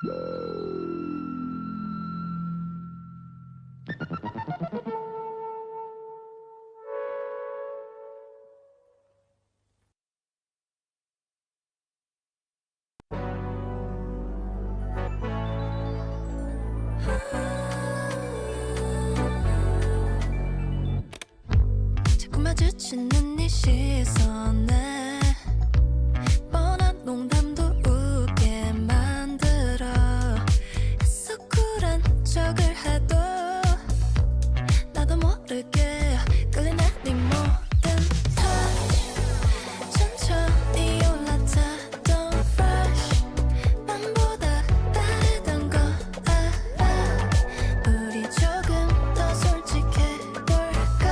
자꾸 마주치는 이 시선에 뻔한 농담도 웃게 만들어 애써 쿨한 척을 해도 나도 모르게 끌리는 네 모든 touch 천천히 올라타던 fresh 밤보다 다르던 거 알아 우리 조금 더 솔직해볼까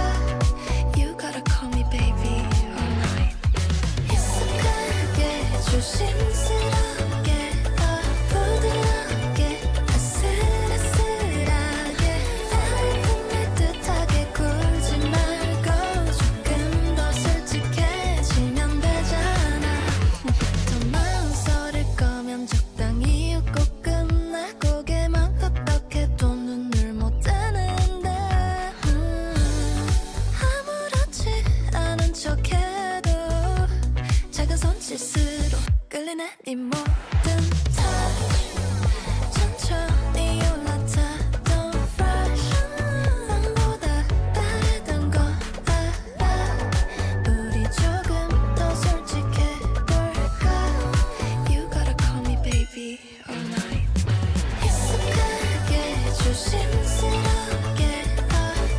You gotta call me baby all night 익숙하게 조심스럽게 부드럽게 아슬아슬하게 나를 끝낼 듯하게 굴지 말고 조금 더 솔직해지면 되잖아 더 망설일 거면 적당히 웃고 끝내 고개만 끄덕해도 눈을 못 떼는데 아무렇지 않은 척해도 작은 손짓으로 끌리는 이 모든 touch 천천히 올라타던 fresh 밤보다 다르던 거 알아 우리 조금 더 솔직해볼까 You gotta call me baby all night 익숙하게 조심스럽게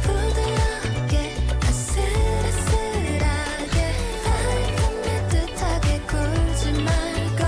부드럽게 아슬아슬하게 나를 끝낼 듯하게 굴지 말고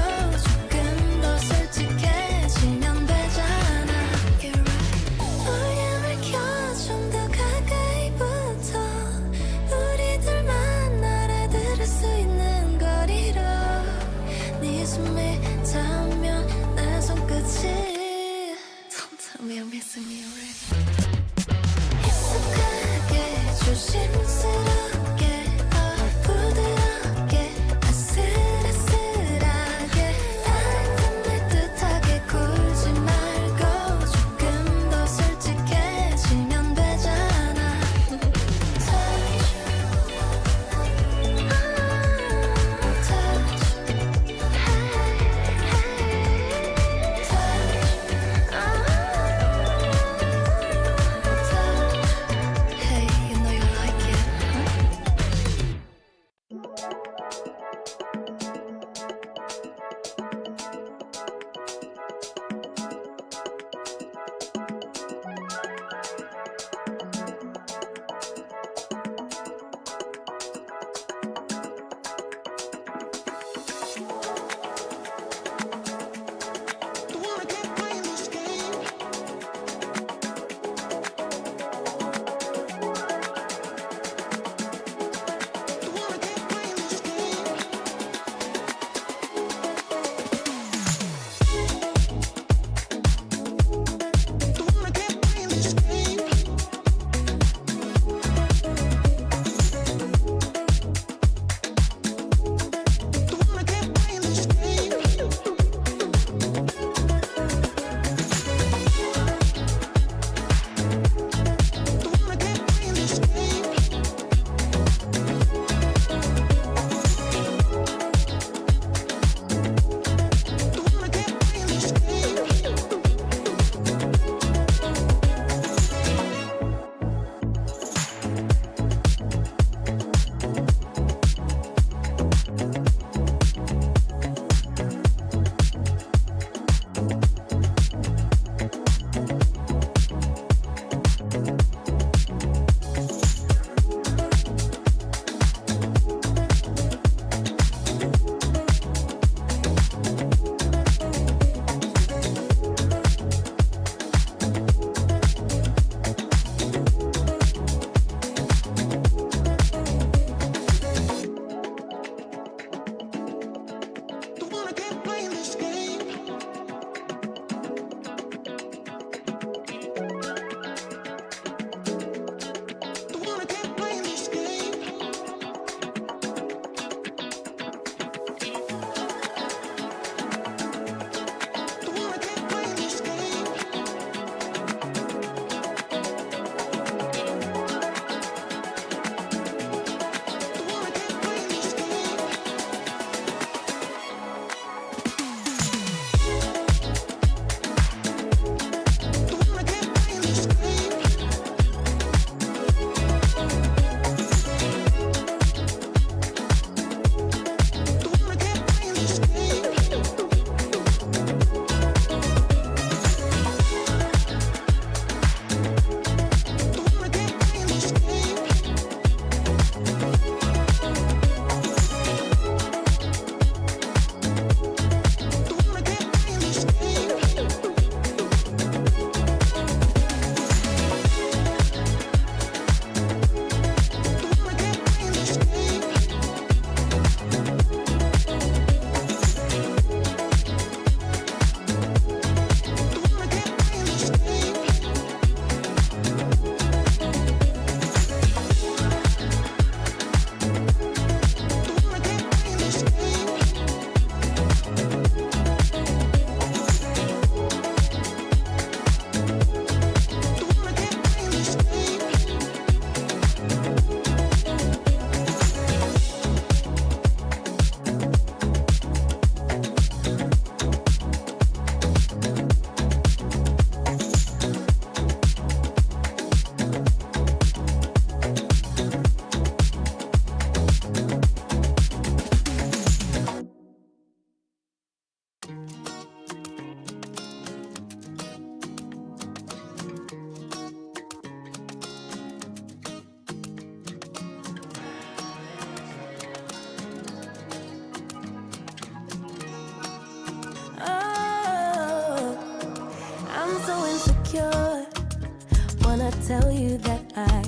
tell you that I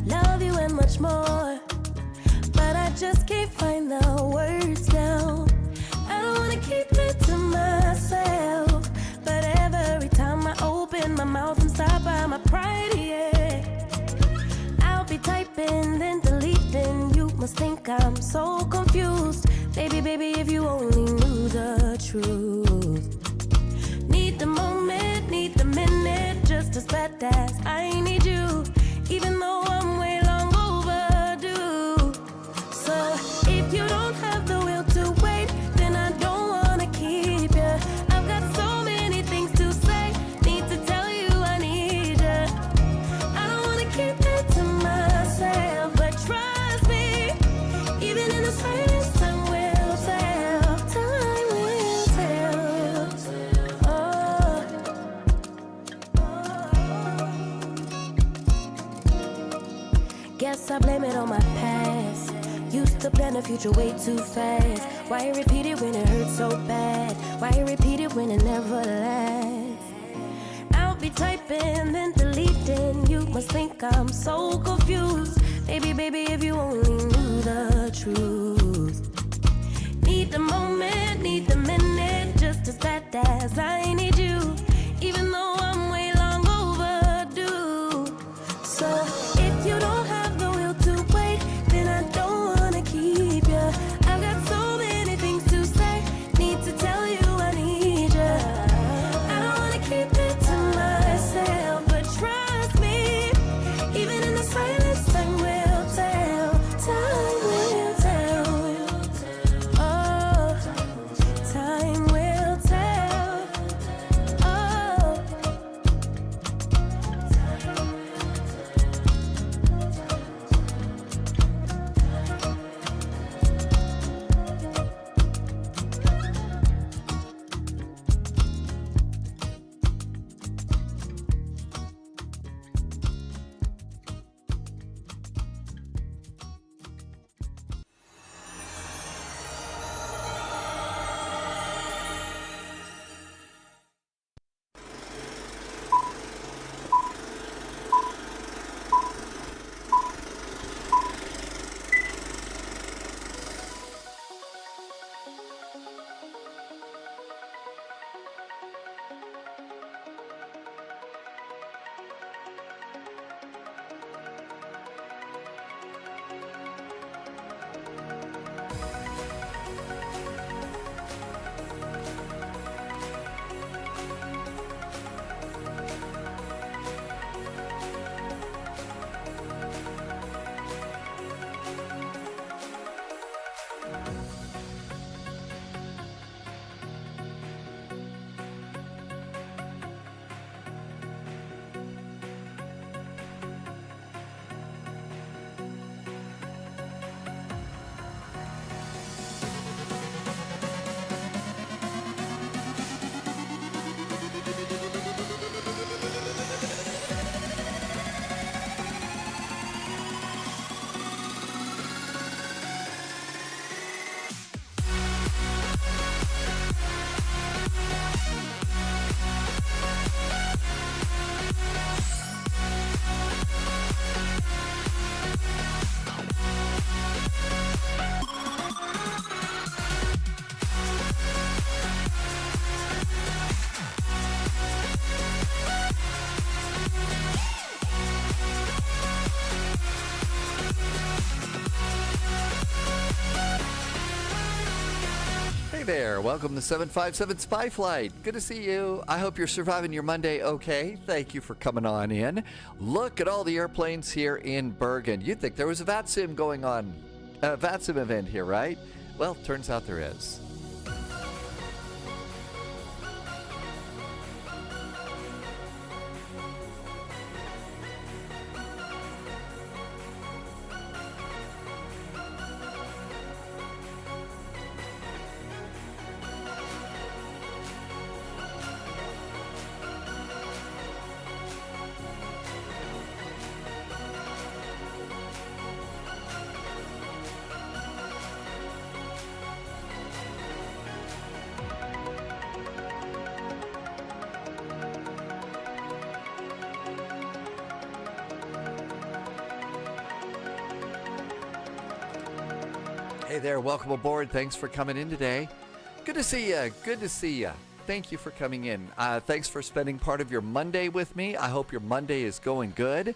love you and much more, but I just can't find the words now. I don't wanna keep it to myself, but every time I open my mouth I'm stopped by my pride, yeah. I'll be typing, then deleting. You must think I'm so confused. Baby, baby, if you only knew the truth. Need the moment, need the minute, just as bad as I need you, even though I'm way long overdue. So if you don't have the will to wait, then I don't wanna keep you. I've got so many things to say, need to tell you I need you. I don't wanna keep it to myself, but trust me, even in the silence, time will tell. Time will tell. Oh. Guess I blame it on my past. Used to plan the future way too fast. Why repeat it when it hurts so bad? Why repeat it when it never lasts? I'll be typing, then deleting. You must think I'm so confused. Baby, baby, if you only knew the truth. Need the moment, need the minute, just as bad as I need you, even though I'm way long overdue. So if you don't have the will to wait, then I don't wanna keep you. I've got so many things to say, need to tell you I need you. I don't wanna keep it to myself, but trust me, even in the silence, time will tell. Time will tell. Oh, time will tell. Oh. there, welcome to 757 Spy Flight. Good to see you. I hope you're surviving your Monday okay. Thank you for coming on in. Look at all the airplanes here in Bergen. You'd think there was a VATSIM going on, a VATSIM event here, right? Well, turns out there is. Hey there, welcome aboard. Thanks for coming in today. Good to see you. Good to see you. Thank you for coming in. Thanks for spending part of your Monday with me. I hope your Monday is going good.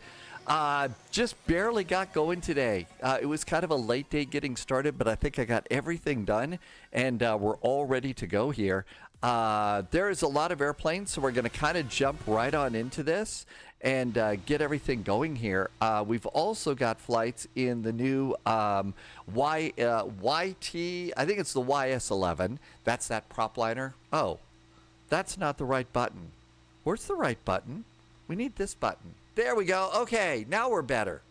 Just barely got going today. It was kind of a late day getting started, but I think I got everything done, and we're all ready to go here. There is a lot of airplanes, so we're going to kind of jump right on into this and get everything going here. We've also got flights in the new YT, I think it's the YS11. That's that prop liner. Oh, that's not the right button. Where's the right button? We need this button. There we go. Okay, now we're better.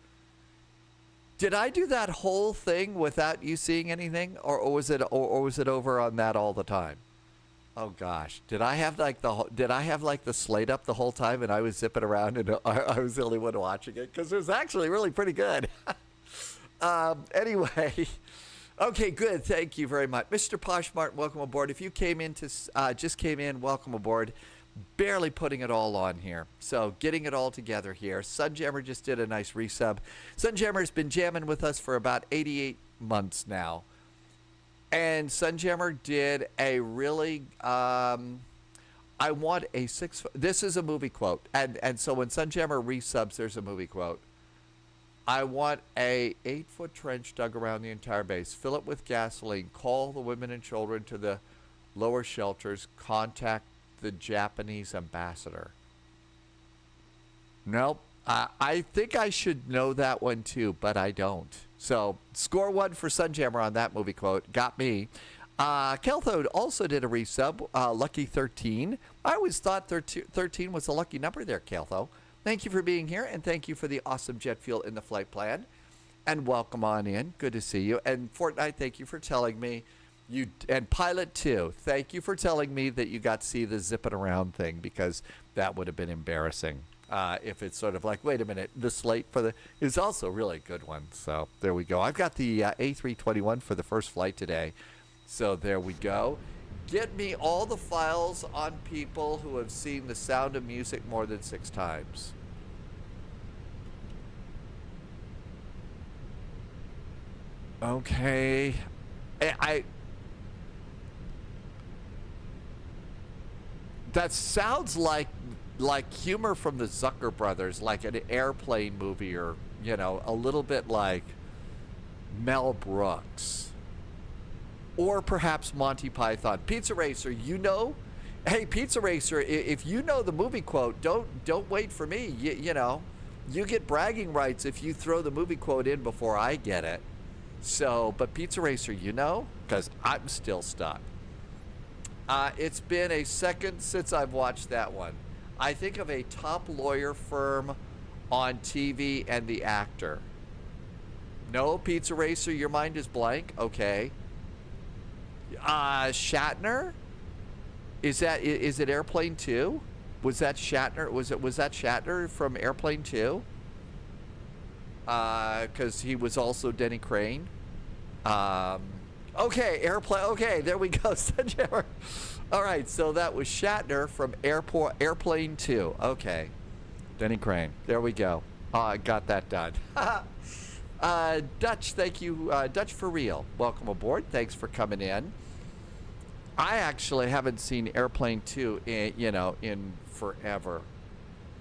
Did I do that whole thing without you seeing anything, or was it over on that all the time? Oh gosh, did I have like the slate up the whole time and I was zipping around and I was the only one watching it? Because it was actually really pretty good. Anyway, okay, good. Thank you very much, Mr. Posh Martin. Welcome aboard. If you came in just came in, welcome aboard. Barely putting it all on here, so getting it all together here. Sunjammer just did a nice resub. Sunjammer's been jamming with us for about 88 months now. And Sunjammer did a really, I want a this is a movie quote. And so when Sunjammer resubs, there's a movie quote. I want a 8-foot trench dug around the entire base. Fill it with gasoline. Call the women and children to the lower shelters. Contact the Japanese ambassador. Nope. I think I should know that one too, but I don't. So score one for Sunjammer on that movie quote. Got me. Kelthode also did a resub. Lucky 13. I always thought 13 was a lucky number there, Keltho. Thank you for being here, and thank you for the awesome jet fuel in the flight plan. And welcome on in. Good to see you. And Fortnite, thank you for telling me. And Pilot 2, thank you for telling me that you got to see the zipping around thing, because that would have been embarrassing. If it's sort of like, wait a minute, the slate for the is also a really good one. So there we go. I've got the A321 for the first flight today. So there we go. Get me all the files on people who have seen The Sound of Music more than 6 times. Okay. That sounds like humor from the Zucker brothers, like an airplane movie, or, you know, a little bit like Mel Brooks. Or perhaps Monty Python. Pizza Racer, you know? Hey, Pizza Racer, if you know the movie quote, don't wait for me. You know, you get bragging rights if you throw the movie quote in before I get it. So, but Pizza Racer, you know? Because I'm still stuck. It's been a second since I've watched that one. I think of a top lawyer firm on TV and the actor. No, Pizza Racer, your mind is blank. Okay. Shatner? Is it Airplane 2? Was that Shatner? Was that Shatner from Airplane 2? Because he was also Denny Crane. Okay, Airplane. Okay, there we go. All right, so that was Shatner from Airplane 2. Okay, Denny Crane. There we go. I got that done. Dutch, thank you. Dutch for real. Welcome aboard. Thanks for coming in. I actually haven't seen Airplane 2 in forever.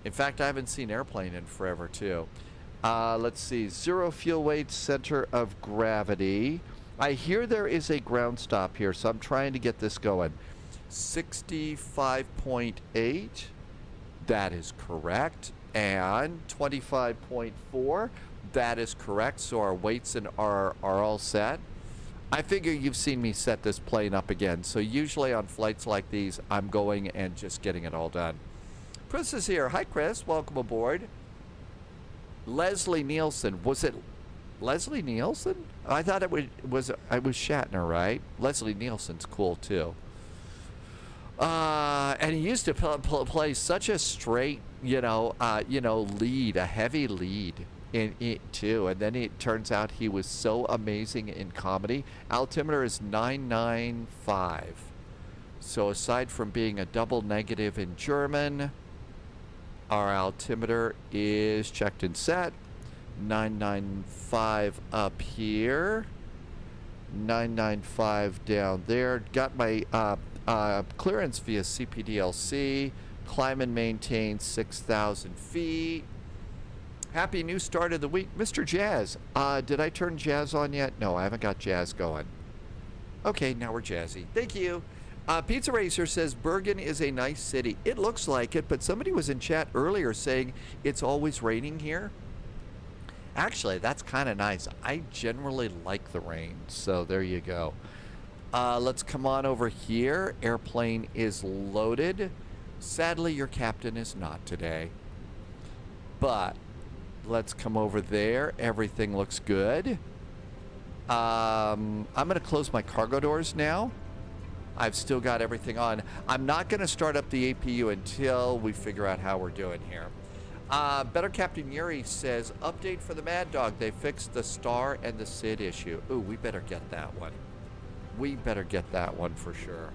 In fact, I haven't seen Airplane in forever too. Let's see. Zero fuel weight, center of gravity. I hear there is a ground stop here, so I'm trying to get this going. 65.8. That is correct. And 25.4. That is correct. So our weights are all set. I figure you've seen me set this plane up again. So usually on flights like these, I'm going and just getting it all done. Chris is here. Hi, Chris. Welcome aboard. Leslie Nielsen. Was it Leslie Nielsen? I thought it was Shatner, right? Leslie Nielsen's cool too. And he used to play such a straight, lead, a heavy lead in it too. And then it turns out he was so amazing in comedy. Altimeter is 995. So aside from being a double negative in German, our altimeter is checked and set. 995 up here. 995 down there. Got my clearance via CPDLC. Climb and maintain 6,000 feet. Happy new start of the week. Mr. Jazz, did I turn Jazz on yet? No, I haven't got Jazz going. Okay, now we're jazzy. Thank you. Pizza Racer says Bergen is a nice city. It looks like it, but somebody was in chat earlier saying it's always raining here. Actually, that's kind of nice. I generally like the rain, so there you go. Let's come on over here. Airplane is loaded. Sadly, your captain is not today. But let's come over there. Everything looks good. I'm going to close my cargo doors now. I've still got everything on. I'm not going to start up the APU until we figure out how we're doing here. Better Captain Yuri says, update for the Mad Dog. They fixed the star and the SID issue. Ooh, we better get that one. We better get that one for sure.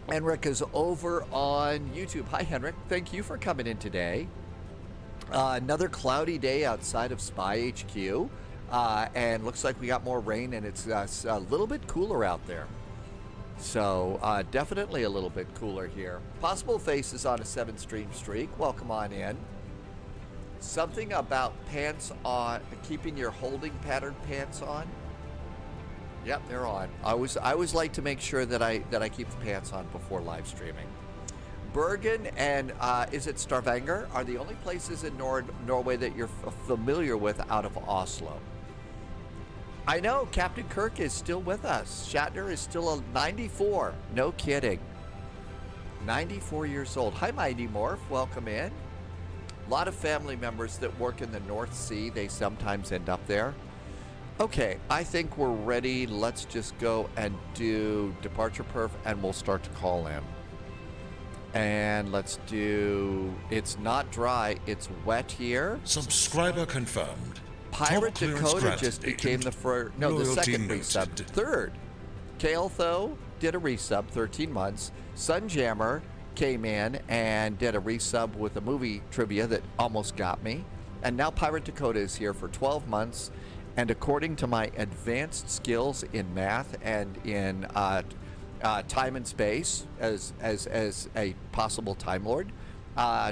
Henrik is over on YouTube. Hi, Henrik. Thank you for coming in today. Another cloudy day outside of Spy HQ. And looks like we got more rain, and it's a little bit cooler out there. So definitely a little bit cooler here. Possible Faces on a 7-stream streak. Welcome on in. Something about pants on, keeping your holding pattern pants on. Yep, they're on. I always like to make sure that I keep the pants on before live streaming. Bergen and is it Stavanger are the only places in Norway that you're familiar with out of Oslo. I know Captain Kirk is still with us. Shatner is still a 94. No kidding. 94 years old. Hi, Mighty Morph. Welcome in. A lot of family members that work in the North Sea. They sometimes end up there. Okay, I think we're ready. Let's just go and do departure perf, and we'll start to call in. And let's do, it's not dry, it's wet here. Subscriber confirmed. Pirate Top clearance Dakota granted, just became agent. the first, no, the Loyalty second noted. resub. Third. Kale, though, did a resub, 13 months. Sunjammer came in and did a resub with a movie trivia that almost got me. And now Pirate Dakota is here for 12 months. And according to my advanced skills in math and in time and space as a possible Time Lord,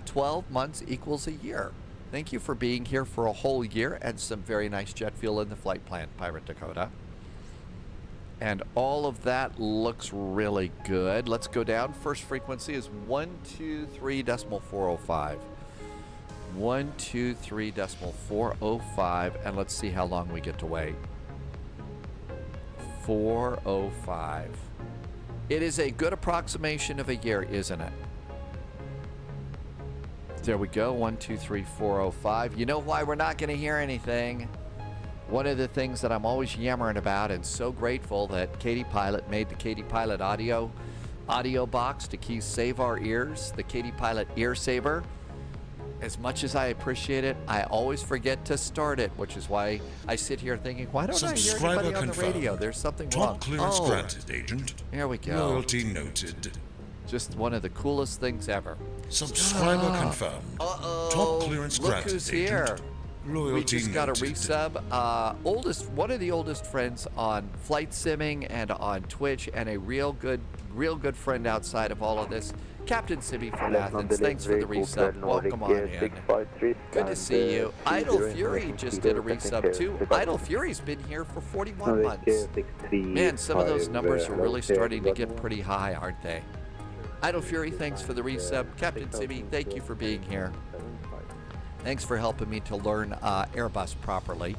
12 months equals a year. Thank you for being here for a whole year and some very nice jet fuel in the flight plan, Pirate Dakota. And all of that looks really good. Let's go down. First frequency is 123.405. 123.405, and let's see how long we get to wait. 405. It is a good approximation of a year, isn't it? There we go, 123.405. You know why we're not going to hear anything? One of the things that I'm always yammering about, and so grateful that Katie Pilot made the Katie Pilot audio box to save our ears, the Katie Pilot ear saver. As much as I appreciate it, I always forget to start it, which is why I sit here thinking, why don't I hear anybody on the radio? There's something wrong. Top clearance granted, agent. Here we go. Loyalty noted. Just one of the coolest things ever. Subscriber confirmed. Top clearance Look granted, who's here. agent. Loyalty We just got a noted. resub. One of the oldest friends on Flight Simming and on Twitch, and a real good friend outside of all of this, Captain Sibby from Athens. Thanks for the resub. Welcome on in. Good to see you. Idle Fury just did a resub too. Idle Fury's been here for 41 months. Man, some of those numbers are really starting to get pretty high, aren't they? Idle Fury, thanks for the resub. Captain Sibby, thank you for being here. Thanks for helping me to learn Airbus properly.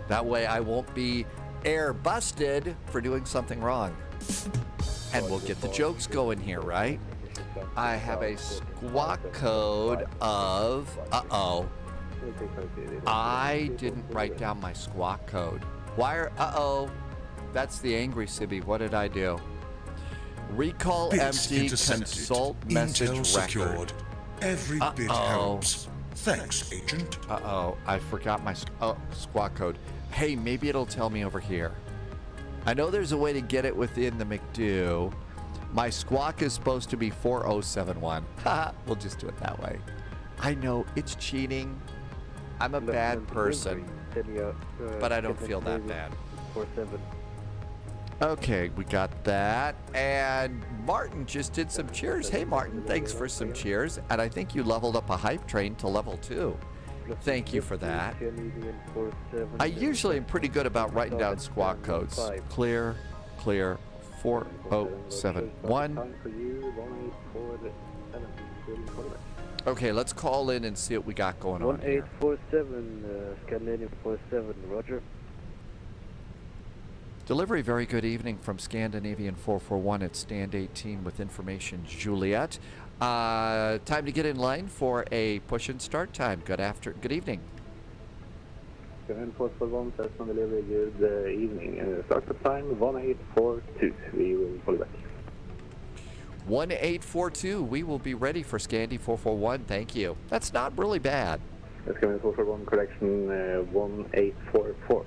That way I won't be air busted for doing something wrong. And we'll get the jokes going here, right? I have a squawk code of, I didn't write down my squawk code. Why are, that's the angry Sibby. What did I do? Recall Bits empty, intercepted. consult message Intel record. secured. Every bit helps. Thanks, agent. I forgot my squawk code. Hey, maybe it'll tell me over here. I know there's a way to get it within the McDo. My squawk is supposed to be 4071. Haha, we'll just do it that way. I know, it's cheating. I'm a bad person, but I don't feel that bad. 47. Okay, we got that. And Martin just did some cheers. Hey, Martin, thanks for some cheers. And I think you leveled up a hype train to level 2. Thank you for that. I usually am pretty good about writing down squawk codes. Clear, clear, 4071. Okay, let's call in and see what we got going on here. 1847, Scandinavian 47, roger. Delivery, very good evening from Scandinavian 441 at stand 18 with information Juliet. Time to get in line for a push and start time. Good evening. Scandinavian 441, Cessna delivery, good evening. Start time 1842, we will call you back. 1842, we will be ready for Scandi 441, thank you. That's not really bad. Scandinavian 441, correction 1844.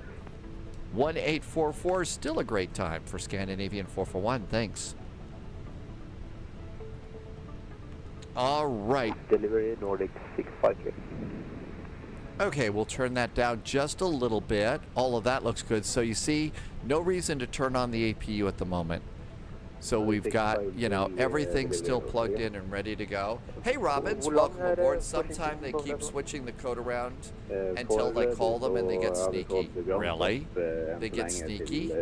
1844 is still a great time for Scandinavian 441, thanks. All right. Delivery Nordic 653. Okay, we'll turn that down just a little bit. All of that looks good. So you see, no reason to turn on the APU at the moment. So we've got, you know, everything still plugged in and ready to go. Hey, Robbins, welcome aboard. Sometime they keep switching the code around until they call them and they get sneaky. Really? They get sneaky?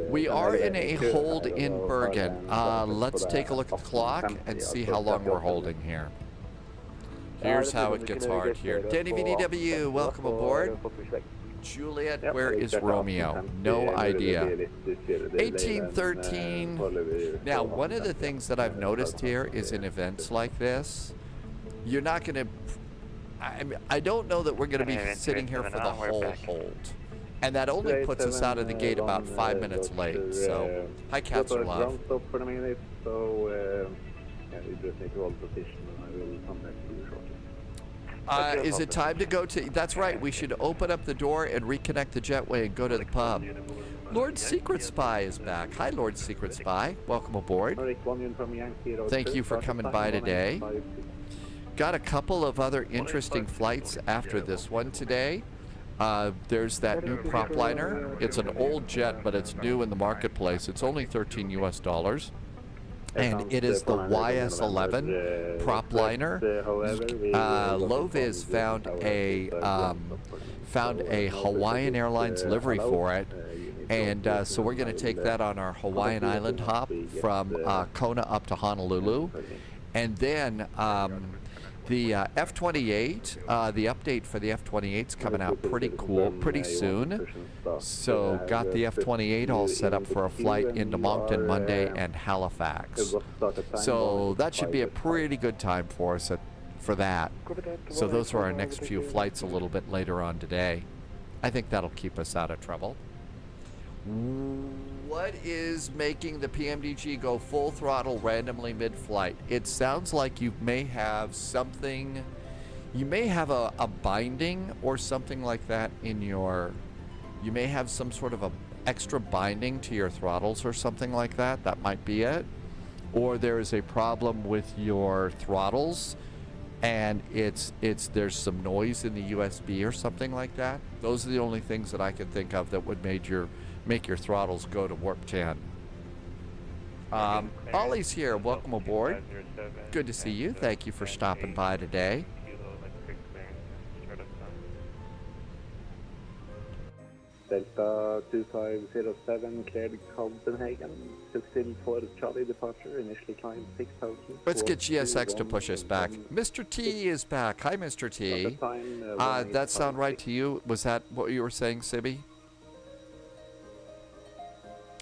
We are in a hold in Bergen. Let's take a look at the clock and see how long we're holding here. Here's how it gets hard here. Danny VDW, welcome aboard. Juliet, where is Romeo? No idea. 1813. Now, one of the things that I've noticed here is in events like this, you're not going to... I don't know that we're going to be sitting here for the whole hold. And that only puts us out of the gate about 5 minutes late. So, hi, Cats are Love. Is it time to go to... That's right, we should open up the door and reconnect the jetway and go to the pub. Lord Secret Spy is back. Hi, Lord Secret Spy. Welcome aboard. Thank you for coming by today. Got a couple of other interesting flights after this one today. There's that new prop liner. It's an old jet, but it's new in the marketplace. It's only $13 US. And it is the YS11 prop liner. Loviz found a Hawaiian Airlines livery for it, and so we're going to take that on our Hawaiian Island hop from Kona up to Honolulu, and then the F-28, the update for the F-28 is coming out pretty soon. So got the F-28 all set up for a flight into Moncton Monday and Halifax. So that should be a pretty good time for us for that. So those are our next few flights a little bit later on today. I think that'll keep us out of trouble. What is making the PMDG go full throttle randomly mid-flight? It sounds like you may have something, you may have a binding or something like that in your, you may have some sort of a extra binding to your throttles or something like that. That might be it. Or there is a problem with your throttles and there's some noise in the USB or something like that. Those are the only things that I can think of that would make your throttles go to warp 10. Ollie's here. Welcome aboard. Good to see you. Thank you for stopping by today. Delta 2507 cleared Copenhagen. Took still for Charlie departure. Initially climbed 6,000. Let's get GSX to push us back. Mr. T is back. Hi, Mr. T. That sound right to you? Was that what you were saying, Sibby?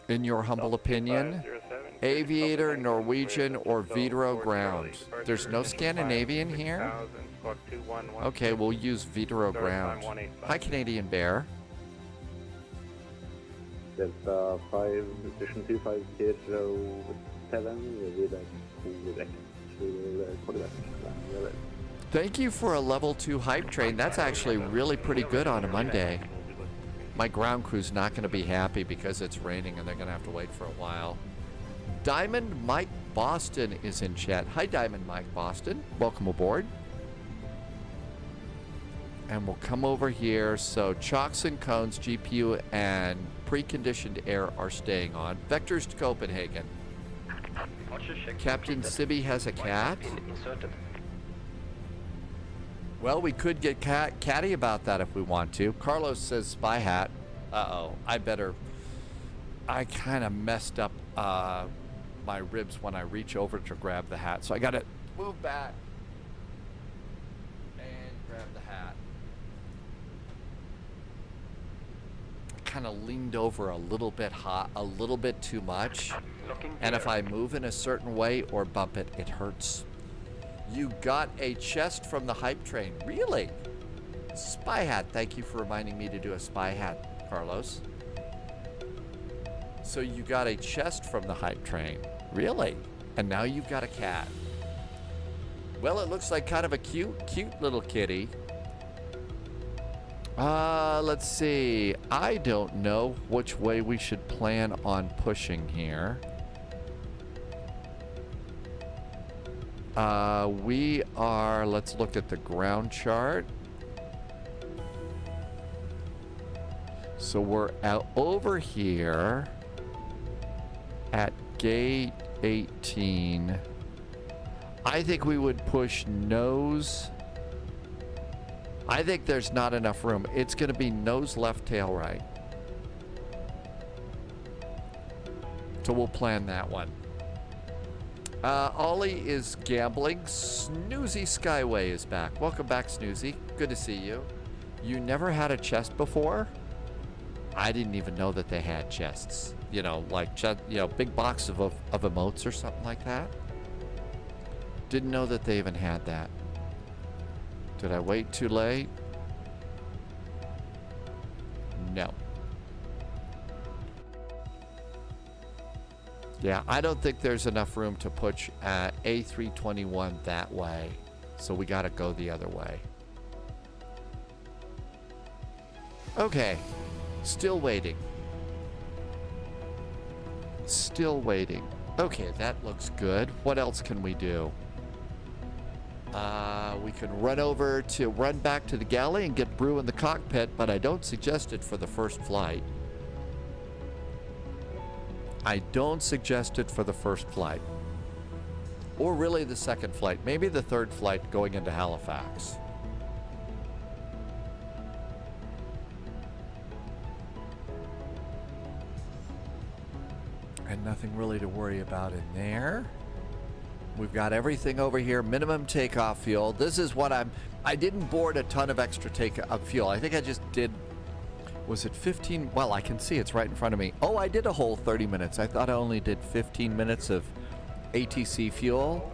In your humble opinion, Aviator, Norwegian, or Vitero ground. There's no Scandinavian here? Okay, we'll use Vitero ground. Hi, Canadian Bear. Delta 5, position 2507, with a Thank you for a level 2 hype train. That's actually really pretty good on a Monday. My ground crew's not going to be happy because it's raining and they're going to have to wait for a while. Diamond Mike Boston is in chat. Hi, Diamond Mike Boston. Welcome aboard. And we'll come over here. So chocks and cones, GPU, and preconditioned air are staying on. Vectors to Copenhagen. Captain Sibby has a cat. Well, we could get catty about that if we want to. Carlos says spy hat. Uh-oh. I kind of messed up my ribs when I reach over to grab the hat. So I got to move back and grab the hat. I kind of leaned over a little bit too much. And if I move in a certain way or bump it, it hurts. You got a chest from the hype train. Really? Spy hat. Thank you for reminding me to do a spy hat, Carlos. So you got a chest from the hype train. Really? And now you've got a cat. Well, it looks like kind of a cute little kitty. Let's see. I don't know which way we should plan on pushing here. Let's look at the ground chart. So we're out over here at gate 18. I think we would push nose. I think there's not enough room. It's going to be nose left, tail right. So we'll plan that one. Ollie is gambling. Snoozy Skyway is back. Welcome back, Snoozy. Good to see you. You never had a chest before? I didn't even know that they had chests. You know, like, big box of emotes or something like that. Didn't know that they even had that. Did I wait too late? No. Yeah, I don't think there's enough room to push A321 that way. So we got to go the other way. Okay. Still waiting. Still waiting. Okay, that looks good. What else can we do? We can run back to the galley and get brew in the cockpit, but I don't suggest it for the first flight. I don't suggest it for the first flight. Or really the second flight. Maybe the third flight going into Halifax. And nothing really to worry about in there. We've got everything over here. Minimum takeoff fuel. This is what I didn't board a ton of extra takeoff fuel. I think I just did, was it 15? Well, I can see it's right in front of me. Oh, I did a whole 30 minutes. I thought I only did 15 minutes of ATC fuel.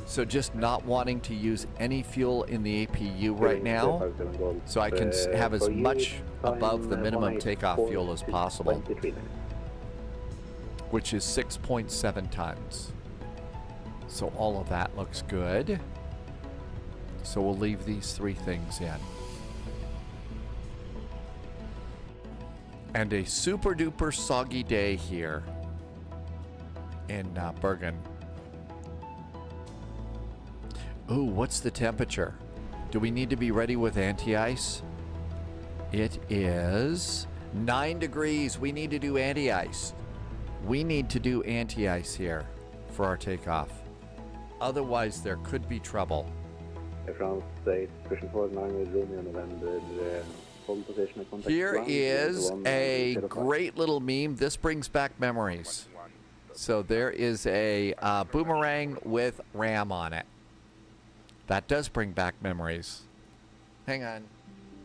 So just not wanting to use any fuel in the APU right now. So I can have as much above the minimum takeoff fuel as possible. Which is 6.7 tons. So all of that looks good. So we'll leave these three things in. And a super duper soggy day here in Bergen. Ooh, what's the temperature? Do we need to be ready with anti-ice? It is 9 degrees. We need to do anti-ice. We need to do anti-ice here for our takeoff. Otherwise, there could be trouble. Here is a great little meme. This brings back memories. So there is a boomerang with RAM on it. That does bring back memories. Hang on.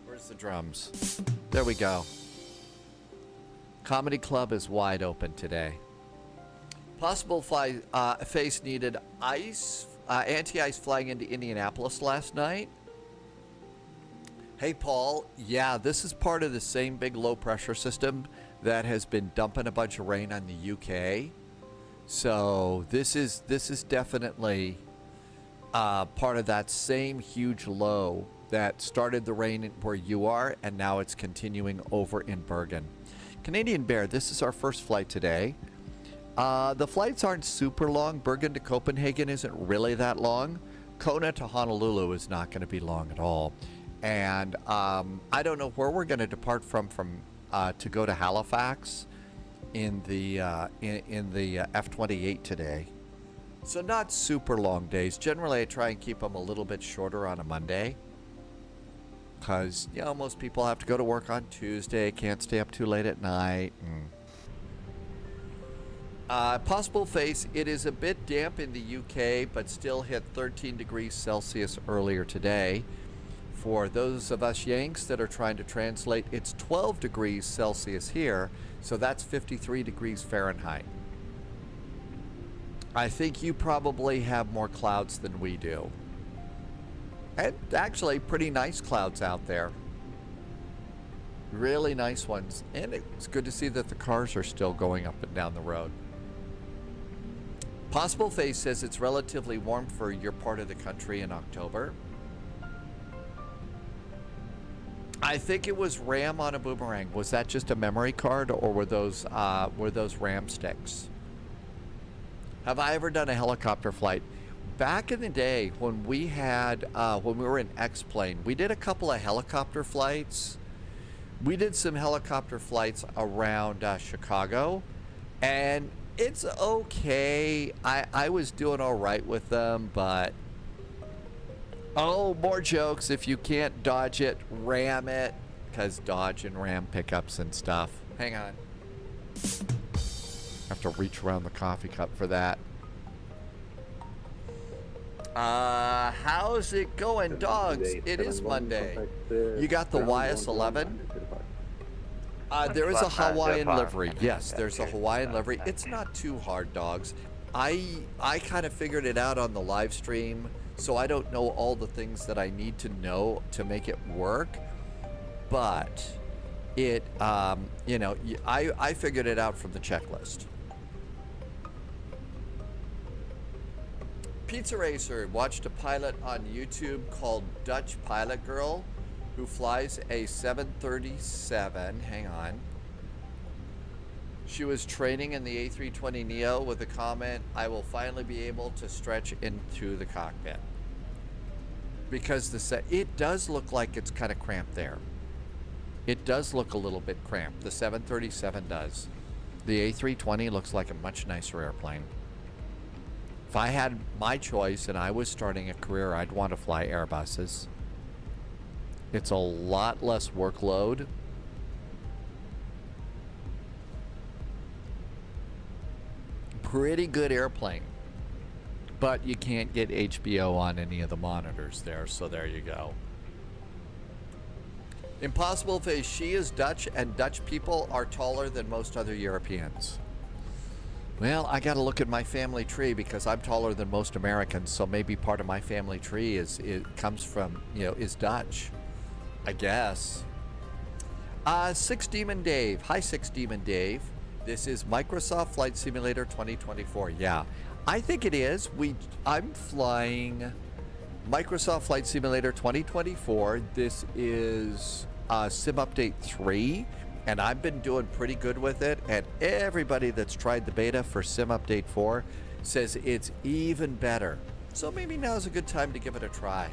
Where's the drums? There we go. Comedy Club is wide open today. Possible face needed ice, anti-ice flying into Indianapolis last night. Hey, Paul. Yeah, this is part of the same big low pressure system that has been dumping a bunch of rain on the UK. So this is definitely part of that same huge low that started the rain where you are, and now it's continuing over in Bergen. Canadian Bear, this is our first flight today. The flights aren't super long. Bergen to Copenhagen isn't really that long. Kona to Honolulu is not going to be long at all. And I don't know where we're going to depart from to go to Halifax in the F-28 today. So not super long days. Generally, I try and keep them a little bit shorter on a Monday. Because, you know, most people have to go to work on Tuesday, can't stay up too late at night. Possible face, it is a bit damp in the UK, but still hit 13 degrees Celsius earlier today. For those of us Yanks that are trying to translate, it's 12 degrees Celsius here, so that's 53 degrees Fahrenheit. I think you probably have more clouds than we do. And actually, pretty nice clouds out there. Really nice ones. And it's good to see that the cars are still going up and down the road. Possible Face says it's relatively warm for your part of the country in October. I think it was RAM on a boomerang. Was that just a memory card, or were those RAM sticks? Have I ever done a helicopter flight? Back in the day when we had when we were in X-Plane, we did a couple of helicopter flights. We did some helicopter flights around Chicago, and it's okay. I was doing all right with them, but oh, more jokes. If you can't dodge it, ram it, because dodge and ram pickups and stuff. Hang on. Have to reach around the coffee cup for that. How's it going, dogs? It is Monday. You got the YS11? There is a Hawaiian livery. Yes, there's a Hawaiian livery. It's not too hard, dogs. I kind of figured it out on the live stream, so I don't know all the things that I need to know to make it work. But it, you know, I figured it out from the checklist. Pizza Racer watched a pilot on YouTube called Dutch Pilot Girl, who flies a 737. Hang on. She was training in the A320neo with a comment, "I will finally be able to stretch into the cockpit." Because it does look like it's kind of cramped there. It does look a little bit cramped. The 737 does. The A320 looks like a much nicer airplane. If I had my choice and I was starting a career, I'd want to fly Airbuses. It's a lot less workload. Pretty good airplane. But you can't get HBO on any of the monitors there, so there you go. Impossible Face, she is Dutch, and Dutch people are taller than most other Europeans. Well, I got to look at my family tree because I'm taller than most Americans, so maybe part of my family tree comes from, you know, is Dutch, I guess. Six Demon Dave. Hi, Six Demon Dave. This is Microsoft Flight Simulator 2024. Yeah, I think it is. I'm flying Microsoft Flight Simulator 2024. This is Sim Update 3. And I've been doing pretty good with it, and everybody that's tried the beta for Sim Update 4 says it's even better. So maybe now's a good time to give it a try.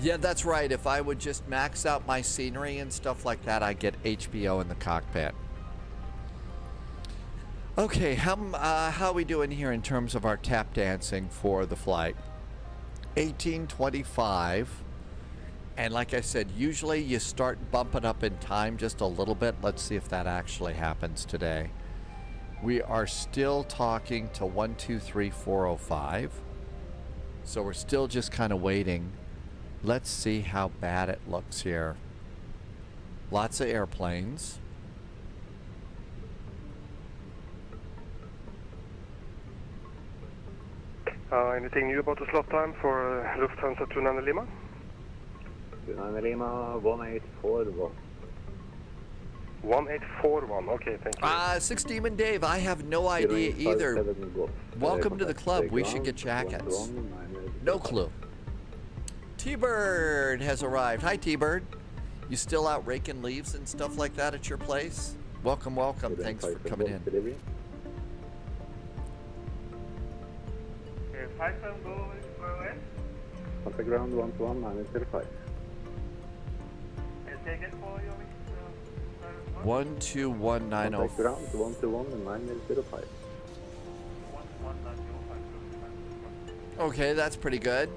Yeah, that's right. If I would just max out my scenery and stuff like that, I get HBO in the cockpit. Okay, how are we doing here in terms of our tap dancing for the flight? 1825, and like I said, usually you start bumping up in time just a little bit. Let's see if that actually happens today. We are still talking to 123405, so we're still just kind of waiting. Let's see how bad it looks here. Lots of airplanes. Anything new about the slot time for Lufthansa Tunane Lima? Tunane Lima 1841. 1841, okay, thank you. Six Demon Dave, I have no idea either. Welcome to the club. We should get jackets. No clue. T-Bird has arrived. Hi, T-Bird. You still out raking leaves and stuff like that at your place? Welcome, welcome. Thanks for coming in. Python go where away? Contact ground 121 905. Take for you. 121905. Contact ground 121 and 905. Okay, that's pretty good.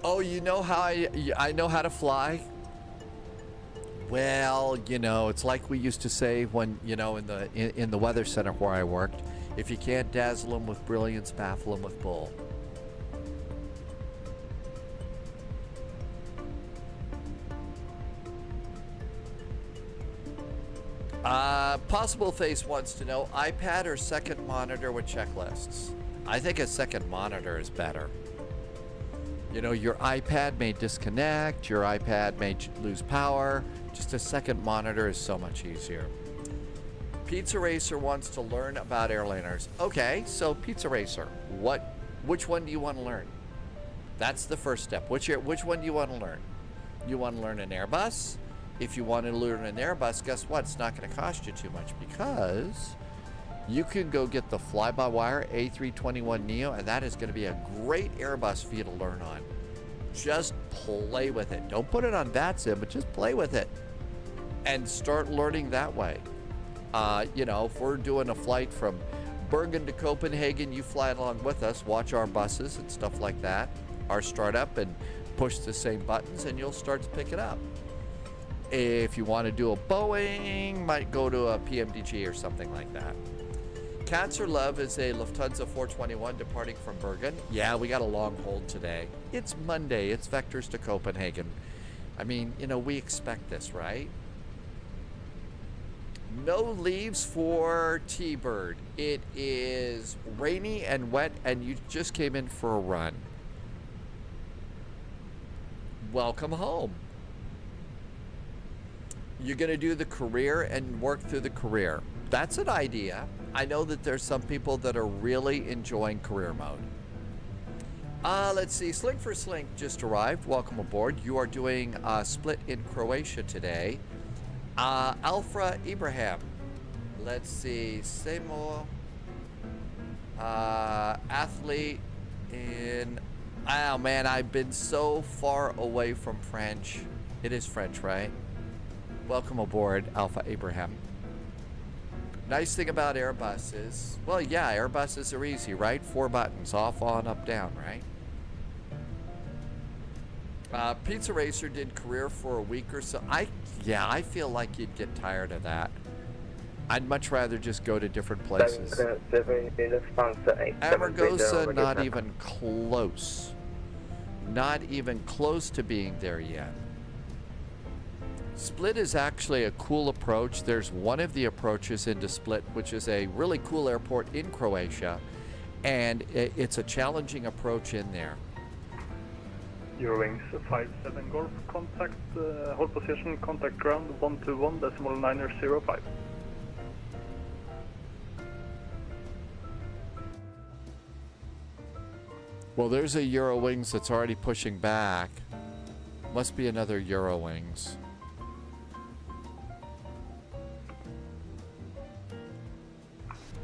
Oh, you know how I know how to fly? Well, you know, it's like we used to say when, you know, in the weather center where I worked, if you can't dazzle them with brilliance, baffle them with bull. Possible Face wants to know, iPad or second monitor with checklists? I think a second monitor is better. You know, your iPad may disconnect, your iPad may lose power. Just a second monitor is so much easier. Pizza Racer wants to learn about airliners. Okay, so Pizza Racer, which one do you want to learn? That's the first step. Which one do you want to learn? You want to learn an Airbus? If you want to learn an Airbus, guess what? It's not going to cost you too much because you can go get the fly-by-wire A321neo, and that is going to be a great Airbus for you to learn on. Just play with it. Don't put it on VATSIM, but just play with it and start learning that way. You know, if we're doing a flight from Bergen to Copenhagen, you fly along with us, watch our buses and stuff like that, our startup, and push the same buttons, and you'll start to pick it up. If you want to do a Boeing, might go to a PMDG or something like that. Cancer Love is a Lufthansa 421 departing from Bergen. Yeah, we got a long hold today. It's Monday. It's vectors to Copenhagen. I mean, you know, we expect this, right? No leaves for T-Bird. It is rainy and wet, and you just came in for a run. Welcome home. You're going to do the career and work through the career. That's an idea. I know that there's some people that are really enjoying career mode. Let's see. Slink for Slink just arrived. Welcome aboard. You are doing a split in Croatia today. Alfra Ibrahim. Let's see. Seymour. Athlete in... Oh, man, I've been so far away from French. It is French, right? Welcome aboard, Alpha Abraham. Nice thing about Airbuses, well, yeah, Airbuses are easy, right? 4 buttons, off, on, up, down, right? Pizza Racer did career for a week or so. I feel like you'd get tired of that. I'd much rather just go to different places. Amargosa, not even close. Not even close to being there yet. Split is actually a cool approach. There's one of the approaches into Split, which is a really cool airport in Croatia, and it's a challenging approach in there. Eurowings 57 Golf, contact hold position, contact ground 121.905. Well, there's a Eurowings that's already pushing back. Must be another Eurowings.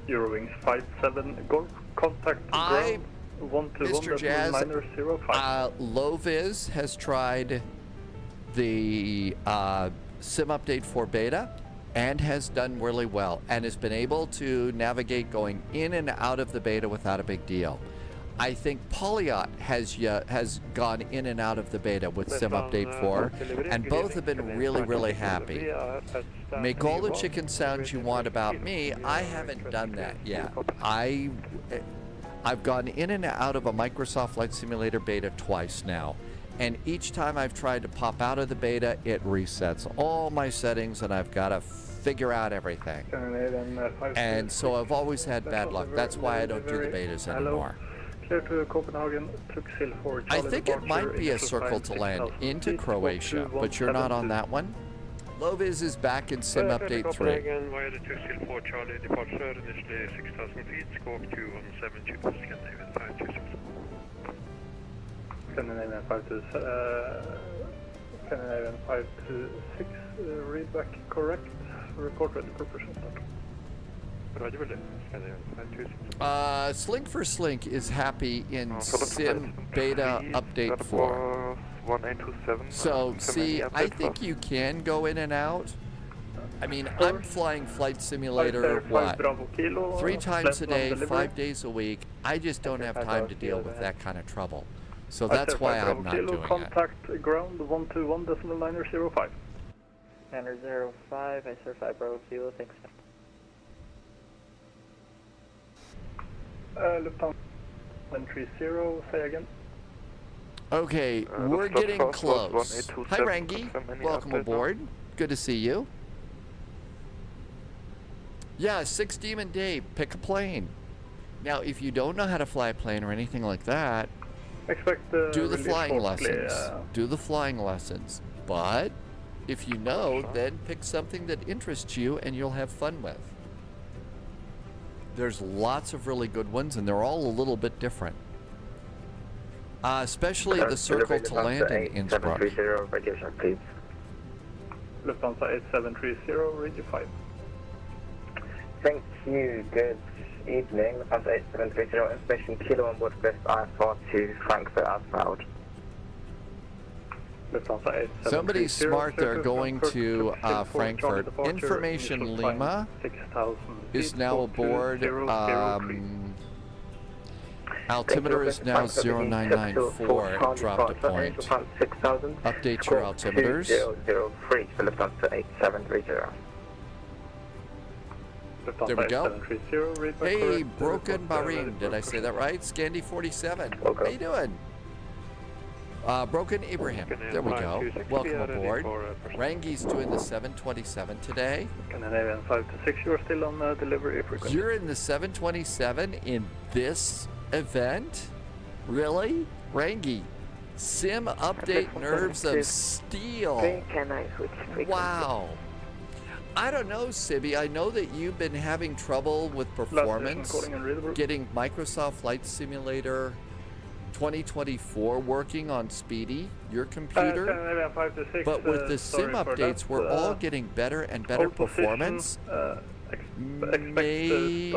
Eurowings 57 Golf, contact ground 121.905. Loviz has tried the SIM update for beta and has done really well and has been able to navigate going in and out of the beta without a big deal. I think Polyot has gone in and out of the beta with SIM Update 4, and both have been really, really happy. Make all the chicken sounds you want about me. I haven't done that yet. I've gone in and out of a Microsoft Flight Simulator beta twice now, and each time I've tried to pop out of the beta, it resets all my settings, and I've got to figure out everything. And so I've always had bad luck. That's why I don't do the betas anymore. Clear to Copenhagen, Tuxil for I think it might be a circle to land into Croatia, but you're not on that one. Loviz is back in SIM Update 3. Copenhagen via the Tuxil for Charlie departure, initially 6,000 feet, scope 217, Scandinavian 526. Scandinavian 526, read back correct, report ready for push start. Roger, will do. Scandinavian 526. Slink for Slink is happy in Sim Beta Update 4. 1827. So, see, I think you can go in and out. I mean, I'm flying Flight Simulator, what, 3 times a day, 5 days a week. I just don't have time to deal with that kind of trouble. So that's why I'm not doing it. Contact ground 121.905. 905, I certify Bravo Kilo, thanks. Lufthansa 730, say again. Okay, we're getting close. Hi, Rangi. Welcome aboard. Good to see you. Yeah, 6 Demon Day. Pick a plane. Now, if you don't know how to fly a plane or anything like that, do the flying lessons. Do the flying lessons. But if you know, then pick something that interests you and you'll have fun with. There's lots of really good ones, and they're all a little bit different. Especially the circle to land in Innsbruck. Lufthansa 8730, radio 5. Thank you, good evening. Lufthansa 8730, information Kilo on board West I4 to Frankfurt outbound. Somebody smart there going to Frankfurt. Information Lima is now aboard. Altimeter is now 0994 at drop to point. Update your altimeters. 003 for Lufthansa 8730. There we go. Hey, Broken Barim. Did I say that right? Scandi 47. How you doing? Broken Abraham. There we go. Welcome aboard. Rangi's doing the 727 today. Scandinavian 526, you're still on delivery frequency. You're in the 727 in this event? Really? Rangi. Sim update Nerves of Steel. Wow. I don't know, Sibby. I know that you've been having trouble with performance getting Microsoft Flight Simulator 2024 working on Speedy, your computer. But with the sim updates, we're all getting better and better performance. Maybe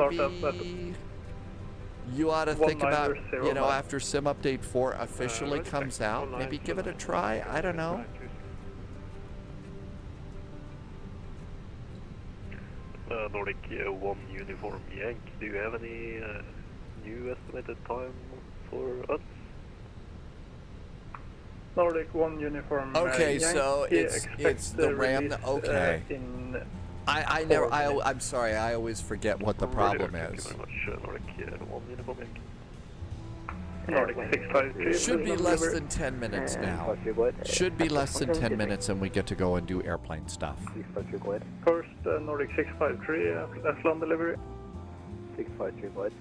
you ought to think about, you know, after sim update 4 officially comes out, maybe give it a try. I don't know. Nordic 1 Uniform Yank, do you have any new estimated time for us? Nordic 1 Uniform Okay, Yank, so it's the RAM. Okay. I'm sorry, I always forget what the problem is. Thank you very much, Nordic 1 Uniform Yank. Nordic 653. Should be less than 10 minutes now. Should be less than 10 minutes and we get to go and do airplane stuff. First, Nordic 653, Athlon delivery. 653, what?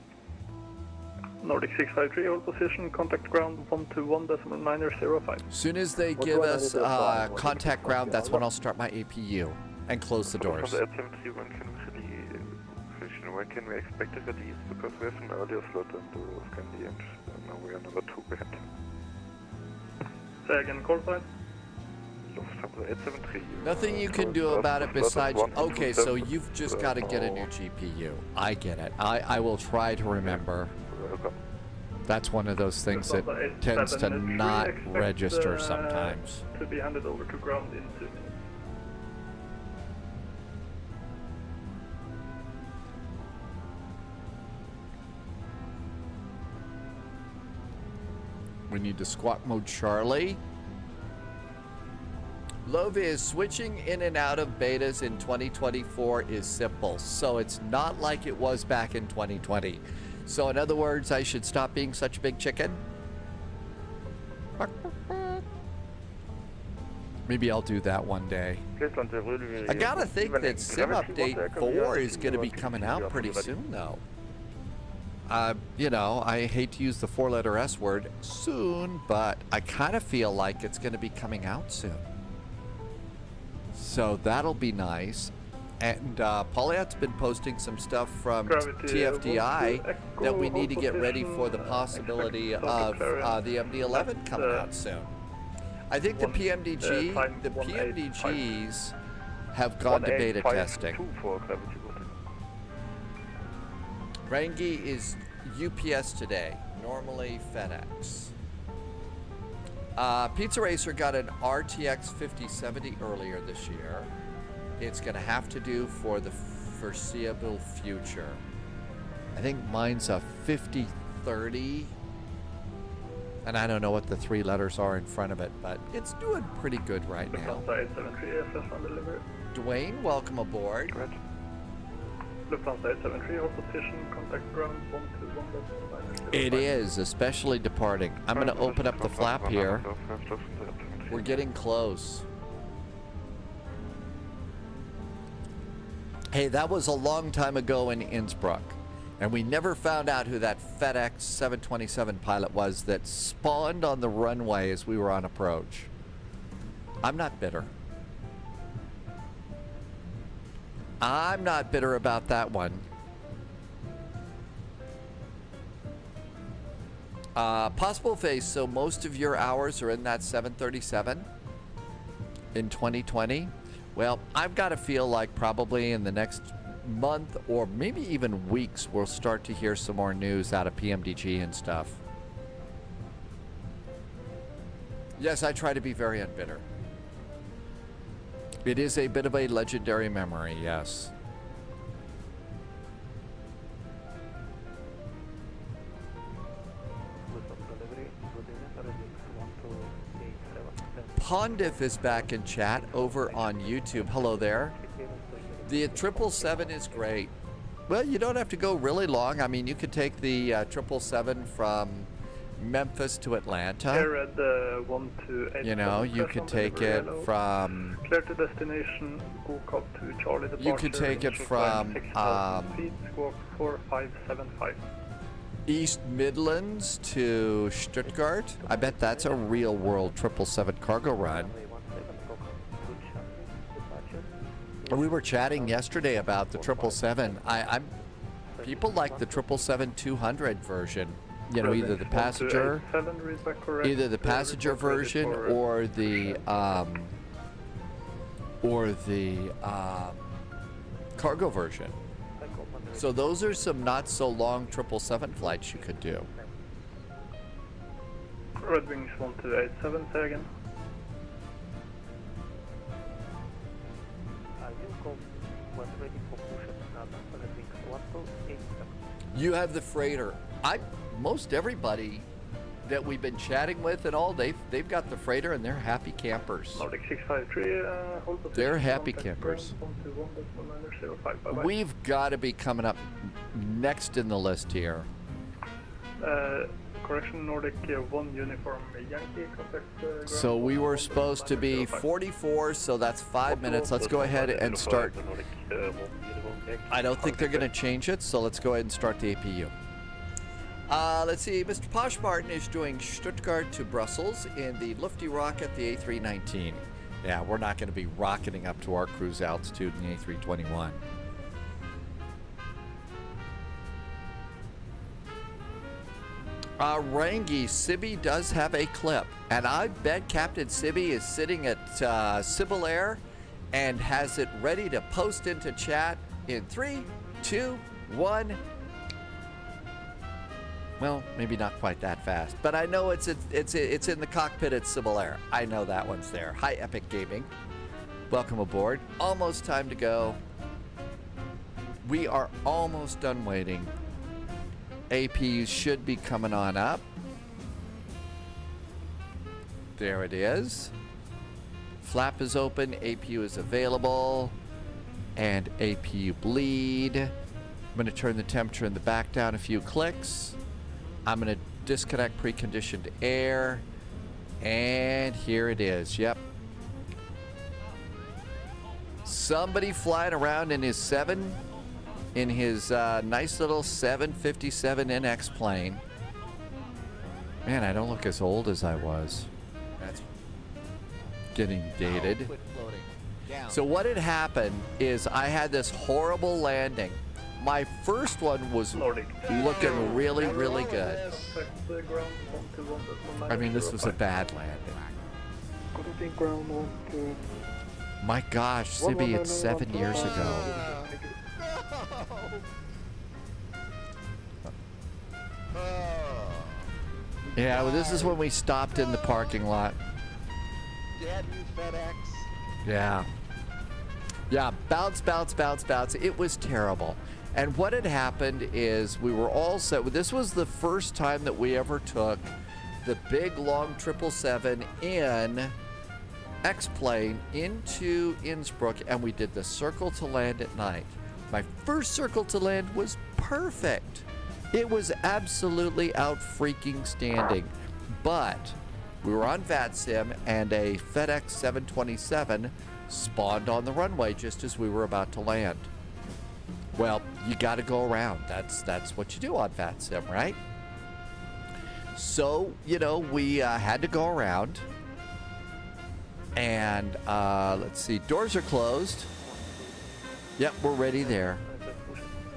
Nordic 653, hold position, contact ground 121.905. As soon as they give us contact ground, that's when I'll start my APU and close the doors. When can we expect it release? Because we have an earlier slot into Scandi and now we are number 2 behind. Say again, call sign. Nothing you can do about it besides... Okay, so you've just got to get a new GPU. I get it. I will try to remember. That's one of those things that tends to not register sometimes. To be handed over to ground in 2 minutes. We need to squawk mode Charlie. Loviz, switching in and out of betas in 2024 is simple. So it's not like it was back in 2020. So in other words, I should stop being such a big chicken? Maybe I'll do that one day. I gotta think that Sim Update 4 is gonna be coming out pretty soon though. You know, I hate to use the 4-letter S word, soon, but I kind of feel like it's going to be coming out soon. So that'll be nice. And Pauliette's been posting some stuff from TFDI that we need to get ready for the possibility of the MD-11 coming out soon. I think the PMDGs have gone to beta testing. Rangi is UPS today, normally FedEx. Pizza Racer got an RTX 5070 earlier this year. It's going to have to do for the foreseeable future. I think mine's a 5030. And I don't know what the 3 letters are in front of it, but it's doing pretty good right now. Lufthansa 873 FS on delivery. Dwayne, welcome aboard. Correct. Lufthansa 873, hold position, contact ground 121.9. It is, especially departing. I'm going to open up the flap here. We're getting close. Hey, that was a long time ago in Innsbruck. And we never found out who that FedEx 727 pilot was that spawned on the runway as we were on approach. I'm not bitter. I'm not bitter about that one. Possible phase, so most of your hours are in that 737 in 2020. Well, I've got to feel like probably in the next month or maybe even weeks we'll start to hear some more news out of PMDG and stuff. Yes, I try to be very unbitter. It is a bit of a legendary memory, yes. Pondif is back in chat over on YouTube. Hello there. The 777 is great. Well, you don't have to go really long. I mean, you could take the 777 from Memphis to Atlanta. Airred 128. You know, you could take it from... Clear to destination, go up to Charlie departure. You could take it from... 6,000 feet, squawk 4575. East Midlands to Stuttgart. I bet that's a real world 777 cargo run. We were chatting yesterday about the 777. People like the 777-200 version. You know, either the passenger version or the cargo version. So those are some not so long 777 flights you could do. Red Wings 1287, say again. You have the freighter. Most everybody that we've been chatting with and all, they've got the freighter and they're happy campers. Nordic 653, hold position. They're happy campers. We've got to be coming up next in the list here. Correction, Nordic 1 uniform Yankee, contact So we were supposed to be 44, so that's 5 minutes. Let's go ahead and start. I don't think they're going to change it, so let's go ahead and start the APU. Let's see, Mr. Posh Martin is doing Stuttgart to Brussels in the Lufty Rocket, the A319. Yeah, we're not going to be rocketing up to our cruise altitude in the A321. Rangi, Sibby does have a clip, and I bet Captain Sibby is sitting at Civil Air and has it ready to post into chat in 3, 2, 1. Well, maybe not quite that fast, but I know it's in the cockpit at Civil Air. I know that one's there. Hi, Epic Gaming. Welcome aboard. Almost time to go. We are almost done waiting. APU should be coming on up. There it is. Flap is open. APU is available. And APU bleed. I'm going to turn the temperature in the back down a few clicks. I'm going to disconnect preconditioned air. And here it is. Yep. Somebody flying around in his nice little 757NX plane. Man, I don't look as old as I was. That's getting dated. So what had happened is I had this horrible landing. My first one was looking really, really good. I mean, this was a bad landing. My gosh, Sibby, it's 7 years ago. Yeah, well, this is when we stopped in the parking lot. Damn you, FedEx. Yeah. Yeah, bounce. It was terrible. And what had happened is we were all set. This was the first time that we ever took the big long 777 in X-plane into Innsbruck, and we did the circle to land at night. My first circle to land was perfect. It was absolutely out freaking standing. But we were on VATSIM, and a FedEx 727 spawned on the runway just as we were about to land. Well, you got to go around. That's what you do on VATSIM, right? So, we had to go around. And let's see, doors are closed. Yep, we're ready there.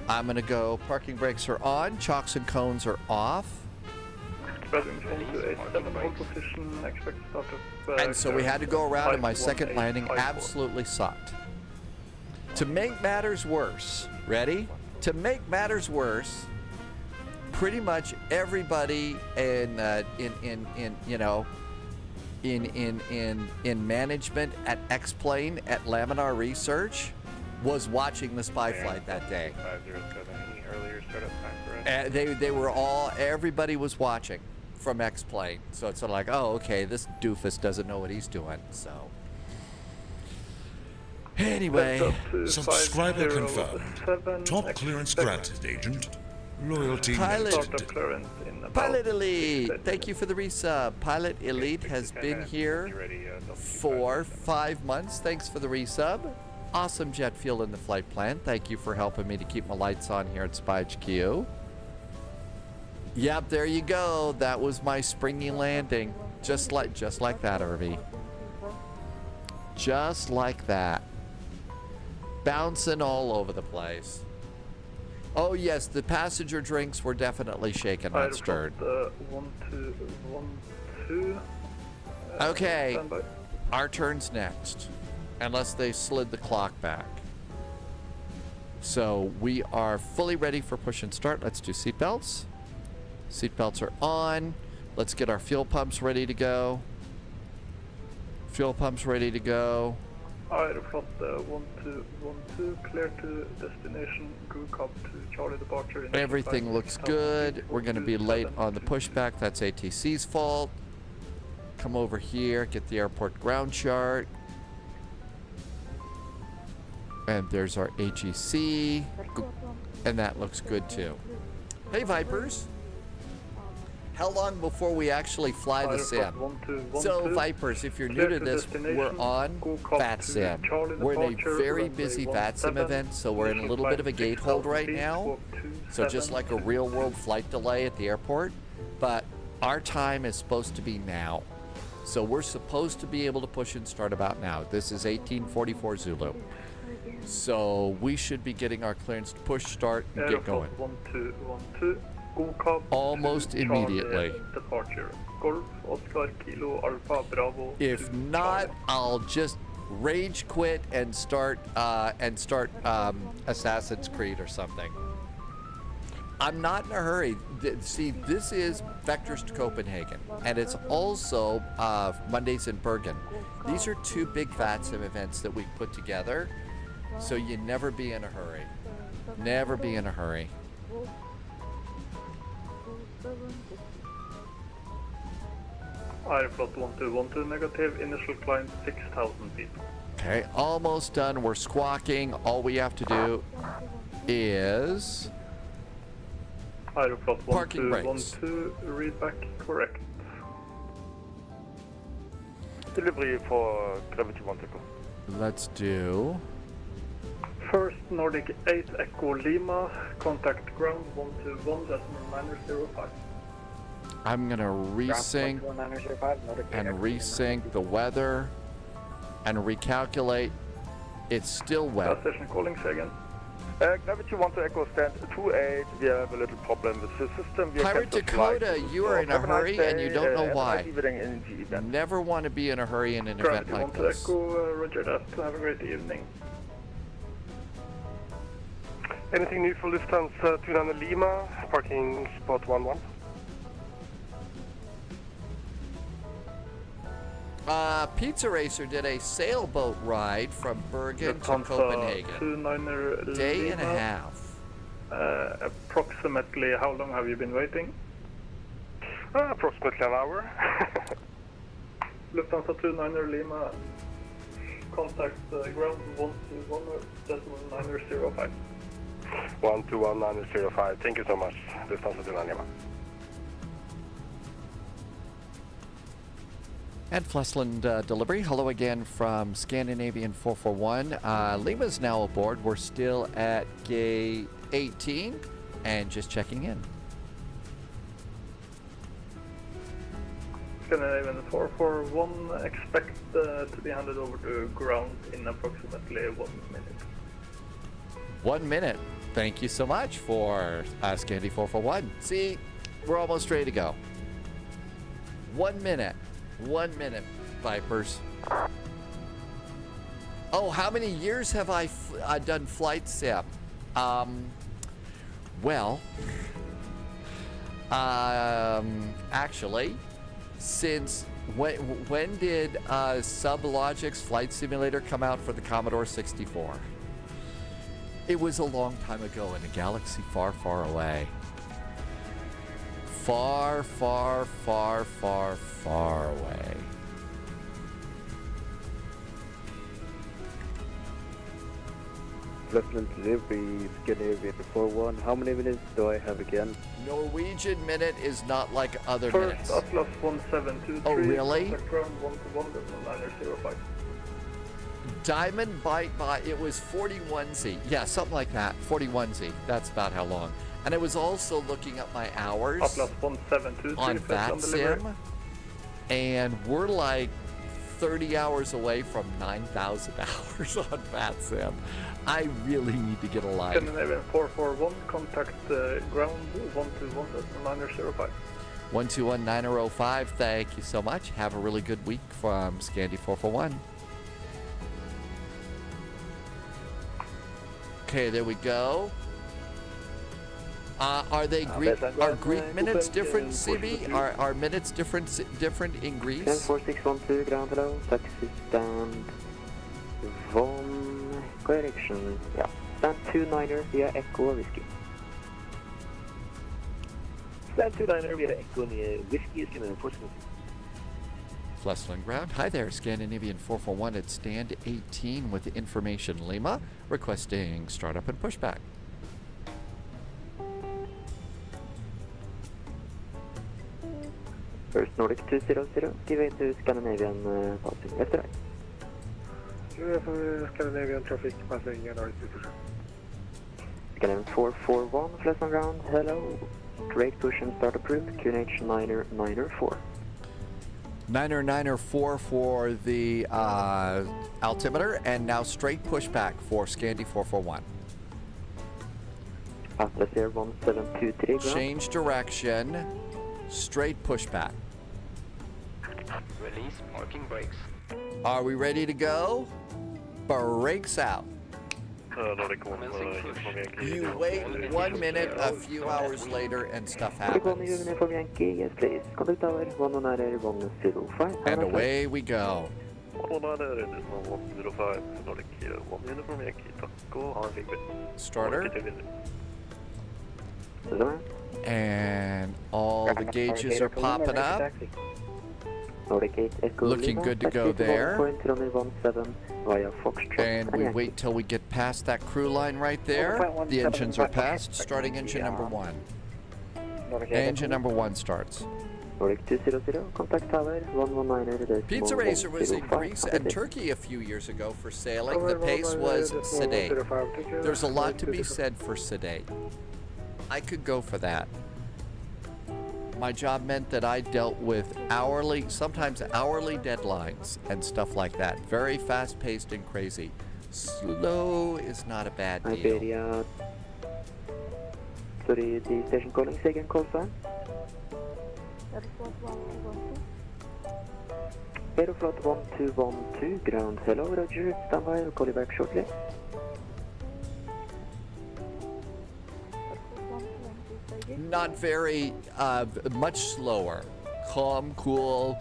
I'm going to go, parking brakes are on, chocks and cones are off. And so we had to go around, and my second landing absolutely sucked. To make matters worse, ready? To make matters worse, pretty much everybody in management at X-Plane at Laminar Research was watching the spy flight that day. 507, any earlier startup time for us? They were all, everybody was watching from X-Plane. So it's sort of like, oh, okay, this doofus doesn't know what he's doing. So anyway, Subscriber confirmed. Top clearance granted, Agent. Loyalty noted. Pilot Elite, thank you for the resub. Pilot Elite has been here for 5 months. Thanks for the resub. Awesome jet fuel in the flight plan. Thank you for helping me to keep my lights on here at CYHZ. Yep, there you go. That was my springy landing. Just like that, Irvy. Just like that. Bouncing all over the place. Oh yes, the passenger drinks were definitely shaken, not stirred. 1212. Okay, our turn's next, unless they slid the clock back. So we are fully ready for push and start. Let's do seatbelts. Seatbelts are on. Let's get our fuel pumps ready to go. Fuel pumps ready to go. Aeroflot 1212, clear to destination, crew cop to Charlie departure. Everything looks good. We're going to be late on the pushback. That's ATC's fault. Come over here, get the airport ground chart. And there's our HEC. And that looks good too. Hey Vipers. How long before we actually fly the sim? So Vipers, if you're new to this, we're on VATSIM. We're in a very busy VATSIM event, so we're in a little bit of a gate hold right now. So just like a real world flight delay at the airport, but our time is supposed to be now. So we're supposed to be able to push and start about now. This is 1844 Zulu. So we should be getting our clearance to push, start, and get going. 1212. Almost immediately. Departure. Golf, Oscar, Kilo, Alpha, Bravo. If not, I'll just rage quit and start Assassin's Creed or something. I'm not in a hurry. See, this is Vectors to Copenhagen, and it's also Mondays in Bergen. These are two big VATSIM events that we put together, so you never be in a hurry. Never be in a hurry. Aeroflot 1212 negative, initial climb 6,000 feet. Okay, almost done. We're squawking. All we have to do is Aeroflot parking brakes. 1212, read back correct. Delivery for Gravity 1 Echo. Let's do First Nordic 8 Echo Lima, contact ground 121.905. I'm gonna resync and resync the weather and recalculate. It's still wet. Station calling, say again. Gravity 1 Echo stand 28. We have a little problem with the system. Pirate Dakota, you are in a hurry and you don't know why. Never want to be in a hurry in an event Gravity like 1 this. Echo, roger that. Have a great evening. Anything new for Lufthansa 29 Lima, parking spot 11? Pizza Racer did a sailboat ride from Bergen to Lufthansa Copenhagen. 29er Day and a Lima. half. Approximately how long have you been waiting? Approximately an hour. Lufthansa 29er Lima, contact ground 121.905. 121.905. Thank you so much, Lufthansa 29 Lima. And Flesland delivery. Hello again from Scandinavian 441. Lima's now aboard. We're still at gate 18 and just checking in. Scandinavian 441, expect to be handed over to ground in approximately 1 minute. 1 minute. Thank you so much for Scandi 441. See, we're almost ready to go. 1 minute. 1 minute, Vipers. Oh, how many years have I done flight sim? Well, actually, since when did Sublogic's Flight Simulator come out for the Commodore 64? It was a long time ago in a galaxy far, far away. Far, far, far, far, far away. Flesland delivery, Scandinavian 41. How many minutes do I have again? Norwegian minute is not like other First minutes. Atlas 1723. Oh, really? Contact ground 121.905. Diamond Bite by, it was 41Z. Yeah, something like that. 41Z. That's about how long. And I was also looking up my hours Atlas 1723 on delivery. VATSIM, and we're like 30 hours away from 9,000 hours on VATSIM. I really need to get a life. Scandinavian 441, contact ground 121.905. 121.905. Thank you so much. Have a really good week from Scandi 441. Okay, there we go. Are they Greek? Are Greek minutes different, CB? Are minutes different in Greece? 14612 ground hello, taxi stand 1 correction, yeah, stand 29er via Echo Whiskey. Stand 29er via Echo Whiskey is going to enforce. Flesland ground. Hi there, Scandinavian 441 at stand 18 with information Lima, requesting startup and pushback. First Nordic 200, give way to Scandinavian passing left right. Scandinavian traffic passing Nordic 200. Scandinavian 441, Flesland ground, hello. Straight push and start approved, QNH 9er 9er 4 for the altimeter, and now straight pushback for Scandi 441. Atlas Air 1723 ground. Change direction, straight pushback. Release parking brakes. Are we ready to go? Brakes out. Nordic 1, You wait 1 minute, a few hours later, and stuff happens. Uniform Yankee, yes please. Contact tower 109 And away we go. 105, Nordic 1 uniform Yankee, tack och ha en fin kväll. Starter. And all the gauges are popping up. Looking good to go there. And we wait till we get past that crew line right there. The engines are passed. Starting engine number 1. Engine number 1 starts. Pizza Racer was in Greece and Turkey a few years ago for sailing. The pace was sedate. There's a lot to be said for sedate. I could go for that. My job meant that I dealt with sometimes hourly deadlines and stuff like that. Very fast-paced and crazy. Slow is not a bad deal. Iberia. Sorry, the station calling, second call sign. Aeroflot 1212, ground hello, roger, standby, I'll call you back shortly. Not very, much slower. Calm, cool.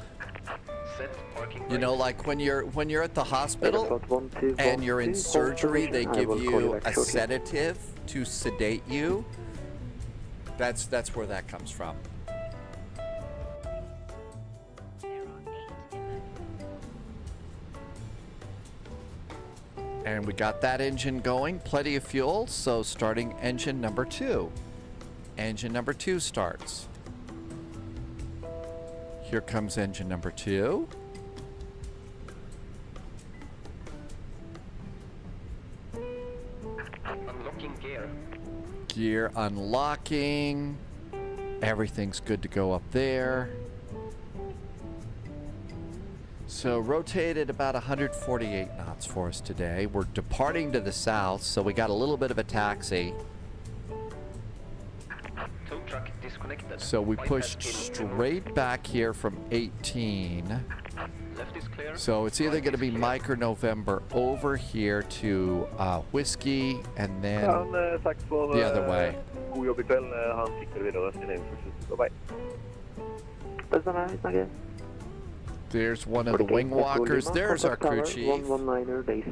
You know, like when you're at the hospital and you're in surgery, they give you a sedative to sedate you. That's where that comes from. And we got that engine going, plenty of fuel, so starting engine number 2. Engine number 2 starts. Here comes engine number 2. Unlocking gear. Gear unlocking. Everything's good to go up there. So rotated about 148 knots for us today. We're departing to the south, so we got a little bit of a taxi. Tow truck disconnected. So we pushed straight back here from 18. Left is clear. So it's either going to be Mike or November over here to Whiskey and then the other way. God jobb ikväll. Han siktar vidare sin infrastruktur. Bye. There's one of the wing walkers. There's our crew chief.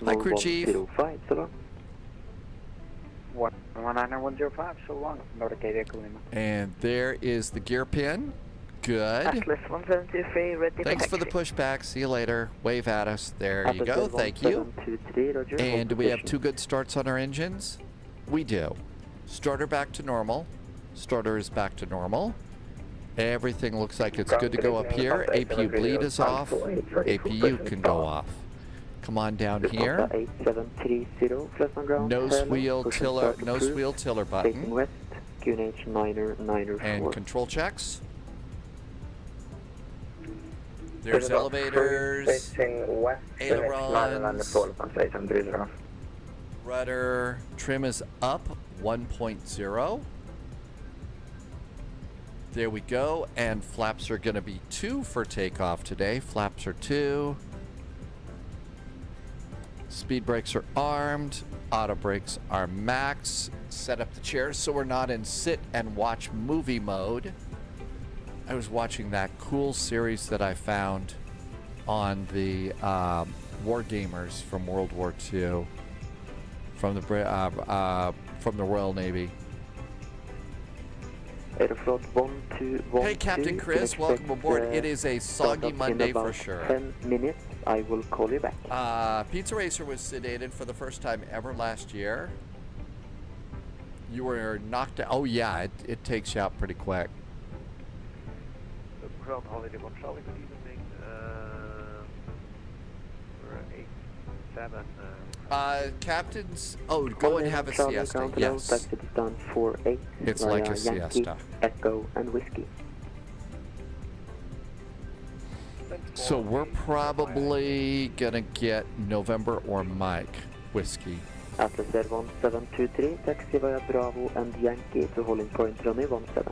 Hi, crew chief. 119-105, so long. Nordic vehicle Lima. And there is the gear pin. Good. Atlas 173, ready. Thanks for the pushback. See you later. Wave at us. There you go. Thank you. And do we have 2 good starts on our engines? We do. Starter back to normal. Starter is back to normal. Everything looks like it's good to go up here. APU bleed is off. APU can go off. Come on down here. Nose wheel tiller button. And control checks. There's elevators, ailerons, rudder, trim is up 1.0. There we go, and flaps are going to be 2 for takeoff today. Flaps are 2. Speed brakes are armed. Auto brakes are max. Set up the chairs so we're not in sit and watch movie mode. I was watching that cool series that I found on the War Gamers from World War II from the Royal Navy. Hey, Captain Chris, welcome aboard. It is a soggy Monday for sure. 10 minutes, I will call you back. Pizza Racer was sedated for the first time ever last year. You were knocked out. Oh, yeah, it takes you out pretty quick. Ground holiday one Charlie, good evening. We're 8-7. Captains, go and have a siesta. Yes. It's like a siesta. Echo and Whiskey. So we're probably gonna get November or Mike Whiskey. Atlas 1723, taxi via Bravo and Yankee to holding point runway 17.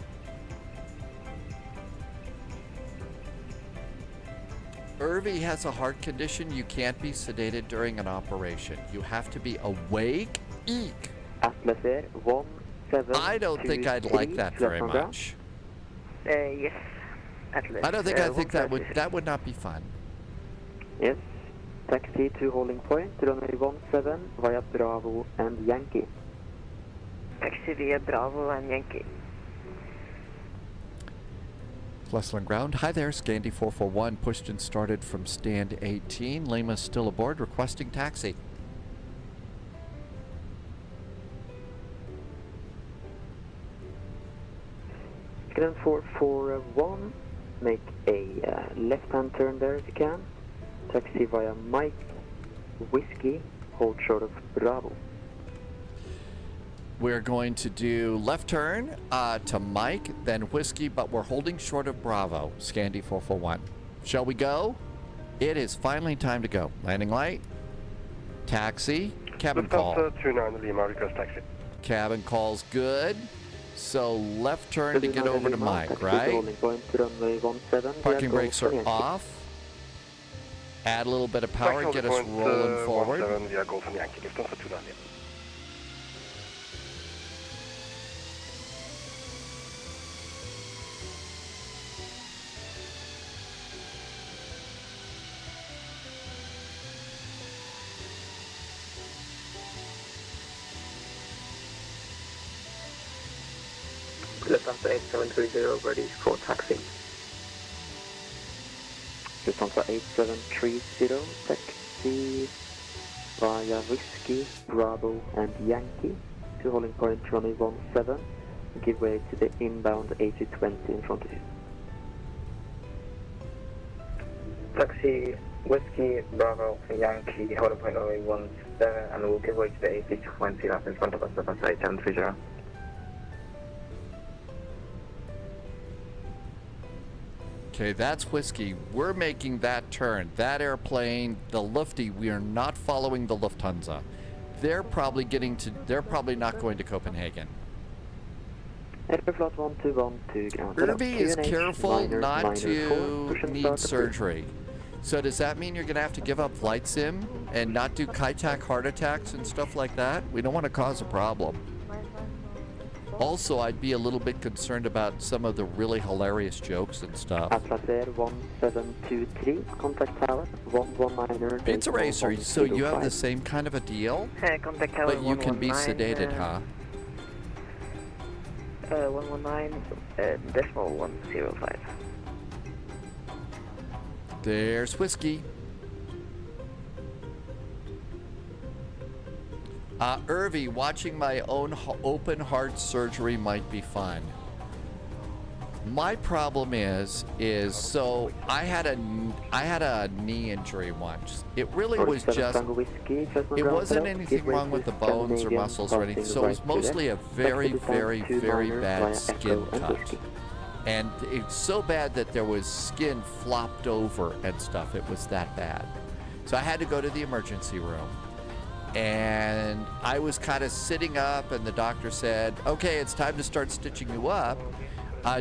Irvi has a heart condition. You can't be sedated during an operation. You have to be awake. Eek. Atlas Air 1723. I don't think I'd like that very much. Yes. Atlas. I think that would not be fun. Yes. Taxi to holding point, runway 17 via Bravo and Yankee. Taxi via Bravo and Yankee. Flesland ground. Hi there, Scandy 441. Pushed and started from stand 18. Lima's still aboard, requesting taxi. Grand 441, make a left-hand turn there if you can. Taxi via Mike, Whiskey, hold short of Bravo. We're going to do left turn to Mike, then Whiskey, but we're holding short of Bravo, Scandy 441. Shall we go? It is finally time to go. Landing light, taxi, cabin call. 29 Lima, request taxi. Cabin call's good. So left turn to get over to Mike, right? Parking brakes are off. Add a little bit of power, get us rolling forward. Lufthansa 8730 ready for taxi. Lufthansa 8730 taxi via Whiskey, Bravo and Yankee to holding point runway 17. Give way to the inbound A220 in front of you. Taxi Whiskey, Bravo and Yankee holding point runway 17 and we'll give way to the A220 that's in front of us. Lufthansa 8730. Okay, that's Whiskey. We're making that turn. That airplane, the Lufty, we are not following the Lufthansa. They're probably not going to Copenhagen. Aeroflot 1212 ground. Irby is careful not to need surgery. So does that mean you're going to have to give up flight sim and not do Kaitac heart attacks and stuff like that? We don't want to cause a problem. Also, I'd be a little bit concerned about some of the really hilarious jokes and stuff. Atlas Air 1723, contact tower 119er. Pizza Racer, so you have the same kind of a deal? Contact tower But you can be sedated, huh? 119, decimal 105. There's Whiskey. Irvy, watching my own open heart surgery might be fun. My problem is so I had a knee injury once. It really was just, it wasn't anything wrong with the bones or muscles or anything. So it was mostly a very, very, very bad skin cut. And it's so bad that there was skin flopped over and stuff. It was that bad. So I had to go to the emergency room. And I was kind of sitting up, and the doctor said, okay, it's time to start stitching you up.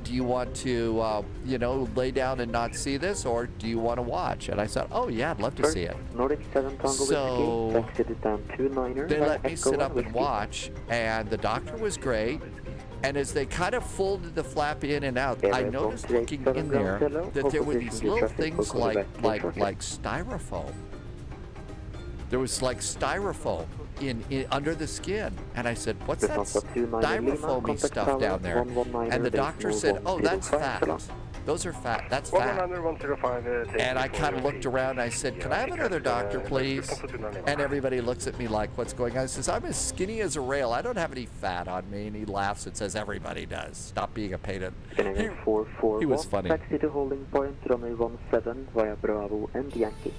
Do you want to, lay down and not see this, or do you want to watch? And I said, oh, yeah, I'd love to see it. So they let me sit up and watch, and the doctor was great. And as they kind of folded the flap in and out, I noticed looking in there that there were these little things like styrofoam. There was like styrofoam in under the skin, and I said, "What's that styrofoamy stuff down there?" And the doctor said, "Oh, that's fat. Those are fat. That's fat." And I kind of looked around. And I said, "Can I have another doctor, please?" And everybody looks at me like, "What's going on?" He says, "I'm as skinny as a rail. I don't have any fat on me." And he laughs and says, "Everybody does. Stop being a pain." He was funny. Taxi to holding point runway 17 via Bravo and Yankee.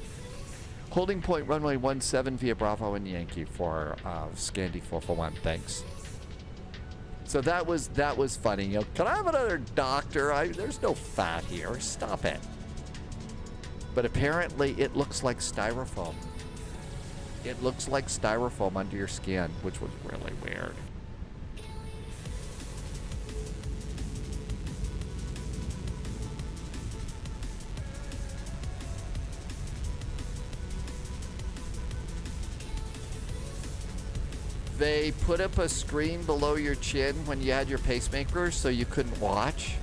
Holding point runway 17 via Bravo and Yankee for Scandi 441. Thanks. So that was funny. Can I have another doctor? There's no fat here. Stop it. But apparently it looks like styrofoam. It looks like styrofoam under your skin, which was really weird. They put up a screen below your chin when you had your pacemaker so you couldn't watch.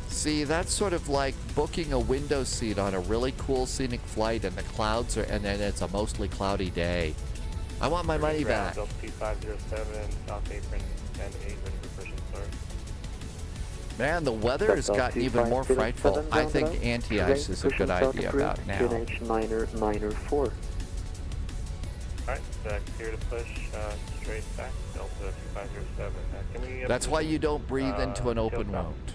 See, that's sort of like booking a window seat on a really cool scenic flight and the clouds are, and then it's a mostly cloudy day. I want my money back. 2507, South Apron, and 8 ready for push and start. Man, the weather has gotten even more frightful. I think anti-ice is a good idea about now. QNH 9Alright, clear to push straight back, Delta 2507. That's why you don't breathe into an open wound.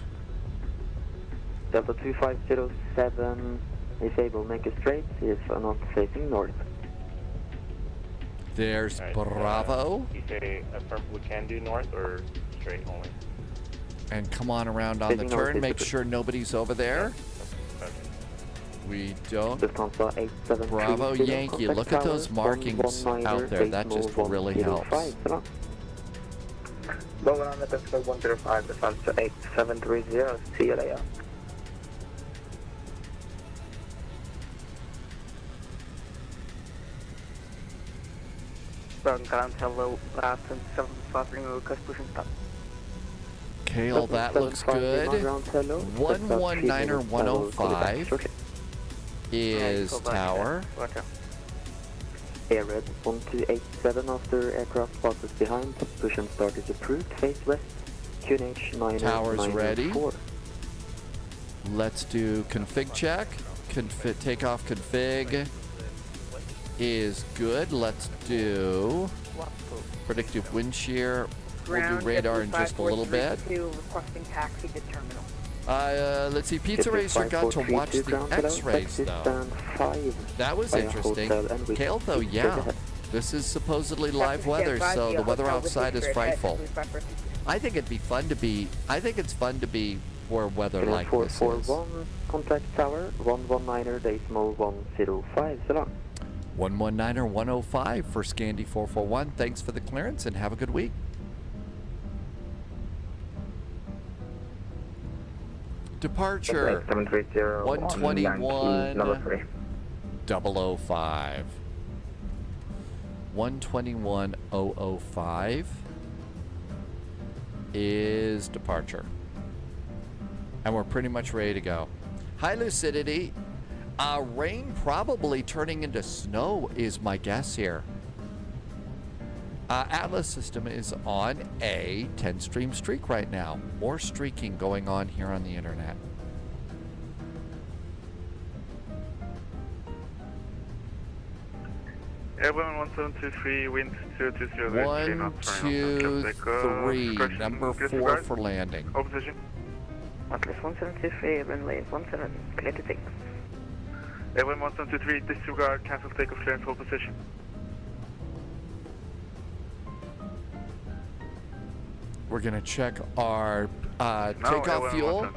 Delta 2507 is able, make a straight if not facing north. There's Bravo. You say we can do north or straight only? And come on around on the turn, make sure nobody's over there. We don't. Bravo Yankee, look at those markings out there. That just really helps. Lower on the Delta 105, Lufthansa 8730, see you later. Bergen, hello, last and 7 request push and stop. Okay, all that looks good. 119er 105 is tower. Air Red 1287 after aircraft passes behind. Push and start is approved. Face west QNH 9. Tower's ready. Let's do config check. Takeoff config is good. Let's do predictive wind shear. We'll do radar in just a little bit. Requesting taxi to terminal. Let's see. Pizza Racer got to watch the X-rays though. That was interesting. Kale though, yeah. This is supposedly live weather, so the weather outside is frightful. I think it'd be fun to be. I think it's fun to be where weather like this is. 441, contact tower, 119er, decimal 105, so long. 119er 105 for Scandi 441. Thanks for the clearance and have a good week. Departure 121 005. 121 005 is departure. And we're pretty much ready to go. High lucidity. Rain probably turning into snow is my guess here. Atlas system is on a 10-stream streak right now. More streaking going on here on the internet. Airborne 1723, wind 020. 1, 2, 3. Number 4 for landing. Opposition. Atlas 1723, runway 17, clear to take. Airborne 1723, disregard, cancel takeoff clearance, hold position. We're going to check our takeoff fuel.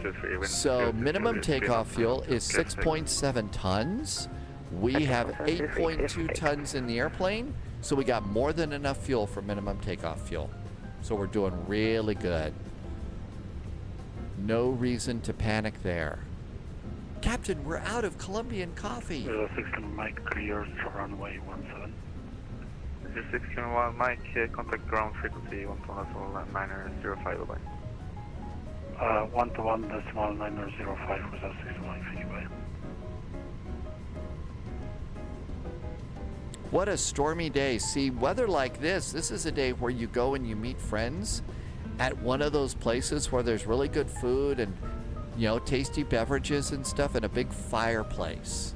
So minimum takeoff fuel is 6.7 tons. We have 8.2 tons in the airplane, so we got more than enough fuel for minimum takeoff fuel. So we're doing really good. No reason to panic there. Captain, we're out of Colombian coffee. 16 Mike clears for runway 17. 16 Mike, contact ground frequency 121.905, bye. 121.905 without 61 feet away. What a stormy day. See, weather like this is a day where you go and you meet friends at one of those places where there's really good food and, you know, tasty beverages and stuff and a big fireplace.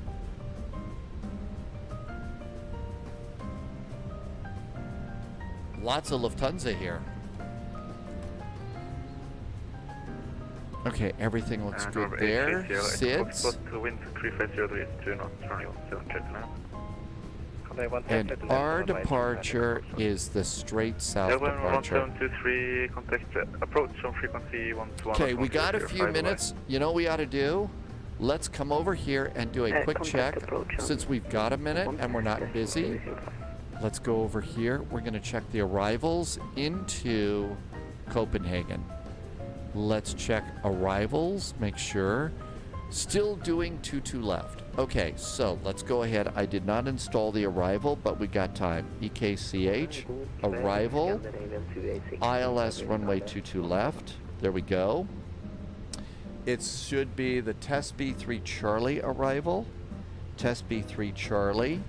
Lots of Lufthansa here. Okay, everything looks good there. SIDS. And our departure is the straight south departure. 1723, contact approach on frequency 121. Okay, we got a few minutes. You know what we ought to do? Let's come over here and do a quick check. Since we've got a minute and we're not busy, let's go over here. We're going to check the arrivals into Copenhagen. Let's check arrivals, make sure. Still doing 22 left. Okay, so let's go ahead. I did not install the arrival, but we got time. EKCH, arrival, ILS runway 22 left. There we go. It should be the Test B3 Charlie arrival. Test B3 Charlie.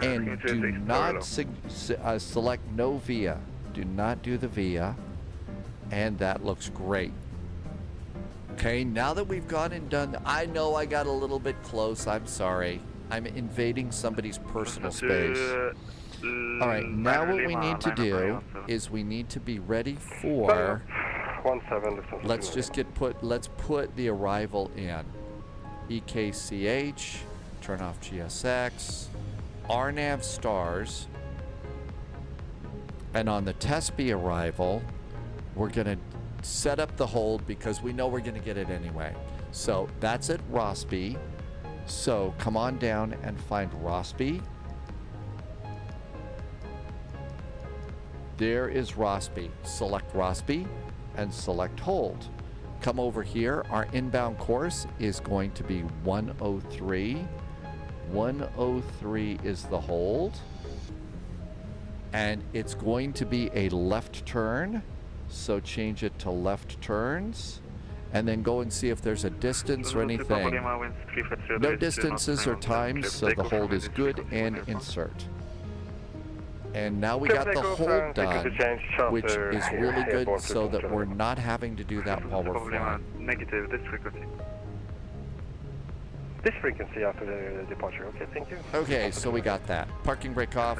And do not select no VIA. Do not do the VIA. And that looks great. Okay, now that we've gone and done, I know I got a little bit close. I'm sorry. I'm invading somebody's personal space. All right, now what we need to do is we need to be ready for, let's just let's put the arrival in. EKCH, turn off GSX, RNAV stars, and on the Test B arrival, we're gonna set up the hold because we know we're going to get it anyway. So that's at Rossby. So come on down and find Rossby. There is Rossby. Select Rossby and select hold. Come over here. Our inbound course is going to be 103. 103 is the hold. And it's going to be a left turn. So change it to left turns and then go and see if there's a distance or anything. No distances or times, so the hold is good and insert. And now we got the hold done, which is really good so that we're not having to do that while we're flying. Negative, this frequency. This frequency after the departure. Okay, thank you. Okay, so we got that. Parking brake off.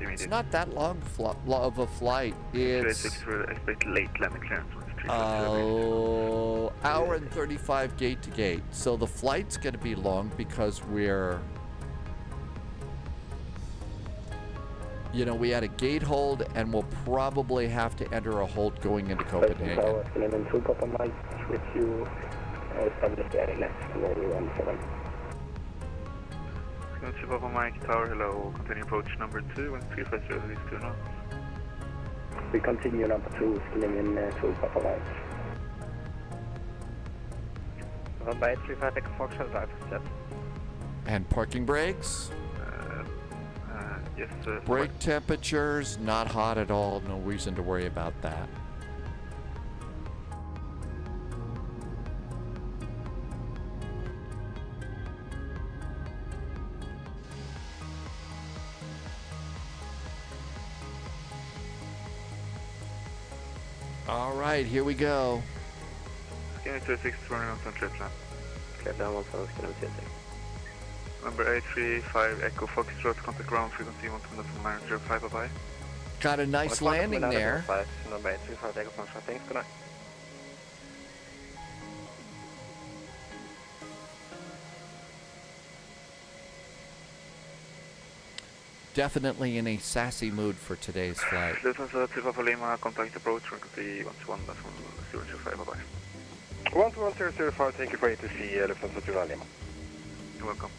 It's not that long of a flight. It's expect late landing clearance. hour and 35 gate to gate. So the flight's going to be long because we're, you know, we had a gate hold and we'll probably have to enter a hold going into Copenhagen. Papa Mike Tower, hello, continue approach number 2 and 350 is 2 knots. We continue number 2, filling in 2 Papa Mike. By 35 Echo Foxtrot drive, set. And parking brakes? Yes, brake temperatures, not hot at all, no reason to worry about that. All right, here we go. Scanner 26 running on Central Plan. Clear down 17, scanner 26. Number 835 Echo Foxtrot, contact ground frequency 129.05, bye-bye. Got a nice landing there. Number 835 Echo Foxtrot, thanks, good night. Definitely in a sassy mood for today's flight. Lufthansa to Papa Lima, contact approach frequency 121.005, bye-bye. 121.005, thank you for ATC, Lufthansa to Lima. You're welcome.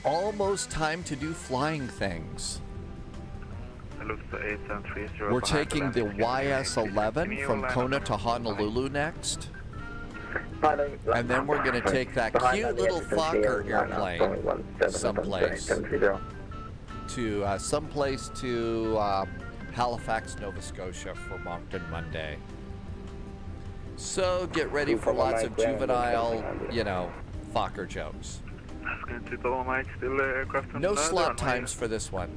Almost time to do flying things. We're taking the YS-11 from Kona to Honolulu next. And then we're going to take that cute little Fokker airplane someplace to Halifax, Nova Scotia for Moncton Monday. So get ready for lots of juvenile, you know, Fokker jokes. No slot times for this one.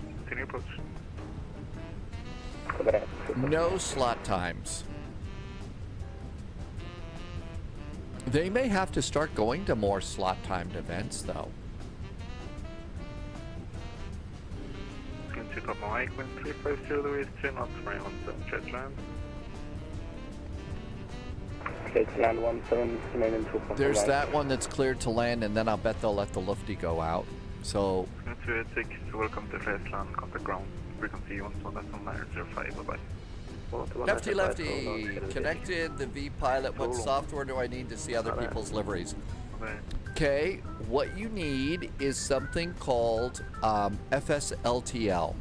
No slot times. They may have to start going to more slot timed events though. There's that one that's cleared to land, and then I'll bet they'll let the lifty go out. So. Welcome to Friesland, contact ground. Frequency 129.05, bye-bye. Lefty, connected, the V pilot. What software do I need to see other people's liveries? Okay, what you need is something called FSLTL.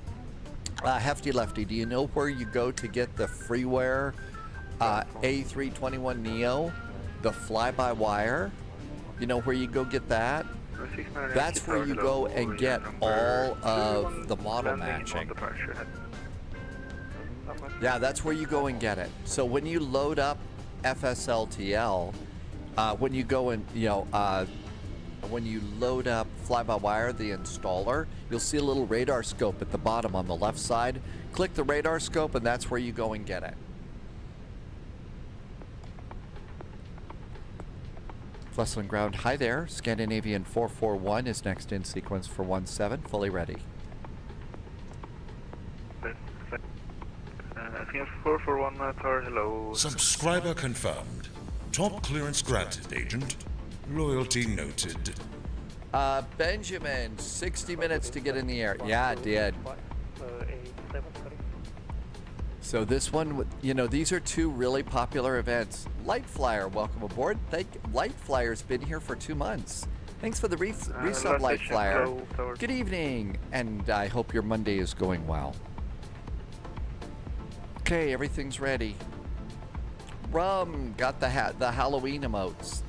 Hefty Lefty, do you know where you go to get the freeware A321neo, the fly-by-wire? You know where you go get that? That's where you go and get all of the model matching. Yeah, that's where you go and get it. So when you load up FSLTL, when you go and, you know, when you load up fly-by-wire, the installer, you'll see a little radar scope at the bottom on the left side. Click the radar scope and that's where you go and get it. Flesland ground, hi there. Scandinavian 441 is next in sequence for 17, fully ready. 441 tower, hello. Subscriber confirmed. Top clearance granted, agent. Loyalty noted. Benjamin, 60 minutes to get in the air. Yeah, it did. So this one, you know, these are two really popular events. Light Flyer, welcome aboard. Light Flyer's been here for 2 months. Thanks for the resub, Light Flyer. Good evening, and I hope your Monday is going well. Okay, everything's ready. Rum, got the Halloween emotes.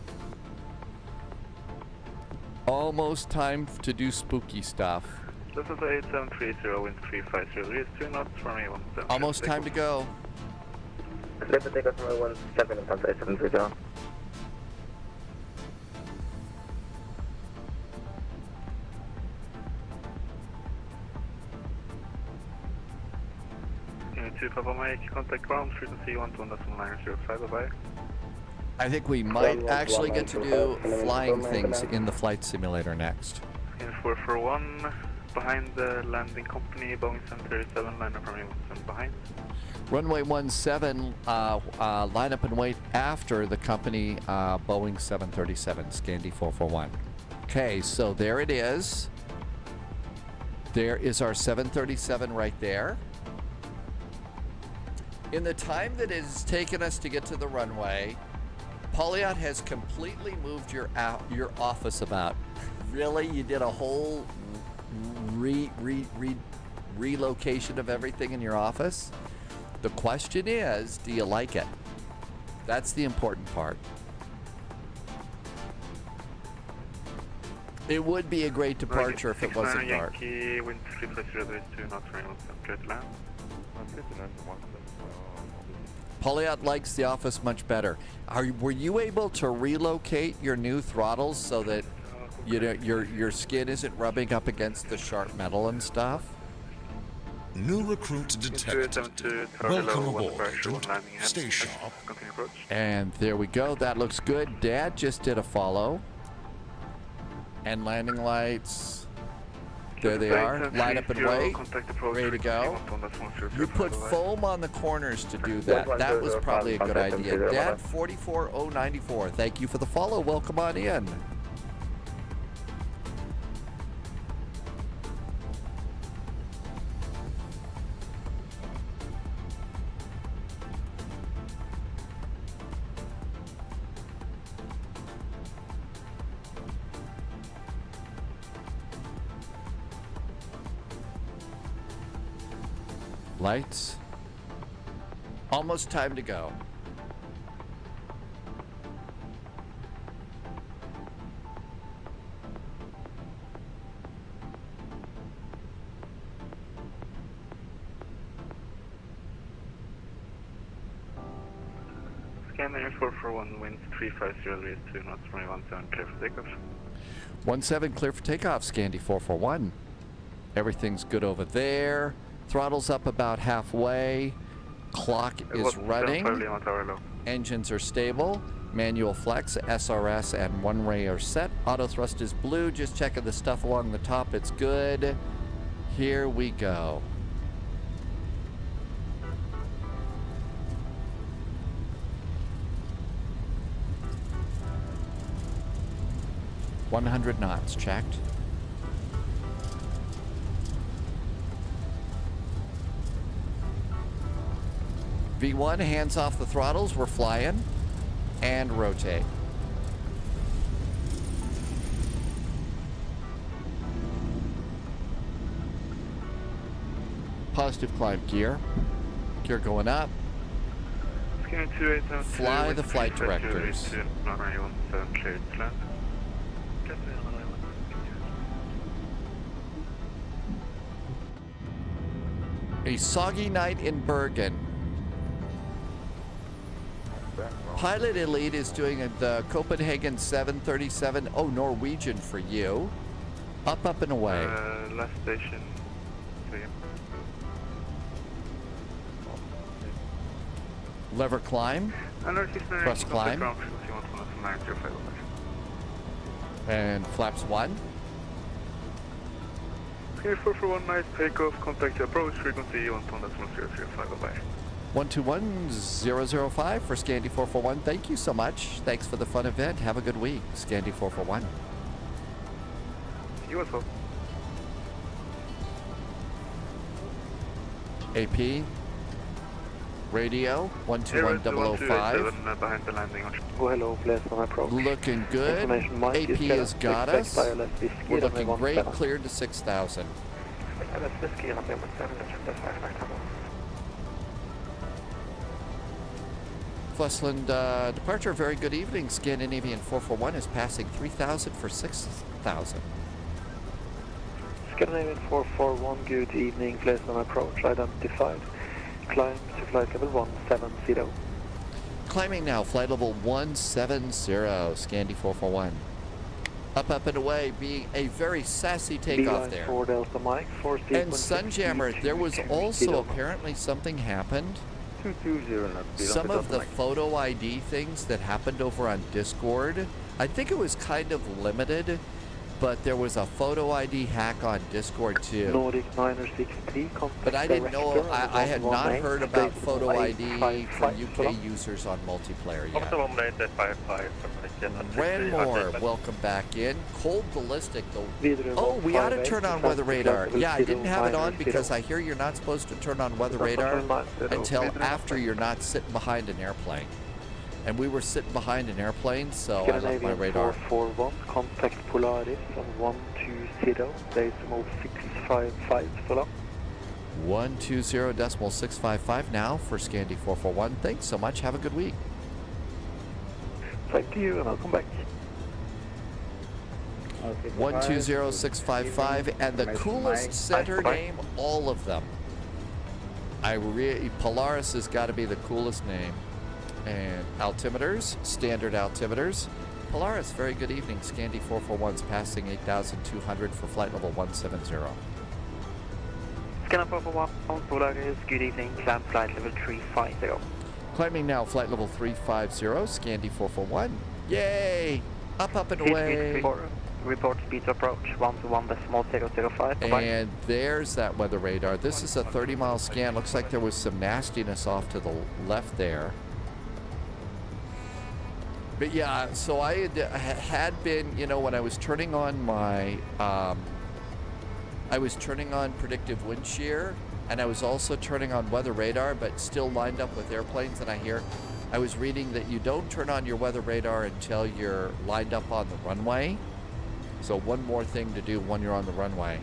Almost time to do spooky stuff. This is 8730, wind 350, is 2 knots from A17. Almost time to go. 2 Papa Mike, contact ground frequency 12.905, bye. I think we might actually get to do flying things in the flight simulator next. In 441, behind the landing company, Boeing 737, line up runway 17 behind. Runway 17, line up and wait after the company Boeing 737, Scandi 441. Okay, so there it is. There is our 737 right there. In the time that it has taken us to get to the runway, Pauliot has completely moved your office about. Really? You did a whole relocation of everything in your office? The question is, do you like it? That's the important part. It would be a great departure if it wasn't dark. Yankee, wind 350 2 knots, runway 17 clear to land. Pauliot likes the office much better. Were you able to relocate your new throttles so that your skin isn't rubbing up against the sharp metal and stuff? New recruit detected. Welcome aboard, Agent. Stay sharp. And there we go. That looks good. Dad just did a follow. And landing lights. There they are. Line up and wait. Ready to go. You put foam on the corners to do that. That was probably a good idea. Dad 44094. Thank you for the follow. Welcome on in. Lights. Almost time to go. Scanner 441, winds 350 2 knots, runway 17 clear for takeoff. 17 clear for takeoff, Scandi 441. Everything's good over there. Throttle's up about halfway. Clock is running. Engines are stable. Manual flex, SRS, and one-ray are set. Auto thrust is blue. Just checking the stuff along the top. It's good. Here we go. $100 knots checked. V1, hands off the throttles, we're flying, and rotate. Positive climb gear. Gear going up. Fly the flight directors. A soggy night in Bergen. Pilot Elite is doing the Copenhagen 737. Oh, Norwegian for you. Up, up, and away. Last station. Lever climb. Thrust climb. And flaps 1. 441 night takeoff, contact approach frequency 1.005, bye. 121005 for Scandi 441. Thank you so much. Thanks for the fun event. Have a good week, Scandi 441. You as well. AP, radio, 121005. Behind the landing. Oh, hello, please on approach. Looking good. AP has got us. We're looking great, cleared to 6,000. Flesland departure, very good evening. Scandinavian 441 is passing 3,000 for 6,000. Scandinavian 441, good evening, please on approach, identified. Climb to flight level 170. Climbing now, flight level 170, Scandi 441. Up and away, being a very sassy takeoff there. 4 Delta Mike, 4 And Sunjammer, there was also apparently something happened. 220 Some of the photo ID things that happened over on Discord, I think it was kind of limited, but there was a photo ID hack on Discord too. Nordic 963, But I didn't know, I had not heard about photo ID for UK users on multiplayer yet. Ranmore, welcome back in. Cold Ballistic, though. Oh, we ought to turn on weather radar. Yeah, I didn't have it on because I hear you're not supposed to turn on weather radar until after you're not sitting behind an airplane. And we were sitting behind an airplane, so I left my radar. 441, contact Polaris on 120, decimal 655 so long. 120.655 now for Scandi 441. Thanks so much. Have a good week. Thank you, and I'll come back. 120.655, and the coolest center name, all of them. Polaris has got to be the coolest name. And altimeters, standard altimeters. Polaris, very good evening. Scandi 441's passing 8,200 for flight level 170. Scanner 441, Polaris, good evening, climb flight level 350. Climbing now, flight level 350, Scandi 441. Yay! Up and away. Report speed to approach, 121.005. And there's that weather radar. This is a 30-mile scan. Looks like there was some nastiness off to the left there. But yeah, so I had been, you know, when I was turning on my, I was turning on predictive wind shear, and I was also turning on weather radar, but still lined up with airplanes. And I was reading that you don't turn on your weather radar until you're lined up on the runway. So one more thing to do when you're on the runway,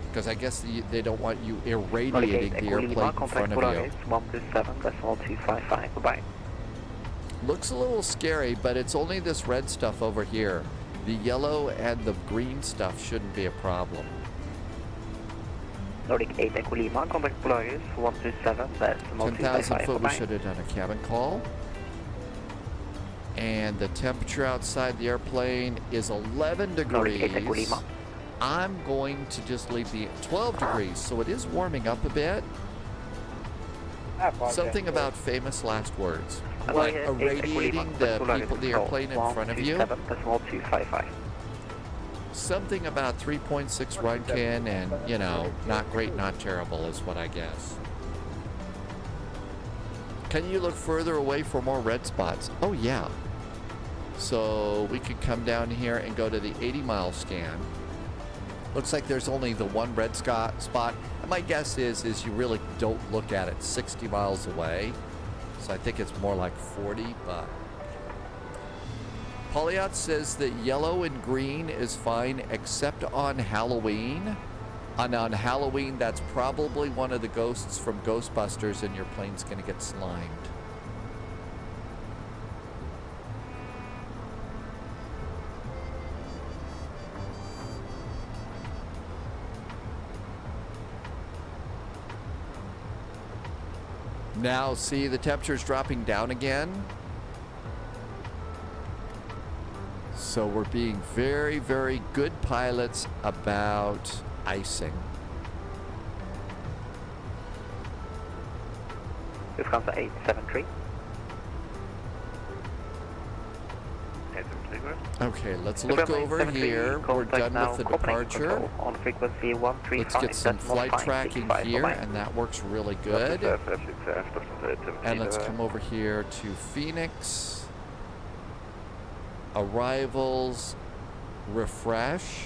because I guess they don't want you irradiating the airplane in front of you. 127.255, goodbye. Looks a little scary, but it's only this red stuff over here. The yellow and the green stuff shouldn't be a problem. Nordic 8 Echo Lima, contact Polaris, 127, that's 10,000 foot, we should have done a cabin call. And the temperature outside the airplane is 11 degrees. Nordic 8 Echo Lima. I'm going to just leave the 12 degrees, so it is warming up a bit. Something about famous last words. Like irradiating the airplane in front of you. Something about 3.6 Runkin and, you know, not great, not terrible is what I guess. Can you look further away for more red spots? Oh, yeah. So we could come down here and go to the 80-mile scan. Looks like there's only the one red spot. And my guess is you really don't look at it 60 miles away. So I think it's more like 40, but... Polyot says that yellow and green is fine except on Halloween. And on Halloween, that's probably one of the ghosts from Ghostbusters and your plane's going to get slimed. Now, see, the temperature's dropping down again. So we're being very, very good pilots about icing. Lufthansa 873. Okay, let's look over here. We're done with the departure. On frequency 135. Let's get some flight tracking here, and that works really good. And let's come over here to Phoenix. Arrivals, refresh.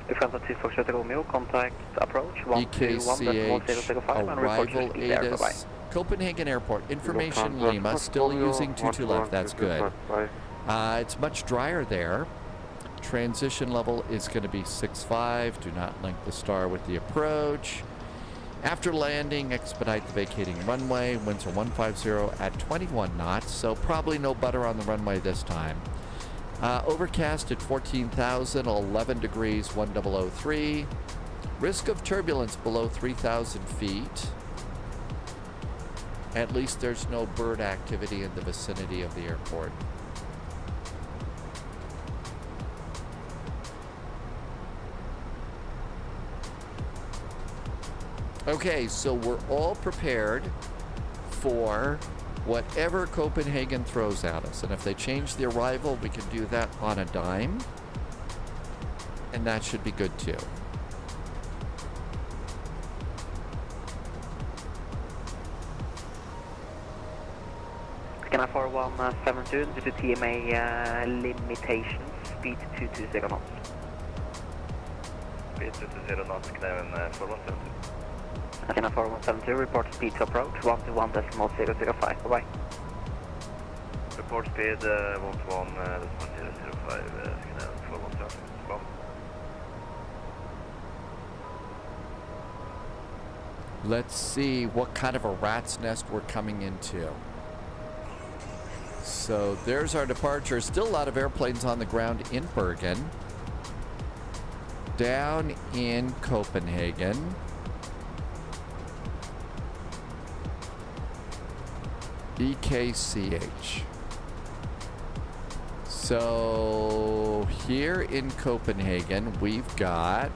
Lufthansa 247 Romeo, contact approach EKCH, arrival ATIS, Copenhagen Airport, information Lima, still using 22 left, that's good. It's much drier there. Transition level is going to be 6.5. Do not link the star with the approach. After landing, expedite the vacating runway. Winds are 150 at 21 knots, so probably no butter on the runway this time. Overcast at 14,000, 11 degrees, 1003. Risk of turbulence below 3,000 feet. At least there's no bird activity in the vicinity of the airport. Okay, so we're all prepared for whatever Copenhagen throws at us. And if they change the arrival, we can do that on a dime. And that should be good too. Scanner 4172 due to TMA limitations, speed 220 knots. Speed 220 knots, can I have an 4172? Scanner 4172, report speed to approach 121.005, bye-bye. Report speed 121.005, scanner 4172, well. Let's see what kind of a rat's nest we're coming into. So there's our departure. Still a lot of airplanes on the ground in Bergen. Down in Copenhagen. EKCH. So here in Copenhagen, we've got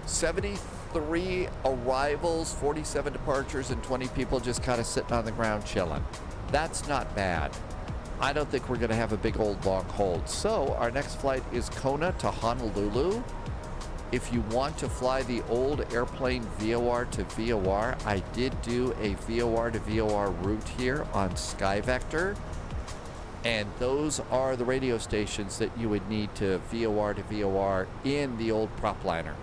73 arrivals, 47 departures, and 20 people just kind of sitting on the ground chilling. That's not bad. I don't think we're going to have a big old long hold. So our next flight is Kona to Honolulu. If you want to fly the old airplane VOR to VOR, I did do a VOR to VOR route here on SkyVector. And those are the radio stations that you would need to VOR to VOR in the old prop liner.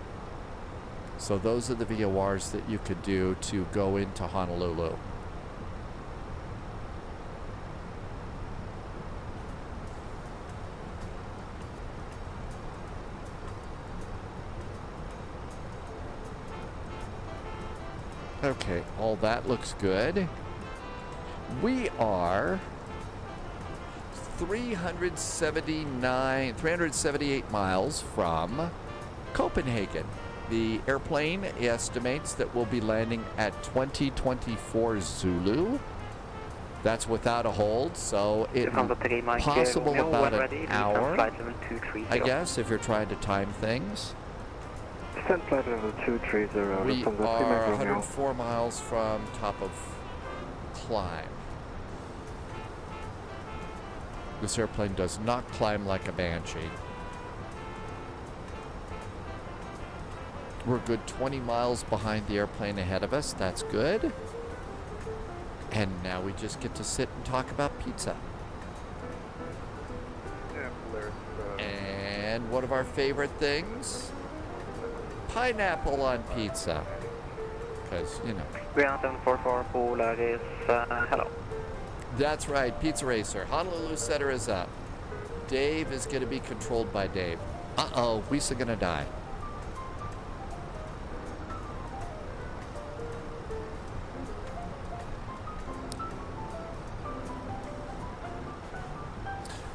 So those are the VORs that you could do to go into Honolulu. Okay, all that looks good. We are 378 miles from Copenhagen. The airplane estimates that we'll be landing at 2024 Zulu. That's without a hold, so it's possible about an hour, I guess, if you're trying to time things. Descent flight level 230. We are 104 miles from top of climb. This airplane does not climb like a Banshee. We're a good 20 miles behind the airplane ahead of us. That's good. And now we just get to sit and talk about pizza. And one of our favorite things, pineapple on pizza. Because, you know. Ground 744 Polaris, hello. That's right, Pizza Racer. Honolulu setter is up. Dave is going to be controlled by Dave. Uh-oh, We's going to die.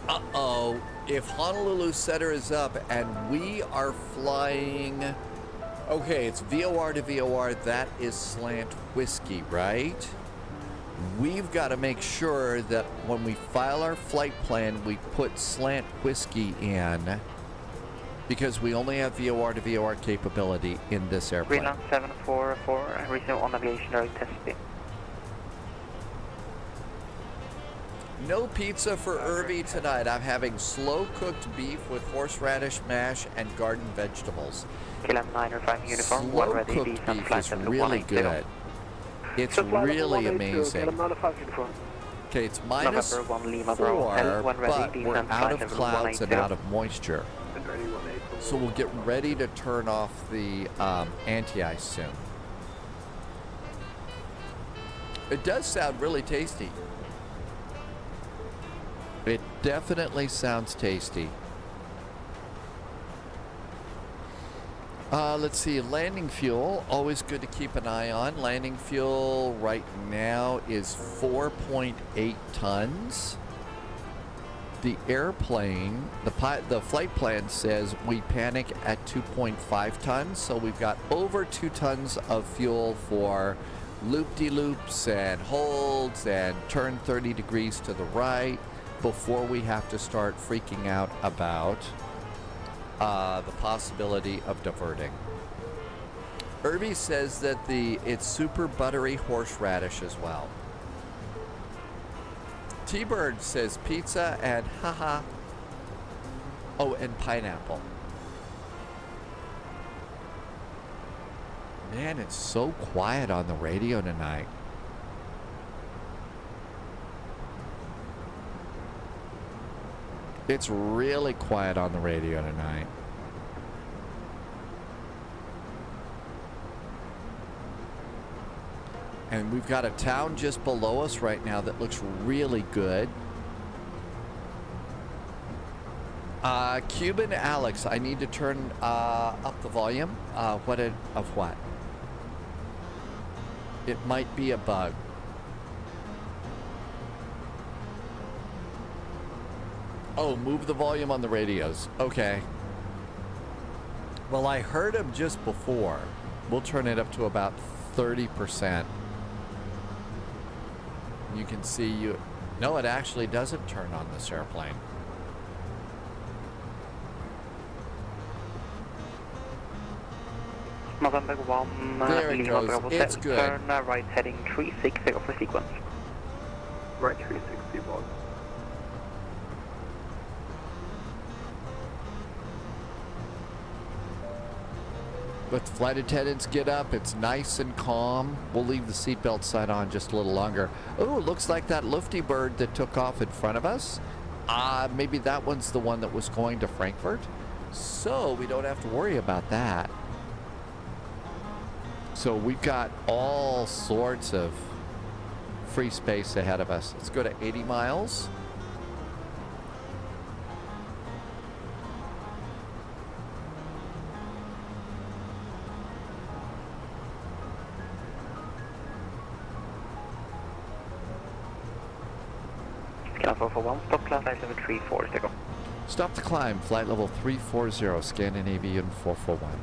Uh-oh, if Honolulu setter is up and we are flying... Okay, it's VOR to VOR, that is slant whiskey, right? We've got to make sure that when we file our flight plan, we put slant whiskey in, because we only have VOR to VOR capability in this airplane. Greenland 744, resume on aviation direct testing. No pizza for Irby tonight. I'm having slow-cooked beef with horseradish mash and garden vegetables. KLM905 uniform, one ready, Slow-cooked beef is really good. It's really amazing. Okay, it's -4, but we're out of clouds and out of moisture. So we'll get ready to turn off the anti-ice soon. It does sound really tasty. It definitely sounds tasty. Let's see, landing fuel, always good to keep an eye on. Landing fuel right now is 4.8 tons. The airplane, the flight plan says we panic at 2.5 tons, so we've got over 2 tons of fuel for loop-de-loops and holds and turn 30 degrees to the right before we have to start freaking out about the possibility of diverting. Irby says that it's super buttery horseradish as well. T-Bird says pizza and haha. Oh, and pineapple. Man, it's so quiet on the radio tonight. It's really quiet on the radio tonight. And we've got a town just below us right now that looks really good. Cuban Alex, I need to turn up the volume. Of what? It might be a bug. Oh, move the volume on the radios. Okay. Well, I heard him just before. We'll turn it up to about 30%. You can see you. No, it actually doesn't turn on this airplane. November 1, there it goes. It's good. Turn right heading 360 for sequence. Right 360 1. Let the flight attendants get up. It's nice and calm. We'll leave the seatbelt sign on just a little longer. Oh, it looks like that Lufty bird that took off in front of us. Maybe that one's the one that was going to Frankfurt. So we don't have to worry about that. So we've got all sorts of free space ahead of us. Let's go to 80 miles. For 1, stop climb flight level 340. Stop the climb, flight level 340, Scandinavian 441.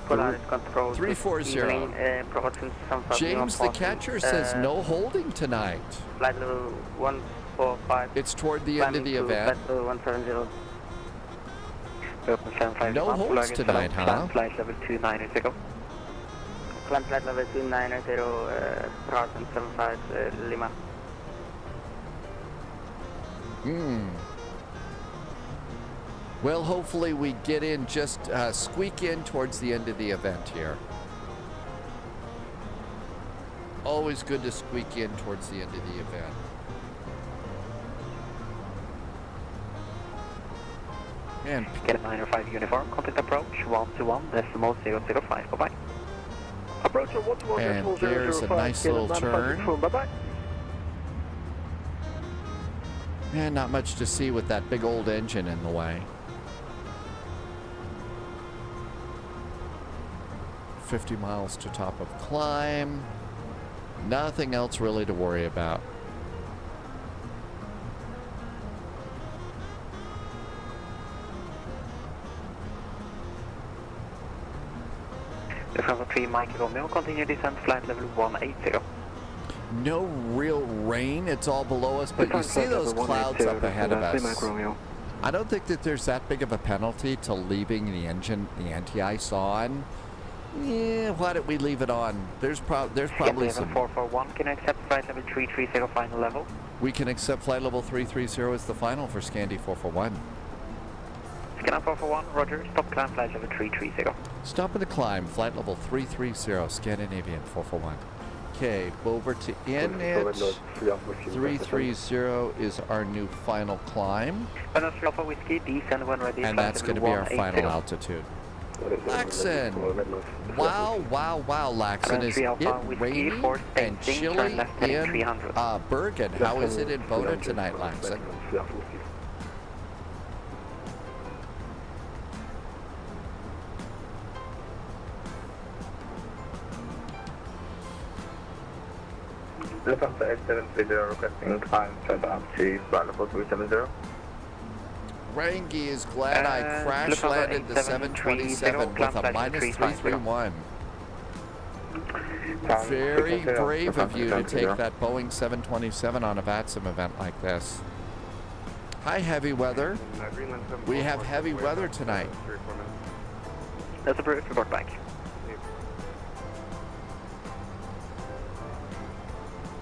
Polaris control 340. James the Catcher says no holding tonight. Flight level 145. It's toward the end of the event. Flight level 170. No holds tonight, huh? Flight level 290. Climb flight level 290, 1075 Lima. Well, hopefully we get in, just squeak in towards the end of the event here. Always good to squeak in towards the end of the event. And get a 905 uniform, contact approach 121.005. Bye-bye. Approach 121.005. And there's a nice little turn. Bye-bye. And not much to see with that big old engine in the way. 50 miles to top of climb. Nothing else really to worry about. From 3 Mike Romeo, continue descent, flight level 180. No real rain, it's all below us, but you see those clouds up ahead of us. I don't think that there's that big of a penalty to leaving the engine, the anti-ice on. Yeah, why don't we leave it on? There's probably some... 441, can I accept flight level 330 final level? We can accept flight level 330 as the final for Scandi 441. Scanner 441, roger, stop climb flight level 330. Stop the climb, flight level 330, Scandinavian 441. Okay, over to ENBR 330 is our new final climb. Whiskey, descend when ready. And that's going to be our final altitude. Laxon! Wow, Laxon. Is it rainy and chilly in Bergen? How is it in Boda tonight, Laxon? Requesting climb further up to flight level 370. Rangi is glad I crash landed the 727 with a minus 331. Very brave of you to take that Boeing 727 on a VATSIM event like this. Hi, heavy weather. We have heavy weather tonight. That's approved. Report back.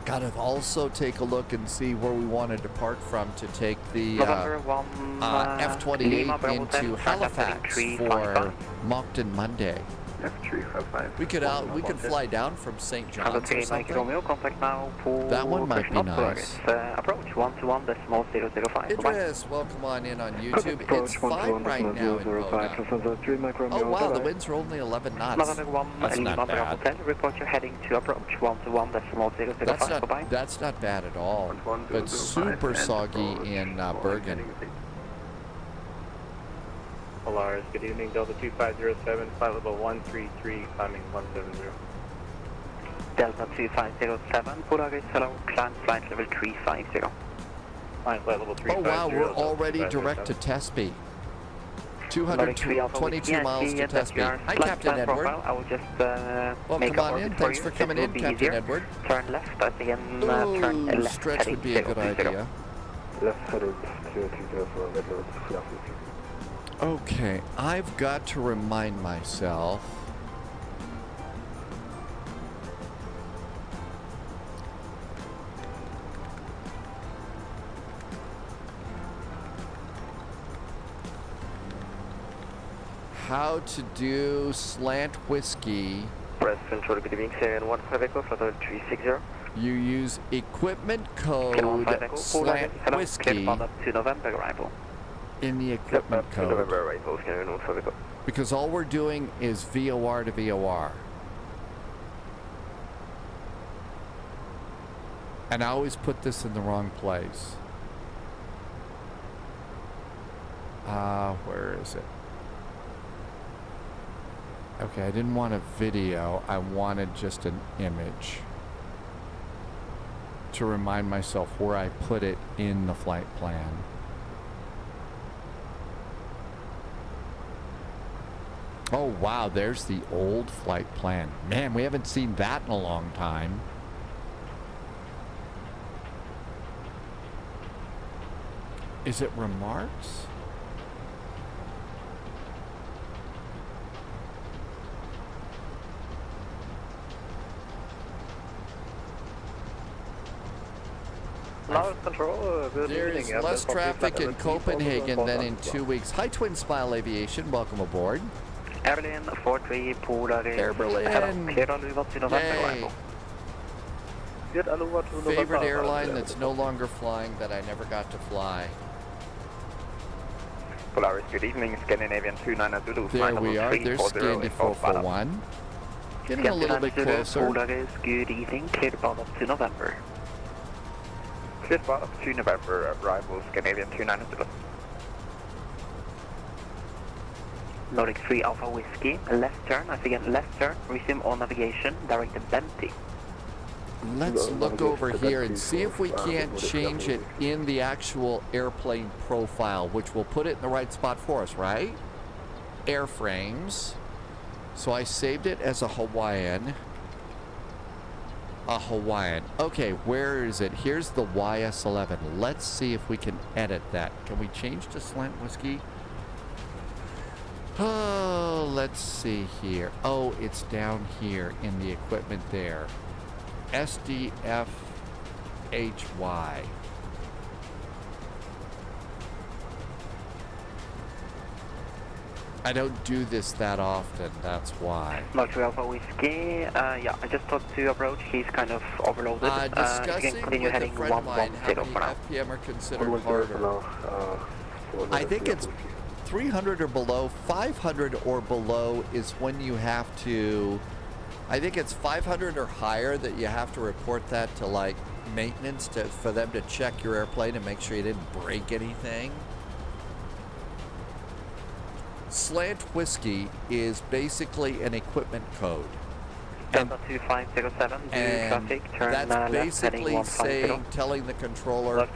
Gotta also take a look and see where we want to depart from to take the F-28 into Halifax for Moncton Monday. F355. We could fly down from St. John's or something. Romeo, contact now for That one might be nice. Approach 121.005. Idris, welcome on in on YouTube. It's fine right now in Kona. Oh wow, the winds are only 11 knots. That's not bad. Report you're heading to approach 121.005. That's not bad at all. But super soggy in Bergen. Polaris, good evening, Delta 2507, flight level 133, climbing 170. Delta 2507, Polaris, hello, climb flight level 350. Flight level 350. Oh wow, we're already direct to Tespe. 222 miles to Tespe. Hi, Captain Edward. I will just welcome on in. Thanks for coming in, Captain Edward. Turn left, I think, and turn left. Stretch would be a good idea. Left headed 020 for middle of the Okay, I've got to remind myself how to do slant whiskey. Press control, good evening, Sierra 15 Echo, flight level 360. You use equipment code slant whiskey to November arrival. In the equipment code, because all we're doing is VOR to VOR, and I always put this in the wrong place. Where is it? Okay, I didn't want a video, I wanted just an image to remind myself where I put it in the flight plan. Oh wow, there's the old flight plan. Man, we haven't seen that in a long time. Is it remarks? There's less traffic in Copenhagen than in 2 weeks. Hi, Twin Smile Aviation. Welcome aboard. Air Berlin 43 Polaris. Air Berlin. Favorite airline that's no longer flying that I never got to fly. Polaris, good evening. Scandinavian 29 Zulu. There we are. There's Scandi 441. Getting a little bit closer. Polaris, good evening. Cleared bound up to November. Cleared bound up to November. Arrival Scandinavian 29 Zulu. Nordic 3 Alpha Whiskey, left turn, again left turn, resume all navigation, direct to Benti. Let's look over here and see if we can't change it in the actual airplane profile, which will put it in the right spot for us, right? Airframes. So I saved it as a Hawaiian. Okay, where is it? Here's the YS11. Let's see if we can edit that. Can we change to slant whiskey? Oh, let's see here. Oh, it's down here in the equipment there. SDFHY. I don't do this that often, that's why. Motor Alpha Whiskey, yeah, I just talked to approach, he's kind of overloaded. Discussing with a friend of mine how many FPM are considered harder. I think it's 300 or below. 500 or below is when you have to, I think it's 500 or higher that you have to report that to like maintenance for them to check your airplane and make sure you didn't break anything. Slant whiskey is basically an equipment code. Delta 2507, traffic, turn that's basically saying, telling the controller,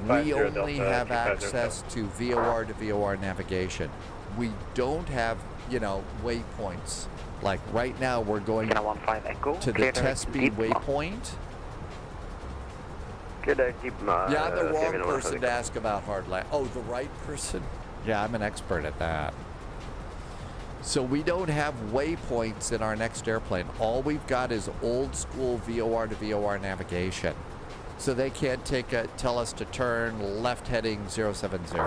we only have access to VOR to VOR navigation. We don't have, you know, waypoints. Like right now, we're going to the Tespe waypoint. Yeah, I'm the wrong person to ask about hard land. Oh, the right person? Yeah, I'm an expert at that. So we don't have waypoints in our next airplane. All we've got is old school VOR to VOR navigation. So they can't tell us to turn left heading 070.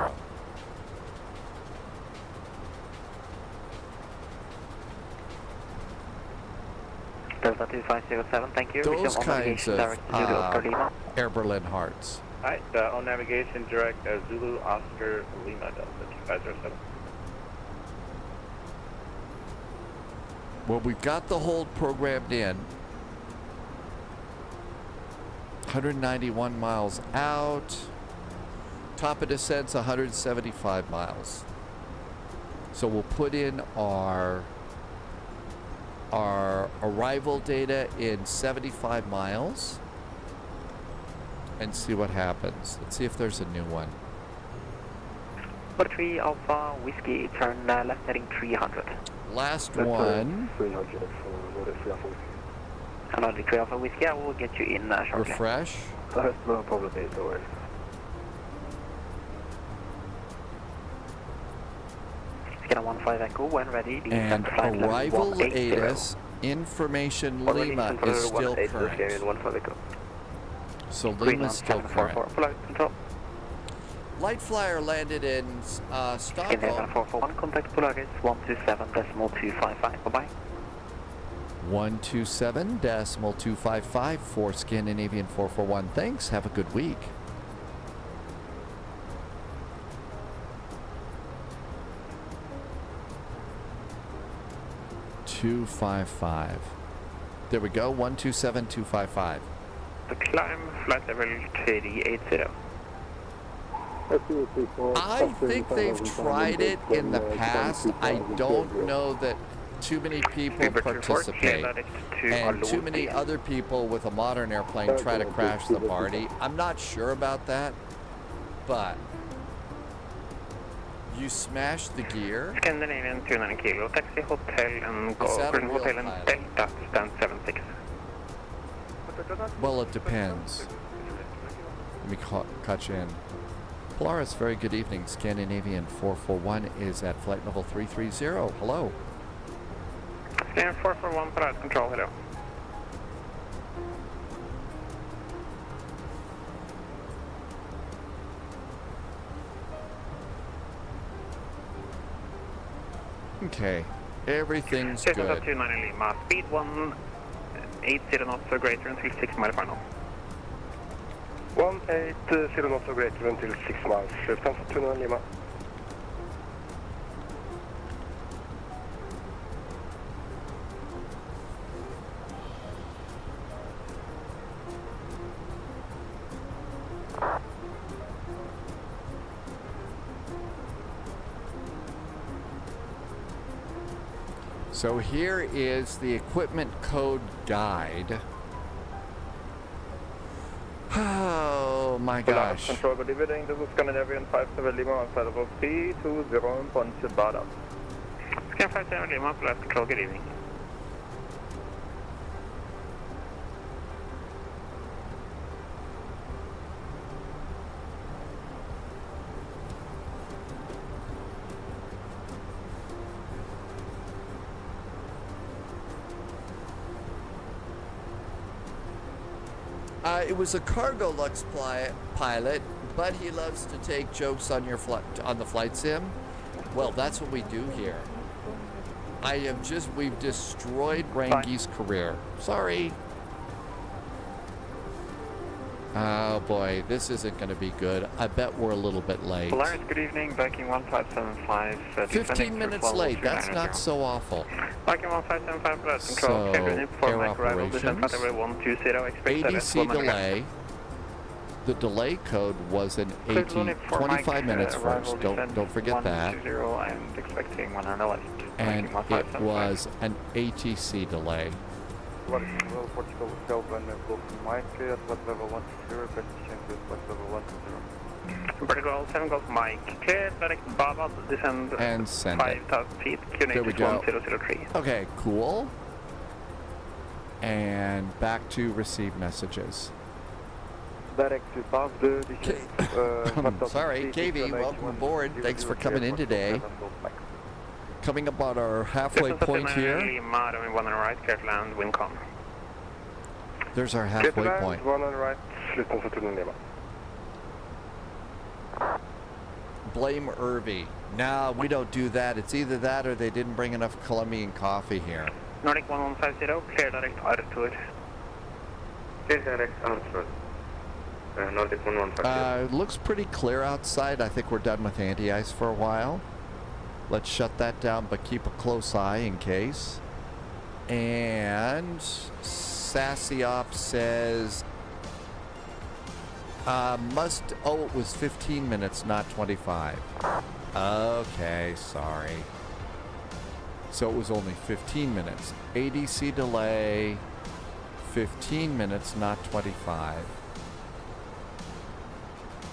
Delta 2507, thank you. Those Resume on kinds navigation, of direct to Zulu Oscar Lima. Air Berlin Hearts. Alright, on navigation, direct Zulu Oscar Lima, Delta 2507. Well, we've got the hold programmed in. 191 miles out. Top of descent's 175 miles. So we'll put in our arrival data in 75 miles and see what happens. Let's see if there's a new one. 43 Alpha Whiskey, turn left heading 300. Last one. 300 for 3 Alpha Whiskey. Hello, 3 Alpha Whiskey, I will get you in shortly. Refresh. No problem, mate, don't worry. Scanner 15 Echo, when ready. And arrival ATIS information Lima is still current. So Lima's still current. Light Flyer landed in Stockholm. 441, contact Polaris 127.255, bye-bye. 127.255 for Scandinavian 441. Thanks, have a good week. .255. There we go, 127.255. The climb, flight level 380. I think they've tried it in the past. I don't know that too many people participate, and too many other people with a modern airplane try to crash the party. I'm not sure about that, but you smash the gear. Scandinavian 290 kilo, taxi hotel and go hotel and Delta, stand 76. Well, it depends. Let me catch in. Polaris, very good evening. Scandinavian 441 is at flight level 330. Hello. Scandinavian 441, Polaris control, hello. Okay, everything's good. 290 Lima, speed 180 knots or greater until 6 mile final. 180 knots or greater until 6 miles. Stand for 290 Lima. So here is the equipment code guide. Oh my gosh. Control, good evening. This is Scandinavian 57 Lima on flight level 320 in Ponce Bada. Scan 57 Lima, Polaris control, good evening. It was a cargo Lux pilot, but he loves to take jokes on your on the flight sim. Well, that's what we do here. We've destroyed Rangi's career. Sorry. Oh boy, this isn't going to be good. I bet we're a little bit late. Polaris, good evening. Backing 1575. 15 minutes late. That's not so awful. Backing 1575, Polaris control. So, air operations, ADC delay. The delay code was an 25 minutes first. Don't forget that. I'm expecting 111. And it was an ATC delay. Portugal Delta and Golf Mike at flight level 120, position to flight level 120. Portugal 7 Golf Mike, clear, direct Baba, descend and send 5,000 feet, there we go. 1003. Okay, cool. And back to receive messages. Direct to pass the Sorry, KV, welcome aboard. Thanks for coming in today. Coming up on our halfway point here. Lima, one on the right, clear to land, wind calm. There's our halfway point. One on the right, sluta för tunneln Lima. Blame Irby. No, we don't do that. It's either that or they didn't bring enough Colombian coffee here. Nordic 1150, clear direct Arthur. Clear direct Arthur. Nordic 1150. It looks pretty clear outside. I think we're done with anti-ice for a while. Let's shut that down, but keep a close eye in case. And Sassy Op says it was 15 minutes, not 25. Okay, sorry. So it was only 15 minutes. ADC delay, 15 minutes, not 25.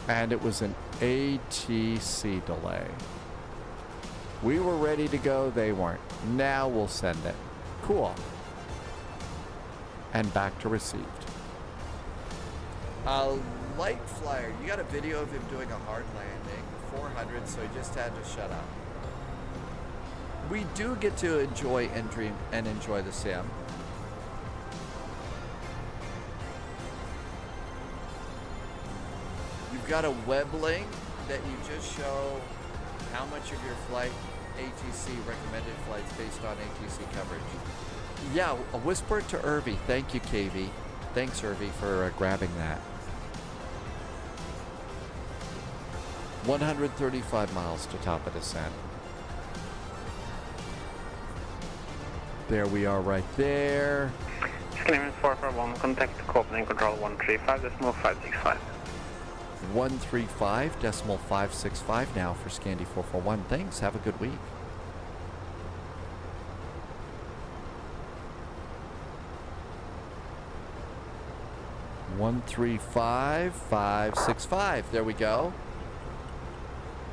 And it was an ATC delay. We were ready to go, they weren't. Now we'll send it. Cool. And back to received. Light flyer, you got a video of him doing a hard landing, 400, so he just had to shut up. We do get to enjoy and dream and enjoy the sim. You've got a web link that you just show how much of your flight ATC recommended flights based on ATC coverage. Yeah, a whisper to Irby. Thank you, KV. Thanks, Irby, for grabbing that. 135 miles to top of descent. There we are right there. Clearance 441, contact Copenhagen control 135.565. 135.565 now for Scandi 441. Thanks. Have a good week. $135.565. There we go.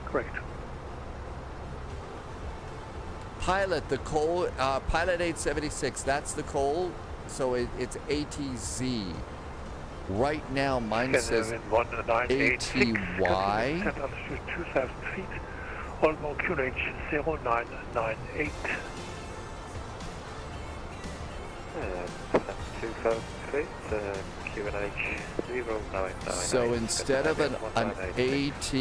Correct. Pilot, the coal, Pilot 876, that's the coal, so it's ATZ. Right now, mine says ATY. 2,000 feet, Olmo QNH 0998. 2,000 feet, QNH 099. So instead of an AT,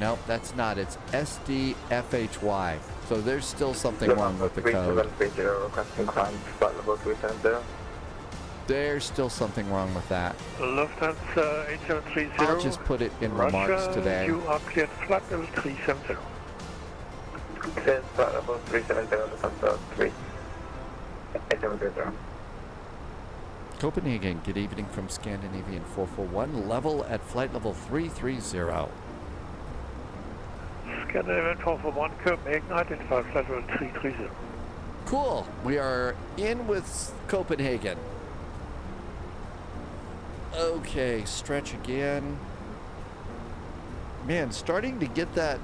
nope, that's not. It's SDFHY. So there's still something wrong with the code. There's still something wrong with that. Lufthansa 8730. I'll just put it in remarks today. You are cleared flight level 370. Cleared flight level 370, Lufthansa 3730. Copenhagen, good evening from Scandinavian 441, level at flight level 330. Scandinavian 441, Copenhagen, identify flight level 330. Cool, we are in with Copenhagen. Okay, stretch again. Man, starting to get that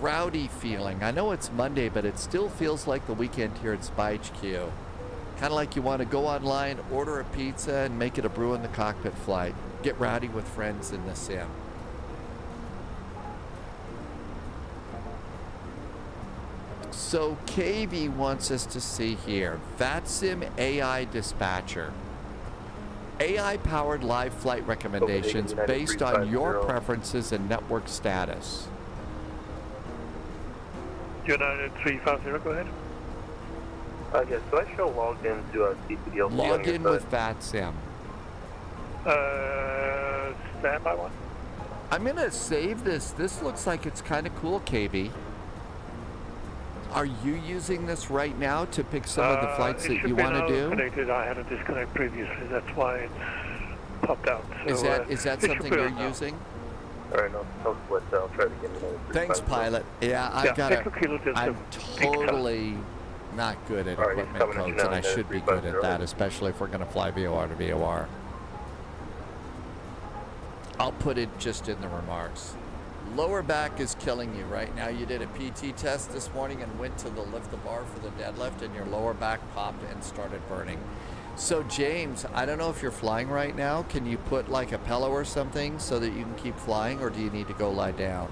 rowdy feeling. I know it's Monday, but it still feels like the weekend here at SPYHQ. Kind of like you want to go online, order a pizza, and make it a brew in the cockpit flight. Get rowdy with friends in the sim. So KV wants us to see here, VATSIM AI Dispatcher. AI-powered live flight recommendations based on your preferences and network status. United 350, go ahead. Yes, so I show logged into a CPDLC. Log in with VATSIM. Standby one. I'm going to save this. This looks like it's kind of cool, KV. Are you using this right now to pick some of the flights that you want to do? Connected. I had a disconnect previously. That's why it's popped out. So, is that something you're using? Alright, no, I'll try to get it. Thanks, pilot. Yeah, I'm totally not good at equipment codes, and I should be good at that, especially if we're going to fly VOR to VOR. I'll put it just in the remarks. Lower back is killing you right now. You did a PT test this morning and went to the lift the bar for the deadlift, and your lower back popped and started burning. So James, I don't know if you're flying right now. Can you put like a pillow or something so that you can keep flying, or do you need to go lie down?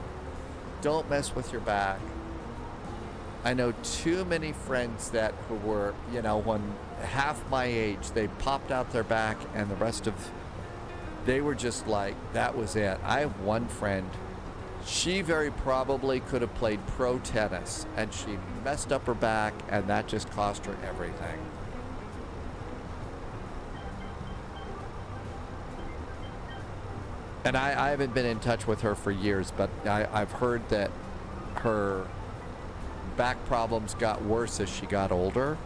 Don't mess with your back. I know too many friends that who were, you know, when half my age, they popped out their back and the rest of, they were just like, that was it. I have one friend, she very probably could have played pro tennis and she messed up her back and that just cost her everything. And I haven't been in touch with her for years, but I've heard that her back problems got worse as she got older.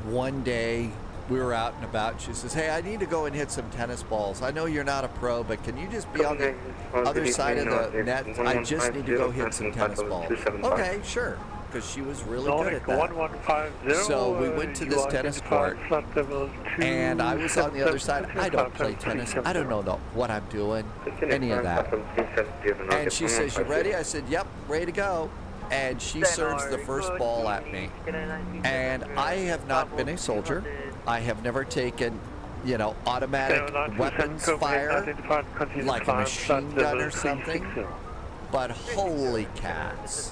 One day we were out and about. She says, "Hey, I need to go and hit some tennis balls. I know you're not a pro, but can you just be on the other side of the net? I just need to go hit some tennis balls." Okay, sure. Because she was really good at that. 1150, So we went to this tennis court, and I was on the other side. I don't play tennis. I don't know what I'm doing, any of that. And she says, "You ready?" I said, "Yep, ready to go." And she serves the first ball at me. And I have not been a soldier. I have never taken, you know, automatic weapons fire, like a machine gun or something. But holy cats.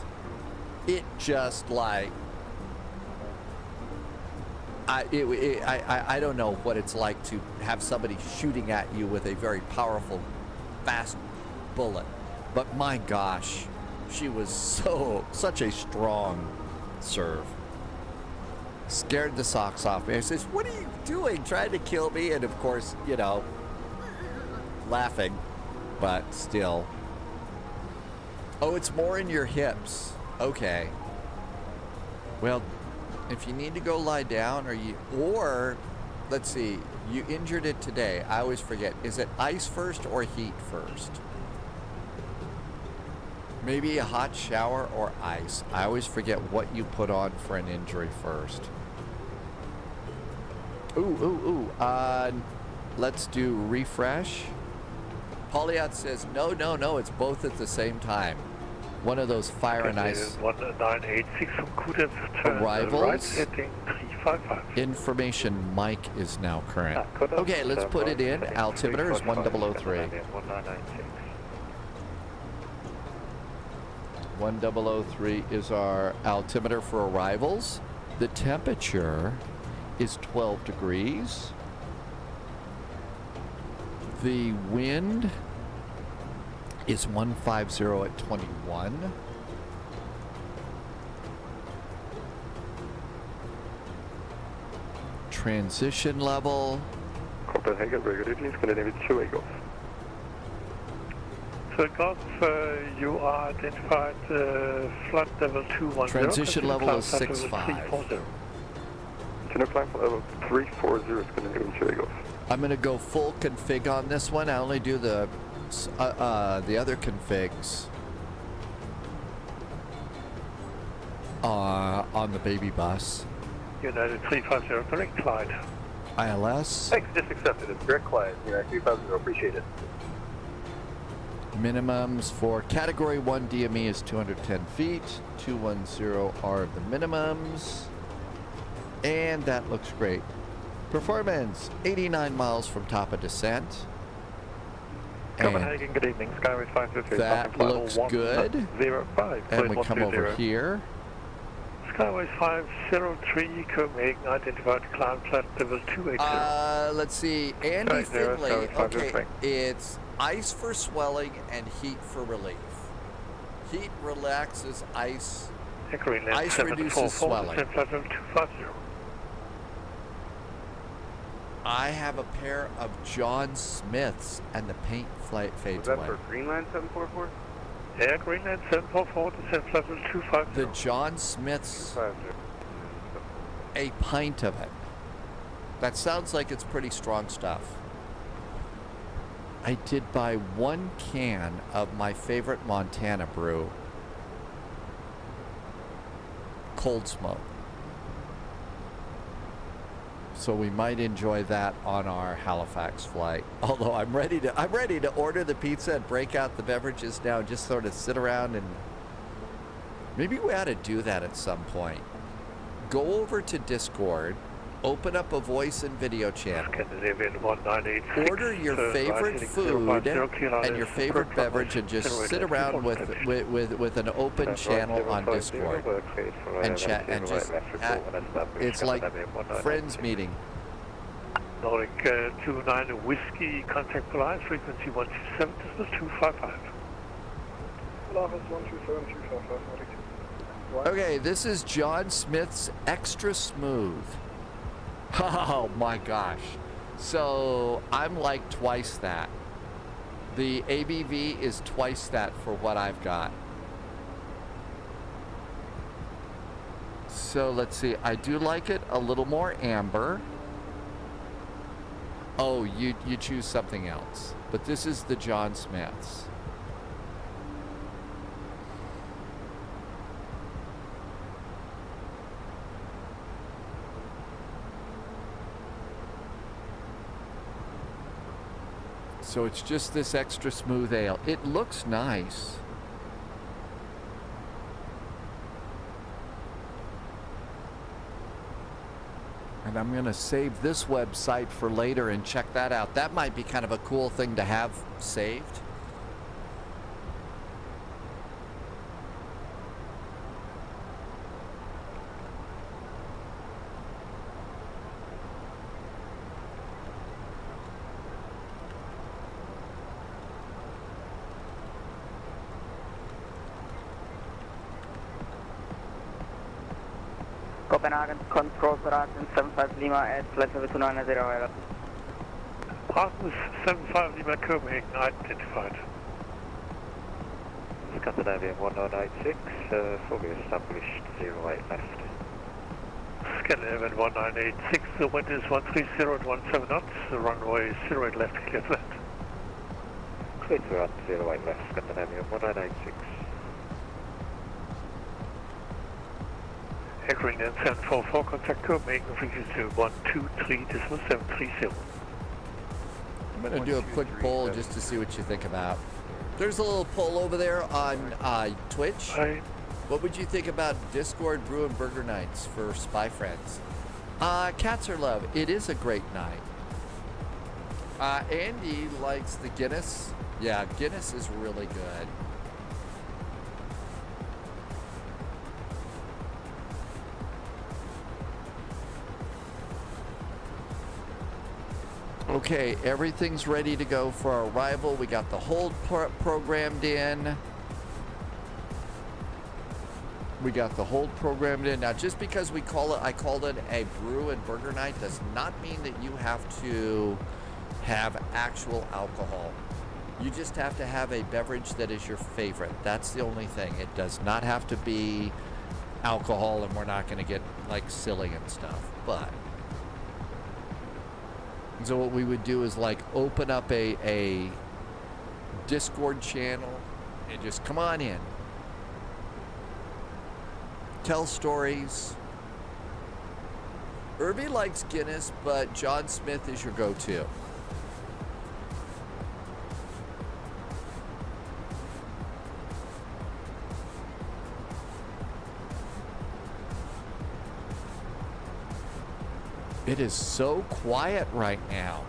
It just like, I don't know what it's like to have somebody shooting at you with a very powerful, fast bullet. But my gosh, she was such a strong serve. Scared the socks off me. I says, "What are you doing? Trying to kill me?" And of course, you know, laughing, but still. Oh, it's more in your hips. Okay. Well, if you need to go lie down or let's see, you injured it today. I always forget. Is it ice first or heat first? Maybe a hot shower or ice. I always forget what you put on for an injury first. Let's do refresh. Polyat says, no, it's both at the same time. One of those fire and ice 1986 from Kuda arrivals. heading 355. Information mic is now current. Okay, let's put it in. Altimeter is 1003. 1003 is our altimeter for arrivals. The temperature is 12 degrees. The wind is 150 at 21. Transition level. Copenhagen, Bergen, please continue with 2 Golf. So Golf, you are identified flight level 210. Transition level is 65. Continue climb for level 340 is continue with 2 Golf. I'm going to go full config on this one. I only do the other configs on the baby bus. United 350, correct, Clyde. ILS. Thanks, just accepted. It's direct Clyde. United 350, appreciate it. Minimums for Category 1 DME is 210 feet. 210 are the minimums. And that looks great. Performance, 89 miles from top of descent. Copenhagen, good evening. Skyway 553. That looks good. 05. And we come over here. Skyway 503, Copenhagen, identified climb flight level 280. Let's see. Andy Finley. Okay, it's ice for swelling and heat for relief. Heat relaxes ice. Ice reduces swelling. I have a pair of John Smiths and the paint fades away. Was that for Greenland 744? Yeah, Greenland 744, descent level 250. The John Smiths, a pint of it. That sounds like it's pretty strong stuff. I did buy 1 can of my favorite Montana brew, Cold Smoke. So we might enjoy that on our Halifax flight. Although I'm ready to order the pizza and break out the beverages now and just sort of sit around, and maybe we ought to do that at some point. Go over to Discord Open up a voice and video channel. Scandinavian 1986. Order your favorite food and your favorite beverage and just sit around with an open channel on Discord and chat and just it's like friends meeting. Nordic 29 Whiskey, contact Flyin, frequency 127, decimal 255. Okay, this is John Smith's Extra Smooth. Oh my gosh. So I'm like twice that. The ABV is twice that for what I've got. So let's see. I do like it a little more amber. Oh, you choose something else. But this is the John Smith's. So it's just this extra smooth ale. It looks nice. And I'm going to save this website for later and check that out. That might be kind of a cool thing to have saved. Copenhagen, control operations 75 Lima at flight level 290. Partners 75 Lima Copenhagen identified. Scandinavian 1986, fully established 08 left. Scandinavian 1986, the wind is 130 at 17 knots, the runway 08 left, clear flat. Clear to run 08 left, Scandinavian 1986. Echoing and 744, contact Copenhagen, frequency 123.730. I'm going to do a quick poll just to see what you think about. There's a little poll over there on Twitch. Hi. What would you think about Discord Brew and Burger Nights for Spy Friends? Cats are love. It is a great night. Andy likes the Guinness. Yeah, Guinness is really good. Okay, everything's ready to go for our arrival. We got the hold programmed in. Now, just because I called it a brew and burger night does not mean that you have to have actual alcohol. You just have to have a beverage that is your favorite. That's the only thing. It does not have to be alcohol, and we're not going to get like silly and stuff. But so what we would do is like open up a Discord channel and just come on in. Tell stories. Irby likes Guinness, but John Smith is your go-to. It is so quiet right now.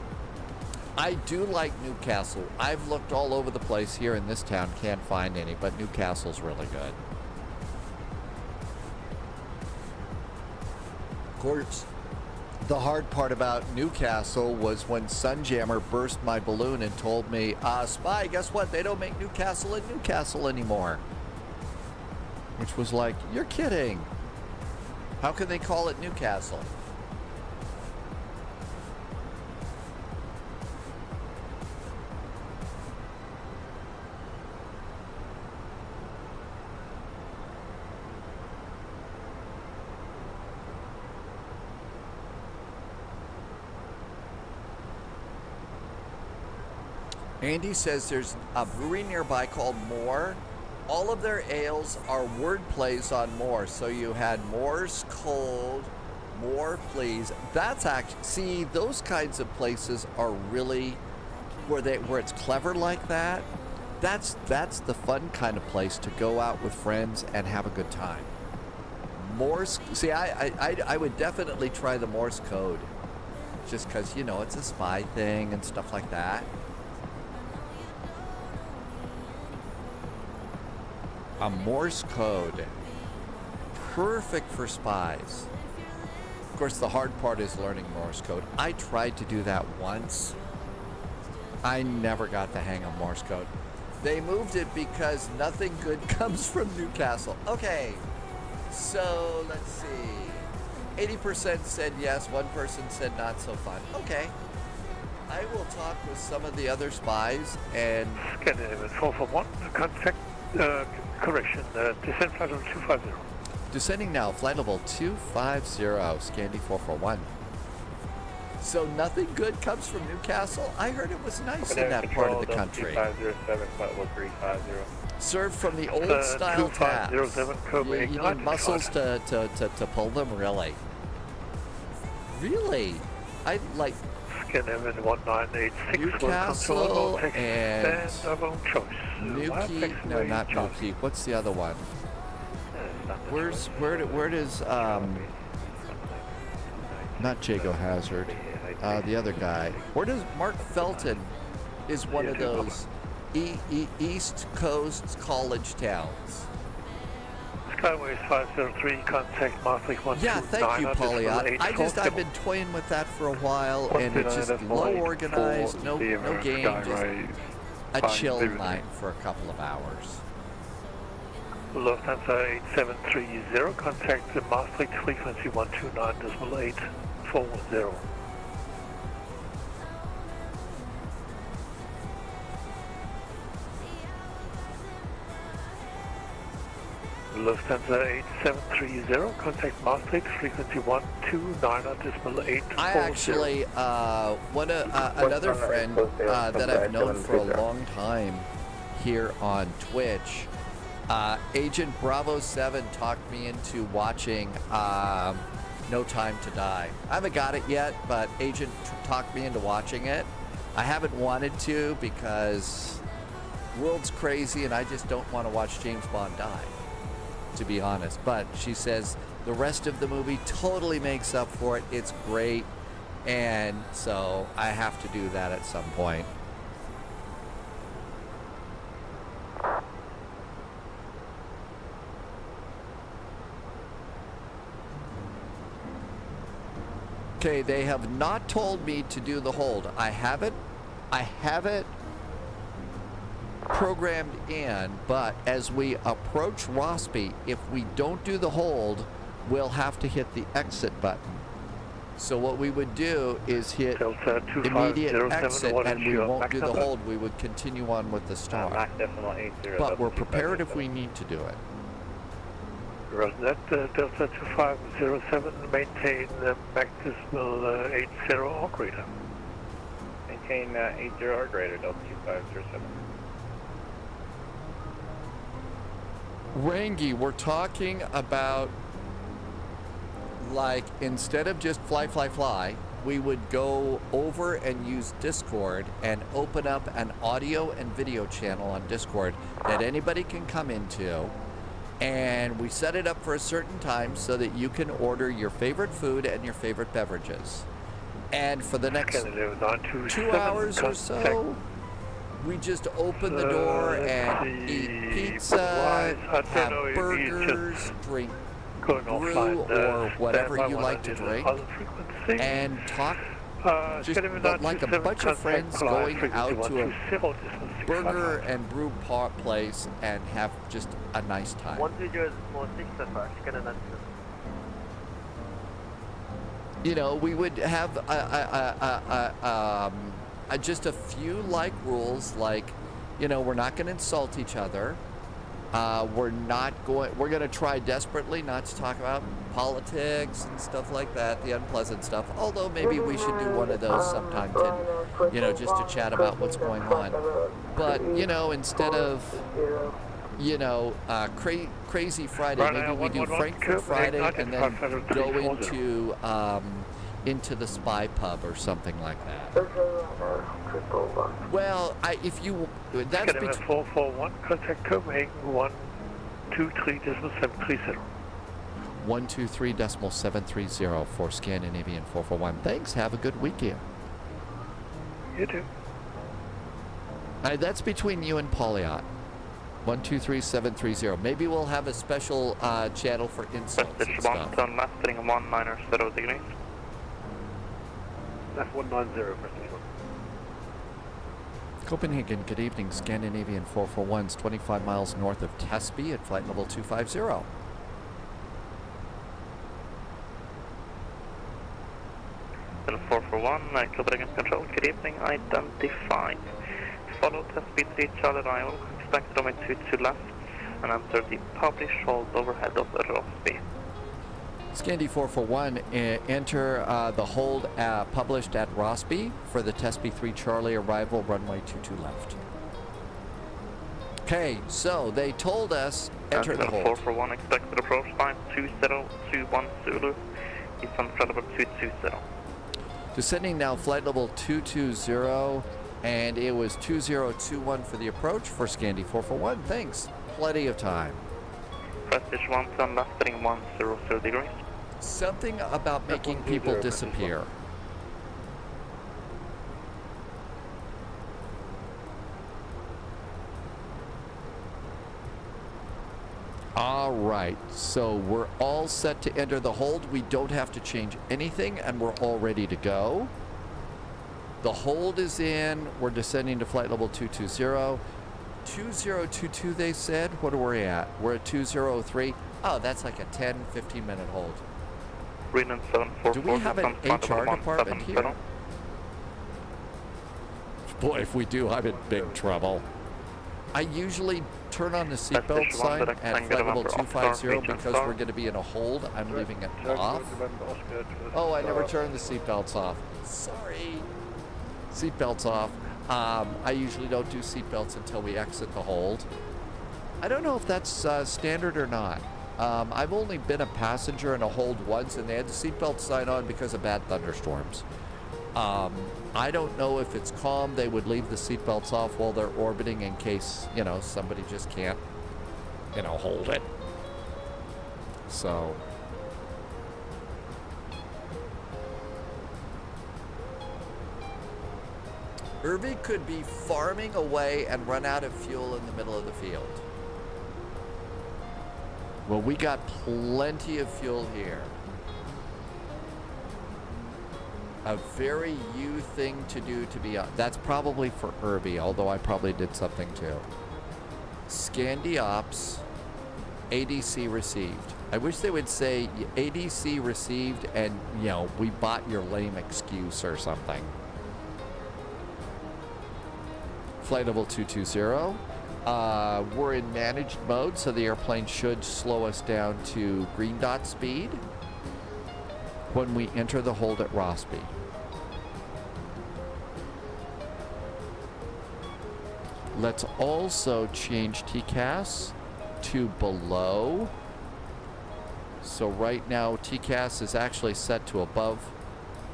I do like Newcastle. I've looked all over the place here in this town, can't find any, but Newcastle's really good. Of course, the hard part about Newcastle was when Sunjammer burst my balloon and told me, Spy, guess what? They don't make Newcastle in Newcastle anymore. Which was like, you're kidding. How can they call it Newcastle? Andy says there's a brewery nearby called Moore. All of their ales are word plays on Moore. So you had Moore's Cold, Moore Please. That's actually, see, those kinds of places are really where it's clever like that. That's the fun kind of place to go out with friends and have a good time. Morse. See, I would definitely try the Morse code, just because, you know, it's a spy thing and stuff like that. A Morse code, perfect for spies. Of course, the hard part is learning Morse code. I tried to do that once. I never got the hang of Morse code. They moved it because nothing good comes from Newcastle. Okay, so let's see. 80% said yes, one person said not so fun. Okay. I will talk with some of the other spies and... Scandinavian 441, contact, correction, descent flight level 250. Descending now, flight level 250, Scandi 441. So nothing good comes from Newcastle? I heard it was nice in that part of the country. 2507, flight level 350. Served from the old style tabs. You need muscles to pull them, really? Really? I like Scandinavian 1986. Newcastle and Newquay. No, not Newquay. What's the other one? Where does not Jago Hazard, the other guy? Where does Mark Felton is one of those East Coast college towns? Skyways 503, contact Maastricht 129. Yeah, thank you, Polyot. I've been toying with that for a while, and it's just low organized, no game, just a chill night for a couple of hours. Lufthansa 8730, contact the Maastricht frequency 129.840. Lufthansa 8730, contact Maastricht frequency 129.840. I actually, another friend that I've known for a long time here on Twitch, Agent Bravo 7 talked me into watching No Time to Die. I haven't got it yet, but Agent talked me into watching it. I haven't wanted to because world's crazy and I just don't want to watch James Bond die, to be honest. But she says the rest of the movie totally makes up for it. It's great, and so I have to do that at some point. Okay, they have not told me to do the hold. I have it programmed in, but as we approach Rossby, if we don't do the hold, we'll have to hit the exit button. So what we would do is hit immediate exit, and we won't do the hold. We would continue on with the start. But we're prepared if we need to do it. Roger that, Delta 2507, maintain Max decimal 80 or greater. Maintain 80 or greater, Delta 2507. Rangi, we're talking about, like, instead of just fly, we would go over and use Discord and open up an audio and video channel on Discord that anybody can come into. And we set it up for a certain time so that you can order your favorite food and your favorite beverages. And for the next 2 hours or so, we just open the door and eat pizza, have burgers, drink brew or whatever you like to drink, and talk just like a bunch of friends going out to a burger and brew place and have just a nice time. You know, we would have just a few rules, like, you know, we're not going to insult each other. We're going to try desperately not to talk about politics and stuff like that, the unpleasant stuff. Although maybe we should do one of those sometimes, and, you know, just to chat about what's going on. But, you know, instead of, you know, Crazy Friday, maybe we do Frankfurt Friday and then go into the Spy Pub or something like that. Well, that's between 441, contact Copenhagen 123.730. 123.730 for Scandinavian 441. Thanks. Have a good weekend. You too. That's between you and Poliot. 123.730. Maybe we'll have a special channel for insults and Prestige stuff. 1, turn left, heading 190 degrees. Left 190, Prestige 1. Copenhagen, good evening. Scandinavian 441's 25 miles north of Tesby at flight level 250. Then 441, Copenhagen Control, good evening, identified. Follow Tesby 3 Charlie arrival, expect runway 22 left, and enter the published hold overhead of Rosby. Scandi 441, enter the hold published at Rosby for the Tesby 3 Charlie arrival, runway 22 left. Okay, so they told us enter the hold. 441, expected approach time 2021 Zulu, is on flight level 220. Descending now, flight level 220, and it was 2021 for the approach for Scandi 441. Thanks. Plenty of time. Prestige 1, turn left, heading 100 degrees. Something about making people disappear. All right, so we're all set to enter the hold. We don't have to change anything, and we're all ready to go. The hold is in. We're descending to flight level 220. 2022, they said. What are we at? We're at 203. Oh, that's like a 10, 15-minute hold. Greenland 744. Do we have an HR department here? Boy, if we do, I'm in big trouble. I usually turn on the seatbelt sign at flight level 250 because we're going to be in a hold. I'm leaving it off. Oh, I never turned the seatbelts off. Sorry. Seatbelts off. I usually don't do seatbelts until we exit the hold. I don't know if that's standard or not. I've only been a passenger in a hold once, and they had the seatbelt sign on because of bad thunderstorms. I don't know if it's calm. They would leave the seatbelts off while they're orbiting in case, you know, somebody just can't, you know, hold it. So. Irving could be farming away and run out of fuel in the middle of the field. Well, we got plenty of fuel here. A very you thing to do to be... That's probably for Irby, although I probably did something too. Scandi Ops, ADC received. I wish they would say ADC received and, you know, we bought your lame excuse or something. Flight level 220. We're in managed mode, so the airplane should slow us down to green dot speed when we enter the hold at Rosby. Let's also change TCAS to below. So right now TCAS is actually set to above.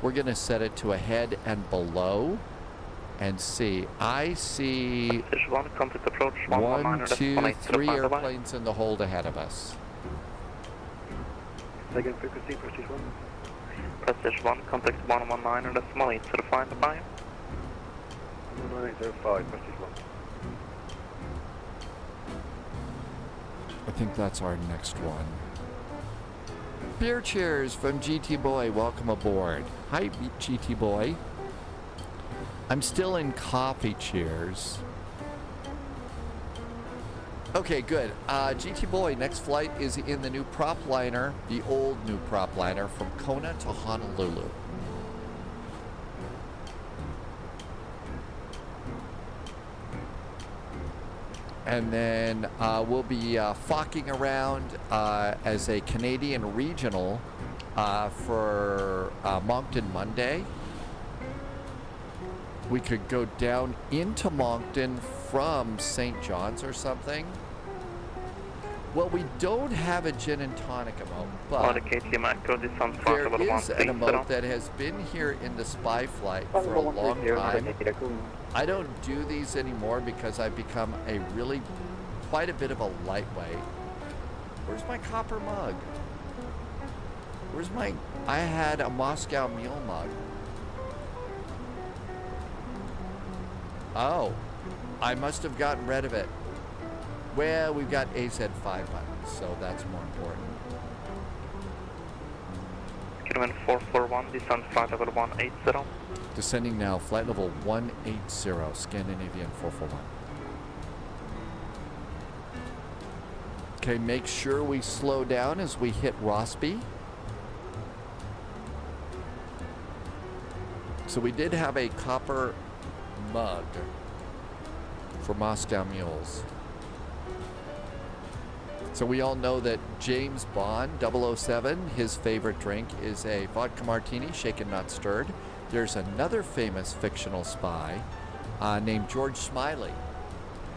We're going to set it to ahead and below. And see, I see 1, 2, 3 airplanes in the hold ahead of us. Second frequency, Prestige 1. Prestige 1, contact 119.8 to define the bio. 1905, Prestige 1. I think that's our next one. Beer cheers from GT Boy. Welcome aboard. Hi, GT Boy. I'm still in coffee cheers. Okay, good. GT Boy, next flight is in the new prop liner, the old new prop liner from Kona to Honolulu. And then we'll be flocking around as a Canadian regional for Moncton Monday. We could go down into Moncton from St. John's or something. Well, we don't have a gin and tonic emote, but there is an emote that has been here in the spy flight for a long time. I don't do these anymore because I've become quite a bit of a lightweight. Where's my copper mug? Where's my... I had a Moscow Mule mug. Oh. I must have gotten rid of it. Well, we've got AZ5 buttons, so that's more important. Kilometer 441, descend flight level 180. Descending now, flight level 180, Scandinavian 441. Okay, make sure we slow down as we hit Rossby. So we did have a copper mug for Moscow Mules. So we all know that James Bond, 007, his favorite drink is a vodka martini, shaken not stirred. There's another famous fictional spy named George Smiley.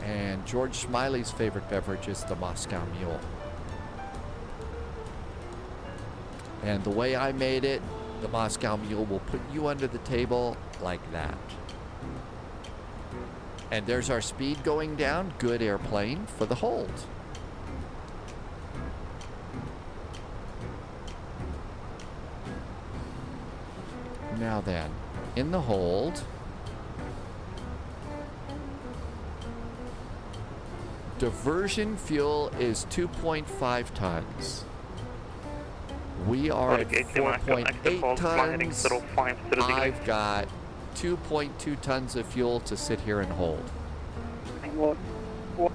And George Smiley's favorite beverage is the Moscow Mule. And the way I made it, the Moscow Mule will put you under the table like that. And there's our speed going down. Good airplane for the hold. Now then, in the hold, diversion fuel is 2.5 tons. We are at 4.8 tons. I've got 2.2 tons of fuel to sit here and hold.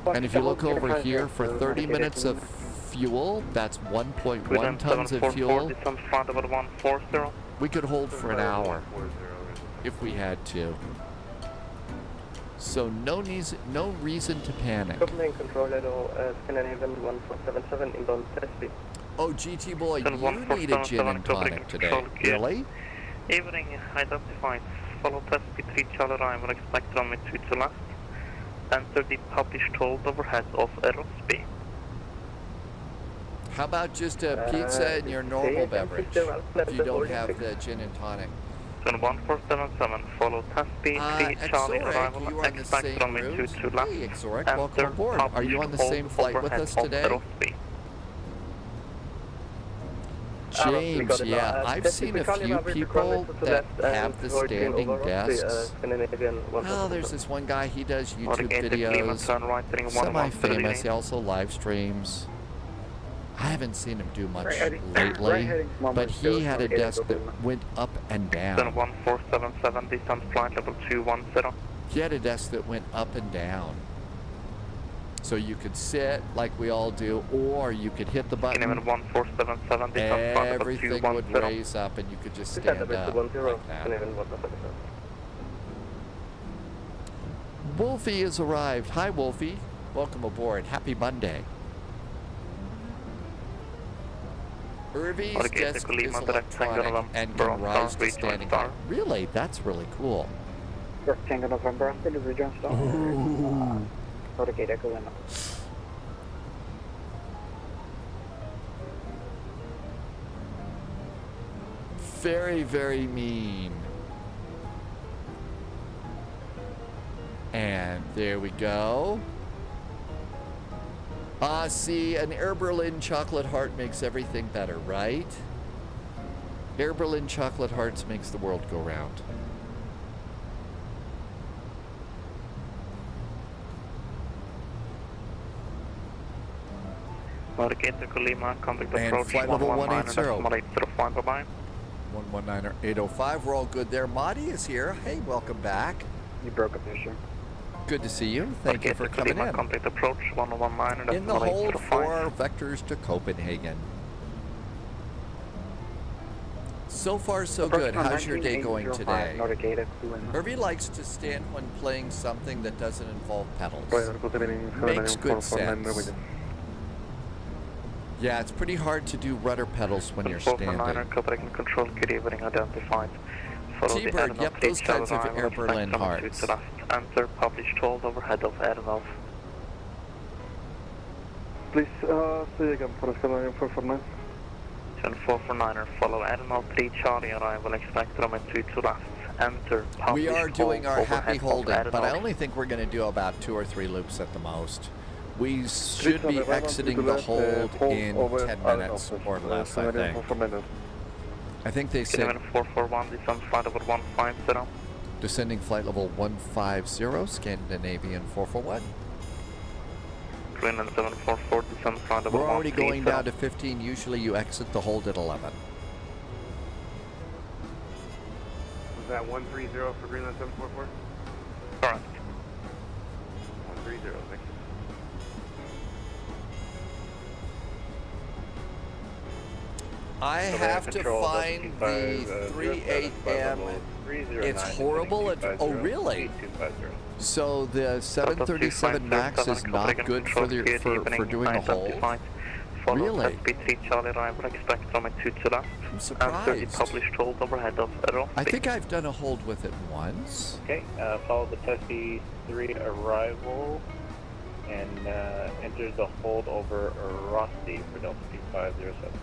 And if you look over here, for 30 minutes of fuel, that's 1.1 tons of fuel. We could hold for an hour if we had to. So no reason to panic. Copenhagen control level, Scandinavian 1477 inbound test speed. Oh, GT boy, you need a gin and tonic today. Really? Evening identified. Follow test speed 3 Charlie Ryan will expect runway 2 to left. Enter the published hold overhead of Rossby. How about just a pizza and your normal beverage if you don't have the gin and tonic? 1477, follow test speed 3 Charlie arrival, you are on the expect same runway route? 2 to left. Hey, Exoric, welcome aboard. Are you on the same flight with us today? James, yeah, I've seen a few people that have the standing desks. Oh, there's this one guy, he does YouTube videos, semi-famous, he also live streams. I haven't seen him do much lately, but he had a desk that went up and down. 1477, descend flight level 210. He had a desk that went up and down. So you could sit like we all do, or you could hit the button, everything would raise up and you could just stand up like that. Wolfie has arrived. Hi Wolfie, welcome aboard. Happy Monday. Irvy's desk is electronic and can rise to standing by. Really? That's really cool. Tango November, delivery John Ooh. Gate Echo Lima. Very, very mean. And there we go. See, an Air Berlin chocolate heart makes everything better, right? Air Berlin chocolate hearts makes the world go round. And flight level 180. 119er, 119er 805. We're all good there. Madi is here. Hey, welcome back. You broke up there, sir. Good to see you. Thank you for coming in. Contact approach 119. In the hold for vectors to Copenhagen. So far, so good. How's your day going today? Irvy likes to stand when playing something that doesn't involve pedals. Makes good sense. Yeah, it's pretty hard to do rudder pedals when you're standing. Control, good evening, identified. T-Bird, yep, those kinds of Air Berlin hearts. Enter published hold overhead of Adenov. Please, say again for Scandinavian 449. 449er, follow Adenov 3 Charlie arrival, expect runway 2 to left. Enter published We are doing hold our happy overhead of holding, but I Adenov. only think we're going to do about 2 or 3 loops at the most. We should be exiting the hold in 10 minutes or less, I think. I think they said 441, descend flight level 150. descending flight level 150, Scandinavian 441. Greenland 744, descend flight level 130. We're already going down to 15. Usually you exit the hold at 11. Was that 130 for Greenland 744? Correct. 130, thank you. I have to find the 38M. It's horrible. Oh, really? So the 737 Max is not good for doing a hold? Really? Charlie arrival, expect runway 22 left. I'm surprised. Published hold overhead of Errol. I think I've done a hold with it once. Okay, follow the Tessie 3 arrival and enter the hold over Rossi for Delta 507.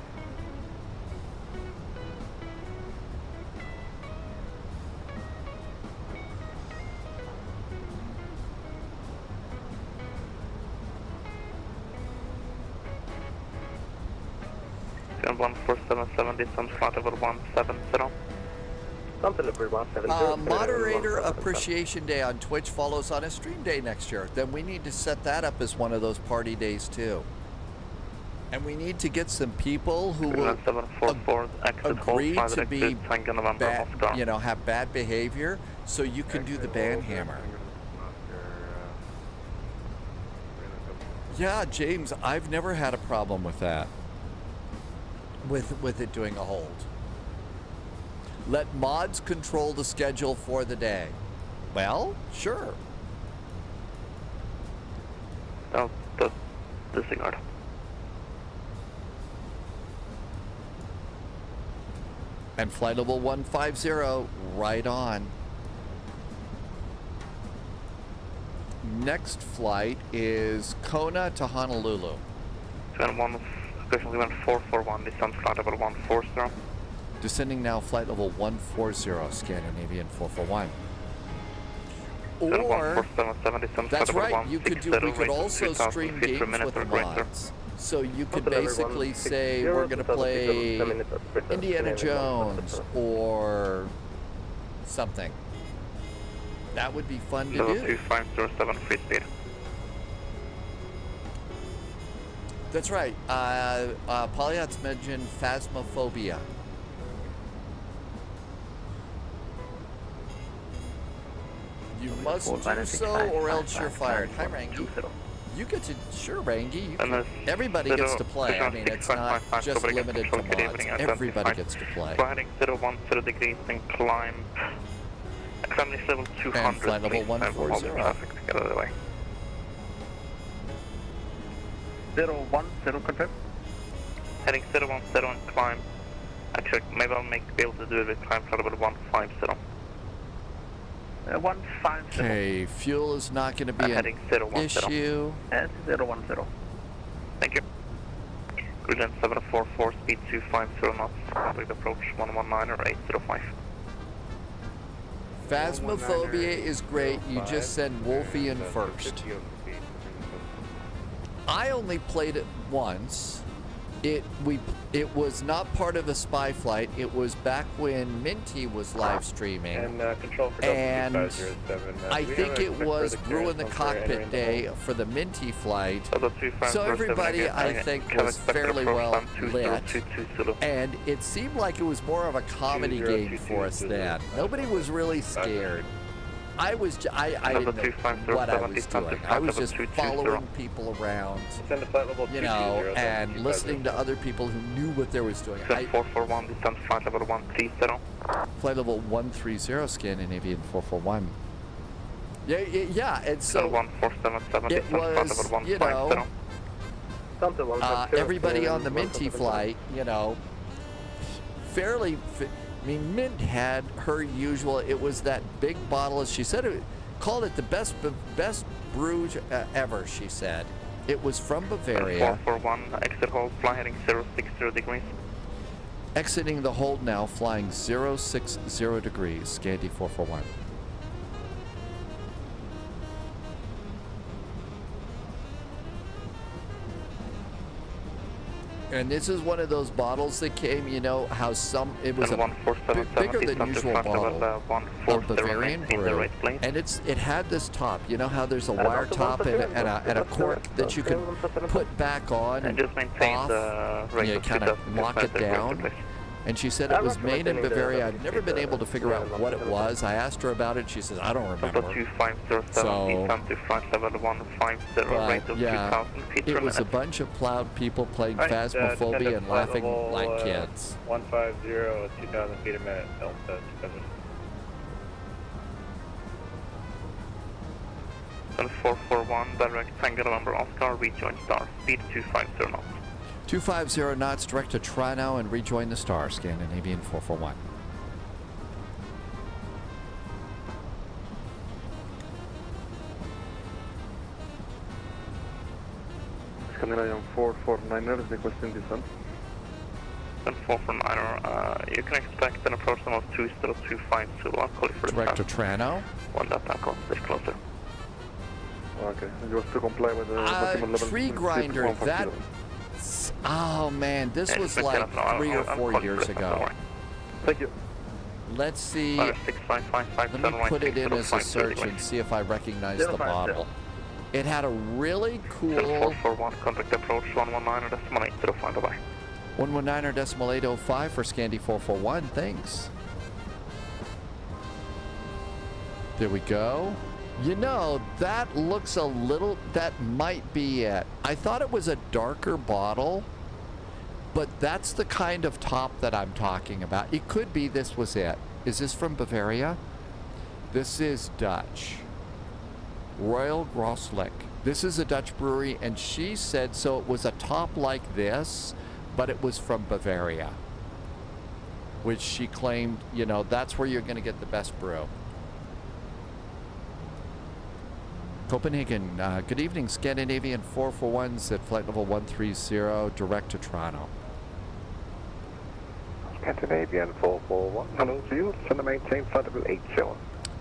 And 1477, descend flight level 170. Moderator Appreciation Day on Twitch follows on a stream day next year. Then we need to set that up as one of those party days too. And we need to get some people who will agree to be bad, you know, have bad behavior, so you can do the band hammer. Yeah, James, I've never had a problem with that. With it doing a hold. Let mods control the schedule for the day. Well, sure. Oh, disregard. And flight level 150, right on. Next flight is Kona to Honolulu. Special event 441, descend flight level 140. Descending now, flight level 140, Scandinavian 441. Or, that's right, you could do, we could also stream games with the mods. So you could basically say, we're going to play Indiana Jones or something. That would be fun to do. 2507 free speed. That's right. Polyat's mentioned phasmophobia. You must do so or else you're fired. Hi, Rangi. You get to, sure, Rangi. Everybody gets to play. I mean, it's not just limited to mods. Everybody gets to play. Flying 010 degrees and climb. Examining level 200. And flight level 140. Get out of the way. 010, confirm. Heading 010 and climb. Actually, maybe I'll be able to do it with climb flight level 150. 150. Okay, fuel is not going to be an issue. 010. Thank you. Greenland 744, speed 250 knots. Contact approach 119 or 805. Phasmophobia is great. You just send Wolfie in first. I only played it once. It was not part of a spy flight. It was back when Minty was live streaming, and I think it was Ruin the Cockpit Day for the Minty flight. So everybody, I think, was fairly well lit, and it seemed like it was more of a comedy game for us then. Nobody was really scared. I didn't know what I was doing. I was just following people around, you know, and listening to other people who knew what they was doing. 441, descend flight level 130. Flight level 130, Scandinavian 441. Yeah, and so it was, you know, everybody on the Minty flight, you know, fairly... I mean, Mint had her usual, it was that big bottle, she said, called it the best brew ever, she said. It was from Bavaria. 441, exit hold, fly heading 060 degrees. Exiting the hold now, flying 060 degrees, Scandi 441. And this is one of those bottles that came, you know, how it was a bigger than usual bottle of Bavarian brew, and it had this top. You know how there's a wire top and a cork that you can put back on and off, you kind of lock it down. And she said it was made in Bavaria. I've never been able to figure out what it was. I asked her about it. She says, I don't remember. So, but, yeah, it was a bunch of plowed people playing Phasmophobia and laughing like kids. 150 at 2,000 feet a minute. Delta 441, direct Tango number Oscar, rejoin star, speed 250 knots. 250 knots, direct to Toronto and rejoin the star, Scandinavian 441. Scandinavian 449er, requesting descent. 449er, you can expect an approach of 20250. I'll call you for direct to Toronto. One that tackle, this closer. Okay, just to comply with the level. Tree grinder, that... Oh man, this was like 3 or 4 years ago. Thank you. Let's see. Let me put it in as a search and see if I recognize the bottle. It had a really cool 441, contact approach 119.805. 119.805 for Scandi 441. Thanks. There we go. You know, that looks a little, that might be it. I thought it was a darker bottle, but that's the kind of top that I'm talking about. It could be this was it. Is this from Bavaria? This is Dutch. Royal Grosslick. This is a Dutch brewery, and she said, so it was a top like this, but it was from Bavaria, which she claimed, you know, that's where you're going to get the best brew. Copenhagen, good evening. Scandinavian 441s at flight level 130, direct to Toronto. Scandinavian 441, hello to you. Send a maintain flight level 80.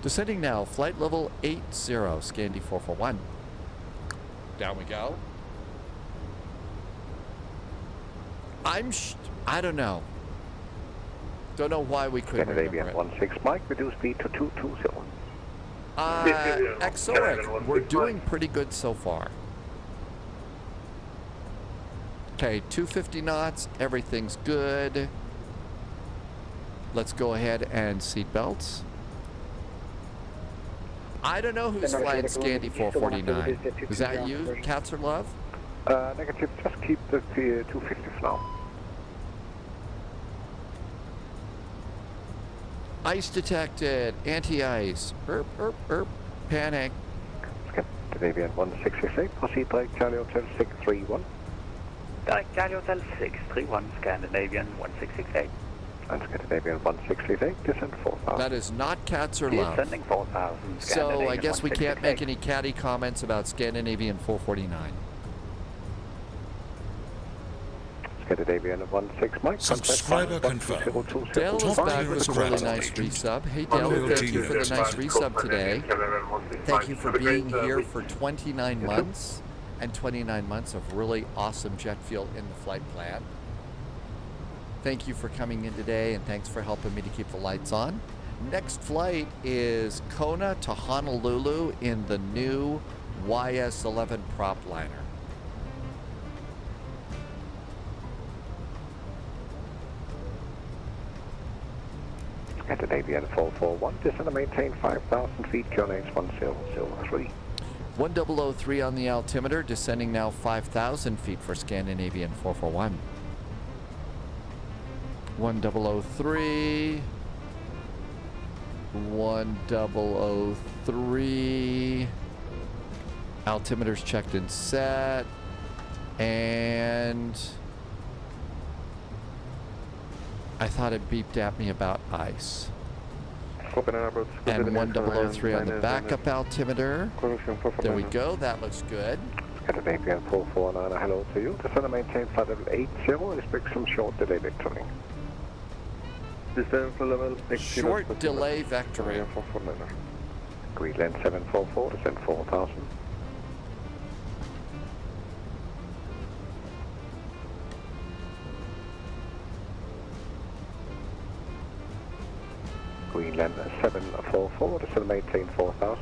Descending now, flight level 80, Scandi 441. Down we go. I don't know. Don't know why we couldn't Scandinavian 16 Mike, reduce speed to 220. Excellent. We're doing pretty good so far. Okay, 250 knots. Everything's good. Let's go ahead and seat belts. I don't know who's flying Scandi 449. Is that you, Katzer Love? Negative. Just keep the 250 for now. Ice detected. Anti-ice. Panic. Scandinavian 1668. Proceed direct Charlie Hotel 631. Direct Charlie Hotel 631. Scandinavian 1668. And Scandinavian 1668. Descend 4000. That is not Katzer Love. Descending 4000. So I guess we can't make any catty comments about Scandinavian 449. Scandinavian 16 Mike. Subscriber confirmed. Dale is back with a really nice resub. Hey Dale, thank you for the nice resub today. Thank you for being here for 29 months and 29 months of really awesome jet fuel in the flight plan. Thank you for coming in today, and thanks for helping me to keep the lights on. Next flight is Kona to Honolulu in the new YS-11 prop liner. Scandinavian 441, descend and maintain 5,000 feet, QNH 1003. 1003 on the altimeter, descending now 5,000 feet for Scandinavian 441. 1003. 1003. Altimeter's checked and set. And I thought it beeped at me about ice. And 1003 on the backup altimeter. There we go, that looks good. Scandinavian 449, hello to you. Descend and maintain flight level 80, expect some short delay vectoring. Short delay vectoring. Greenland 744, descend 4000. Greenland 744, descend maintain 4000.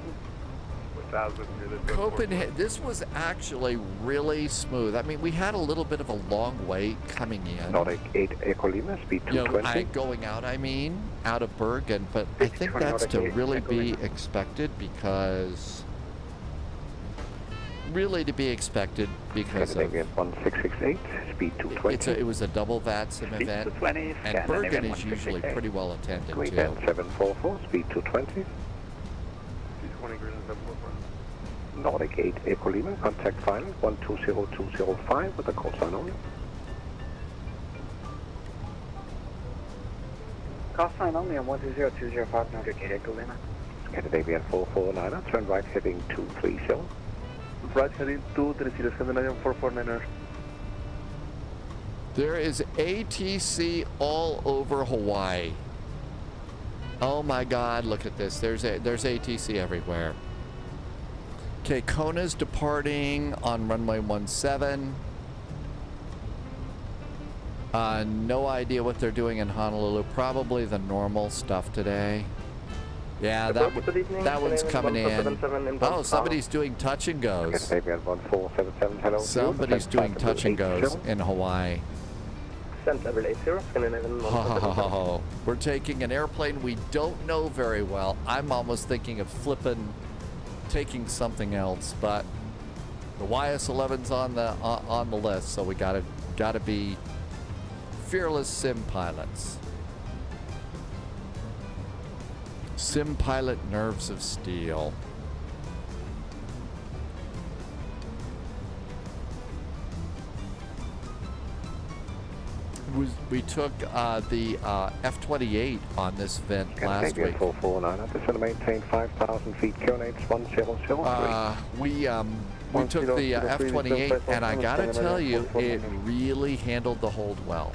Copenhagen, this was actually really smooth. I mean, we had a little bit of a long wait coming in. Nordic 8 Echo Lima, speed You know, 220. going out, out of Bergen, but I think that's to really be expected because Scandinavian 1668, speed 220. it was a double VATSIM event, and Bergen is usually pretty well attended Greenland too. 744, speed 220. Nordic 8 Echo Lima, contact final 120205 with the call sign only. Call sign only on 120205 Nordic 8 Echo Lima. Scandinavian 449, turn right heading 230. Right heading 230, Scandinavian 449er. There is ATC all over Hawaii. Oh my God, look at this. There's ATC everywhere. Okay, Kona's departing on runway 17. No idea what they're doing in Honolulu. Probably the normal stuff today. Yeah, that one's coming in. Oh, somebody's doing touch and goes. Somebody's doing touch and goes in Hawaii. Oh, we're taking an airplane we don't know very well. I'm almost thinking of taking something else, but the YS11's on the list, so we gotta be fearless sim pilots. Sim pilot nerves of steel. We took the F-28 on this event last week. 449, descend maintain 5,000 feet, QNH 1003. We took the F-28, and I gotta tell you, it really handled the hold well.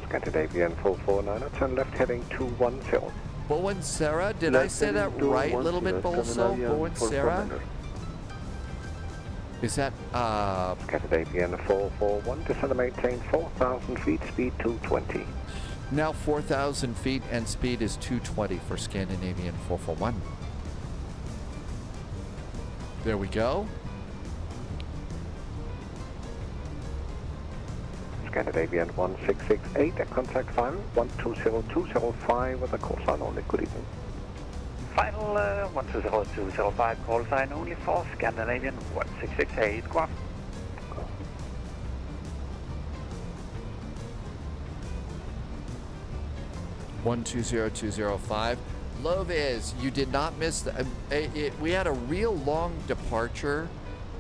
Scandinavian 449, turn left heading 210. Bowen Sarah, did I say that right? A little bit Bolso? Bowen Sarah? Is that, Scandinavian 441, descend maintain 4,000 feet, speed 220. Now 4,000 feet and speed is 220 for Scandinavian 441. There we go. Scandinavian 1668, contact final 120205 with a call sign only. Good evening. Final 120205, call sign only for Scandinavian 1668. Go on. One 20205. Loviz, you did not miss we had a real long departure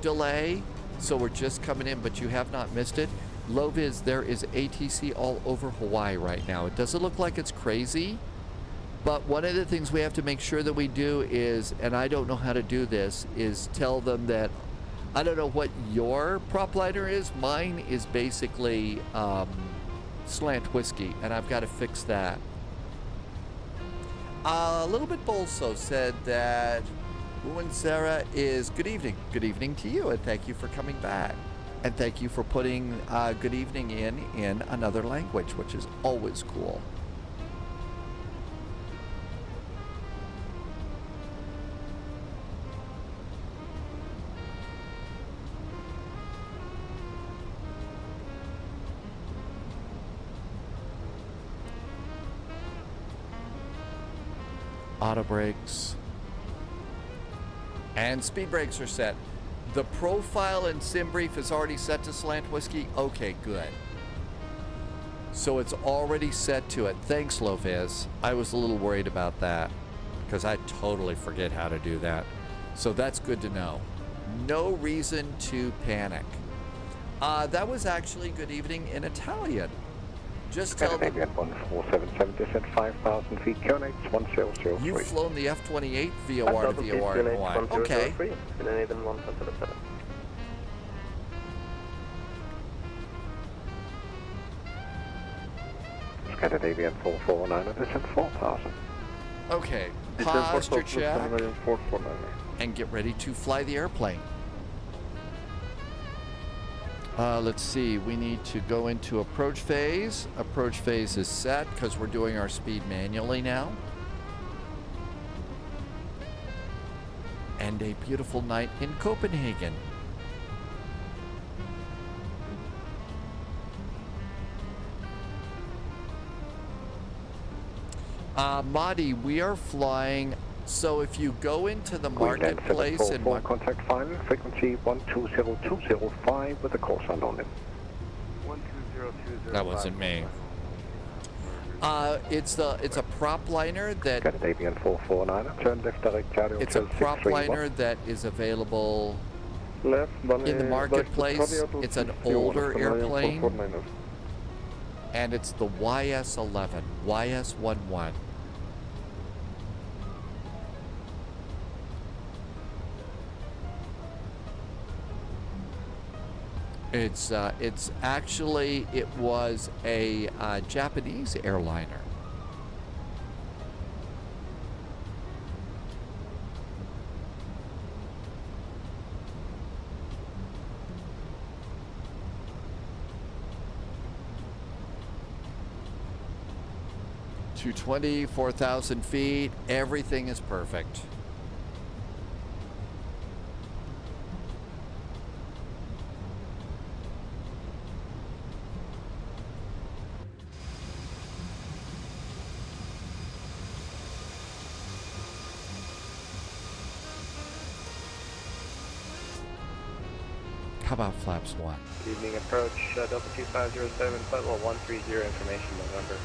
delay, so we're just coming in, but you have not missed it. Loviz, there is ATC all over Hawaii right now. It doesn't look like it's crazy, but one of the things we have to make sure that we do is, and I don't know how to do this, is tell them that I don't know what your prop liner is. Mine is basically slant whiskey, and I've got to fix that. A little bit Bolso said that Owen Sarah is good evening. Good evening to you, and thank you for coming back. And thank you for putting good evening in another language, which is always cool. Auto brakes and speed brakes are set. The profile and sim brief is already set to slant whiskey. Okay, good. So it's already set to it. Thanks, Lopez. I was a little worried about that because I totally forget how to do that. So that's good to know. No reason to panic. That was actually good evening in Italian. Just tell them. 1477, descend 5,000 feet, QNH 1003. You've flown the F-28 VOR to VOR in Hawaii. Okay. Scandinavian 449, descend 4,000. Okay. Posture check and get ready to fly the airplane. Let's see, we need to go into approach phase. Approach phase is set because we're doing our speed manually now. And a beautiful night in Copenhagen. Madi, we are flying. So if you go into the marketplace in contact final frequency 120-205 with a call sign on it. 120-205. That wasn't me. It's a prop liner that Scandinavian 449, turn left direct Charlie. It's a prop liner that is available Left, in the marketplace. It's an older airplane, and it's the YS11, YS11. It's actually, it was a Japanese airliner. To 24,000 feet, everything is perfect. How about flaps 1? Good evening, approach Delta 2507, flight level 130, information November.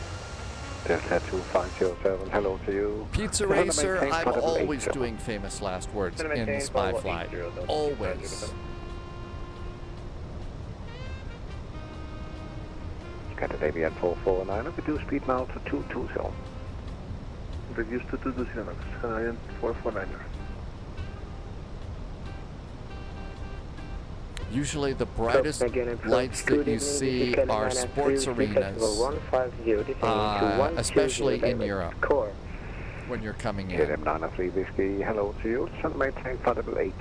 Delta 2507, hello to you. Pizza Racer, I'm always doing famous last words in Spy Flight. Always. Scandinavian 449, reduce speed now to 220. Reduce to 220, Scandinavian 449. Usually the brightest lights that you see are sports arenas, especially in Europe, when you're coming in. KM93 Whiskey, hello to you. Descend maintain flight level 80.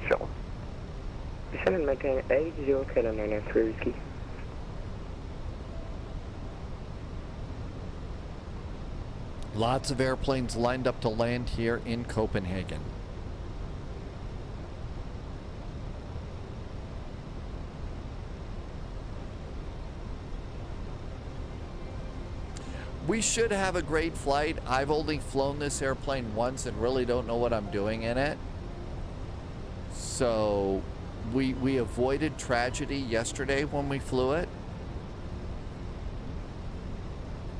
Descend and maintain 80, KM93 Whiskey. Lots of airplanes lined up to land here in Copenhagen. We should have a great flight. I've only flown this airplane once and really don't know what I'm doing in it. So we avoided tragedy yesterday when we flew it.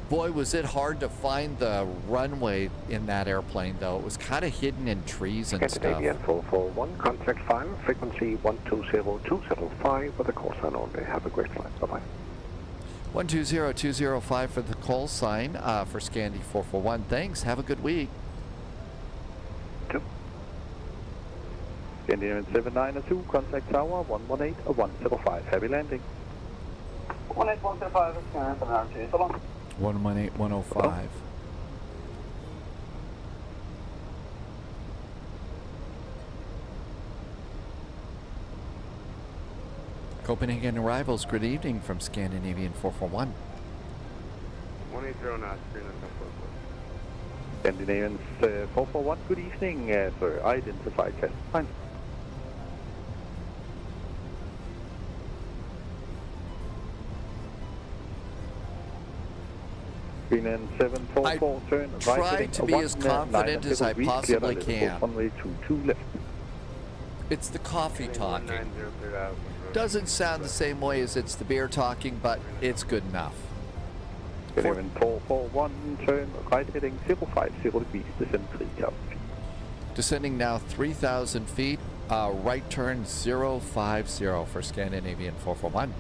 Boy, was it hard to find the runway in that airplane, though. It was kind of hidden in trees and stuff. Scandinavian 441, contact final, frequency 120-205 with a call sign only. Have a great flight. Bye-bye. 120205 for the call sign for Scandi 441. Thanks. Have a good week. Scandinavian 792, contact tower 118-105. Heavy landing. 18105 is Scandinavian 792. So long. 118-105. Copenhagen arrivals, good evening from Scandinavian 441. 180 knots, Scandinavian 441, good evening, sir. Identify test. Fine. Greenland 744, turn right. Try to be as confident as I possibly can. Runway 22 left. It's the coffee talking. Doesn't sound the same way as it's the beer talking, but it's good enough. Scandinavian 441, turn right heading 050 degrees, descend 3,000 feet. Descending now 3,000 feet, right turn 050 for Scandinavian 441.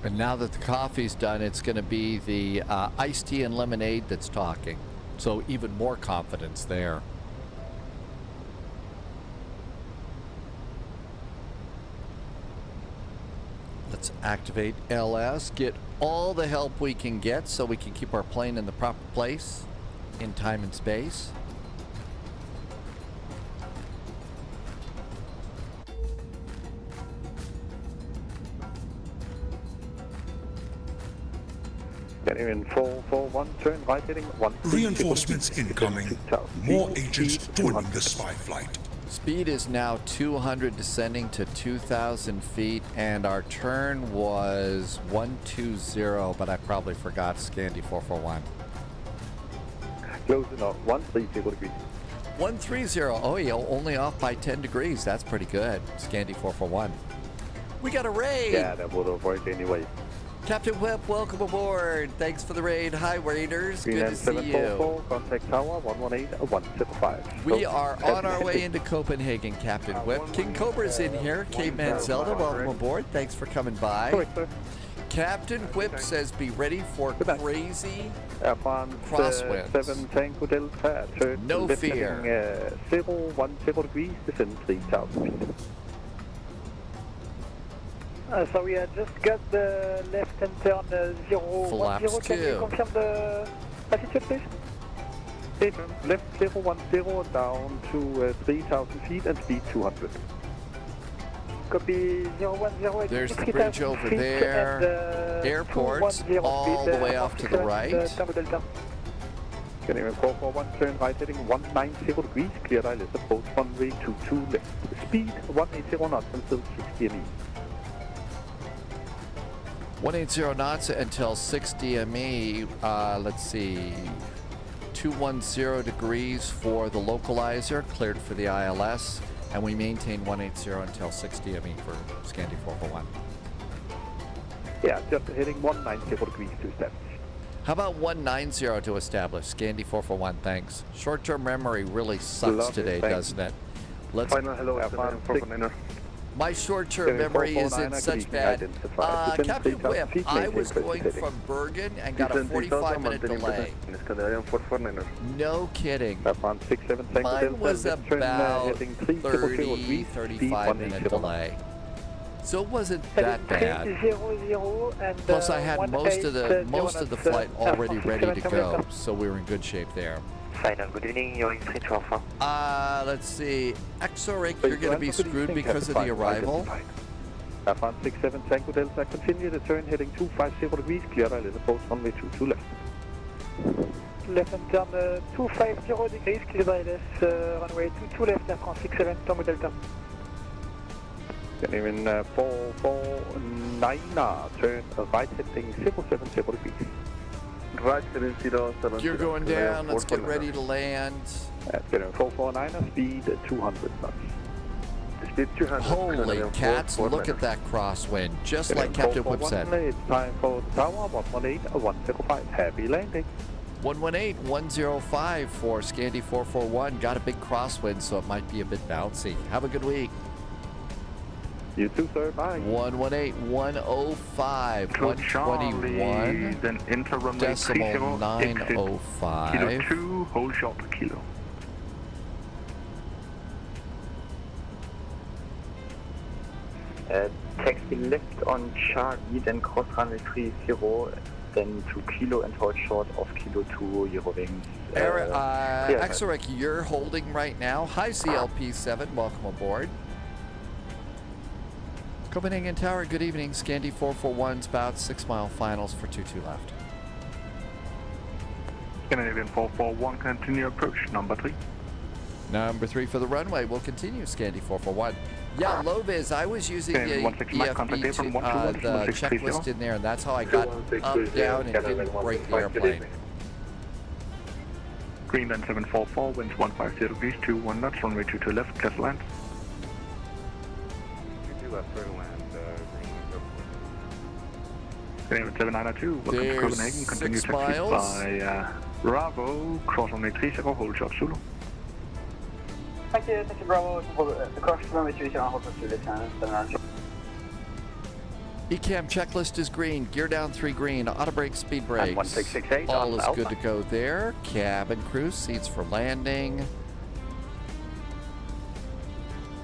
And now that the coffee's done, it's going to be the iced tea and lemonade that's talking. So even more confidence there. Let's activate LS, get all the help we can get so we can keep our plane in the proper place. in time and space. Canadian 441, turn right heading 1. Reinforcements incoming. More agents joining the spy flight. Speed is now 200, descending to 2,000 feet, and our turn was 120, but I probably forgot Scandi 441. Close enough, 130 degrees. 130, oh yeah, only off by 10 degrees. That's pretty good. Scandi 441. We got a raid! Yeah, that would have worked anyway. Captain Whip, welcome aboard. Thanks for the raid. Hi, Raiders. Good to see you. Contact tower 118-105. We are on our way into Copenhagen, Captain Whip. King Cobra's in here. Caveman Zelda, welcome aboard. Thanks for coming by. Captain Whip says be ready for crazy crosswinds. 7 Tango Delta, turn no left fear. Heading, 010 degrees, descend 3,000 feet. So we just got the left and turn 010. Can you confirm the altitude, please? Left 010 down to 3,000 feet and speed 200. Copy 010. There's the bridge over there. Airports all the way off to the right. Canadian 441, turn right heading 190 degrees, clear ILS approach runway 22 left. Speed 180 knots until 60 ME. 180 knots until 60 ME. Let's see. 210 degrees for the localizer, cleared for the ILS, and we maintain 180 until 60 ME for Scandi 441. Yeah, just heading 190 degrees to establish. How about 190 to establish? Scandi 441, thanks. Short-term memory really sucks today, doesn't it? Let's. Final hello, F1 My short-term memory isn't such bad. Captain Whip, I was going from Bergen and got a 45-minute delay. No kidding. Mine was about 30, 35-minute delay. So it wasn't that bad. Plus I had most of the flight already ready to go, so we were in good shape there. Final, good evening, you're in 312. Let's see. Exoric, you're going to be screwed because of the arrival. F1 67 Tango Delta, continue the turn heading 250 degrees, clear ILS approach runway 22 left. Left and turn 250 degrees, clear ILS runway 22 left, F1 67 Tango Delta. Canadian 449, turn right heading 070 degrees. Right heading 07. You're going down, let's get ready to land. Canadian 449, speed 200 knots. Speed 200. Holy cats, look at that crosswind, just like Captain Whip said. It's time for the tower, 118-105, happy landing. 118-105 for Scandi 441, got a big crosswind, so it might be a bit bouncy. Have a good week. You too, sir. Bye. 118-105, 121, then enter runway decimal 905. Kilo 2, hold short, kilo. Taxi left on Charlie, then cross runway 30, then to kilo and hold short of kilo 2, Eurowings. Exoric, you're holding right now. Hi, CLP7, welcome aboard. Copenhagen Tower, good evening. Scandi 441's about 6 mile finals for 22 left. Canadian 441, continue approach, number 3. Number 3 for the runway. We'll continue, Scandi 441. Yeah, Loviz, I was using the EFB, the checklist in there, and that's how I got up, down, and didn't break the airplane. Greenland 744, winds 150 degrees, 21 knots, runway 22 left, clear land. Canadian 792, welcome to Copenhagen, continue taxi by Bravo, cross runway 30, hold short Zulu. Thank you, Bravo, cross runway 30, hold short Zulu, ECAM checklist is green, gear down 3 green, auto brake, speed brakes. 1668 all is good to go there. Cabin crew, seats for landing.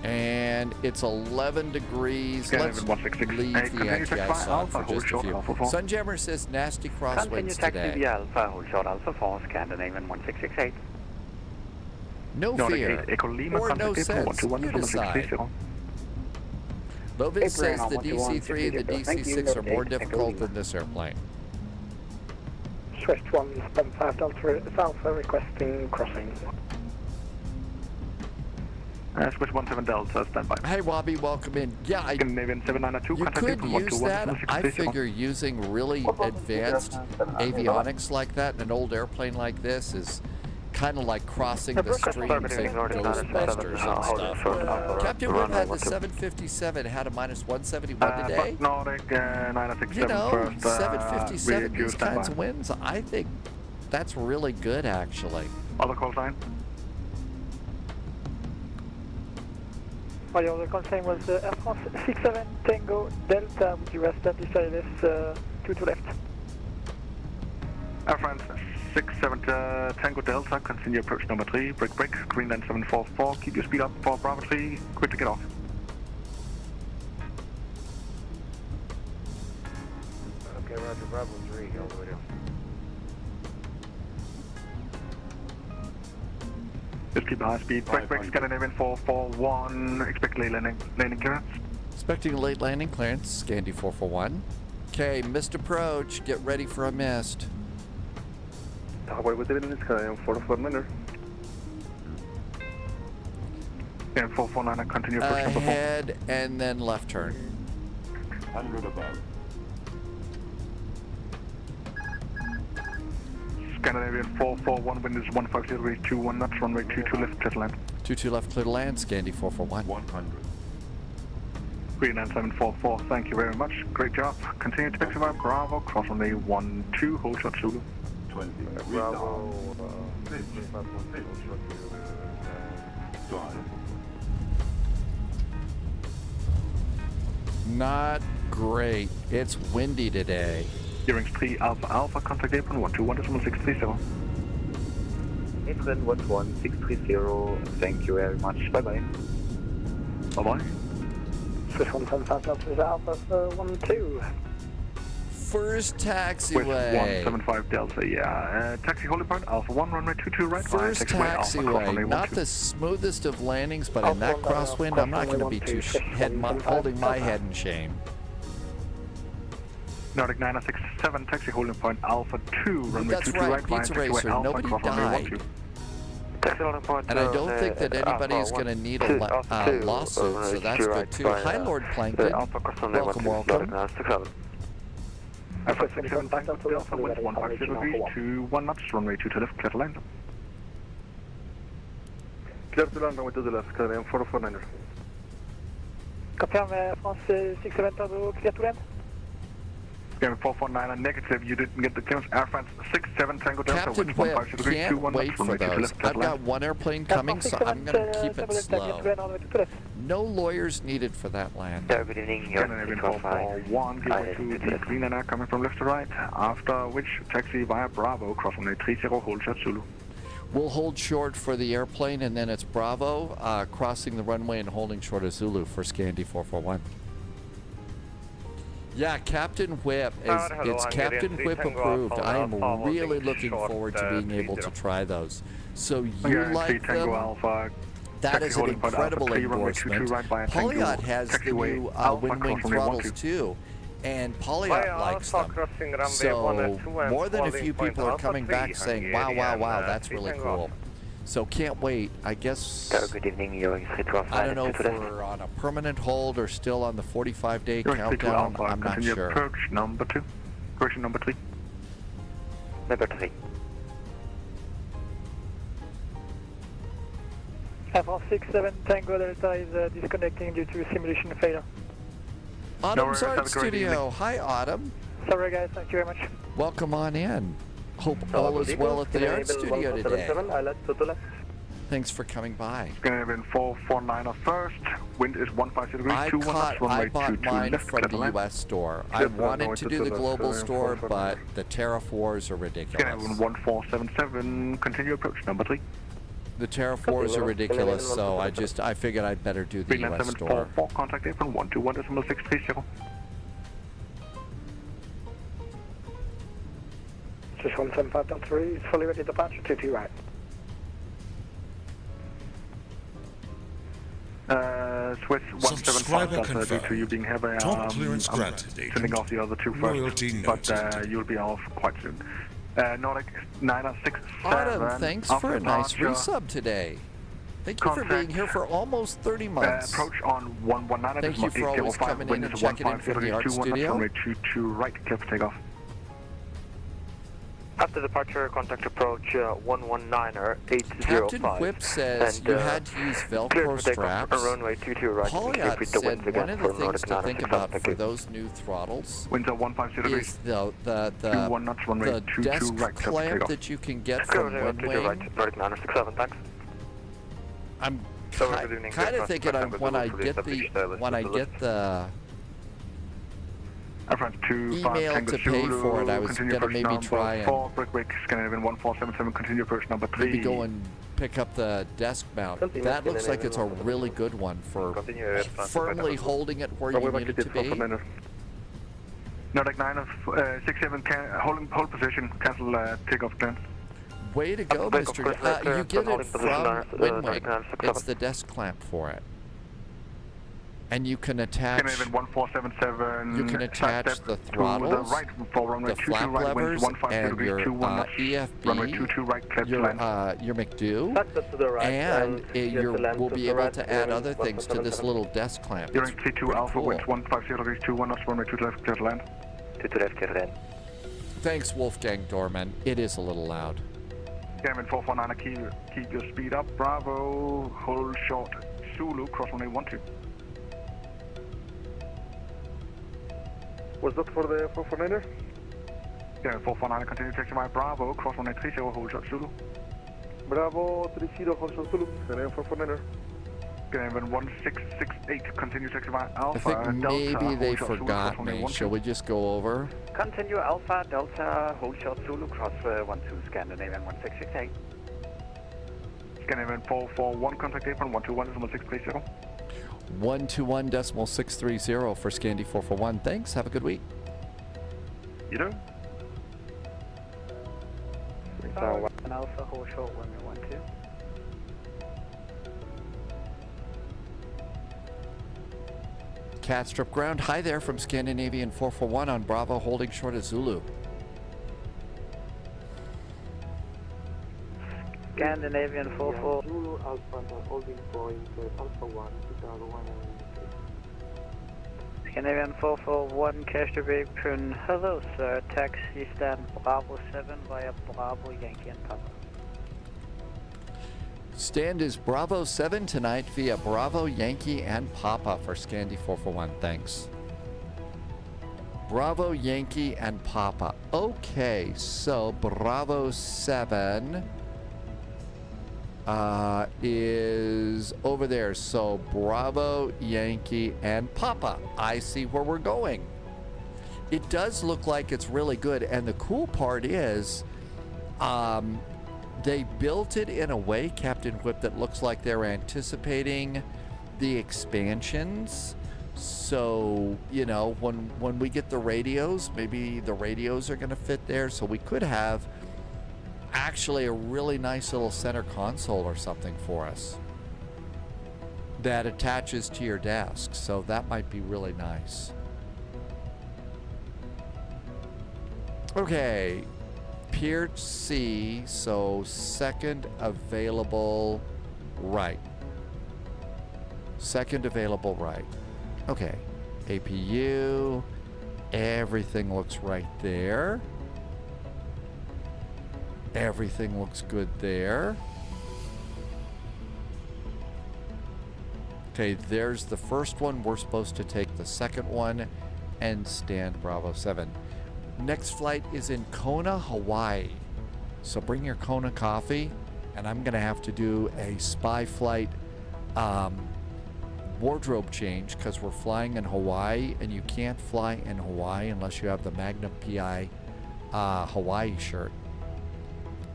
And it's 11 degrees. Let's leave the anti-ice on for just a few. Sunjammer says nasty crosswinds today. Alpha, hold short Alpha 4, Scandinavian 1668. No fear or no sense. You decide. Lovis says the DC-3 and the DC-6 are more difficult than this airplane. Swift 175 Delta Alpha requesting crossing. Swift 17 Delta, standby. Hey, Wabi, welcome in. Yeah, Scandinavian 792, you could use that. I figure using really advanced avionics like that in an old airplane like this is kind of like crossing the streams in Ghostbusters and stuff. Captain Whip had the 757, had a minus 171 today. You know, 757, these kinds of winds, I think that's really good, actually. Other call sign? My other call sign was Air France 67 Tango Delta. Would you rest and decide this 2 to left? Air France 67 Tango Delta, continue approach number 3, break, Greenland 744, keep your speed up for Bravo 3, quick to get off. Okay, Roger, Bravo 3, all the way down. Just keep high speed, break, Scandinavian 441, expect late landing clearance. Expecting a late landing clearance, Scandi 441. Okay, missed approach, get ready for a mist. Hawaii with the Scandinavian 449er. And 449er, continue approach number 4. Ahead and then left turn. 100 above. Scandinavian 441, wind is 150 degrees, 21 knots, runway 22 left, clear to land. 22 left, clear to land, Scandi 441. 100. Greenland 744, thank you very much, great job. Continue to taxi via Bravo, cross runway 12, hold short Zulu. 20. Bravo, Not great. It's windy today. Hearings 3 Alpha, contact apron 121.630. Apron 11630, thank you very much, bye bye. Bye bye. Swift 175 Delta Alpha 12. First With taxiway. 175 Delta, yeah. Taxi holding point, Alpha 1, runway 22 right. First taxiway. Not the smoothest of landings, but in that crosswind, I'm not going to be too holding my head in shame. Nordic 967, taxi holding point, Alpha 2, runway 22 right. Pizza Racer. Nobody died. And I don't think that anybody is going to need a lawsuit, so that's good too. Hi, Lord Plankton. Welcome. Alpha 67, Delta, wind 150 degrees, 21 knots, runway 22 left, clear to land. Clear to land, runway 22 left, Canadian 449er. Confirm France 67 Tango, clear to land. Scan 449er, negative, you didn't get the clearance. Air France 67 Tango Delta, Captain wind Whip, 150 degrees, can't 21 wait knots, for runway 22 those. left, clear I've to got land. one airplane coming, so I'm going to keep it slow. No lawyers needed for that land. Good evening, you're Scandinavian 441, give way to the Greenland Air coming from left to right, after which taxi via Bravo, cross runway 30, hold short Zulu. We'll hold short for the airplane, and then it's Bravo, crossing the runway and holding short of Zulu for Scandi 441. Yeah, Captain Whip, it's Captain Whip approved. I am really looking forward to being able to try those. So you like them? Alpha, that is an incredible endorsement. Polyot has the new wind wing throttles too, and Polyot likes them. So more than a few people are coming back saying, wow, wow, wow, that's really cool. So can't wait. I guess, good evening, you're I don't know if we're on a permanent hold or still on the 45-day countdown. I'm not sure. Approach number 2. Correction number 3. Number 3. Air France 67 Tango Delta is disconnecting due to simulation failure. Autumn's Art Studio. Hi, Autumn. Sorry guys, thank you very much. Welcome on in. Hope all is well at the art studio today. Thanks for coming by. Scandinavian 449er first. Wind is 150 degrees, 21 knots, runway 22 I bought mine left, from the U.S. store. I wanted to do the global store, but the tariff wars are ridiculous. Scandinavian 1477, continue approach number 3. 1477, continue approach number 3. 100. The Terra 4s are ridiculous, so I figured I'd better do the Greenland US store. 744, contact apron 121.630. Just 175.3, fully ready departure, 22 right. Swiss Subscriber 175 Delta due to you being heavy. Top clearance granted, Sending off the other two Royalty first, but noted. you'll be off quite soon. Nordic 967. Autumn, thanks for a nice departure. resub today. Thank you for being here for almost 30 months. Approach on 119. Thank you for always coming in and checking in from the art studio. Runway 22 right, clear for takeoff. After departure, contact approach 119er 805. Captain Whip says you had to use Velcro straps. Runway 22 right. Pauliot said one of the things to think about for those new throttles Winds 150 is the desk clamp that you can get from Windwing. Nordic 967, thanks. I'm kind of thinking when I get the email to pay for it, I was going to maybe try and continue approach number 3. maybe go and pick up the desk mount. That looks like it's a really good one for firmly holding it where you need it to be. Nordic 967, hold position, cancel takeoff clearance. Way to go, Mr. You get it from Windwing. It's the desk clamp for it. And you can attach. You can attach the throttles, the flap levers, and your EFB, your McDo, and you will be able to add other things to this little desk clamp. It's pretty cool. Thanks, Wolfgang Dorman. It is a little loud. Scanman 449, keep your speed up. Bravo, hold short. Zulu, cross runway 12. What's that for the 449er? Yeah, 449, continue taxi by Bravo, cross 1830, hold short Zulu. Bravo 30, hold short Zulu, and 449er. Gavin 1668, continue taxi by Alpha, I think maybe Delta, they forgot me. Shall we just go over? Continue Alpha, Delta, hold short Zulu, cross 12, Scandinavian 1668. Scandinavian 441, contact apron 121.630. 121.630 for Scandi 441. Thanks. Have a good week. You do? An Alpha, hold short 112. Catstrip ground. Hi there from Scandinavian 441 on Bravo, holding short of Zulu. Scandinavian 44. Zulu Alpha, holding point Alpha 1, 2001. Scandinavian 441, Castrip apron. Hello, sir. Taxi stand Bravo 7 via Bravo, Yankee and Papa. Stand is Bravo 7 tonight via Bravo, Yankee, and Papa for Scandi 441. Thanks. Bravo, Yankee, and Papa. Okay, so Bravo 7 is over there. So Bravo, Yankee, and Papa. I see where we're going. It does look like it's really good. And the cool part is they built it in a way, Captain Whip, that looks like they're anticipating the expansions. So, you know, when we get the radios, maybe the radios are going to fit there. So we could have actually a really nice little center console or something for us that attaches to your desk. So that might be really nice. Okay. Pier C, so second available right. Second available right. Okay. APU. Everything looks right there. Everything looks good there. Okay, there's the first one. We're supposed to take the second one and stand Bravo 7. Next flight is in Kona, Hawaii. So bring your Kona coffee, and I'm going to have to do a spy flight wardrobe change because we're flying in Hawaii, and you can't fly in Hawaii unless you have the Magnum PI Hawaii shirt.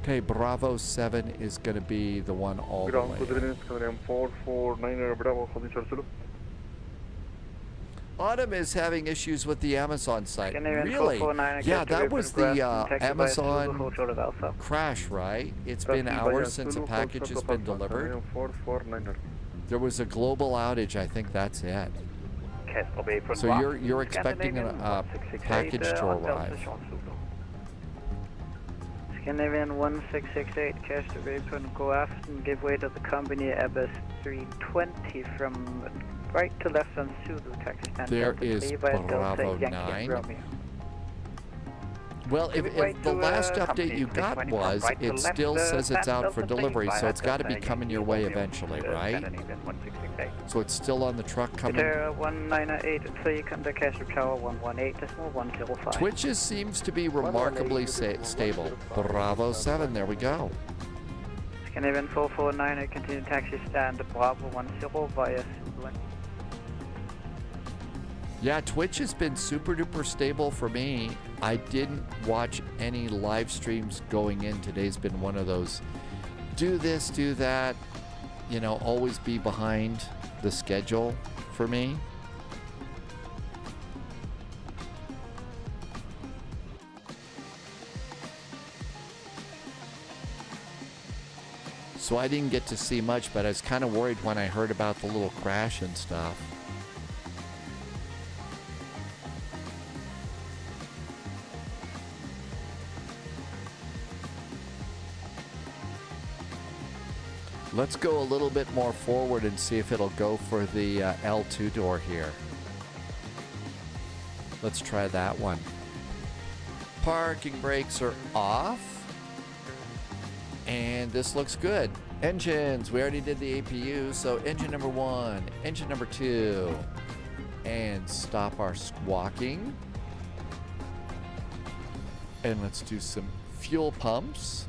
Okay, Bravo 7 is going to be the one all the Ground way. Copenhagen, Copenhagen 449 Bravo, holding short Zulu. Autumn is having issues with the Amazon site. Scandinavian Really? 449, Yeah, that was the Amazon hold short of Alpha. crash, right? It's been hours since a package has been delivered. 449. There was a global outage. I think that's it. So you're expecting a package to arrive. Scandinavian 1668, cash to Bergen, go after give way to the company Airbus 320 from right to left on Zulu, taxi stand. There is Bravo 9. Well, if the last update you got was, it still says it's out for delivery, so it's got to be coming your way eventually, right? So it's still on the truck coming. 198, so you come to cash tower 118.105. Twitches seems to be remarkably stable. Bravo 7, there we go. Scandinavian 449, continue taxi stand Bravo 10 via Zulu. Yeah, Twitch has been super duper stable for me. I didn't watch any live streams going in. Today's been one of those do this, do that, you know, always be behind the schedule for me. So I didn't get to see much, but I was kind of worried when I heard about the little crash and stuff. Let's go a little bit more forward and see if it'll go for the L2 door here. Let's try that one. Parking brakes are off. And this looks good. Engines, we already did the APU, so engine number 1, engine number 2. And stop our squawking. And let's do some fuel pumps.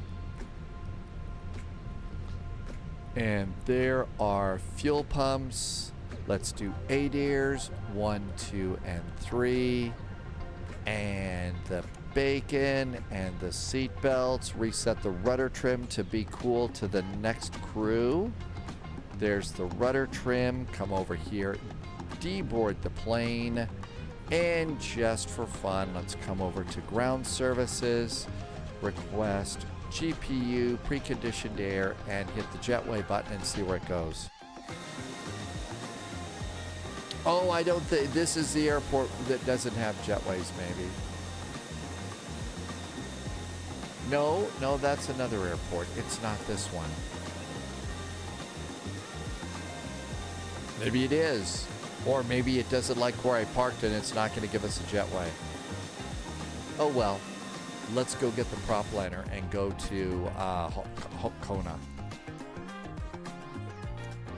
And there are fuel pumps. Let's do ADIRs, 1, 2, and 3. And the bacon and the seat belts. Reset the rudder trim to be cool to the next crew. There's the rudder trim. Come over here. Deboard the plane. And just for fun, let's come over to ground services. Request GPU, preconditioned air, and hit the jetway button and see where it goes. Oh, I don't think this is the airport that doesn't have jetways, maybe. No, that's another airport. It's not this one. Maybe it is. Or maybe it doesn't like where I parked and it's not going to give us a jetway. Oh well. Let's go get the prop liner and go to Kona.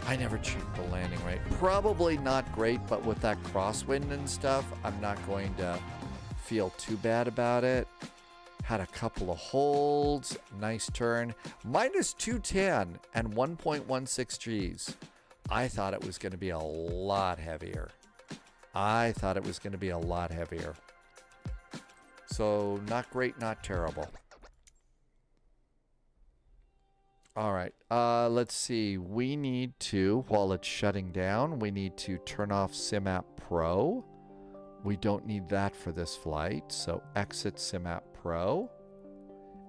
I never checked the landing rate. Probably not great, but with that crosswind and stuff, I'm not going to feel too bad about it. Had a couple of holds. Nice turn. Minus 210 and 1.16 Gs. I thought it was going to be a lot heavier. So not great, not terrible. All right, let's see. We need to, while it's shutting down, we need to turn off SimApp Pro. We don't need that for this flight, so exit SimApp Pro.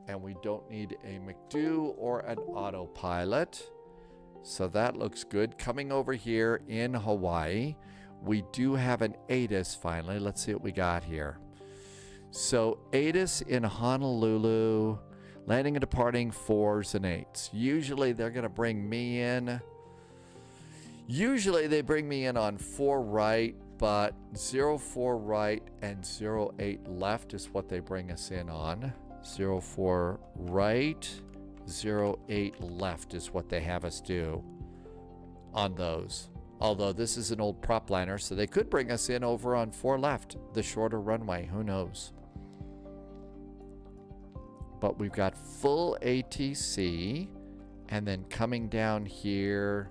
And we don't need a McDo or an autopilot. So that looks good. Coming over here in Hawaii, we do have an ATIS finally. Let's see what we got here. So ATIS in Honolulu, landing and departing 4s and 8s. Usually they're going to bring me in. Usually they bring me in on 4 right, but 04 right and 08 left is what they bring us in on. 04 right, 08 left is what they have us do on those. Although this is an old prop liner, so they could bring us in over on 4 left, the shorter runway. Who knows? But we've got full ATC, and then coming down here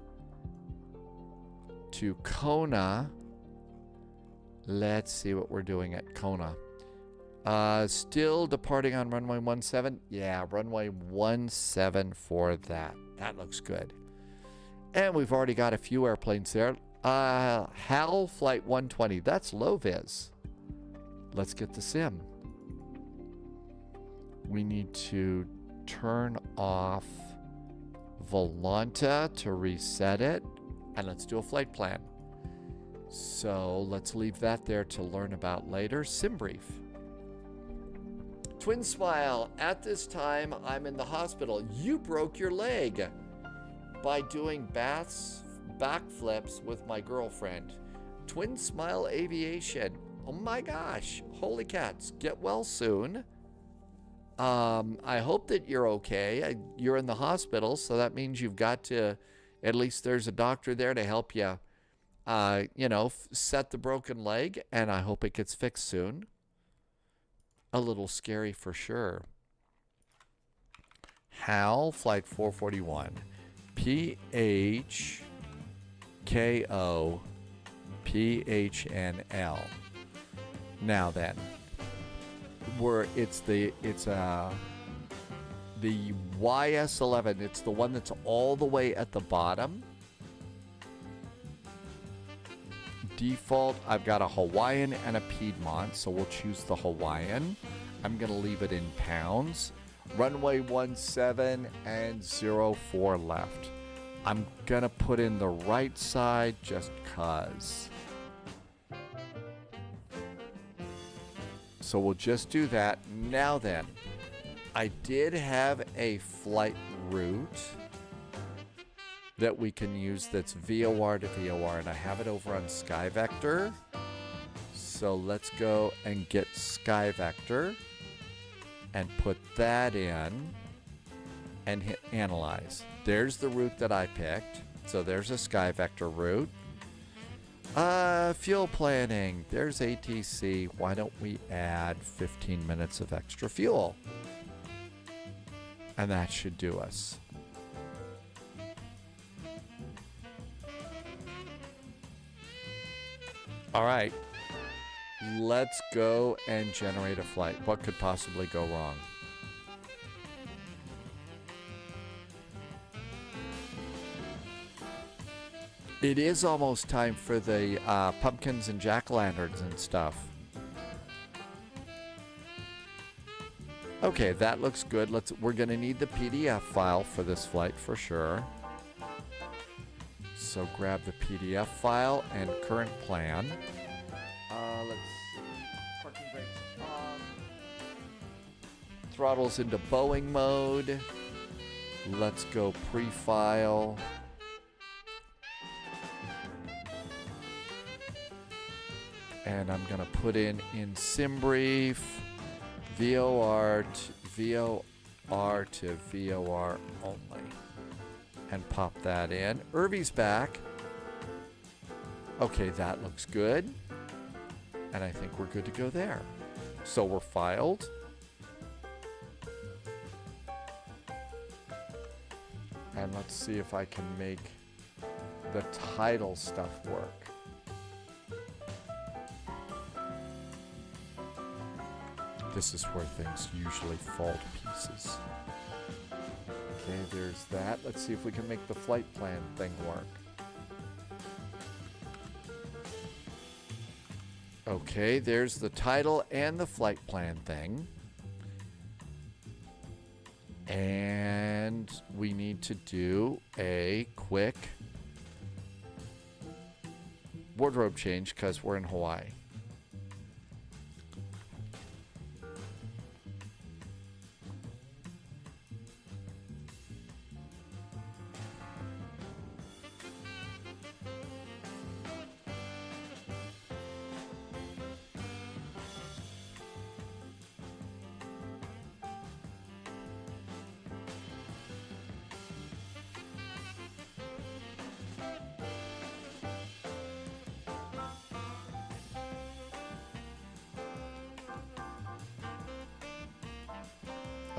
to Kona. Let's see what we're doing at Kona. Still departing on runway 17. Yeah, runway 17 for that. That looks good. And we've already got a few airplanes there. HAL Flight 120. That's low vis. Let's get the sim. We need to turn off Volanta to reset it. And let's do a flight plan. So let's leave that there to learn about later. Sim brief. Twin Smile, at this time, I'm in the hospital. You broke your leg by doing backflips with my girlfriend. Twin Smile Aviation. Oh my gosh. Holy cats. Get well soon. I hope that you're okay. You're in the hospital, so that means you've got to, at least there's a doctor there to help you, set the broken leg, and I hope it gets fixed soon. A little scary for sure. HAL Flight 441. PHKO PHNL. Now then, it's the YS11. It's the one that's all the way at the bottom. Default, I've got a Hawaiian and a Piedmont, so we'll choose the Hawaiian. I'm going to leave it in pounds. Runway 17 and 04 left. I'm going to put in the right side just cuz. So we'll just do that. Now then, I did have a flight route that we can use that's VOR to VOR, and I have it over on SkyVector. So let's go and get SkyVector and put that in and hit analyze. There's the route that I picked. So there's a SkyVector route. Fuel planning. There's ATC. Why don't we add 15 minutes of extra fuel? And that should do us. All right, let's go and generate a flight. What could possibly go wrong? It is almost time for the pumpkins and jack-o'-lanterns and stuff. Okay, that looks good. We're going to need the PDF file for this flight for sure. So grab the PDF file and current plan. Let's see. Parking brakes on. Throttles into Boeing mode. Let's go pre-file. And I'm going to put in SimBrief, VOR to VOR only. And pop that in. Irvy's back. Okay, that looks good. And I think we're good to go there. So we're filed. And let's see if I can make the title stuff work. This is where things usually fall to pieces. Okay, there's that. Let's see if we can make the flight plan thing work. Okay, there's the title and the flight plan thing. And we need to do a quick wardrobe change because we're in Hawaii.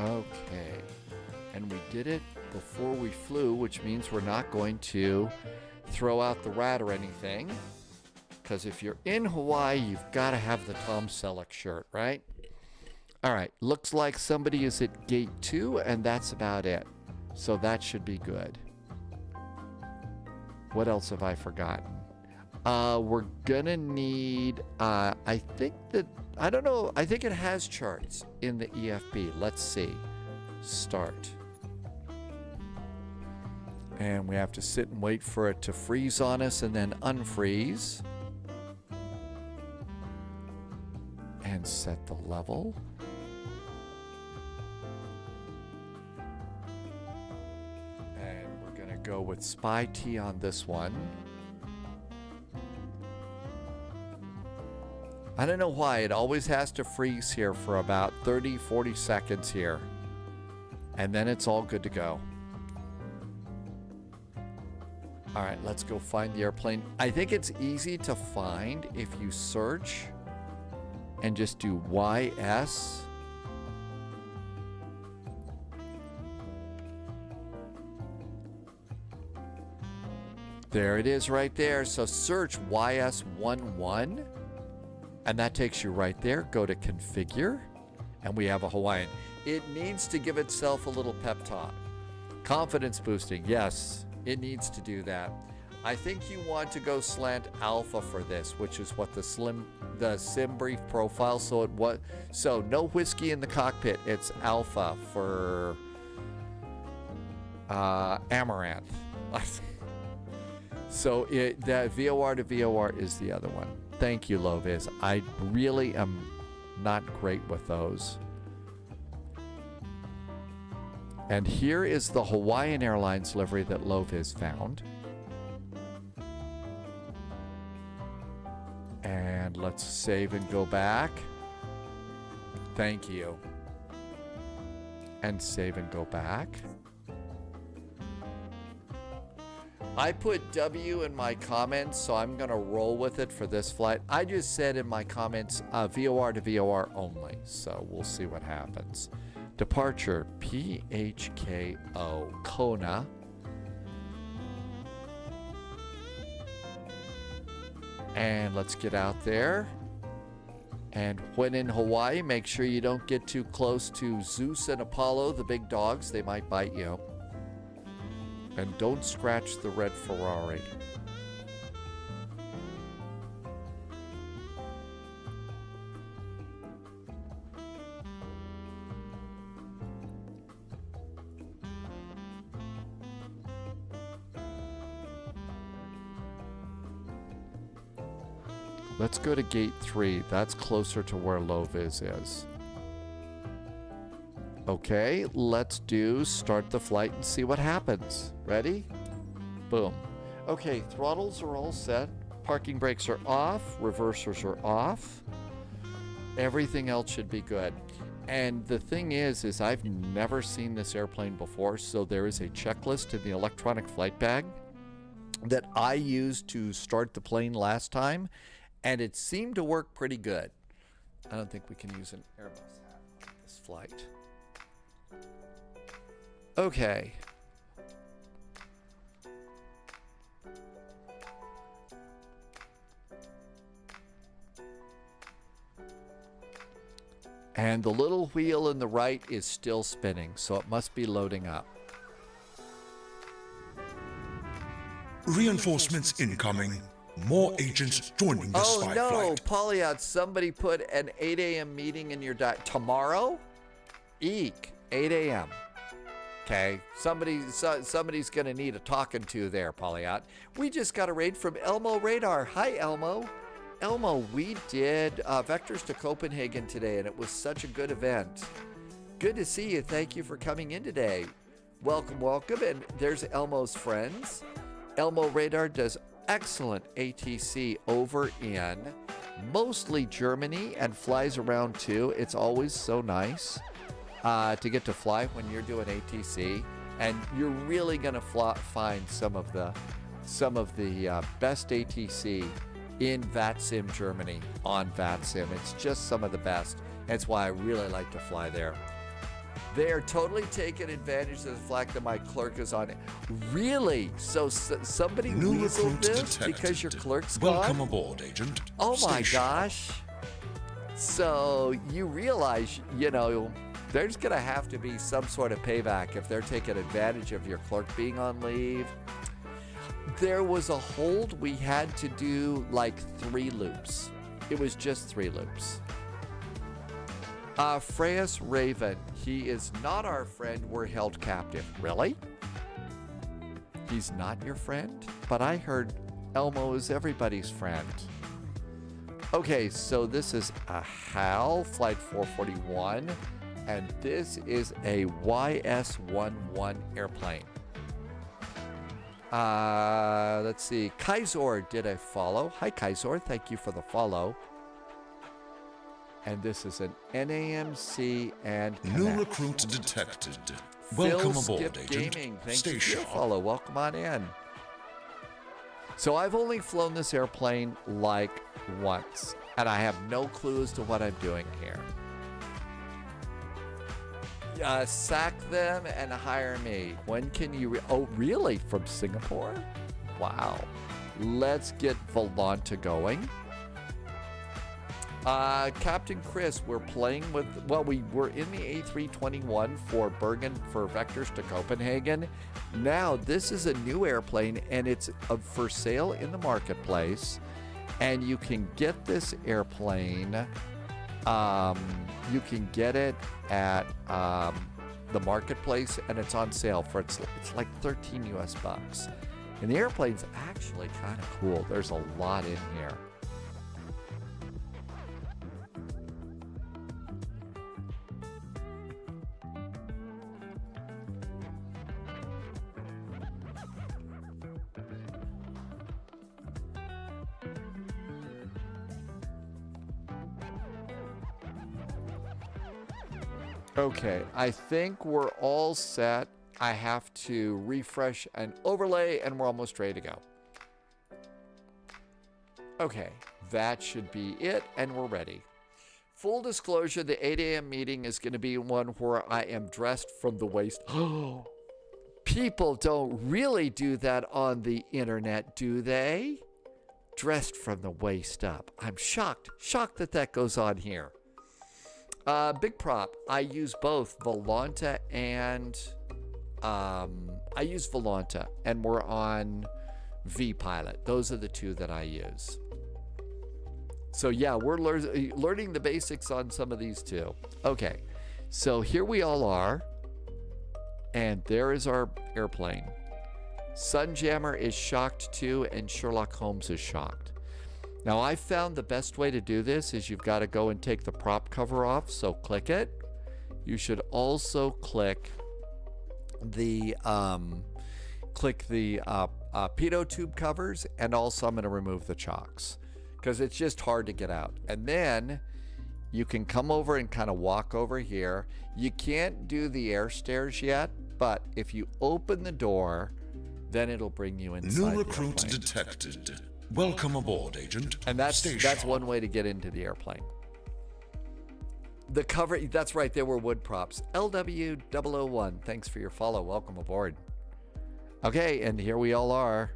Okay, and we did it before we flew, which means we're not going to throw out the rat or anything, because if you're in Hawaii, you've got to have the Tom Selleck shirt, right? All right, looks like somebody is at gate 2, and that's about it. So that should be good. What else have I forgotten? We're gonna need, I think that, I don't know, I think it has charts in the EFB. Let's see. Start. And we have to sit and wait for it to freeze on us and then unfreeze. And set the level. And we're going to go with Spy T on this one. I don't know why. It always has to freeze here for about 30, 40 seconds here. And then it's all good to go. All right, let's go find the airplane. I think it's easy to find if you search and just do YS. There it is right there. So search YS11 and that takes you right there. Go to configure and we have a Hawaiian. It needs to give itself a little pep talk. Confidence boosting, yes, it needs to do that. I think you want to go slant alpha for this, which is what the sim brief profile. So no whiskey in the cockpit. It's alpha for Amaranth. So that VOR to VOR is the other one. Thank you, Loviz. I really am not great with those. And here is the Hawaiian Airlines livery that Loviz found. And let's save and go back. Thank you. And save and go back. I put W in my comments, so I'm going to roll with it for this flight. I just said in my comments, VOR to VOR only, so we'll see what happens. Departure, PHKO, Kona. And let's get out there. And when in Hawaii, make sure you don't get too close to Zeus and Apollo, the big dogs. They might bite you. And don't scratch the red Ferrari. Let's go to gate 3. That's closer to where Loviz is. Okay, let's start the flight and see what happens. Ready? Boom. Okay, throttles are all set. Parking brakes are off. Reversers are off. Everything else should be good. And the thing is I've never seen this airplane before, so there is a checklist in the electronic flight bag that I used to start the plane last time, and it seemed to work pretty good. I don't think we can use an Airbus hat on this flight. Okay. And the little wheel in the right is still spinning, so it must be loading up. Reinforcements incoming. More agents joining the spy no, flight. Polyot, somebody put an 8 a.m. meeting in your diary. Tomorrow? Eek, 8 a.m. Okay, somebody's going to need a talking to there, Polyot. We just got a raid from Elmo Radar. Hi, Elmo. Elmo, we did Vectors to Copenhagen today, and it was such a good event. Good to see you. Thank you for coming in today. Welcome, welcome. And there's Elmo's friends. Elmo Radar does excellent ATC over in mostly Germany and flies around too. It's always so nice to get to fly when you're doing ATC, and you're really gonna find some of the best ATC in VATSIM Germany on VATSIM. It's just some of the best. That's why I really like to fly there. They are totally taking advantage of the fact that my clerk is on it. Really? So somebody weaseled this because your clerk's gone? Welcome aboard, Agent. Oh my gosh. So you realize, you know, there's going to have to be some sort of payback if they're taking advantage of your clerk being on leave. There was a hold we had to do like 3 loops. It was just 3 loops. Freyas Raven, he is not our friend. We're held captive. Really? He's not your friend? But I heard Elmo is everybody's friend. Okay, so this is a HAL Flight 441, and this is a YS-11 airplane. Let's see. Kaizor did a follow. Hi, Kaizor. Thank you for the follow. And this is an NAMC and New Connect. recruit detected. Phil Welcome Skip aboard, Agent. Gaming. Thank Stay you for your sharp. follow. Welcome on in. So I've only flown this airplane like once, and I have no clue as to what I'm doing here. Sack them and hire me. When can you? Oh, really? From Singapore? Wow. Let's get Volanta going. Captain Chris, we're playing with, well, we were in the A321 for Bergen for vectors to Copenhagen. Now, this is a new airplane, and it's for sale in the marketplace. And you can get this airplane, you can get it at the marketplace, and it's on sale for, it's like 13 US bucks. And the airplane's actually kind of cool. There's a lot in here. Okay, I think we're all set. I have to refresh and overlay, and we're almost ready to go. Okay, that should be it, and we're ready. Full disclosure, the 8 a.m. meeting is going to be one where I am dressed from the waist. People don't really do that on the internet, do they? Dressed from the waist up. I'm shocked that that goes on here. Big prop. I use both Volanta and I use Volanta, and we're on V-Pilot. Those are the two that I use. So yeah, we're learning the basics on some of these too. Okay, so here we all are, and there is our airplane. Sunjammer is shocked too, and Sherlock Holmes is shocked. Now, I found the best way to do this is you've got to go and take the prop cover off, so click it. You should also click the pitot tube covers, and also I'm going to remove the chocks because it's just hard to get out. And then you can come over and kind of walk over here. You can't do the air stairs yet, but if you open the door, then it'll bring you inside. New recruit detected. Welcome aboard, Agent. And that's one way to get into the airplane. The cover, that's right, there were wood props. LW001, thanks for your follow. Welcome aboard. Okay, and here we all are.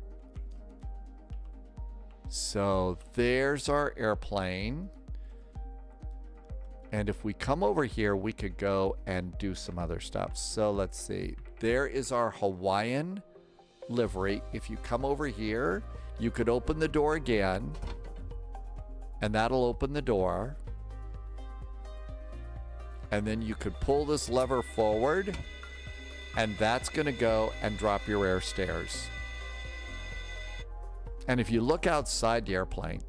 So there's our airplane. And if we come over here, we could go and do some other stuff. So let's see. There is our Hawaiian livery. If you come over here, you could open the door again, and that'll open the door. And then you could pull this lever forward, and that's going to go and drop your air stairs. And if you look outside the airplane,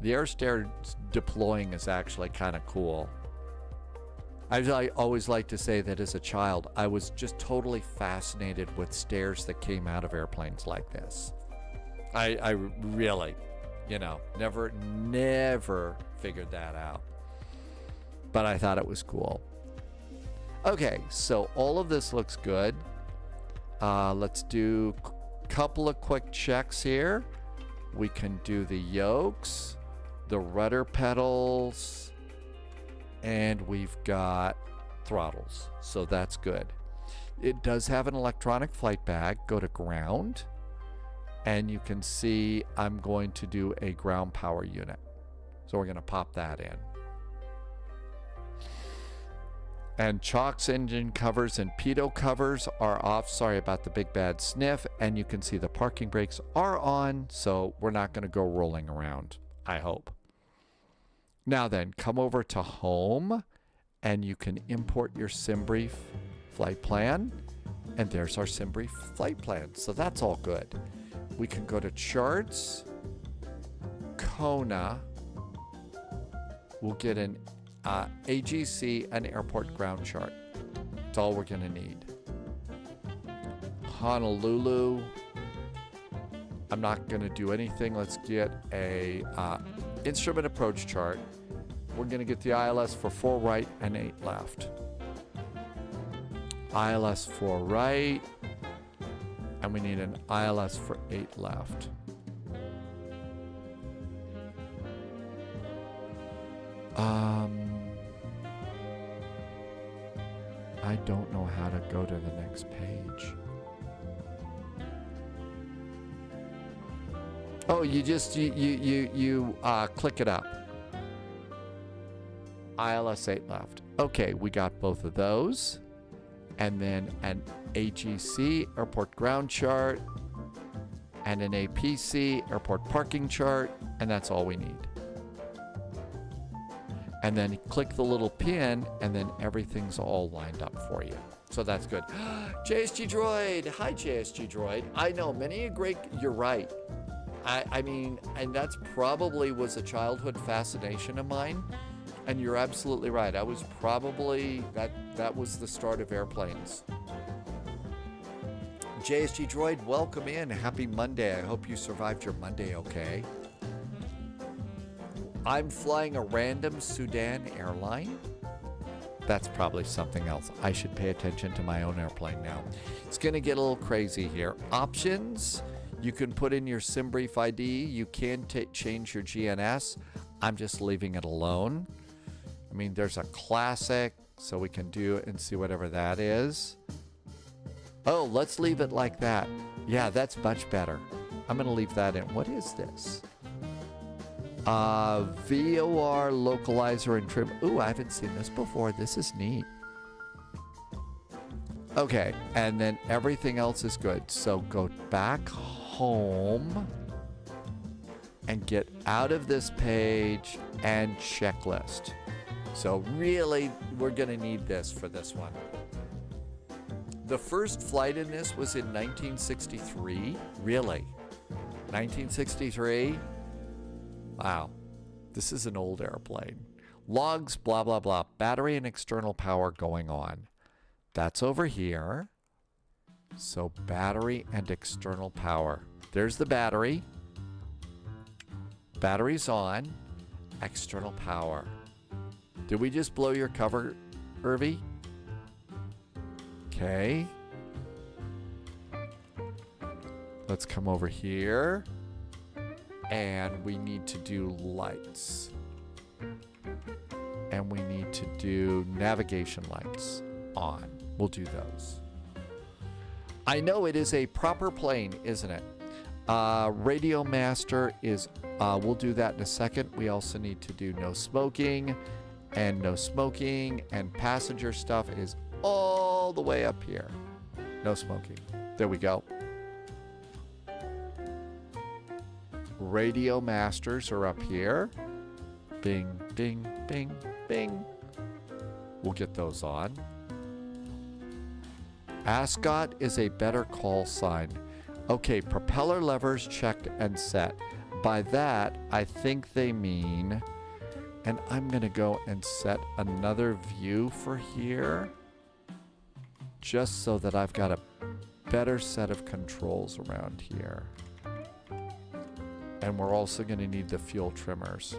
the air stairs deploying is actually kind of cool. I always like to say that as a child, I was just totally fascinated with stairs that came out of airplanes like this. I really, never figured that out. But I thought it was cool. Okay, so all of this looks good. Let's do a couple of quick checks here. We can do the yokes, the rudder pedals, and we've got throttles. So that's good. It does have an electronic flight bag. Go to ground. And you can see I'm going to do a ground power unit. So we're going to pop that in. And Chalk's engine covers and pitot covers are off. Sorry about the big bad sniff. And you can see the parking brakes are on, so we're not going to go rolling around, I hope. Now then, come over to Home, and you can import your SimBrief flight plan. And there's our SimBrief flight plan. So that's all good. We can go to Charts, Kona. We'll get an AGC, an airport ground chart. That's all we're going to need. Honolulu. I'm not going to do anything. Let's get a instrument approach chart. We're going to get the ILS for 4 right and 8 left. ILS 4 right. And we need an ILS for 8 left. I don't know how to go to the next page. Oh, you just you click it up. ILS 8 left. Okay, we got both of those. And then an AGC, airport ground chart, and an APC, airport parking chart, and that's all we need. And then click the little pin, and then everything's all lined up for you. So that's good. JSG Droid. Hi, JSG Droid. I know, many a great... You're right. I mean, and that's probably was a childhood fascination of mine. And you're absolutely right. I was probably... That was the start of airplanes. JSG Droid, welcome in. Happy Monday. I hope you survived your Monday okay. I'm flying a random Sudan airline. That's probably something else. I should pay attention to my own airplane now. It's going to get a little crazy here. Options. You can put in your SimBrief ID. You can change your GNS. I'm just leaving it alone. I mean, there's a classic, so we can do it and see whatever that is. Oh, let's leave it like that. Yeah, that's much better. I'm going to leave that in. What is this? VOR localizer and trim. Ooh, I haven't seen this before. This is neat. Okay, and then everything else is good. So go back home and get out of this page and checklist. So really, we're going to need this for this one. The first flight in this was in 1963. Really? 1963? Wow. This is an old airplane. Logs, blah, blah, blah. Battery and external power going on. That's over here. So battery and external power. There's the battery. Battery's on. External power. Did we just blow your cover, Irvy? Okay. Let's come over here. And we need to do lights. And we need to do navigation lights on. We'll do those. I know it is a proper plane, isn't it? Radio master is, we'll do that in a second. We also need to do no smoking. And no smoking. And passenger stuff is all the way up here. No smoking. There we go. Radio masters are up here. Bing, bing, bing, bing. We'll get those on. Ascot is a better call sign. Okay, propeller levers checked and set. By that, I think they mean, and I'm going to go and set another view for here, just so that I've got a better set of controls around here. And we're also going to need the fuel trimmers.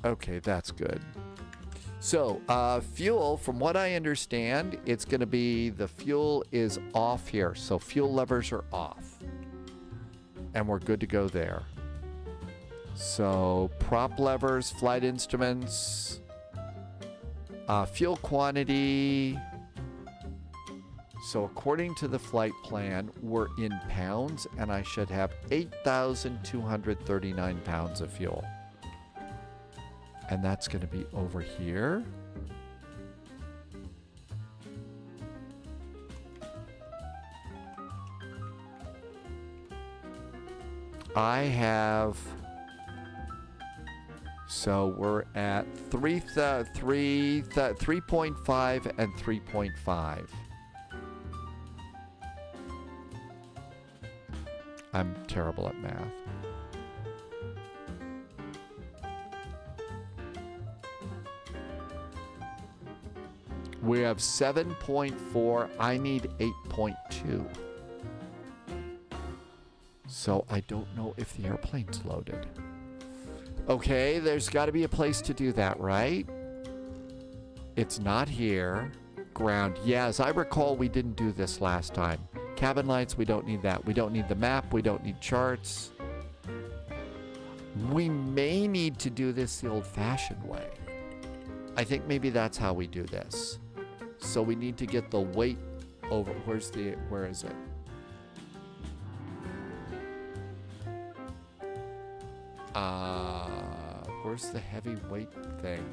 Okay, that's good. So, fuel, from what I understand, it's going to be, the fuel is off here. So fuel levers are off. And we're good to go there. So, prop levers, flight instruments, fuel quantity, So according to the flight plan, we're in pounds, and I should have 8,239 pounds of fuel. And that's going to be over here. I have... So we're at 3.5 and 3.5. I'm terrible at math. We have 7.4. I need 8.2. So I don't know if the airplane's loaded. Okay, there's got to be a place to do that, right? It's not here. Ground. Yeah, as I recall, we didn't do this last time. Cabin lights, we don't need that. We don't need the map. We don't need charts. We may need to do this the old-fashioned way. I think maybe that's how we do this. So we need to get the weight over. Where is it? Where's the heavy weight thing?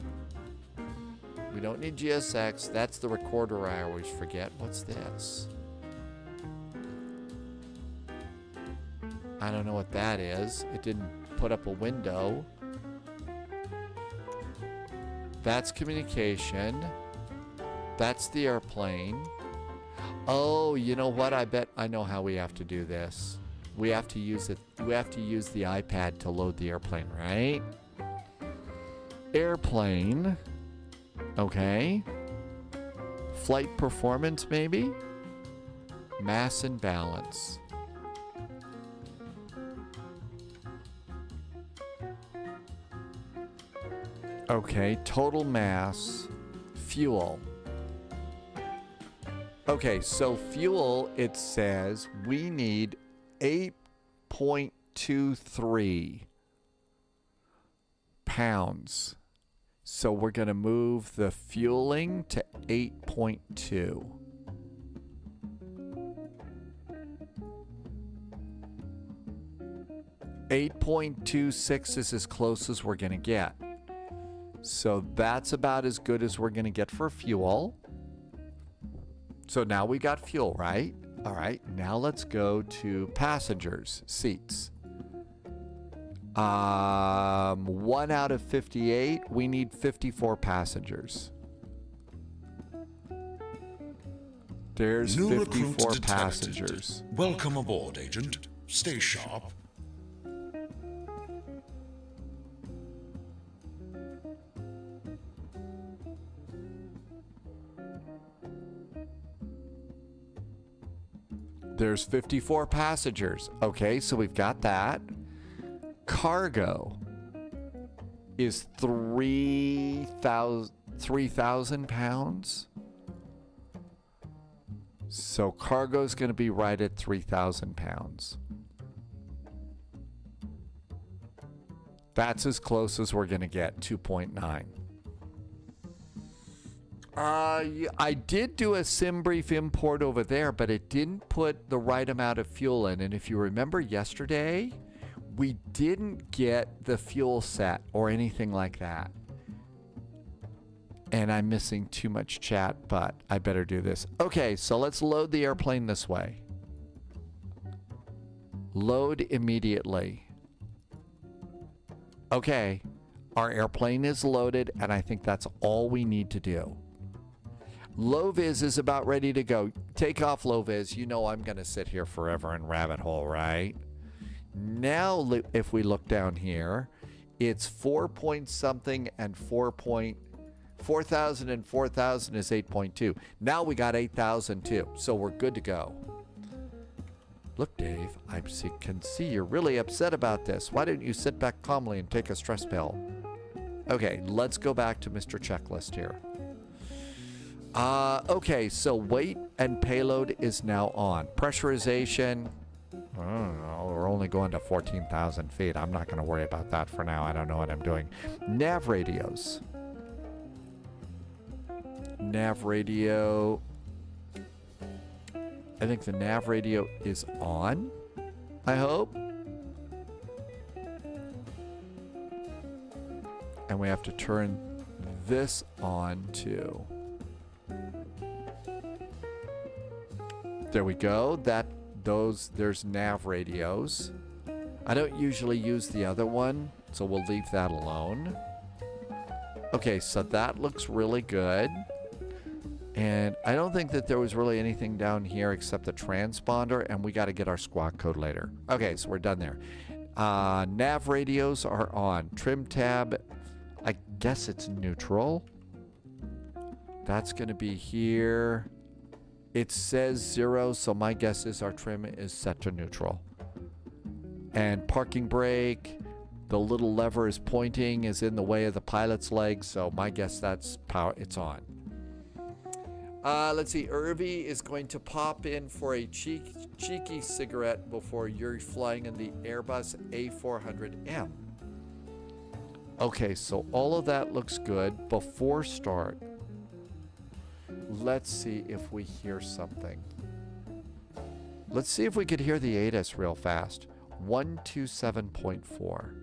We don't need GSX. That's the recorder I always forget. What's this? I don't know what that is. It didn't put up a window. That's communication. That's the airplane. Oh, you know what? I bet I know how we have to do this. We have to use it. We have to use the iPad to load the airplane, right? Airplane. Okay. Flight performance, maybe? Mass and balance. Okay, total mass. Fuel. Okay, so fuel, it says we need 8.23 pounds. So we're going to move the fueling to 8.2. $8.26 is as close as we're going to get. So that's about as good as we're going to get for fuel. So now we got fuel, right? All right, now let's go to passengers, seats. 1 out of 58, we need 54 passengers. There's New 54 recruit passengers. detected. Welcome aboard, Agent. Stay sharp. There's 54 passengers. Okay, so we've got that. Cargo is 3,000 pounds. So cargo is going to be right at 3,000 pounds. That's as close as we're going to get, 2.9. I did do a sim brief import over there, but it didn't put the right amount of fuel in. And if you remember yesterday, we didn't get the fuel set or anything like that. And I'm missing too much chat, but I better do this. Okay, so let's load the airplane this way. Load immediately. Okay, our airplane is loaded, and I think that's all we need to do. Low-vis is about ready to go. Take off low-vis. You know I'm going to sit here forever in rabbit hole, right? Now, if we look down here, it's 4 point something and 4,000 and 4,000 is 8.2. Now we got 8,000 too, so we're good to go. Look, Dave, I can see you're really upset about this. Why don't you sit back calmly and take a stress pill? Okay, let's go back to Mr. Checklist here. Okay, so weight and payload is now on. Pressurization, I don't know, we're only going to 14,000 feet. I'm not going to worry about that for now. I don't know what I'm doing. Nav radios. Nav radio. I think the nav radio is on, I hope. And we have to turn this on too. There we go. There's nav radios. I don't usually use the other one, so we'll leave that alone. Okay, so that looks really good. And I don't think that there was really anything down here except the transponder, and we got to get our squawk code later. Okay, so we're done there. Nav radios are on. Trim tab, I guess it's neutral. That's going to be here. It says 0, so my guess is our trim is set to neutral. And parking brake, the little lever is pointing, is in the way of the pilot's leg, so my guess that's power, it's on. Let's see, Irvi is going to pop in for a cheeky cigarette before you're flying in the Airbus A400M. Okay, so all of that looks good. Before start, let's see if we hear something. Let's see if we could hear the ATIS real fast. 127.4.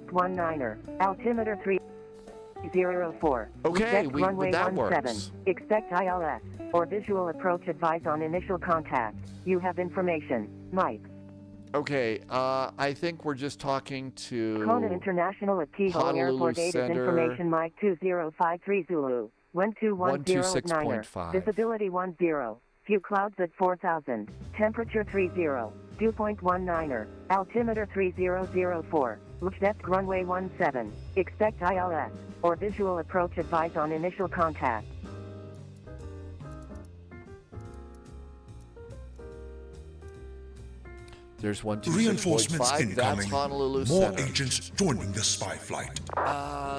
One niner, altimeter 304. Okay, runway that 17. works. Expect ILS or visual approach advice on initial contact. You have information, Mike. Okay, I think we're just talking to Kona International at Keyhole Honolulu Airport 8 is Center. information Mike 2053 Zulu. 1210 niner. 126.5. Visibility 10. Few clouds at 4000. Temperature 30. Dew point 19er. Altimeter 3004. Depth runway 17. Expect ILS or visual approach advice on initial contact. There's 126.5. Reinforcements That's incoming. Honolulu More Center. agents joining the spy flight.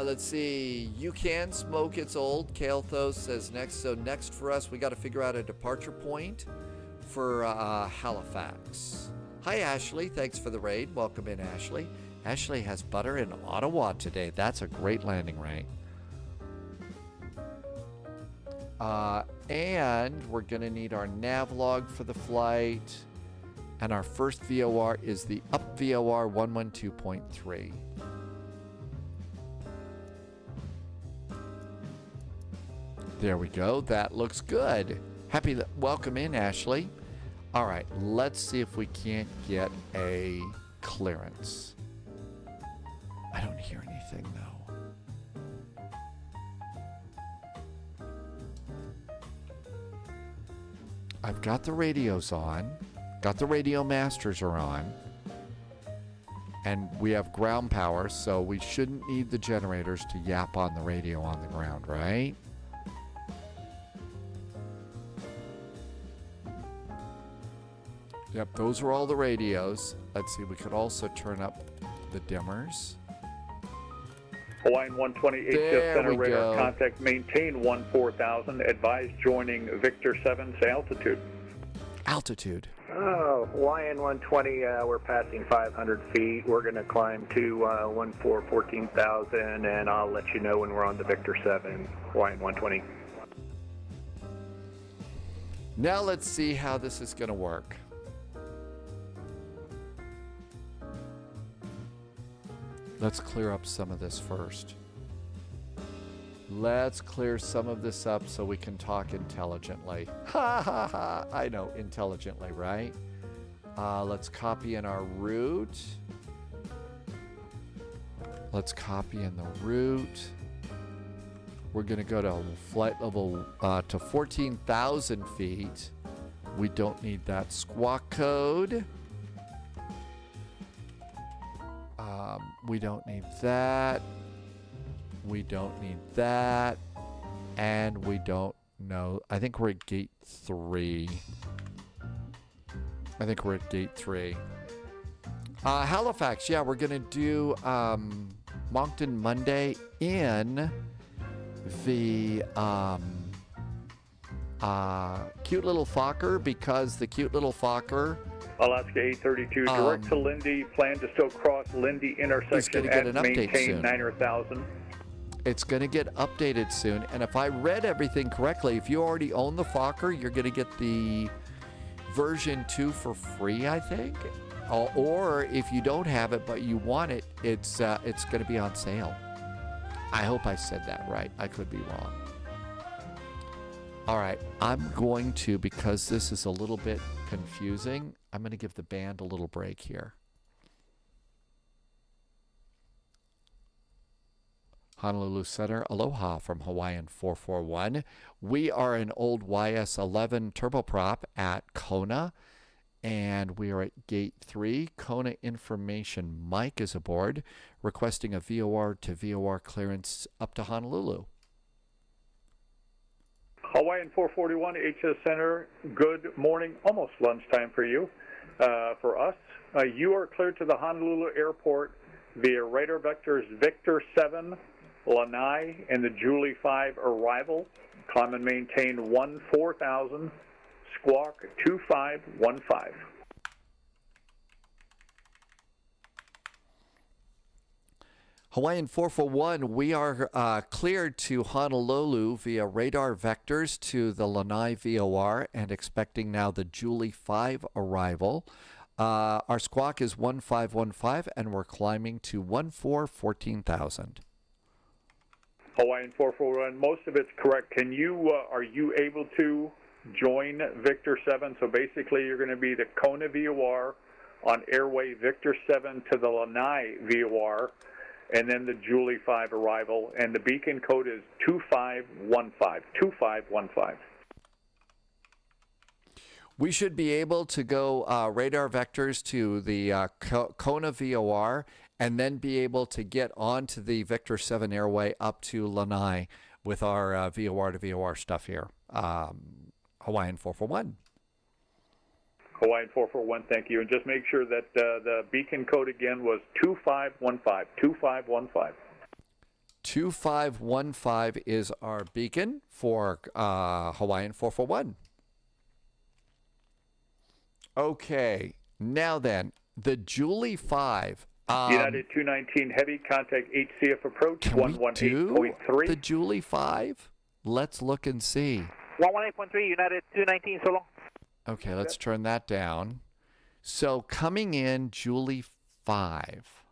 Let's see. You can smoke. It's old. Kalthos says next. So next for us, we got to figure out a departure point for Halifax. Hi, Ashley. Thanks for the raid. Welcome in, Ashley. Ashley has butter in Ottawa today. That's a great landing rate. And we're going to need our nav log for the flight. And our first VOR is the up VOR 112.3. There we go. That looks good. Welcome in, Ashley. All right, let's see if we can't get a clearance. I don't hear anything, though. I've got the radios on. Got the radio masters are on. And we have ground power, so we shouldn't need the generators to yap on the radio on the ground, right? Yep, those are all the radios. Let's see, we could also turn up the dimmers. Hawaiian 128 There Center we radar go. contact maintain 14,000. Advise joining Victor 7's altitude. Altitude. Oh, Hawaiian 120, we're passing 500 feet. We're going to climb to 14,000, and I'll let you know when we're on the Victor 7, Hawaiian 120. Now let's see how this is going to work. Let's clear up some of this first. Let's clear some of this up so we can talk intelligently. Ha ha ha. I know, intelligently, right? Let's copy in our route. Let's copy in the route. We're going to go to flight level to 14,000 feet. We don't need that squawk code. We don't need that. We don't need that. And we don't know. I think we're at gate 3. I think we're at gate 3. Halifax, yeah, we're going to do Moncton Monday in the Cute little Fokker, because the cute little Fokker Alaska 832, direct to Lindy. Plan to still cross Lindy intersection get and an update maintain soon. 9,000. It's going to get updated soon. And if I read everything correctly, if you already own the Fokker, you're going to get the version 2 for free, I think. Or if you don't have it but you want it, it's going to be on sale. I hope I said that right. I could be wrong. All right, I'm going to, because this is a little bit confusing, I'm going to give the band a little break here. Honolulu Center, aloha from Hawaiian 441. We are an old YS-11 turboprop at Kona, and we are at Gate 3. Kona Information Mike is aboard, requesting a VOR to VOR clearance up to Honolulu. Hawaiian 441, HS Center, good morning, almost lunchtime for you. For us, you are cleared to the Honolulu airport via radar vectors Victor 7, Lanai, and the Julie 5 arrival. Climb and maintain 14,000, squawk 2515. Hawaiian 441, we are cleared to Honolulu via radar vectors to the Lanai VOR and expecting now the Julie 5 arrival. Our squawk is 1515 and we're climbing to 14,000. Hawaiian 441, most of it's correct. Can you, are you able to join Victor 7? So basically you're going to be the Kona VOR on airway Victor 7 to the Lanai VOR, and then the Julie 5 arrival, and the beacon code is 2515, 2515. We should be able to go radar vectors to the Kona VOR and then be able to get onto the Victor 7 airway up to Lanai with our VOR to VOR stuff here. Hawaiian 441. Hawaiian 441, thank you. And just make sure that the beacon code again was 2515, 2515. 2515 is our beacon for Hawaiian 441. Okay, now then, the Julie 5. United 219 heavy, contact HCF approach 118.3. The Julie 5? Let's look and see. 118.3, United 219, so long. Okay, let's turn that down. So coming in, Julie 5.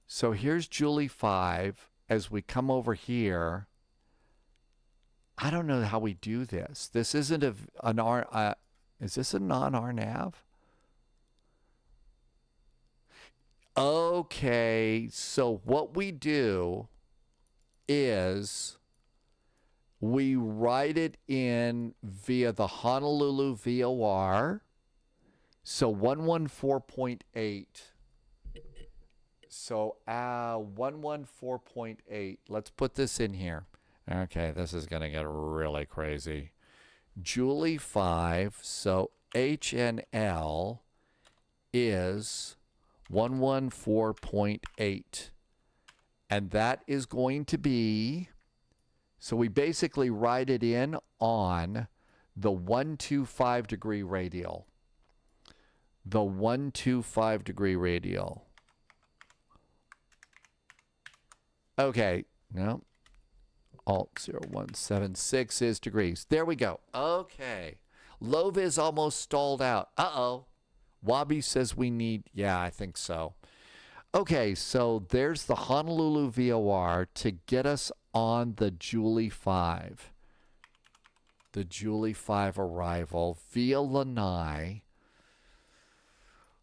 So here's Julie 5. As we come over here, I don't know how we do this. This isn't an R. Is this a non-RNAV? Okay, so what we do is we write it in via the Honolulu VOR. So 114.8. So 114.8. Let's put this in here. Okay, this is going to get really crazy. Julie 5, so HNL is 114.8. And that is going to be, so we basically write it in on the 125 degree radial. The 125 degree radial. Okay, no. Alt 0176 is degrees. There we go. Okay. Loviz almost stalled out. Uh-oh. Wabi says we need, yeah, I think so. Okay, so there's the Honolulu VOR to get us on the Julie 5. The Julie 5 arrival via Lanai.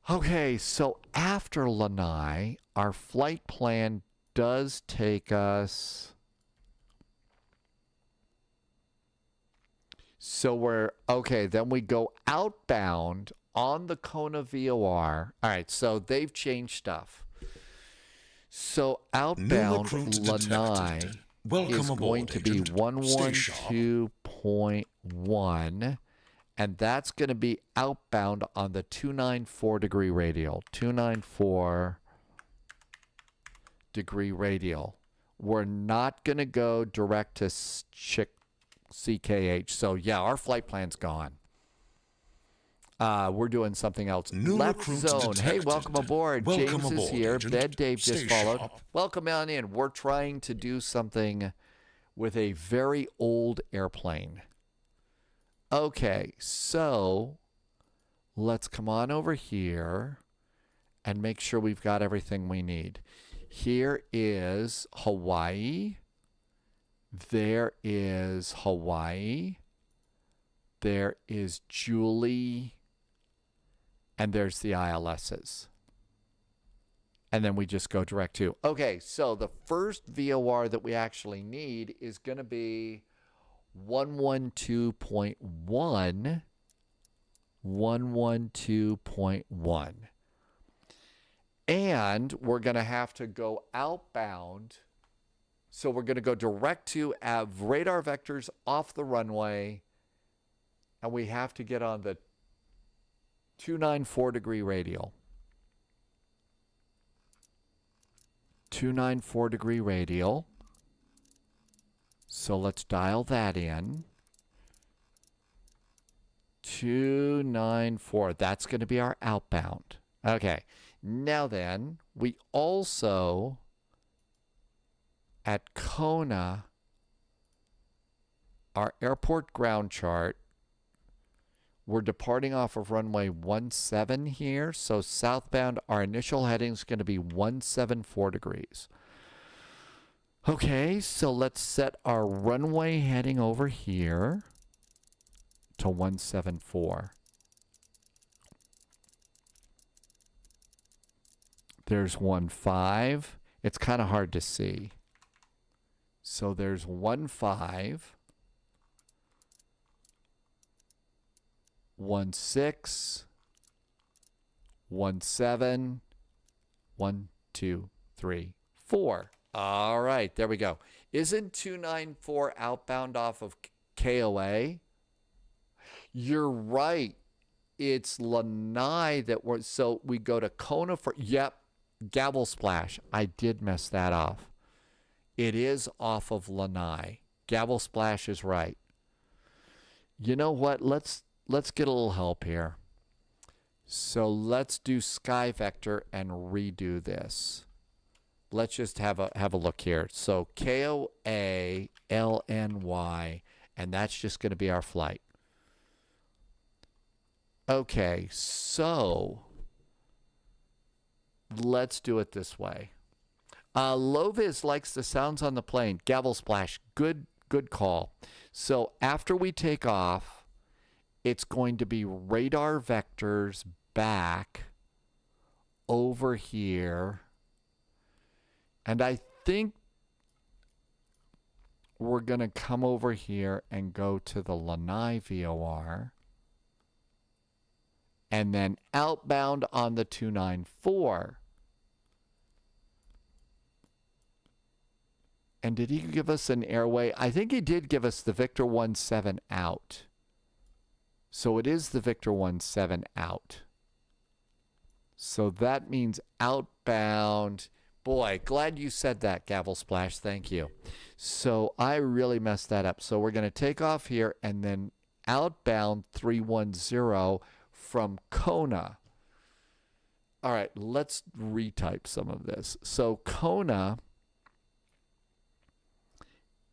Okay, so after Lanai, our flight plan does take us... So we're, okay, then we go outbound on the Kona VOR. All right, so they've changed stuff. So outbound Lanai is going to be 112.1, and that's going to be outbound on the 294 degree radial. 294 degree radial. We're not going to go direct to CKH. So, yeah, our flight plan's gone. We're doing something else. New Left recruits zone. detected. Hey, welcome aboard. Welcome James is aboard, here. Agent. Bed Dave just Stay followed. sharp. Welcome on in. We're trying to do something with a very old airplane. Okay, so let's come on over here and make sure we've got everything we need. Here is Hawaii. There is Hawaii. There is Julie. And there's the ILSs. And then we just go direct to. Okay, so the first VOR that we actually need is going to be 112.1. 112.1. And we're going to have to go outbound. So we're going to go direct to have radar vectors off the runway. And we have to get on the 294 degree radial. 294 degree radial. So let's dial that in. 294. That's going to be our outbound. Okay. Now then, we also at Kona, our airport ground chart, we're departing off of runway 17 here. So southbound, our initial heading is going to be 174 degrees. Okay, so let's set our runway heading over here to 174. There's 15. It's kind of hard to see. So there's 15, 16, 17, 1, 2, 3, 4. All right, there we go. Isn't 294 outbound off of KOA? You're right. It's Lanai that we're, so we go to Kona for, yep, Gavel Splash. I did mess that off. It is off of Lanai. Gavel Splash is right. You know what? Let's get a little help here. So let's do Sky Vector and redo this. Let's just have a look here. So KOA LNY, and that's just going to be our flight. Okay, so let's do it this way. Lovis likes the sounds on the plane. Gavel Splash, good call. So after we take off, it's going to be radar vectors back over here. And I think we're going to come over here and go to the Lanai VOR. And then outbound on the 294. And did he give us an airway? I think he did give us the Victor 17 out. So it is the Victor 17 out. So that means outbound. Boy, glad you said that, Gavel Splash. Thank you. So I really messed that up. So we're going to take off here and then outbound 310 from Kona. All right, let's retype some of this. So Kona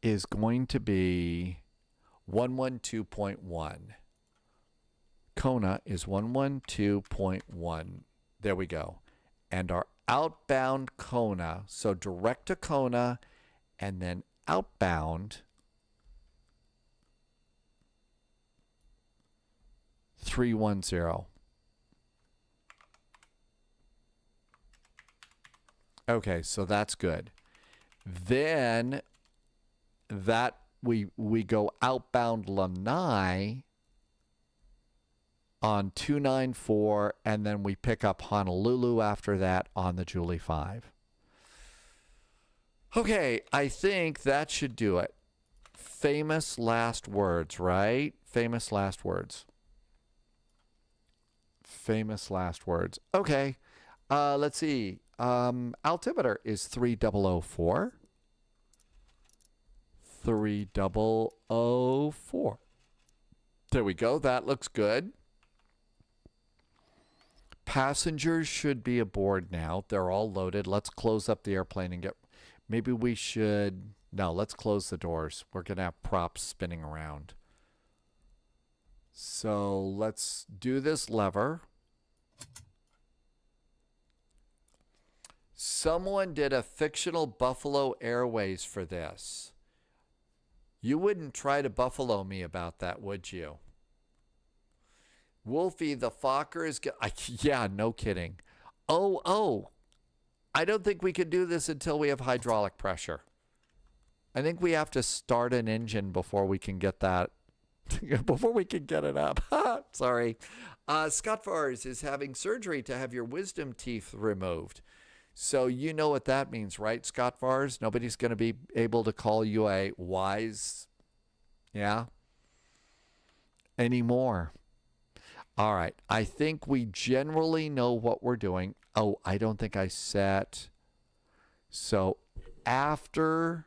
is going to be 112.1. Kona is 112.1. There we go. And our outbound Kona, so direct to Kona and then outbound 310. Okay, so that's good. Then that we go outbound Lanai on 294, and then we pick up Honolulu after that on the Julie 5. Okay, I think that should do it. Famous last words, right? Famous last words. Famous last words. Okay, let's see. Altimeter is 3004. 3004. There we go. That looks good. Passengers should be aboard now. They're all loaded. Let's close up the airplane and get... Maybe we should... No, let's close the doors. We're going to have props spinning around. So let's do this lever. Someone did a fictional Buffalo Airways for this. You wouldn't try to buffalo me about that, would you? Wolfie, the Fokker is... yeah, no kidding. Oh. I don't think we can do this until we have hydraulic pressure. I think we have to start an engine before we can get that... before we can get it up. Sorry. Scott Fars is having surgery to have your wisdom teeth removed. So you know what that means, right, Scott Fars? Nobody's going to be able to call you a wise... Yeah? Anymore. All right. I think we generally know what we're doing. Oh, I don't think I set... So after...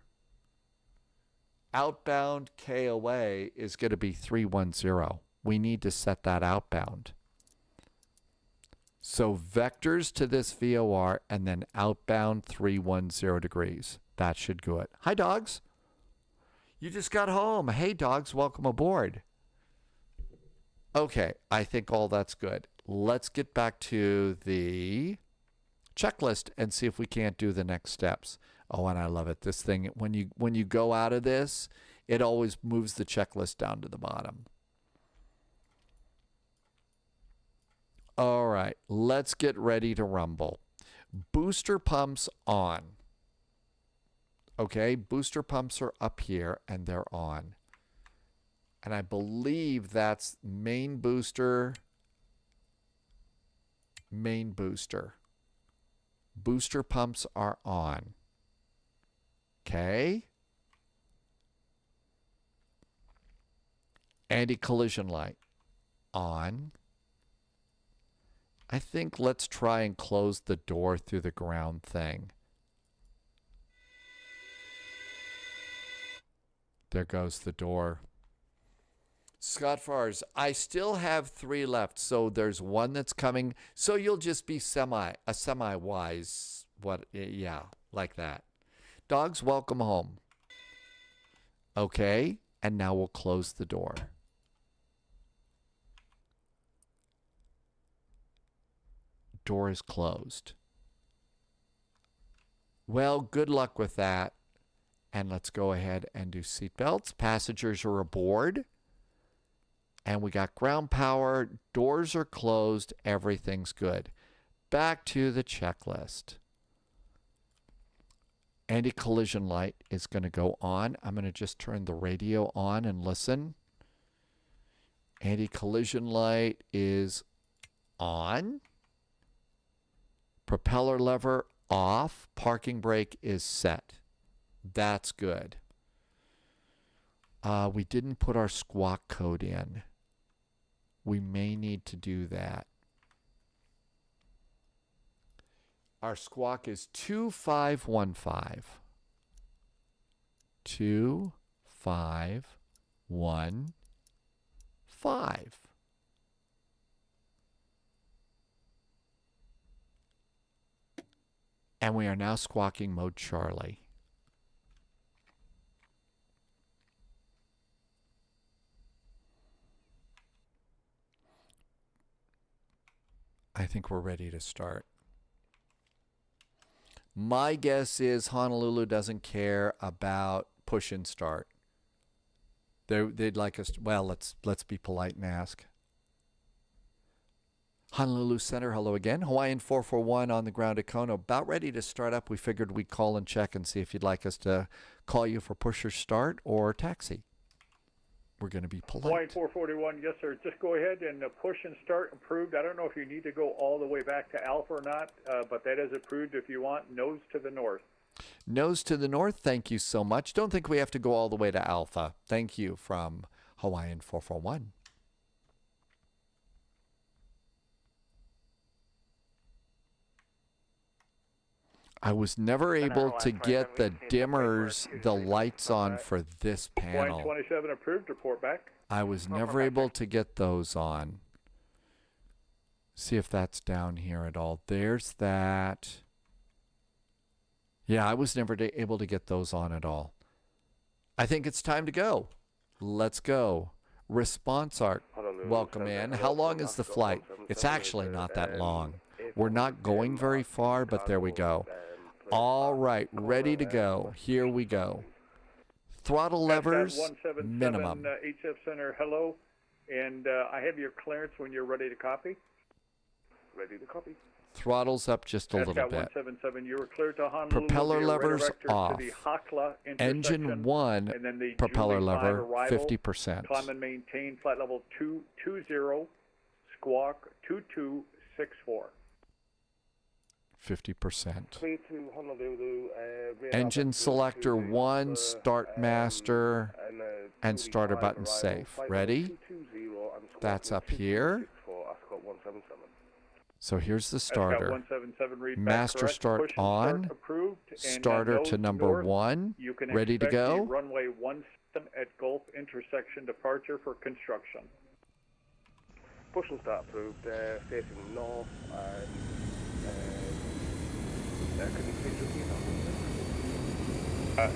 outbound KOA is going to be 310. We need to set that outbound. So vectors to this VOR and then outbound 310 degrees. That should do it. Hi, dogs. You just got home. Hey, dogs, welcome aboard. Okay, I think all that's good. Let's get back to the checklist and see if we can't do the next steps. Oh, and I love it. This thing, when you go out of this, it always moves the checklist down to the bottom. All right, let's get ready to rumble. Booster pumps on. Okay, booster pumps are up here and they're on. And I believe that's main booster, main booster. Booster pumps are on. Okay. Anti-collision light on. I think let's try and close the door through the ground thing. There goes the door. Scott Fars, I still have 3 left, so there's 1 that's coming. So you'll just be semi-wise. Yeah, like that. Dogs, welcome home. Okay, and now we'll close the door. Door is closed. Well, good luck with that. And let's go ahead and do seatbelts. Passengers are aboard. And we got ground power. Doors are closed. Everything's good. Back to the checklist. Anti-collision light is going to go on. I'm going to just turn the radio on and listen. Anti-collision light is on. Propeller lever off. Parking brake is set. That's good. We didn't put our squawk code in. We may need to do that. Our squawk is 2515. 2515. And we are now squawking mode Charlie. I think we're ready to start. My guess is Honolulu doesn't care about push and start. They'd like us to, well, let's be polite and ask. Honolulu Center, hello again. Hawaiian 441 on the ground at Kona. About ready to start up. We figured we'd call and check and see if you'd like us to call you for push or start or taxi. We're going to be polite. Hawaiian 441, yes, sir. Just go ahead and push and start approved. I don't know if you need to go all the way back to Alpha or not, but that is approved if you want. Nose to the north. Nose to the north, thank you so much. Don't think we have to go all the way to Alpha. Thank you from Hawaiian 441. I was never able to get the dimmers, the lights on for this panel. 27 approved. Report back. I was never able to get those on. See if that's down here at all. There's that. Yeah, I was never able to get those on at all. I think it's time to go. Let's go. Response arc. Welcome in. How long is the flight? It's actually not that long. We're not going very far, but there we go. All right, ready to go. Here we go. Throttle levers, minimum. HF Center, hello. And I have your clearance when you're ready to copy. Ready to copy. Throttles up just a little bit. 177, you were cleared to Honolulu. Propeller levers off. Engine 1 and then the propeller Julie 5 lever, arrival. 50%. Climb and maintain flight level 220, squawk 2264. 50%. Engine selector 1, start master, and starter button safe. Ready? That's up here. So here's the starter. Master start on. Starter to number 1. Ready to go. Runway 17 at Gulf intersection departure for construction. Push and start approved. Facing north and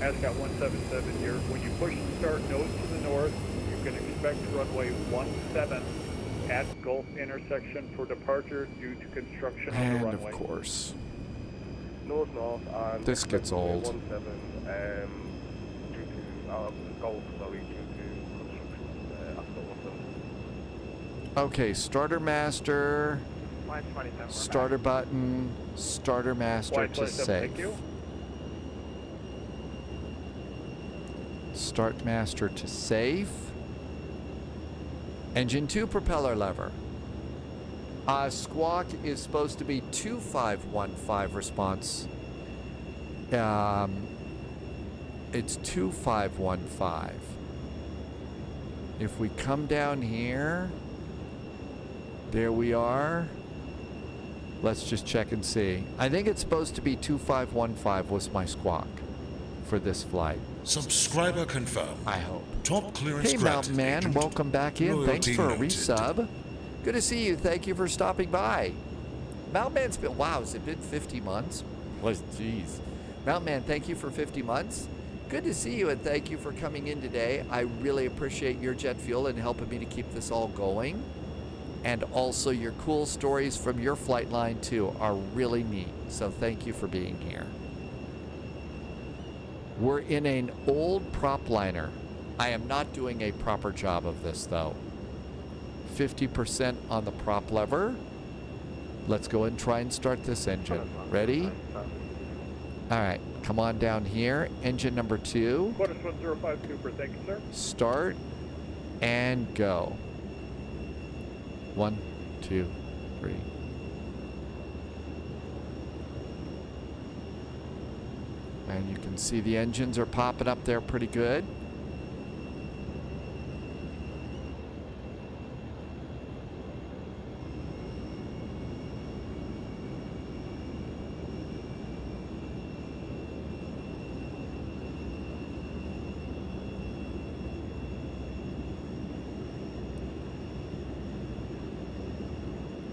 ASCOT 177, when you push and start nose to the north, you can expect runway 17 at Gulf intersection for departure due to construction on the runway. And of course, nose north and this gets old. 17 due to Gulf, sorry, due to construction. ASCOT 177. Okay, starter master. Starter button, starter master to safe. Start master to safe. Engine 2 propeller lever. Squawk is supposed to be 2515 response. It's 2515. If we come down here, there we are. Let's just check and see. I think it's supposed to be 2515 was my squawk for this flight. Subscriber confirmed. I hope. Top clearance Hey, granted. Mountain Man, welcome back in. Loyalty Thanks for a noted. resub. Good to see you. Thank you for stopping by. Mountain Man's been, wow, has it been 50 months? Jeez. Mountain Man, thank you for 50 months. Good to see you, and thank you for coming in today. I really appreciate your jet fuel and helping me to keep this all going. And also your cool stories from your flight line too are really neat. So thank you for being here. We're in an old prop liner. I am not doing a proper job of this though. 50% on the prop lever. Let's go and try and start this engine. Ready? All right, come on down here. Engine number 2. Quarter 105 Cooper, thank you, sir. Start and go. 1, 2, 3. And you can see the engines are popping up there pretty good.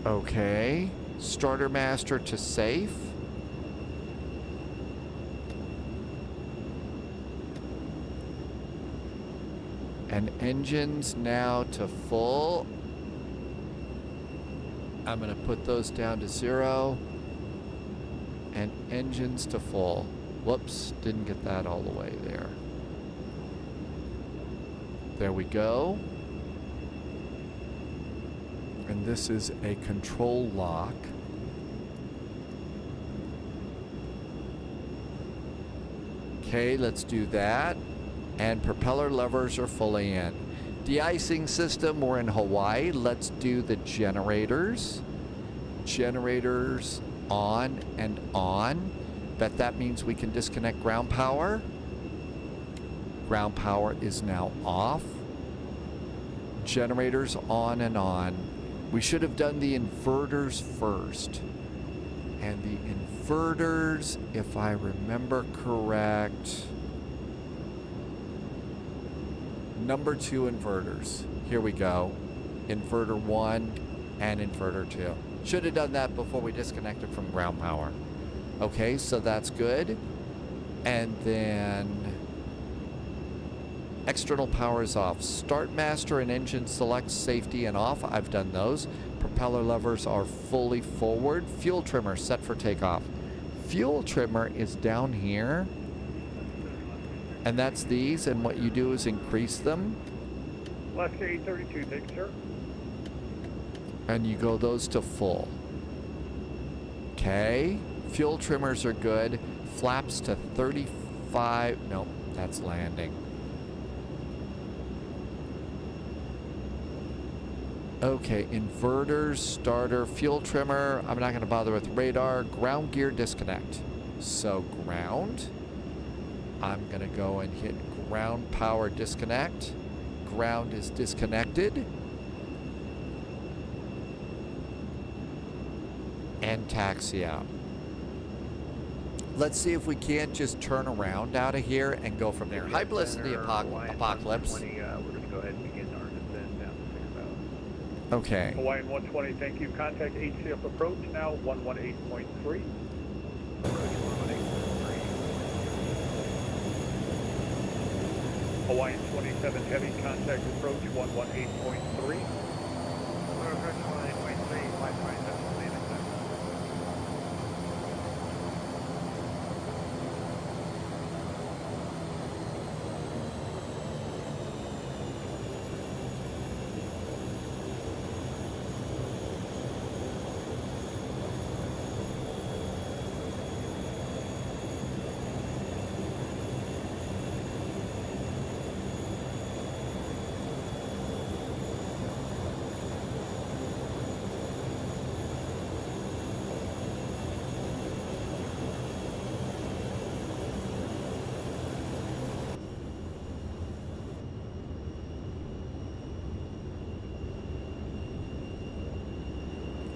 Okay, starter master to safe. And engines now to full. I'm going to put those down to 0. And engines to full. Whoops, didn't get that all the way there. There we go. And this is a control lock. Okay, let's do that. And propeller levers are fully in. De-icing system, we're in Hawaii. Let's do the generators. Generators on and on. Bet that means we can disconnect ground power. Ground power is now off. Generators on and on. We should have done the inverters first. And the inverters, if I remember correct, number 2 inverters. Here we go. Inverter 1 and inverter 2. Should have done that before we disconnected from ground power. Okay, so that's good. And then external power is off. Start master and engine select safety and off. I've done those. Propeller levers are fully forward. Fuel trimmer set for takeoff. Fuel trimmer is down here. And that's these. And what you do is increase them. Left to 832, thank you, sir. And you go those to full. Okay. Fuel trimmers are good. Flaps to 35. Nope, that's landing. Okay, inverters, starter, fuel trimmer. I'm not going to bother with radar. Ground gear disconnect. So ground. I'm going to go and hit ground power disconnect. Ground is disconnected. And taxi out. Let's see if we can't just turn around out of here and go from there. High Felicity Apocalypse. We're going to go ahead and begin our descent down to 6,000. Okay. Hawaiian 120, thank you. Contact HCF approach now, 118.3. Hawaiian 27 heavy, contact approach 118.3.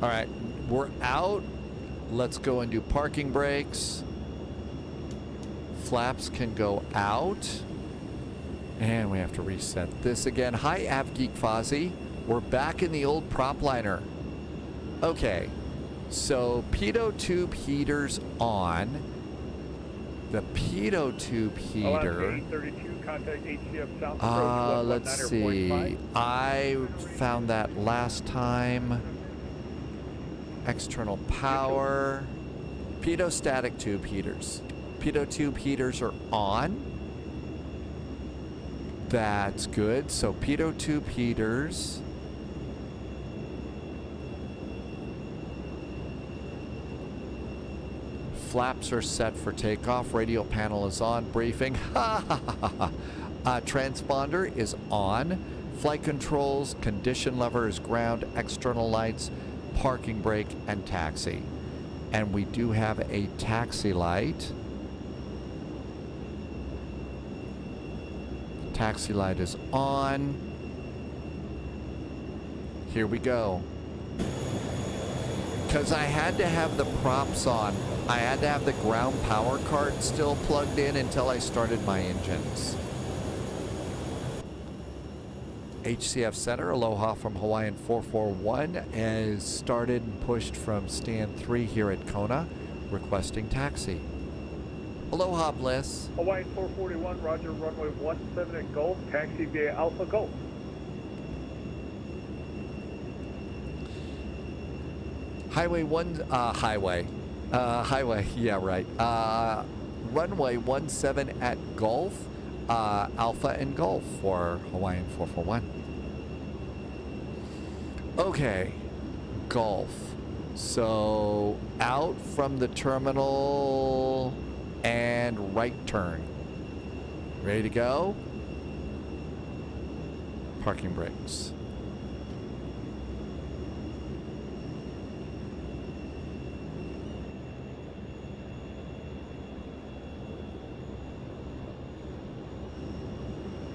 All right, we're out. Let's go and do parking brakes. Flaps can go out. And we have to reset this again. Hi, AvGeek Fozzie. We're back in the old prop liner. Okay, so pitot tube heater's on. The pitot tube heater. 832, contact HCF South approach. Let's see. I found that last time. External power. Pitot static tube heaters. Pitot tube heaters are on. That's good. So pitot tube heaters. Flaps are set for takeoff. Radio panel is on. Briefing. Transponder is on. Flight controls. Condition lever is ground. External lights. Parking brake and taxi. And we do have a taxi light. Taxi light is on. Here we go. Because I had to have the props on. I had to have the ground power card still plugged in until I started my engines. HCF Center, aloha from Hawaiian 441, is started and pushed from stand 3 here at Kona, requesting taxi. Aloha, Bliss. Hawaiian 441, roger, runway 17 at Gulf, taxi via Alpha Gulf. Highway, yeah, right. Runway 17 at Gulf. Alpha and Golf for Hawaiian 441. Okay, Golf. So out from the terminal and right turn. Ready to go? Parking brakes.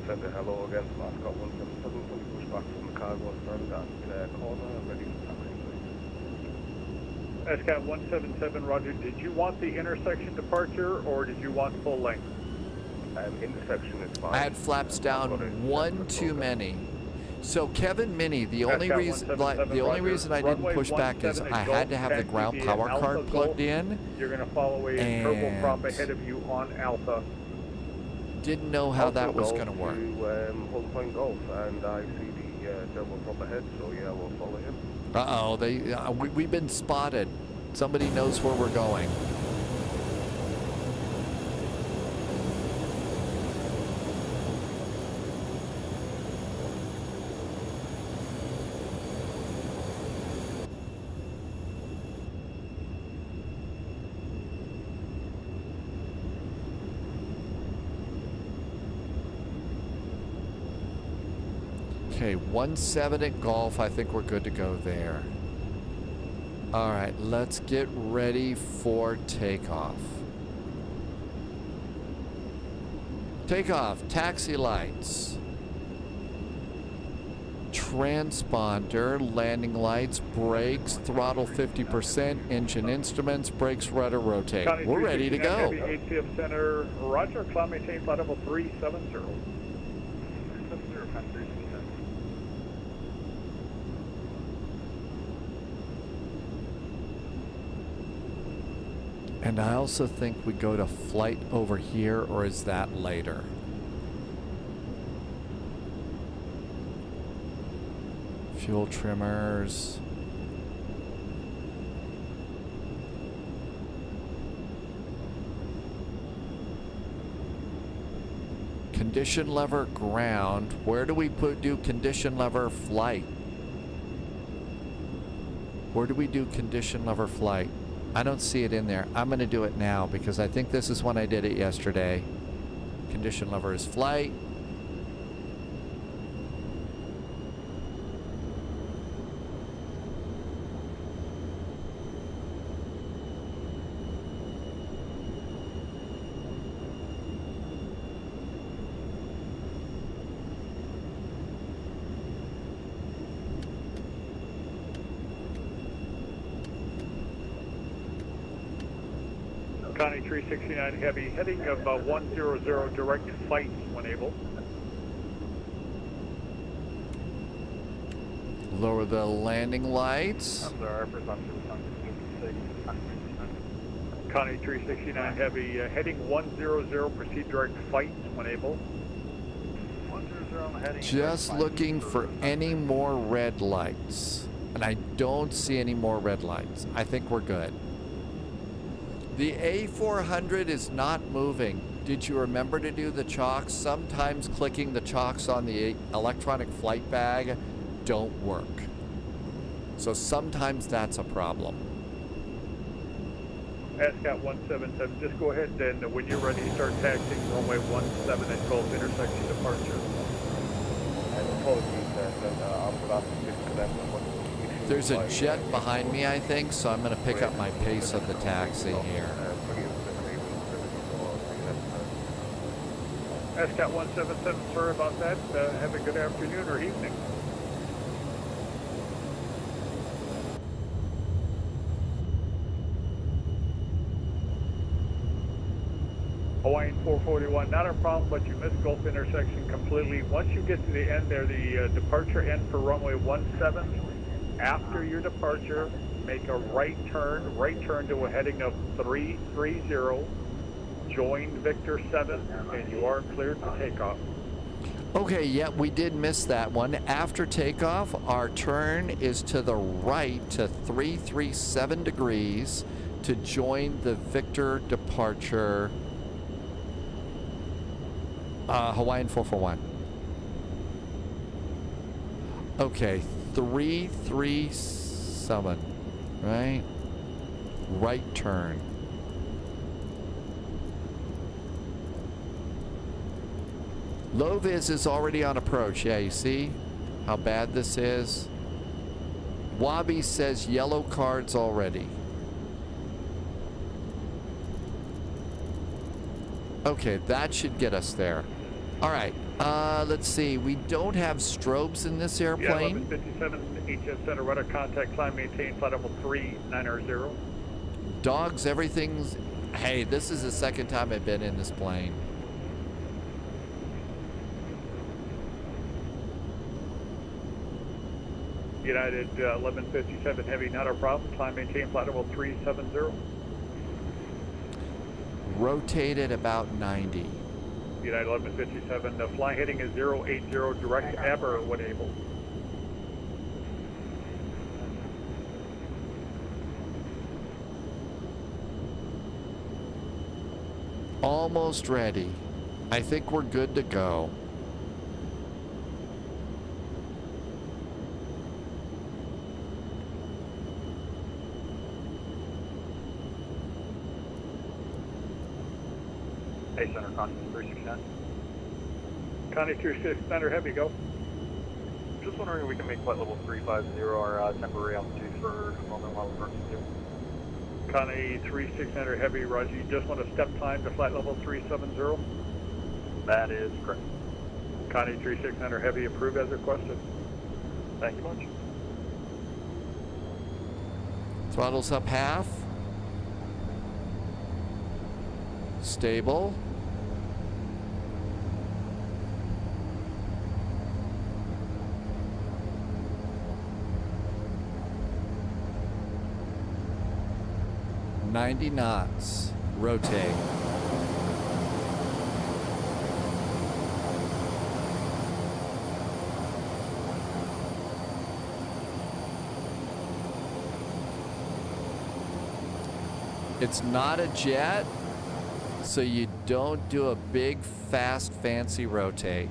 Send a hello again to Moscow 177, fully push back from the cargo and started at Kona, ready for taxi, please. SCAT 177, Roger. Did you want the intersection departure or did you want full length? Intersection is fine. I had flaps down one too many. So Kevin Minnie, the only reason I didn't push back is I had to have the ground power card plugged in. You're going to follow a turboprop ahead of you on Alpha. Didn't know how that was going to work. Holden Point Golf, and I see the turboprop ahead, so yeah, we'll follow him. Uh-oh, we've been spotted. Somebody knows where we're going. Okay, 17 at Golf. I think we're good to go there. All right, let's get ready for takeoff. Takeoff, taxi lights. Transponder, landing lights, brakes, throttle 50%, engine instruments, brakes, rudder, rotate. We're ready to go. Heavy HCF Center, Roger, climb maintain flight level 370. And I also think we go to flight over here, or is that later? Fuel trimmers. Condition lever ground. Where do we do condition lever flight? Where do we do condition lever flight? I don't see it in there. I'm going to do it now because I think this is when I did it yesterday. Condition lever is flight. Connie 369 Heavy, heading of 100 direct flight when able. Lower the landing lights. Connie 369 Heavy, heading 100, proceed direct flight when able. 100 heading. Just looking for any more red lights. And I don't see any more red lights. I think we're good. The A400 is not moving. Did you remember to do the chocks? Sometimes clicking the chocks on the electronic flight bag don't work. So sometimes that's a problem. ASCAT 177, just go ahead and when you're ready, start taxiing runway 17 at Gulf intersection departure. There's a jet behind me, I think, so I'm going to pick up my pace of the taxi here. ASCAT 177, sorry about that. Have a good afternoon or evening. Hawaiian 441, not a problem, but you missed Gulf intersection completely. Once you get to the end there, the departure end for runway 17, after your departure, make a right turn to a heading of 330, join Victor 7, and you are cleared for takeoff. Okay, yeah, we did miss that one. After takeoff, our turn is to the right to 337 degrees to join the Victor departure, Hawaiian 441. Okay, 337, right? Right turn. Low vis is already on approach. Yeah, you see how bad this is? Wabi says yellow cards already. Okay, that should get us there. All right, Let's see. We don't have strobes in this Yeah, airplane. 1157 HS Center, radar contact, climb, maintain, flight level 390. Dogs, everything's... Hey, this is the second time I've been in this plane. United 1157 Heavy, not a problem. Climb, maintain, flight level 370. Rotated about 90. United 1157, the fly heading is 080, direct ever when able. Almost ready. I think we're good to go. Hey, Center, Connie 369. Connie 36 Center, Heavy, go. Just wondering if we can make flight level 350 our temporary altitude for a moment while we're working through. Connie 36 Center, Heavy, Roger. You just want to step time to flight level 370? That is correct. Connie 36 Center, Heavy, approved as requested. Thank you much. Throttles up half. Stable. .90 knots. Rotate. It's not a jet, so you don't do a big, fast, fancy rotate.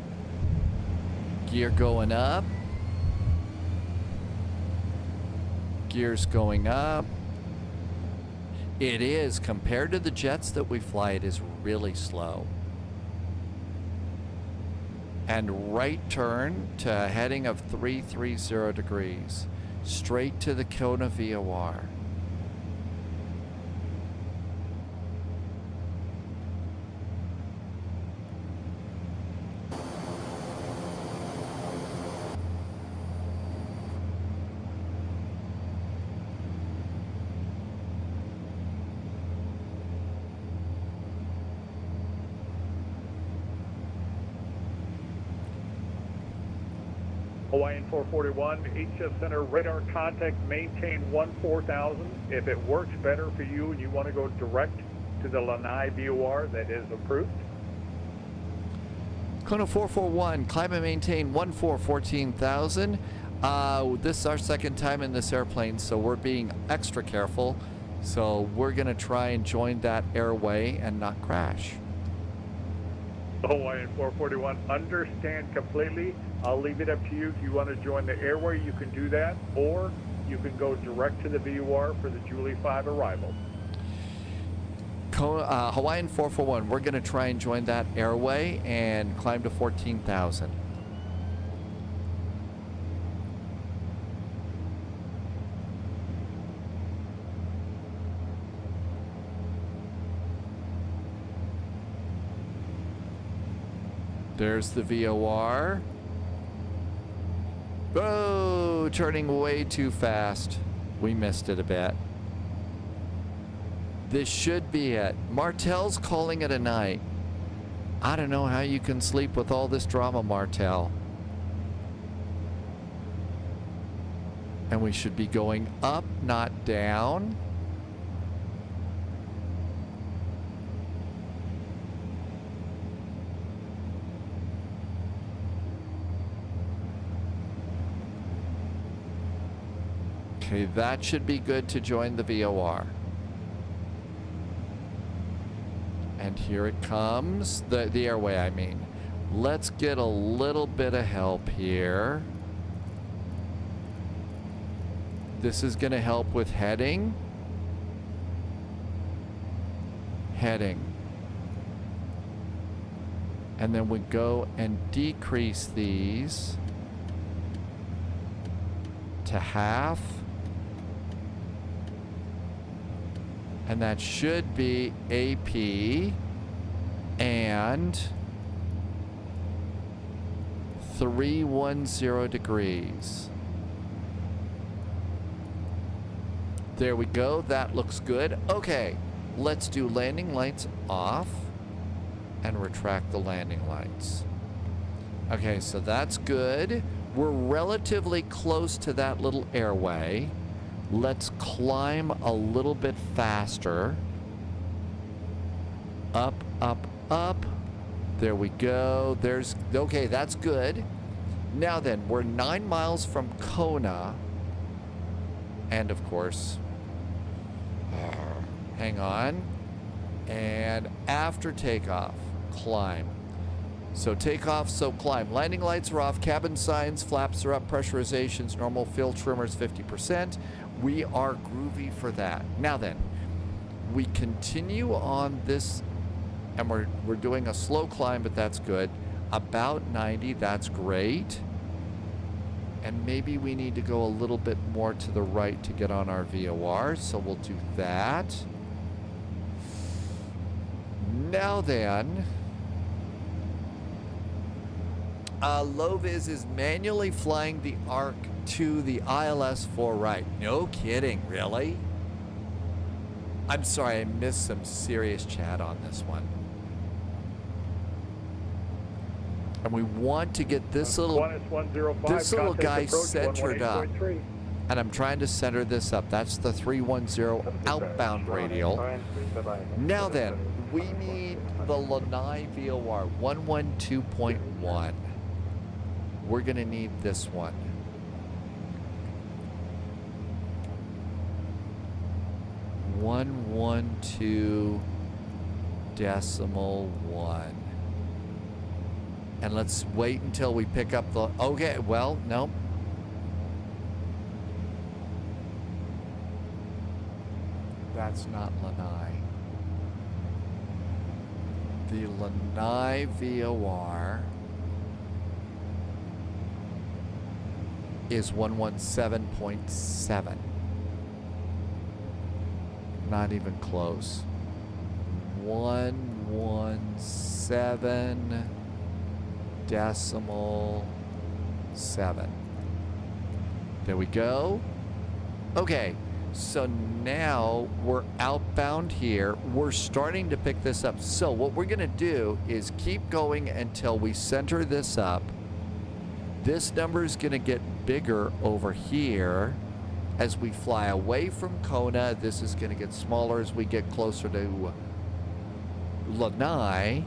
Gear going up. Gears going up. It is, compared to the jets that we fly, it is really slow. And right turn to a heading of 330 degrees. Straight to the Kona VOR. Hawaiian 441, HF Center, radar contact, maintain 14,000. If it works better for you and you want to go direct to the Lanai VOR, that is approved. Kona 441, climb and maintain 14,000. This is our second time in this airplane, so we're being extra careful. So we're going to try and join that airway and not crash. Hawaiian 441, understand completely. I'll leave it up to you. If you want to join the airway, you can do that, or you can go direct to the VOR for the Julie 5 arrival. Hawaiian 441, we're going to try and join that airway and climb to 14,000. There's the VOR. Oh, turning way too fast. We missed it a bit. This should be it. Martel's calling it a night. I don't know how you can sleep with all this drama, Martel. And we should be going up, not down. Okay, that should be good to join the VOR. And here it comes, the airway, I mean. Let's get a little bit of help here. This is going to help with heading. Heading. And then we go and decrease these to half. And that should be AP and 310 degrees. There we go. That looks good. Okay, let's do landing lights off and retract the landing lights. Okay, so that's good. We're relatively close to that little airway. Let's climb a little bit faster. Up, up, up. There we go. Okay, that's good. Now then, we're 9 miles from Kona. And of course, hang on. And after takeoff, climb. So takeoff, so climb. Landing lights are off, cabin signs, flaps are up, pressurizations, normal, fill trimmers 50%. We are groovy for that. Now then, we continue on this, and we're doing a slow climb, but that's good. About 90, that's great. And maybe we need to go a little bit more to the right to get on our VOR, so we'll do that. Now then, Loviz is manually flying the ARC to the ILS for right. No kidding, really? I'm sorry, I missed some serious chat on this one. And we want to get this little guy centered up. And I'm trying to center this up. That's the 310 outbound radial. Now then, we need the Lanai VOR 112.1. We're going to need this one. .1. And let's wait until we pick up the... Okay, well, no. That's not Lanai. The Lanai VOR is 117.7. Not even close. 117.7. There we go. Okay, so now we're outbound here. We're starting to pick this up. So what we're gonna do is keep going until we center this up. This number is gonna get bigger over here. As we fly away from Kona, this is going to get smaller as we get closer to Lanai.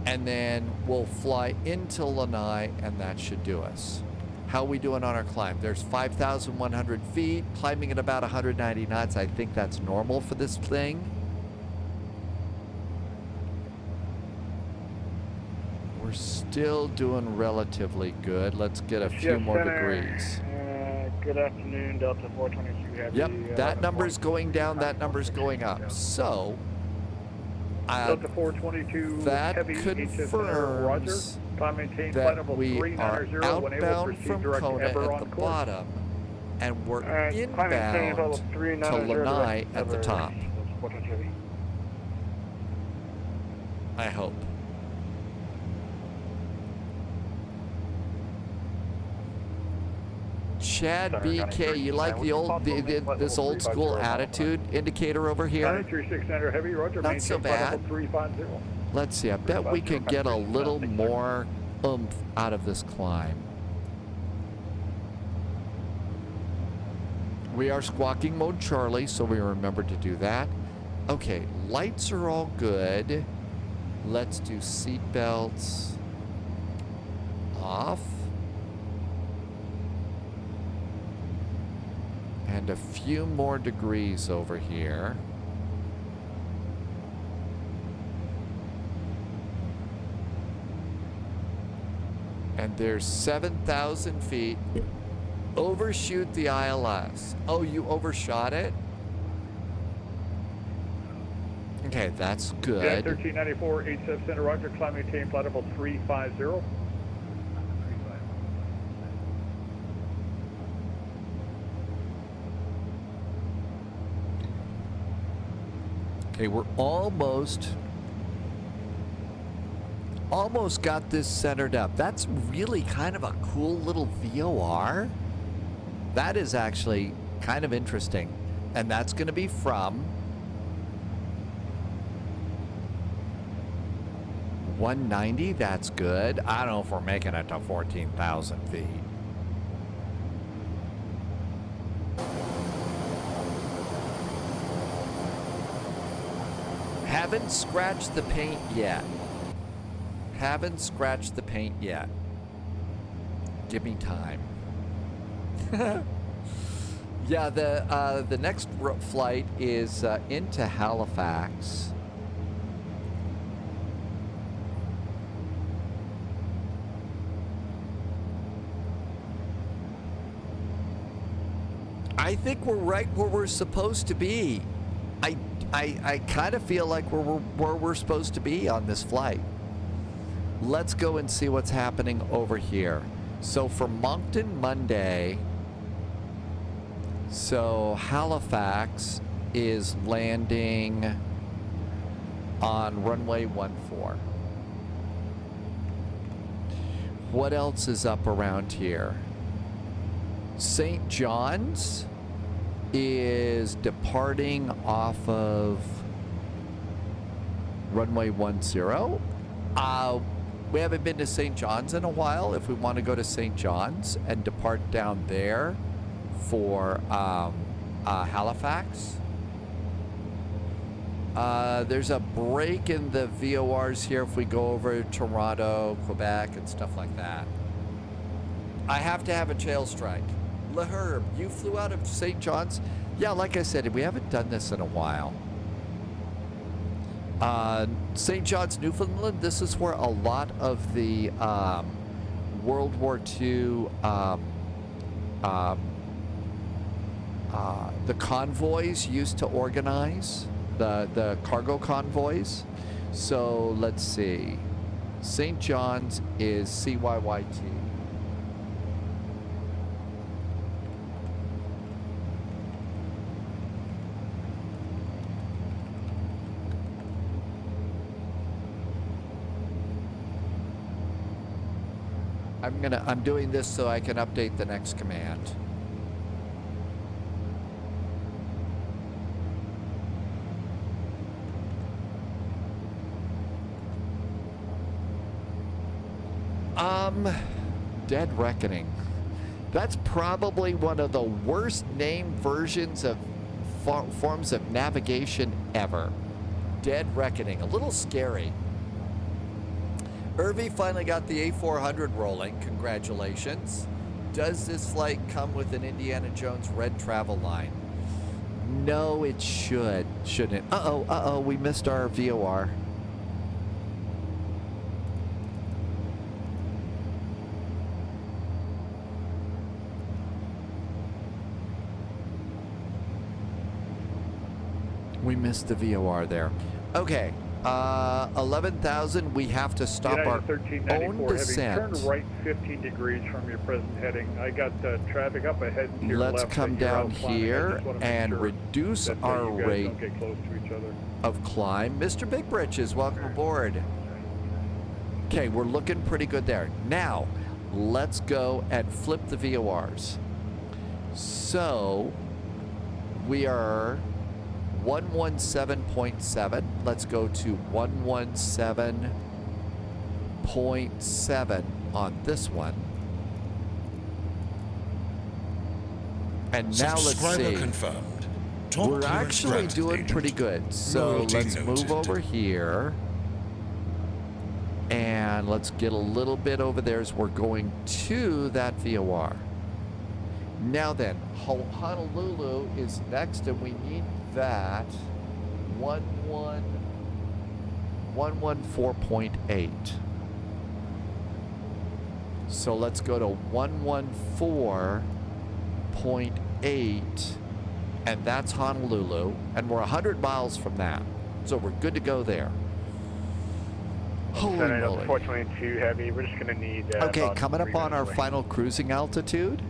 And then we'll fly into Lanai, and that should do us. How are we doing on our climb? There's 5,100 feet, climbing at about 190 knots. I think that's normal for this thing. We're still doing relatively good. Let's get a few more degrees. Good afternoon, Delta 422 Heavy. Yep, that number's going down, that number's going up. So, Delta 422 that Heavy, confirms that we are outbound from Kona at the bottom, and we're inbound to Lanai at the top. I hope. Chad BK, you like the old this old school attitude indicator over here? 936 Heavy, Roger. Not so bad. Let's see, I bet we could get a little more oomph out of this climb. We are squawking mode Charlie, so we remember to do that. Okay, lights are all good. Let's do seat belts off. And a few more degrees over here. And there's 7,000 feet. Overshoot the ILS. Oh, you overshot it? Okay, that's good. Yeah, 1394, 87 Center, Roger, climb maintain flight level 350. Okay, we're almost almost got this centered up. That's really kind of a cool little VOR. That is actually kind of interesting. And that's going to be from 190. That's good. I don't know if we're making it to 14,000 feet. Haven't scratched the paint yet. Haven't scratched the paint yet. Give me time. Yeah, the next flight is into Halifax. I think we're right where we're supposed to be. I kind of feel like we're where we're supposed to be on this flight. Let's go and see what's happening over here. So for Moncton Monday, so Halifax is landing on runway 14. What else is up around here? St. John's is departing off of runway 10. We haven't been to St. John's in a while. If we want to go to St. John's and depart down there for Halifax. There's a break in the VORs here if we go over Toronto, Quebec, and stuff like that. I have to have a tail strike. LaHerb, you flew out of St. John's? Yeah, like I said, we haven't done this in a while. St. John's, Newfoundland, this is where a lot of the World War II the convoys used to organize, the cargo convoys. So let's see. St. John's is CYYT. I'm doing this so I can update the next command. Dead Reckoning. That's probably one of the worst named versions of forms of navigation ever. Dead Reckoning. A little scary. Irvi finally got the A400 rolling. Congratulations. Does this flight come with an Indiana Jones red travel line? No, it shouldn't. Uh-oh, we missed our VOR. We missed the VOR there. Okay. 11,000, we have to stop our own descent. Turn right 15 degrees from your present heading. I got traffic up ahead and to your left. Let's come down here and reduce our rate of climb. Mr. Big Britches, welcome aboard. Okay, we're looking pretty good there. Now, let's go and flip the VORs. So, we are 117.7. Let's go to 117.7 on this one. And now let's see. Confirmed. We're actually doing pretty good. So let's move over here. And let's get a little bit over there as we're going to that VOR. Now then, Honolulu is next, and we need that 114.8. So let's go to 114.8, and that's Honolulu, and we're 100 miles from that, so we're good to go there. Holy moly. 422 heavy. We're just going to need okay, coming up on our final cruising altitude.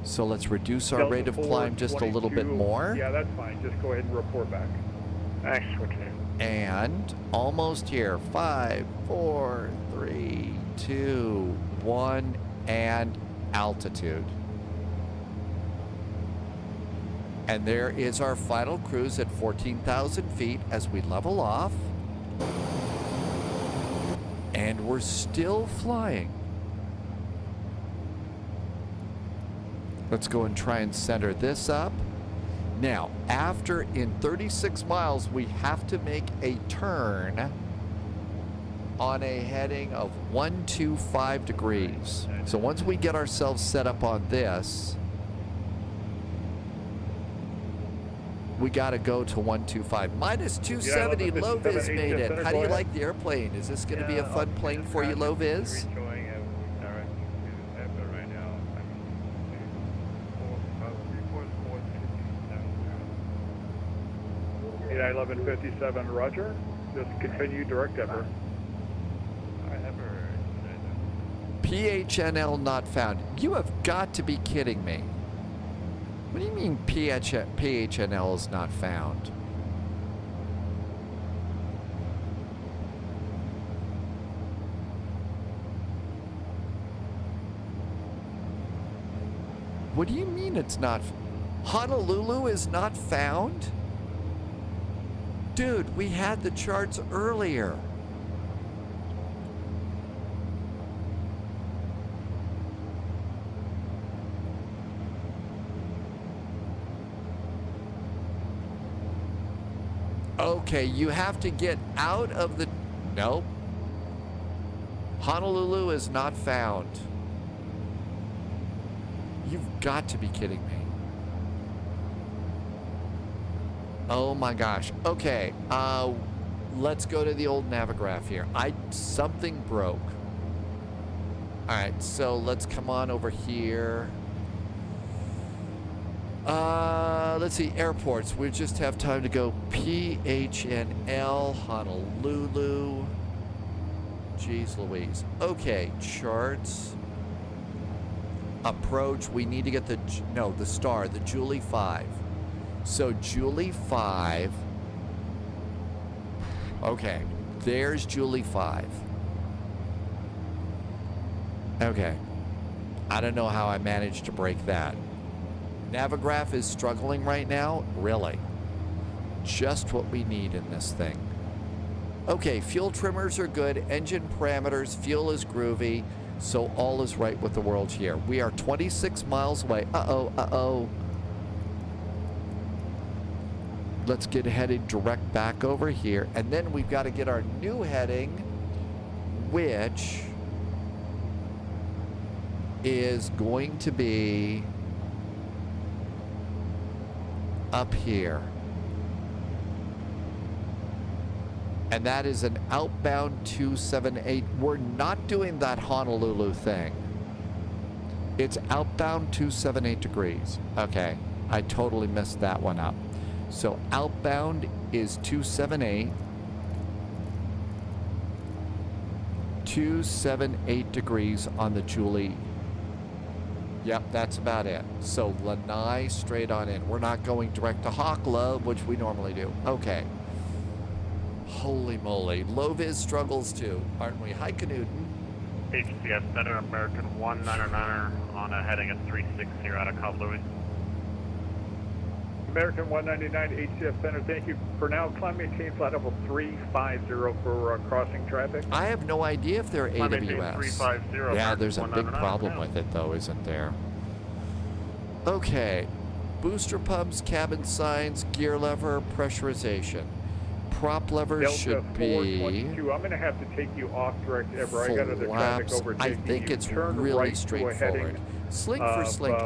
So let's reduce our rate of climb just a little bit more. Yeah, that's fine. Just go ahead and report back. Thanks, And almost here. 5, 4, 3, 2, 1, and altitude. And there is our final cruise at 14,000 feet as we level off. And we're still flying. Let's go and try and center this up. Now, after in 36 miles, we have to make a turn on a heading of 125 degrees. So once we get ourselves set up on this, we got to go to 125. Minus 270, Low Viz made it. How do you like the airplane? Is this going to be a fun plane for you, Low Viz? 1157, roger. Just continue direct ever. PHNL not found. You have got to be kidding me. What do you mean PHNL is not found? What do you mean it's not? Honolulu is not found? Dude, we had the charts earlier. Okay, you have to get out of the... Nope. Honolulu is not found. You've got to be kidding me. Oh my gosh. Okay, let's go to the old Navigraph here. Something broke. All right, so let's come on over here. Let's see, airports. We just have time to go PHNL, Honolulu. Jeez Louise. Okay, charts. Approach. We need to get the star, the Julie 5. So Julie 5. Okay, there's Julie 5. Okay. I don't know how I managed to break that. Navigraph is struggling right now? Really? Just what we need in this thing. Okay, fuel trimmers are good. Engine parameters, fuel is groovy. So all is right with the world here. We are 26 miles away. Uh-oh. Let's get headed direct back over here. And then we've got to get our new heading, which is going to be up here. And that is an outbound 278. We're not doing that Honolulu thing. It's outbound 278 degrees. Okay, I totally messed that one up. So outbound is 278. 278 degrees on the Julie. Yep, that's about it. So Lanai straight on in. We're not going direct to Hawkla, which we normally do. Okay. Holy moly. Low Viz struggles too, aren't we? Hi, Canuden. HCS Center, American 199er on a heading of 360 out of Cabo Louis. American 199 HCS Center, thank you. For now, climb maintain flight level 350 for crossing traffic. I have no idea if they're Climb maintain AWS. 350. Yeah, there's a big 199 problem now. with it though, isn't there? Okay. Booster pumps, cabin signs, gear lever, pressurization. Prop lever Delta should be 422. I'm going to have to take you off direct ever. I got other traffic flaps. overtaking I think you. it's Turn really right to a straightforward. heading Slink for slink.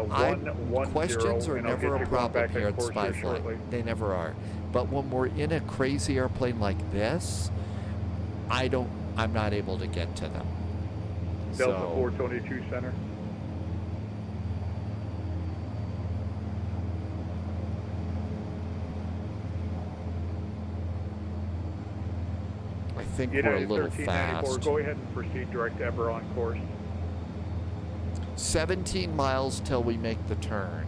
Questions are and I'll never get a you going problem back here on at course here Spyflight. shortly. They never are. But when we're in a crazy airplane like this, I'm not able to get to them. Delta So 422 Center. I think we're a United little 1394, fast. go ahead and proceed direct ever on course. 17 miles till we make the turn.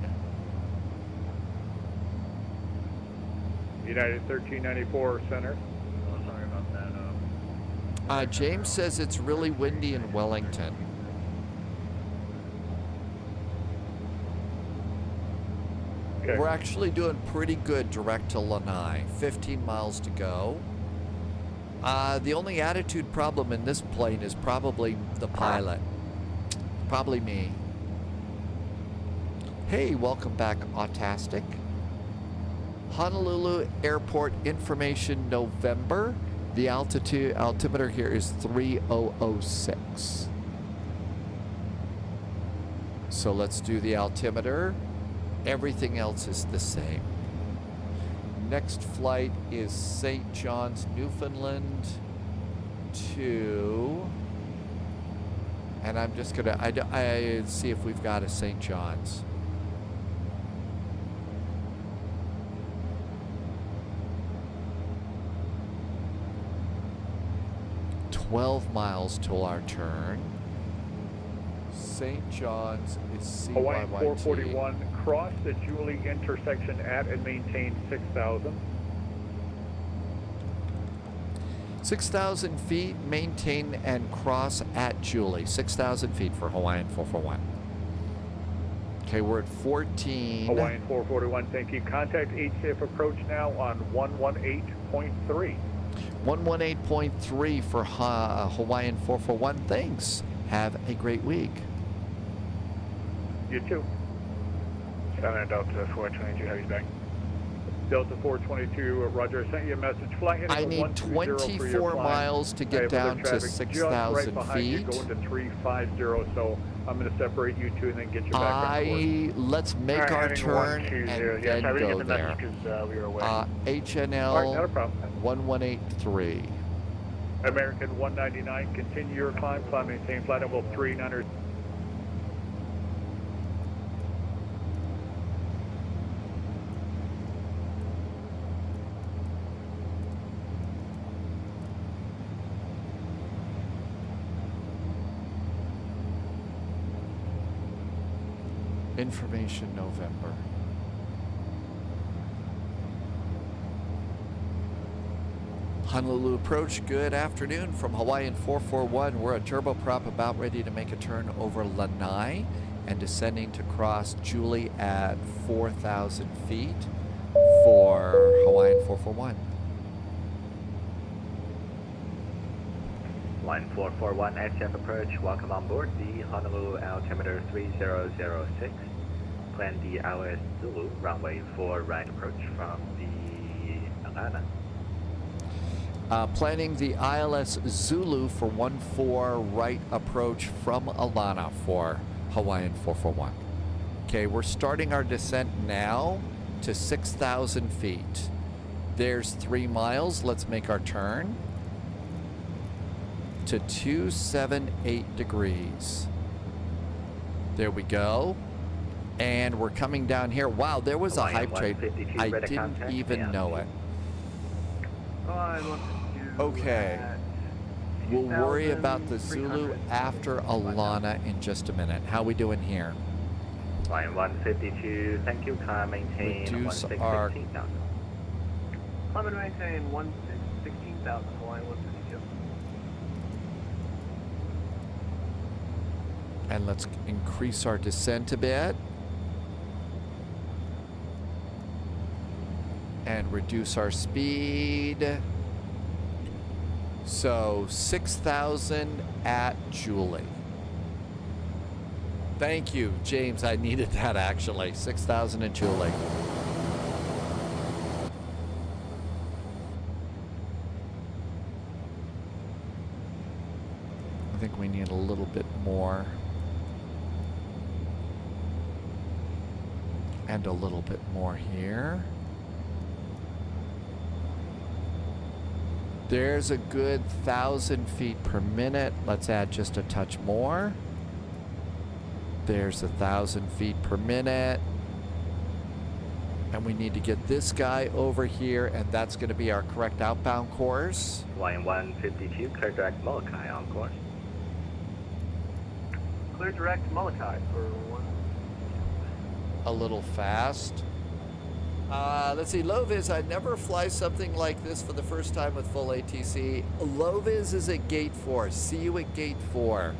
United 1394 Center. James says it's really windy in Wellington. Okay. We're actually doing pretty good direct to Lanai. 15 miles to go. The only attitude problem in this plane is probably the pilot. Probably me. Hey, welcome back, Autastic. Honolulu Airport information November. The altimeter here is 3006. So let's do the altimeter. Everything else is the same. Next flight is St. John's, Newfoundland to, and I'm just gonna, I see if we've got a St. John's. $12 miles till our turn. St. John's is CYYT. Hawaiian 441, cross the Julie intersection at and maintain 6,000. 6,000 feet, maintain and cross at Julie. 6,000 feet for Hawaiian 441. Okay, we're at 14. Hawaiian 441, thank you. Contact HCF approach now on 118.3. 118.3 for Hawaiian 441. Thanks. Have a great week. You too. 7 Delta 422, heavy's back. Delta 422, Roger. I sent you a message. Fly heading I need 24 miles to get down to 6,000 right feet. You, going to 350, so I'm going to separate you two and then get you back on course. Let's make our turn and then go there. We were away. HNL not a problem. 1183. American 199, continue your climb, maintain flight level 300. Information November. Honolulu approach, good afternoon from Hawaiian 441. We're a turboprop about ready to make a turn over Lanai and descending to cross Julie at 4,000 feet for Hawaiian 441. Line 441, HF approach, welcome on board the Honolulu altimeter 3006. Plan the ILS Zulu, runway 4 right approach from the Alana. Planning the ILS Zulu for 14 right approach from Alana for Hawaiian 441. Okay, we're starting our descent now to 6,000 feet. There's 3 miles. Let's make our turn to 278 degrees. There we go. And we're coming down here. Wow, there was a hype trade. I didn't even know it. Okay. We'll worry about the Zulu after Alana in just a minute. How we doing here? Line 152, thank you. Climb maintain 16,000. Climb and maintain 16,000. Line 152. And let's increase our descent a bit. And reduce our speed. So 6,000 at Julie. Thank you, James. I needed that actually. 6,000 at Julie. I think we need a little bit more. And a little bit more here. There's a good 1,000 feet per minute. Let's add just a touch more. There's 1,000 feet per minute. And we need to get this guy over here, and that's going to be our correct outbound course. Line 152, clear direct Molokai on course. Clear direct Molokai for 1. A little fast. Let's see, low-vis, I'd never fly something like this for the first time with full ATC. Low-vis is at gate 4. See you at gate 4.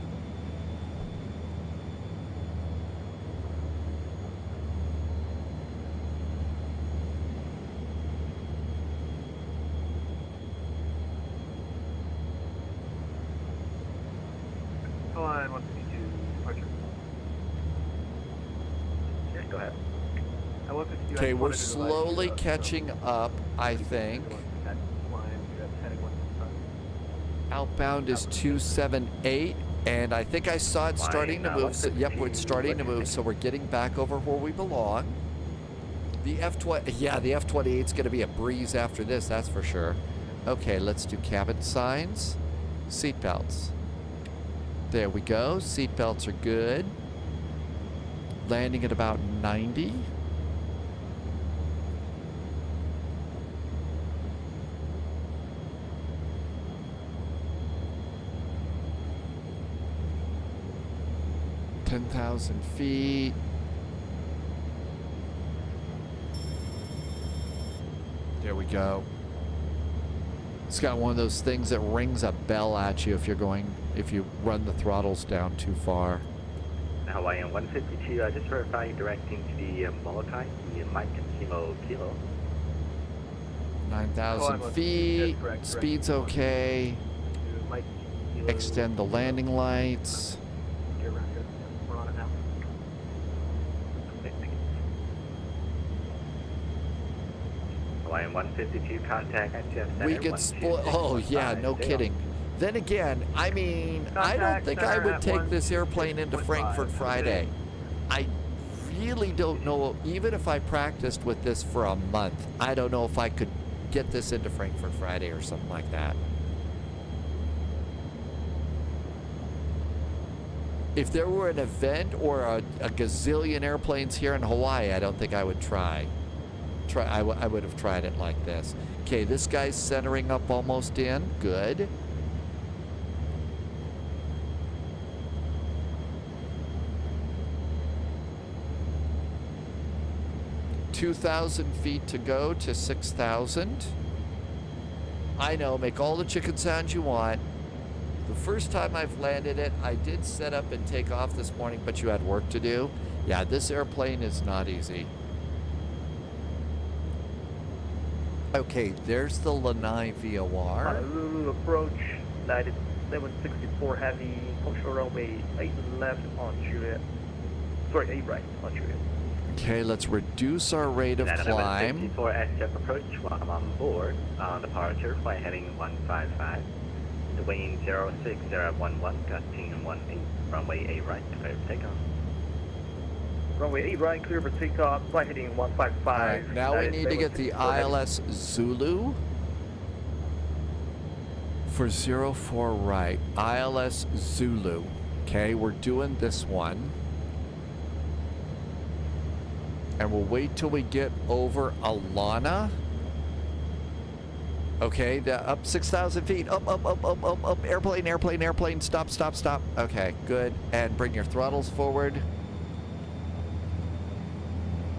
Hawaiian 152, departure. Yeah, go ahead. Okay, we're slowly catching up, I think. Outbound is 278, and I think I saw it starting to move. So, yep, it's starting to move, so we're getting back over where we belong. The F-20, yeah, the F-28 is going to be a breeze after this, that's for sure. Okay, let's do cabin signs. Seatbelts. There we go. Seatbelts are good. Landing at about 90. $10,000 feet. There we go. It's got one of those things that rings a bell at you if you run the throttles down too far. Hawaiian 152, just verifying directing to the Molokai, the Mike Kilo Kilo. 9,000 feet. Speed's okay. Extend the landing lights. Hawaiian 152, contact NCF Center. We get split. Oh, yeah, no kidding. Then again, I mean, I don't think I would take this airplane into Frankfurt Friday. I really don't know, even if I practiced with this for a month, I don't know if I could get this into Frankfurt Friday or something like that. If there were an event or a gazillion airplanes here in Hawaii, I don't think I would try. I would have tried it like this. Okay, this guy's centering up almost in. Good. $2,000 feet to go to 6,000. I know, make all the chicken sounds you want. The first time I've landed it, I did set up and take off this morning, but you had work to do. Yeah, this airplane is not easy. Okay, there's the Lanai VOR. Honolulu approach, 9764 heavy, functional runway 8 left on Juliet. Sorry, 8 right on Juliet. Okay, let's reduce our rate of climb. 54 SJF approach, welcome on board. On departure, flight heading 155. The wind 06011, gusting 18, runway 8 right, clear for takeoff. Runway 8 right, clear for takeoff, flight heading 155. All right, now we need to get the ILS Zulu for 04 right. ILS Zulu. Okay, we're doing this one. And we'll wait till we get over Alana. Okay, up 6,000 feet. Up. Airplane. Stop. Okay, good. And bring your throttles forward.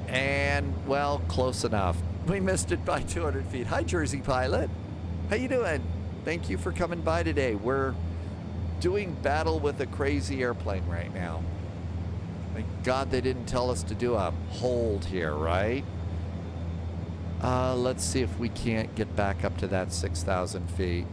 And, well, close enough. We missed it by 200 feet. Hi, Jersey pilot. How you doing? Thank you for coming by today. We're doing battle with a crazy airplane right now. Thank God they didn't tell us to do a hold here, right? Let's see if we can't get back up to that 6,000 feet.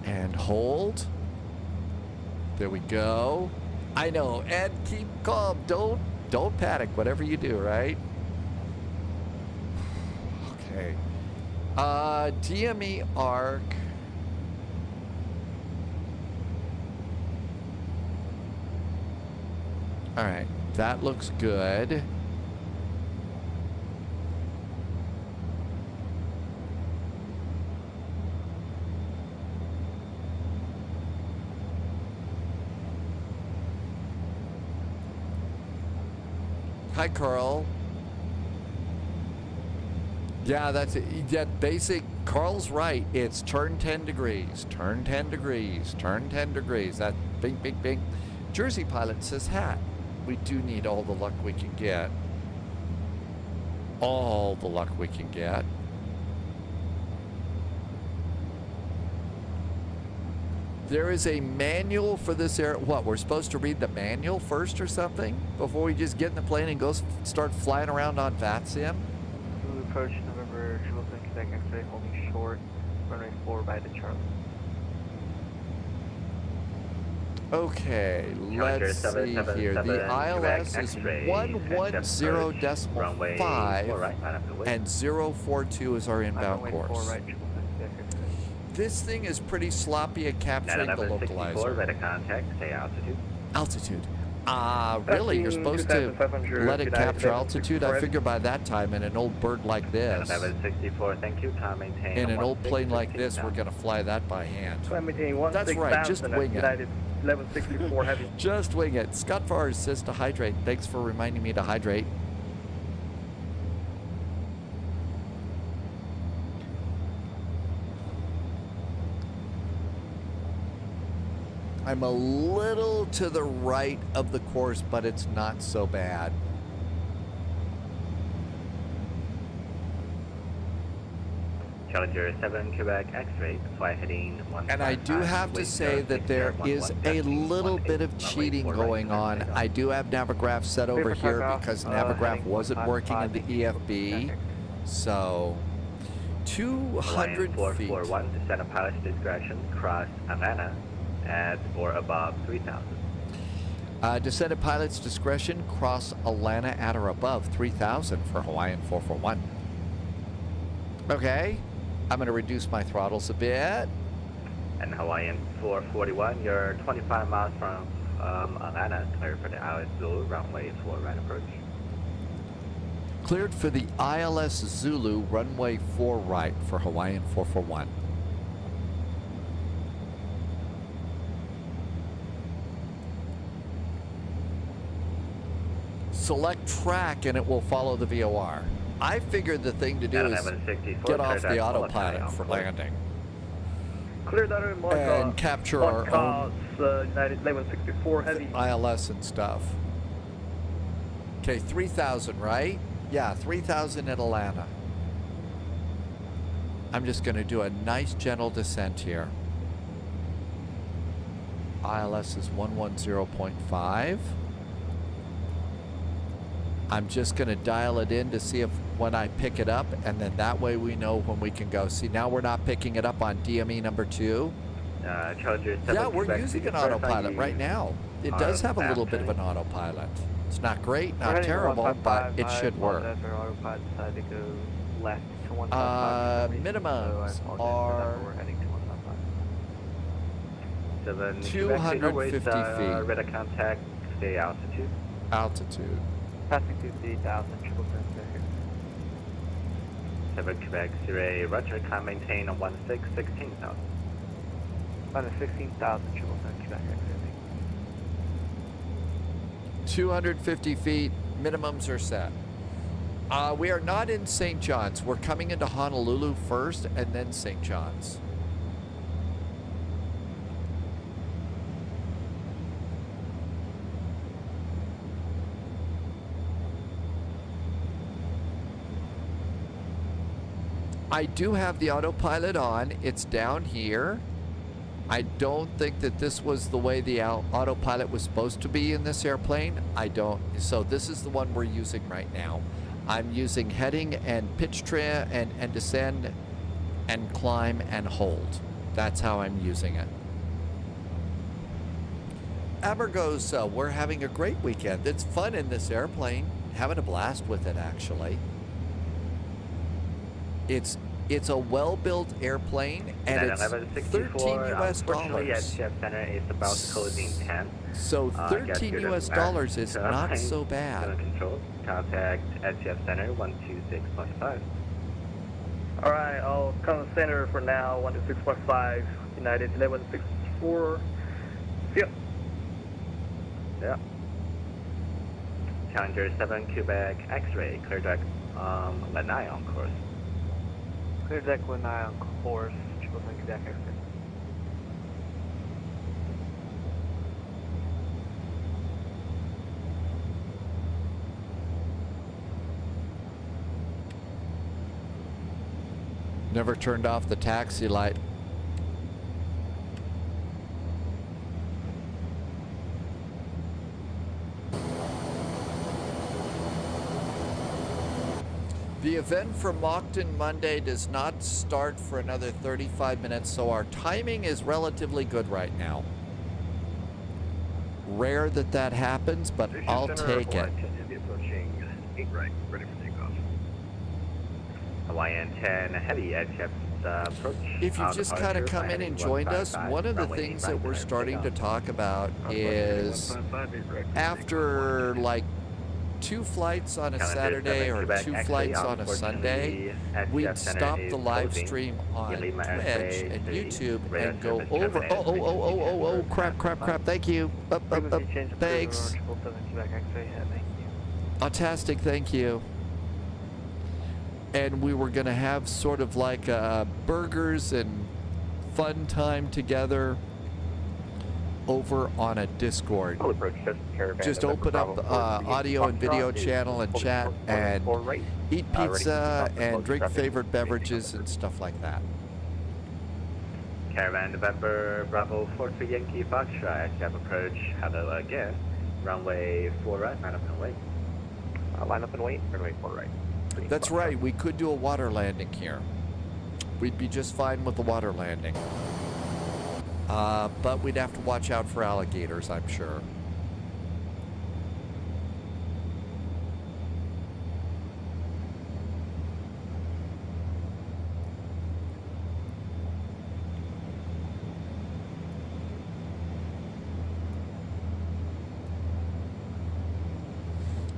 And hold. There we go. I know, and keep calm. Don't panic, whatever you do, right? Okay. DME arc. All right, that looks good. Hi, Carl. Yeah, that's it. Yeah, basic. Carl's right. It's turn 10 degrees, turn 10 degrees, turn 10 degrees. That bing, bing, bing. Jersey Pilot says, hat. We do need all the luck we can get. All the luck we can get. There is a manual for this air. What, we're supposed to read the manual first or something before we just get in the plane and go start flying around on VATSIM? Zulu approach November, triple six, Quebec, X-ray, holding short, runway 4 by the Charlie. Okay, let's see here. The ILS is 110.5 and 042 is our inbound course. This thing is pretty sloppy at capturing the localizer. Let it contact, say altitude. Altitude. Really? You're supposed to let it capture altitude? I figure by that time in an old bird like this, 64, thank you. Maintain in an old plane like this, we're going to fly that by hand. That's right, just wing it. 1164 heavy. Just wing it. Scott Farr says to hydrate. Thanks for reminding me to hydrate. I'm a little to the right of the course, but it's not so bad. Challenger 7 Quebec X-ray, fly heading 155. And I do have to say that there is a little bit of cheating going on. I do have Navigraph set over here because Navigraph wasn't working in the EFB. So, 200 feet. 441, descend of pilot's discretion, cross Atlanta at or above 3,000. Descend at pilot's discretion, cross Atlanta at or above 3,000 for Hawaiian 441. Okay, I'm going to reduce my throttles a bit. And Hawaiian 441, you're 25 miles from Atlanta, cleared for the ILS Zulu, runway 4 right approach. Cleared for the ILS Zulu, runway 4 right for Hawaiian 441. Select track and it will follow the VOR. I figured the thing to do is get off the autopilot for landing. Clear that in and capture our own United 1164 heavy. ILS and stuff. Okay, 3,000, right? Yeah, 3,000 at Atlanta. I'm just going to do a nice gentle descent here. ILS is 110.5. I'm just going to dial it in to see if when I pick it up, and then that way we know when we can go. See, now we're not picking it up on DME number 2. Yeah, we're using an autopilot right now. It does have a little bit of an autopilot. It's not great, not terrible, but it should work. Minimums are 250 feet. Radar contact, stay altitude. Altitude. Passing to 3,000, triple seven. 7 Quebec, Sierra, Roger, can maintain on 16,000. On a 16,000, triple seven, Quebec, 250 feet, minimums are set. We are not in St. John's. We're coming into Honolulu first and then St. John's. I do have the autopilot on. It's down here. I don't think that this was the way the autopilot was supposed to be in this airplane. I don't. So this is the one we're using right now. I'm using heading and pitch trim and descend and climb and hold. That's how I'm using it. Aber goes, we're having a great weekend. It's fun in this airplane. Having a blast with it, actually. It's a well-built airplane, and it's $13 US. Center is about closing 10. So $13 US is not so bad. Control, contact SCF Center 126.5. All right, I'll come to center for now. 126.5. United 1164. See ya. Yeah. Challenger 7 Quebec X-ray, clear direct Lanai on course. Clear deck with an eye on course, triple thank you deck exit. Never turned off the taxi light. The event for Moncton Monday does not start for another 35 minutes, so our timing is relatively good right now. Rare that that happens, but I'll take it. Approaching 8 right, ready for takeoff. Hawaiian 10 heavy edge approach. If you just kind of come in and joined us, one of the things that we're starting to talk about is after like 2 flights on a Saturday or 2 flights on a Sunday, we'd stop the live stream on Twitch and YouTube and go over. Oh, crap. Thank you. Thanks. Fantastic, thank you. And we were going to have sort of like burgers and fun time together over on a Discord. Just open up the audio and video channel and chat and eat pizza and drink favorite beverages and stuff like that. Caravan November Bravo 43 Yankee Foxtrot, edge approach, hello again. Runway 4 right, line up and wait. Line up and wait, runway 4 right. That's right, we could do a water landing here. We'd be just fine with the water landing. But we'd have to watch out for alligators, I'm sure.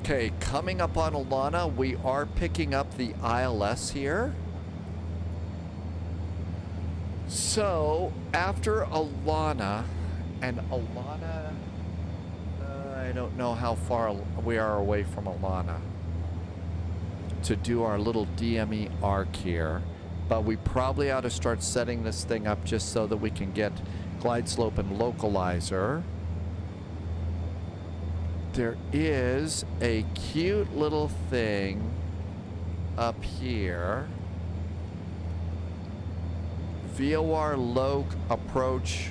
Okay, coming up on Alana, we are picking up the ILS here. So, after Alana, and Alana, I don't know how far we are away from Alana to do our little DME arc here, but we probably ought to start setting this thing up just so that we can get glide slope and localizer. There is a cute little thing up here. VOR low approach.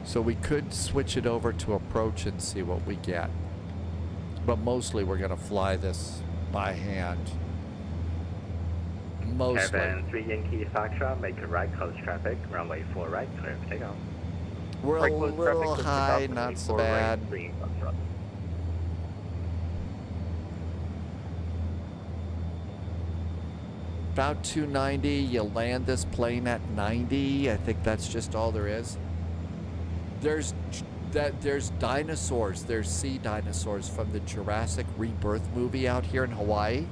So we could switch it over to approach and see what we get. But mostly we're going to fly this by hand. Mostly. Caravan 3 Yankee Foxtrot, make a right, close traffic, runway 4 right, clear for takeoff. We're a little high, not so bad. About 290, you land this plane at 90. I think that's just all there is. There's dinosaurs, there's sea dinosaurs from the Jurassic Rebirth movie out here in Hawaii.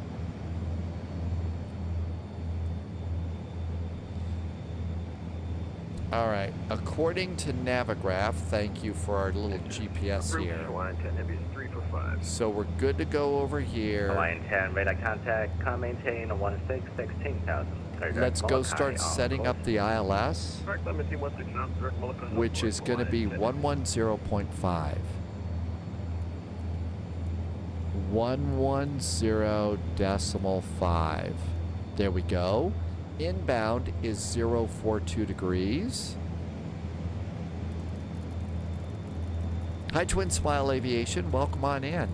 All right, according to Navigraph, thank you for our little GPS here. Hawaiian 10 heavy is 3 for 5. So we're good to go over here. Hawaiian 10 radar contact, maintain 16,000. Let's go start setting up the ILS, which is going to be 110.5. 110.5. There we go. Inbound is 042 degrees. Hi, Twin Smile Aviation. Welcome on in.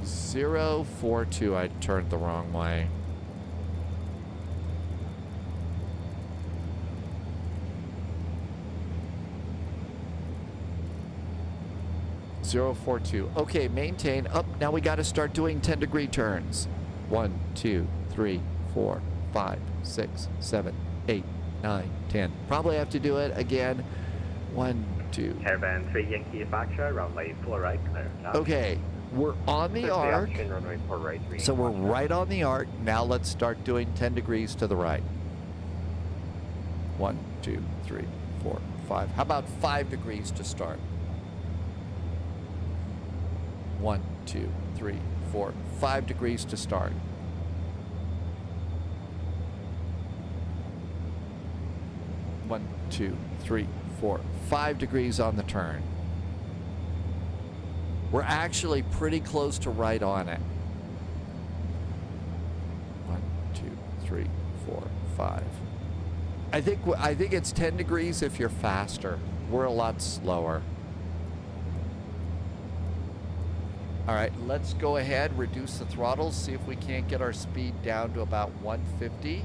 042. I turned the wrong way. Okay, maintain. Up. Now we got to start doing 10-degree turns. 1, 2, 3, 4, 5, 6, 7, 8, 9, 10. Probably have to do it again. 1, 2. Caravan 3 Yankee Foxtrot, runway 4 right, clear. Okay, we're on the arc. So we're right on the arc. Now let's start doing 10 degrees to the right. 1, 2, 3, 4, 5. How about 5 degrees to start? 1, 2, 3, 4, 5 degrees to start. 1, 2, 3, 4, 5 degrees on the turn. We're actually pretty close to right on it. 1, 2, 3, 4, 5. I think it's 10 degrees if you're faster. We're a lot slower. All right, let's go ahead, reduce the throttles, see if we can't get our speed down to about 150.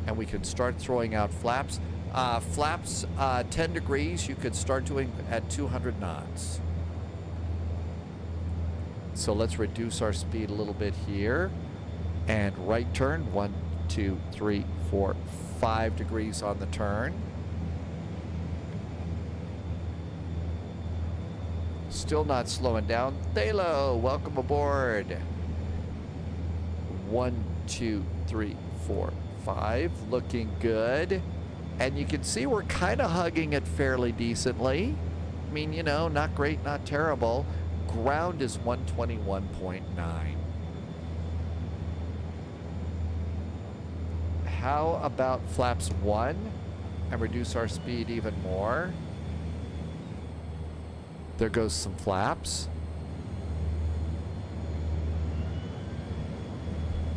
And we can start throwing out flaps. Flaps, 10 degrees, you could start doing at 200 knots. So let's reduce our speed a little bit here. And right turn, 1, 2, 3, 4, 5 degrees on the turn. Still not slowing down. Thalo, welcome aboard. 1, 2, 3, 4, 5. Looking good. And you can see we're kind of hugging it fairly decently. I mean, you know, not great, not terrible. Ground is 121.9. How about flaps 1 and reduce our speed even more? There goes some flaps.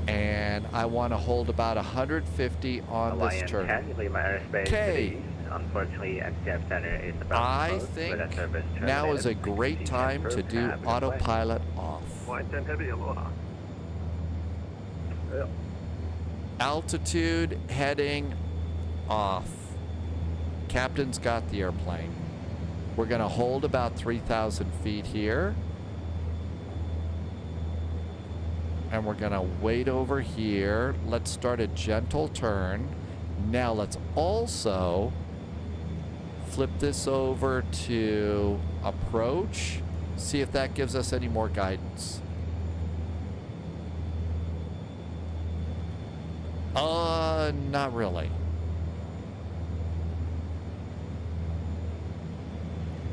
And I want to hold about 150 on this turn. Okay. Unfortunately, NCF Center is about I to close, think but service now is a great CTC time to approved. do Have a good autopilot off. Flight 10 heavy, aloha. Yeah. Altitude heading off. Captain's got the airplane. We're going to hold about 3,000 feet here. And we're going to wait over here. Let's start a gentle turn. Now let's also flip this over to approach. See if that gives us any more guidance. Not really.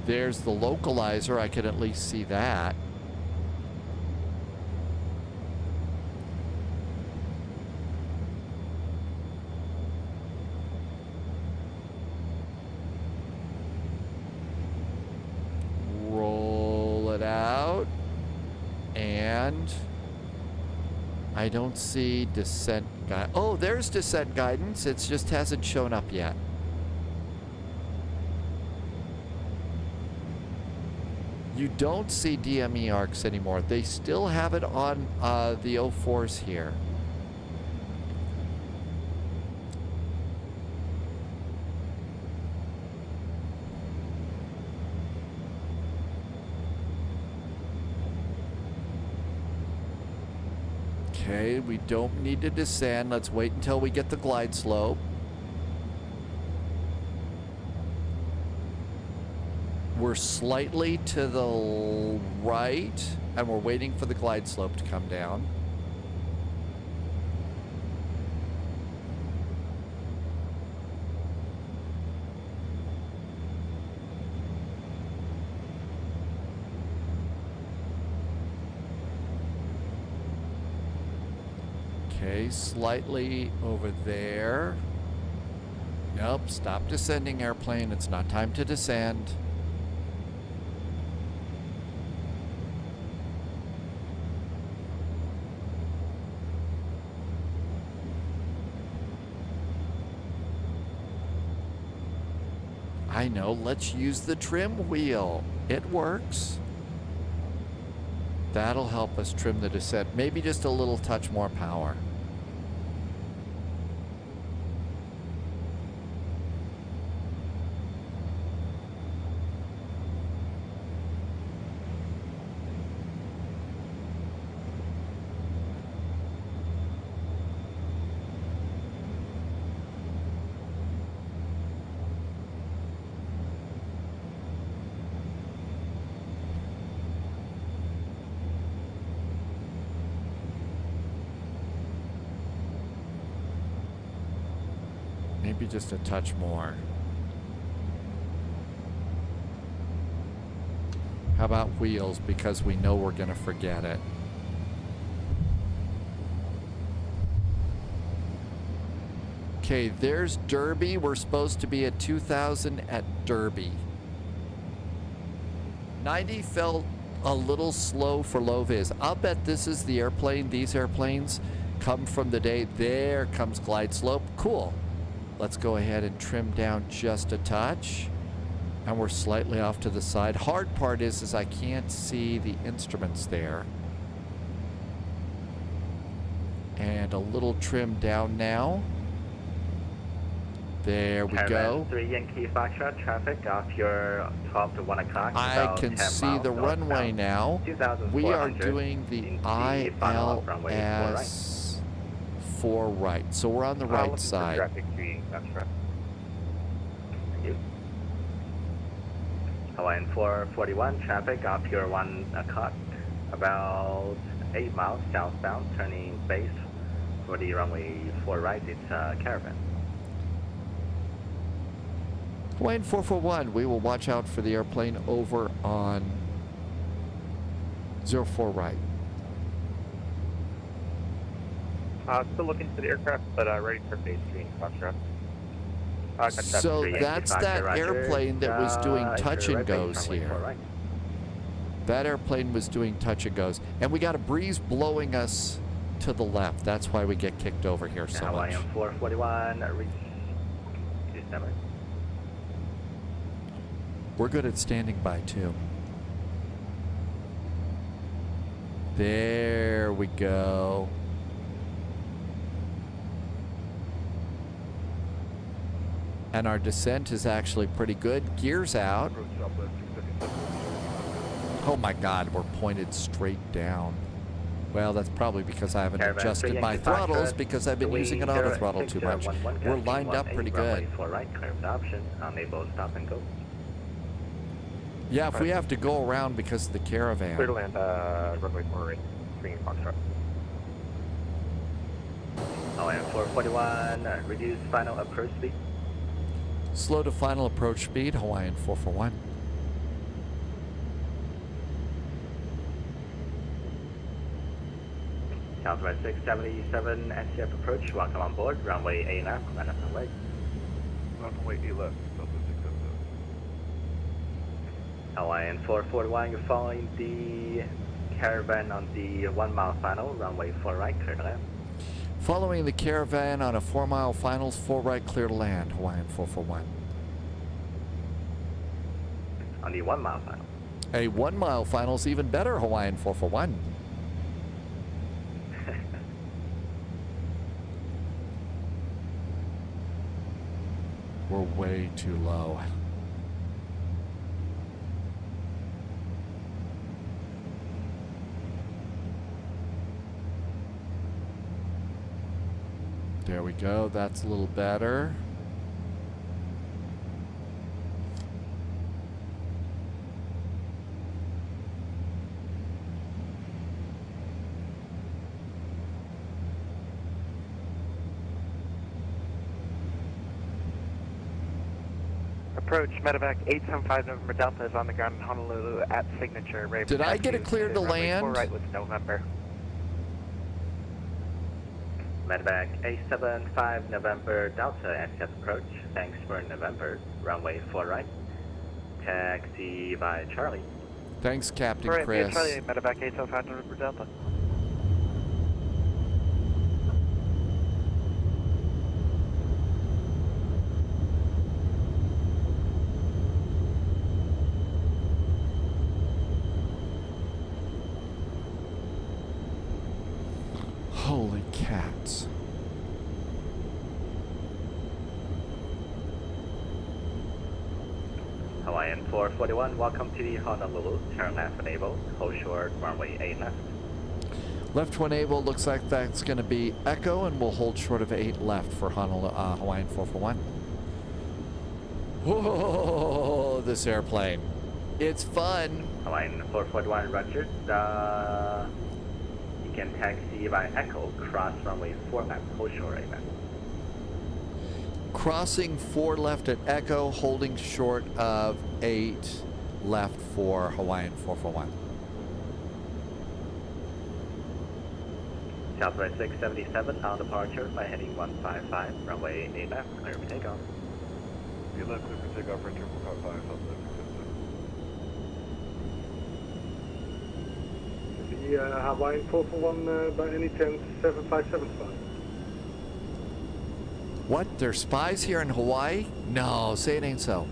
There's the localizer. I can at least see that. Roll it out. And I don't see descent guide. Oh, there's descent guidance. It just hasn't shown up yet. You don't see DME arcs anymore. They still have it on the 04s here. Okay, we don't need to descend. Let's wait until we get the glide slope. We're slightly to the right, and we're waiting for the glide slope to come down. Okay, slightly over there. Nope, stop descending, airplane. It's not time to descend. I know, let's use the trim wheel. It works. That'll help us trim the descent. Maybe just a little touch more power. Maybe just a touch more. How about wheels? Because we know we're going to forget it. Okay, there's Derby. We're supposed to be at 2,000 at Derby. 90 felt a little slow for low vis. I'll bet this is the airplane. These airplanes come from the day. There comes glide slope. Cool. Let's go ahead and trim down just a touch. And we're slightly off to the side. Hard part is I can't see the instruments there. And a little trim down now. There we go. 3 Yankee Foxtrot traffic off your 12 to 1 o'clock. I can see the runway now. We are doing the ILS 4 right. So we're on the right side. Traffic 3 Foxtrot. Thank you. Hawaiian 441 traffic off your 1 o'clock. About 8 miles southbound, turning base for the runway 4 right. It's a Caravan. Hawaiian 441, we will watch out for the airplane over on 04 right. Still looking for the aircraft, but ready for base 3 Foxtrot. So that's that airplane that was doing touch and goes here. That airplane was doing touch and goes. And we got a breeze blowing us to the left. That's why we get kicked over here so much. Hawaiian 441, reach December. We're good at standing by too. There we go. And our descent is actually pretty good. Gears out. Oh my God, we're pointed straight down. Well, that's probably because I haven't adjusted my throttles because I've been using an auto throttle too much. We're lined up pretty good. Yeah, if we have to go around because of the Caravan. Clear to land, runway 4 right, 3 Foxtrot. Hawaiian 441, reduce final approach speed. Slow to final approach speed, Hawaiian 441. Councilman 677, SCF approach, welcome on board, runway 8 left, right up runway. Runway 8 left, Delta 677. Hawaiian 441, you're following the Caravan on the 1 mile final, runway 4 right, clear to land. Following the Caravan on a 4 mile finals, 4 right, clear to land, Hawaiian 441. On the 1 mile final. A 1 mile finals even better, Hawaiian 441. We're way too low. There we go. That's a little better. Approach, medevac 875 November Delta is on the ground in Honolulu at signature. Did I get it cleared to land? 4 right with November. Medevac 875 November Delta, SCF approach, thanks for November, runway 4 right. Taxi by Charlie. Thanks, Captain Right, Chris. Charlie, medevac 875 November Delta. Holy cats. Hawaiian 441, welcome to the Honolulu, turn left enable, hold short, runway 8 left. Left 1 able, looks like that's going to be Echo, and we'll hold short of 8 left for Honolulu, Hawaiian 441. Whoa, this airplane. It's fun. Hawaiian 441, roger. You can taxi by Echo, cross runway 4 left, hold short 8 left. Crossing 4 left at Echo, holding short of 8 left for Hawaiian 441. Southwest 677 on departure by heading 155, runway 8 left, clear for takeoff. 8 left, clear for takeoff, right turn for 55, Southwest 677. The Hawaiian 441 by any chance 757 spy? What? There's spies here in Hawaii? No, say it ain't so.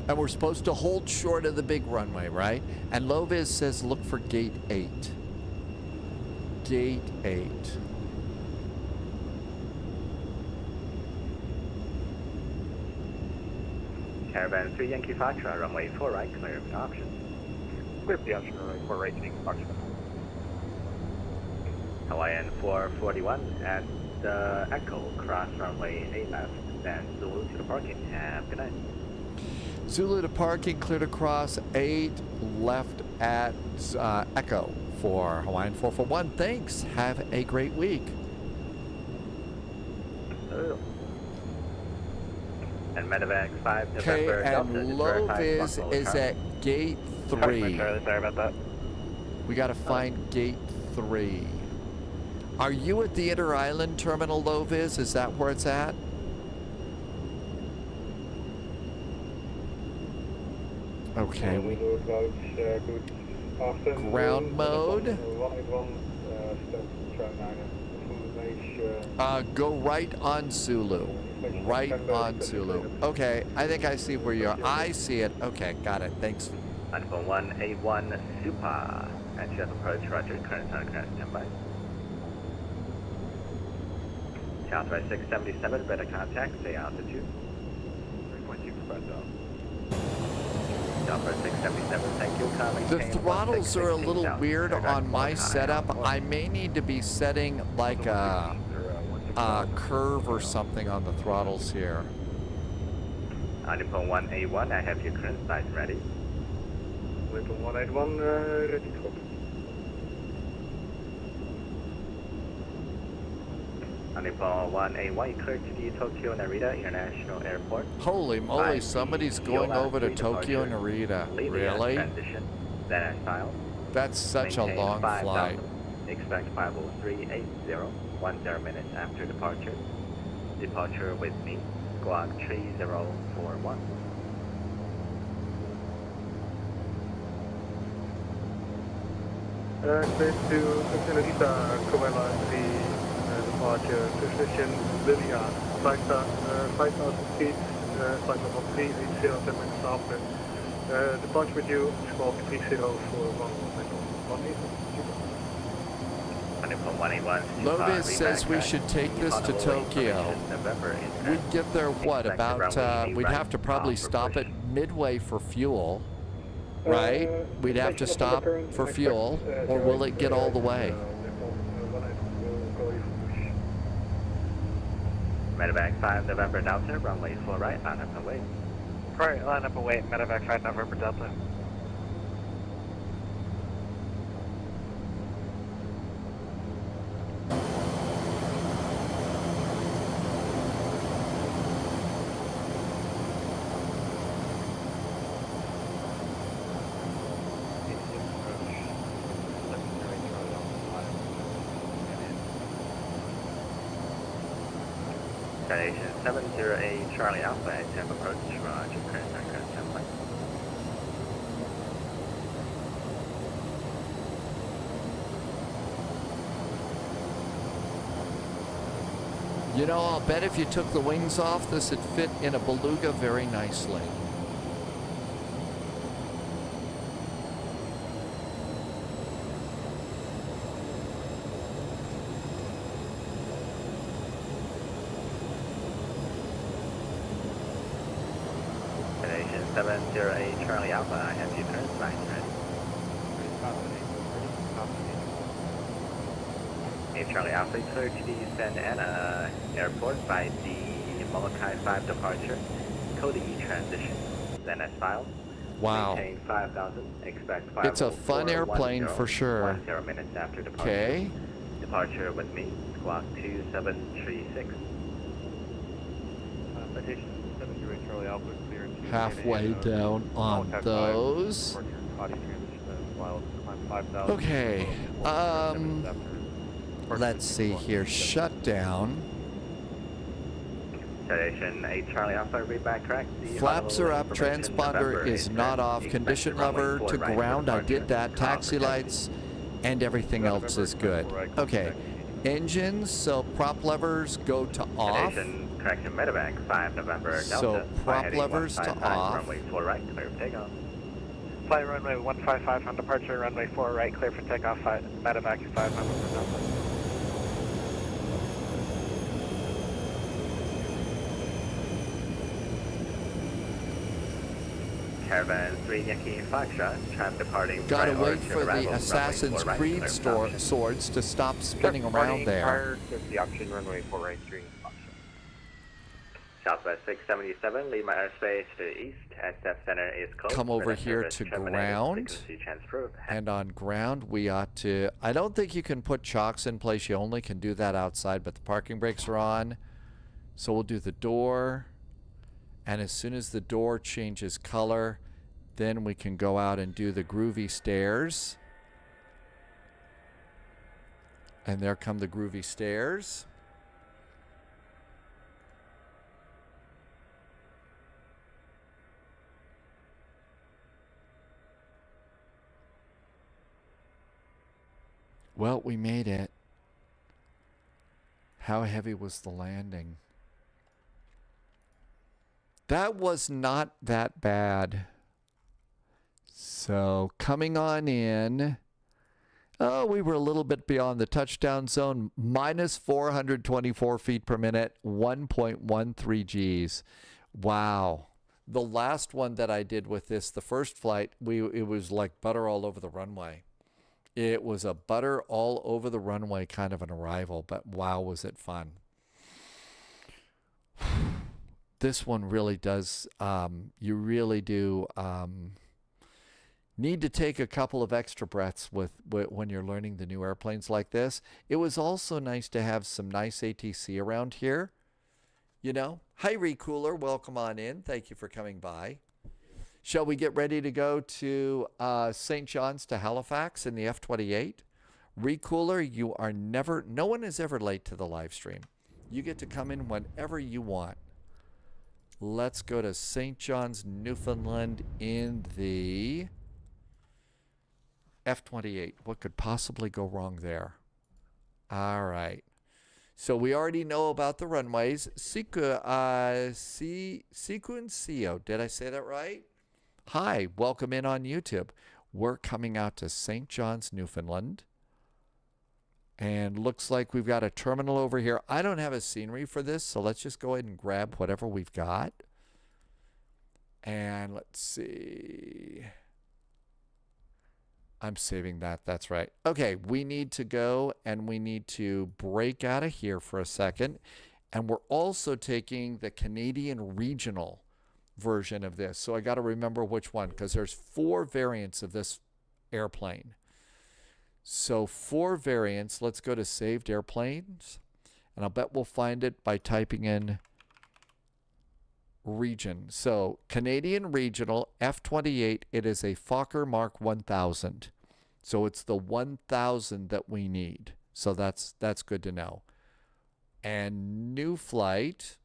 And we're supposed to hold short of the big runway, right? And Loviz says look for gate 8. Gate 8. Caravan 3 Yankee Foxtrot, runway 4 right, clear for options. Clear for the option, runway 4 right, Yankee Foxtrot. Hawaiian 441 at Echo, cross runway 8 left, then Zulu to the parking. Have a good night. Zulu to parking, cleared across 8 left at Echo for Hawaiian 441. Thanks. Have a great week. And Medevac 5 Okay, November and Delta Loviz is at gate 3. Sorry about that. We got to find gate 3. Are you at the Inter-Island Terminal, Loviz? Is that where it's at? Okay. Ground mode. Go right on Zulu. Right on Zulu. Okay, I think I see where you are. I see it. Okay, got it. Thanks. Uniform 1A1 Super. And jet approach, roger. Current on ground standby. Southwest 677, better contact. Stay altitude. 3.2 spread down. Southwest 677, thank you. Coming. The throttles are a little weird on my setup. I may need to be setting like a curve or something on the throttles here. Uniform 1A1, I have your current nice and ready. Uniform 181, ready to go. Uniform 1A1, clear to the Tokyo Narita International Airport. Holy moly, somebody's going over to Tokyo Narita. Really? Transition, then as filed. That's such a long flight. Expect 50380, 10 minutes after departure. Departure with me, squawk 3041. Clear to Narita, Covella 3, departure, position Lilia, flight 5,000 feet, flight level 380, 10 minutes after. Departure with you, squawk 3041. Loviz says we should take this to Tokyo. We'd get there, what, about, we'd have to probably stop at Midway for fuel, right? We'd have to stop for fuel, or will it get all the way? Medevac 5 November Delta, runway 4 right, line up and wait. Right, line up and wait, Medevac 5 November Delta. Station 708 Charlie Alpha, temp approach, roger, current template. You know, I'll bet if you took the wings off, this would fit in a beluga very nicely. Station 708 Charlie Alpha, I have you current line ready. Charlie Alpha, clear to the Santa Ana Airport by the Molokai 5 departure, Code E transition, then as filed. Wow. Maintain 5,000, expect 5. It's a fun airplane for sure. 10 minutes after departure. Okay. Departure with me, squawk 2736. Citation 708 Charlie Alpha clear to halfway down on those. Okay, let's see here. Shutdown. Station 8 Charlie Alpha, read back correct. Flaps are up, transponder is not off, condition lever to ground, I did that, taxi lights, and everything else is good. Okay, engines, so prop levers go to off. Correction, Medevac, 5 November Delta. So prop levers to off. Runway 4 right, clear for takeoff. Fly runway 155 on departure, runway 4 right, clear for takeoff, Medevac 5 November Delta. Caravan 3 Yankee Foxtrot, tram departing. Gotta wait for the Assassin's Creed swords to stop spinning around there. Prior to the option, runway 4 right, 3 Southwest 677, leave my airspace to the east. SF center is closed. Come over here to ground. And on ground, we ought to... I don't think you can put chocks in place. You only can do that outside, but the parking brakes are on. So we'll do the door. And as soon as the door changes color, then we can go out and do the groovy stairs. And there come the groovy stairs. Well, we made it. How heavy was the landing? That was not that bad. So coming on in, oh, we were a little bit beyond the touchdown zone, minus 424 feet per minute, 1.13 Gs. Wow. The last one that I did with this, the first flight, it was like butter all over the runway. It was a butter all over the runway kind of an arrival, but wow, was it fun. This one really does, you really do need to take a couple of extra breaths when you're learning the new airplanes like this. It was also nice to have some nice ATC around here. You know, hi Recooler, welcome on in. Thank you for coming by. Shall we get ready to go to St. John's to Halifax in the F-28? Recooler, you are never, no one is ever late to the live stream. You get to come in whenever you want. Let's go to St. John's, Newfoundland in the F-28. What could possibly go wrong there? All right. So we already know about the runways. Siku and Sio. Did I say that right? Hi, welcome in on YouTube. We're coming out to St. John's, Newfoundland. And looks like we've got a terminal over here. I don't have a scenery for this, so let's just go ahead and grab whatever we've got. And let's see. I'm saving that. That's right. Okay, we need to go and we need to break out of here for a second. And we're also taking the Canadian regional version of this. So I got to remember which one, because there's 4 variants of this airplane. So 4 variants. Let's go to saved airplanes. And I'll bet we'll find it by typing in region. So Canadian regional F-28. It is a Fokker Mark 1000. So it's the 1000 that we need. So that's good to know. And new flight.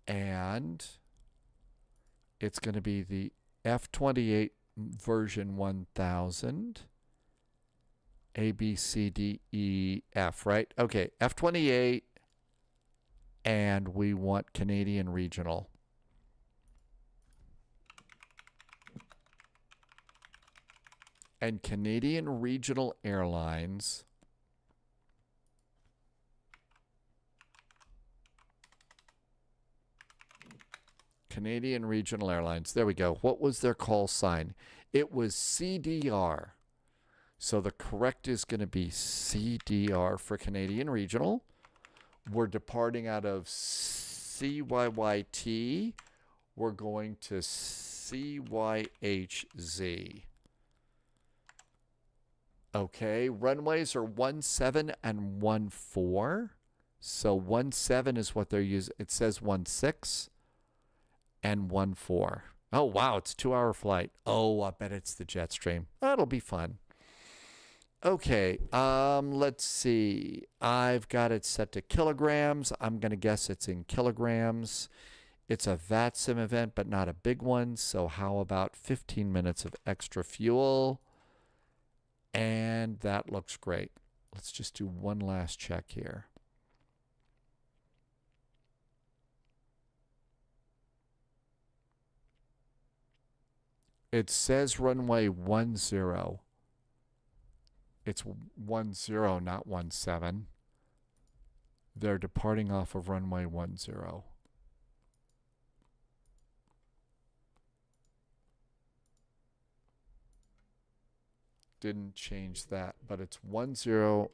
And it's going to be the F-28 version 1000. A, B, C, D, E, F, right? Okay, F-28, and we want Canadian regional. And Canadian Regional Airlines Canadian Regional Airlines. There we go. What was their call sign? It was CDR. So the correct is going to be CDR for Canadian Regional. We're departing out of CYYT. We're going to CYHZ. Okay, runways are 17 and 14. So 17 is what they're using. It says 16. and 14. Oh, wow, it's a 2-hour flight. Oh, I bet it's the jet stream. That'll be fun. Okay, let's see. I've got it set to kilograms. I'm going to guess it's in kilograms. It's a VATSIM event, but not a big one. So how about 15 minutes of extra fuel? And that looks great. Let's just do one last check here. It says runway 10. It's 10, not 17. They're departing off of runway 10. Didn't change that, but it's 10.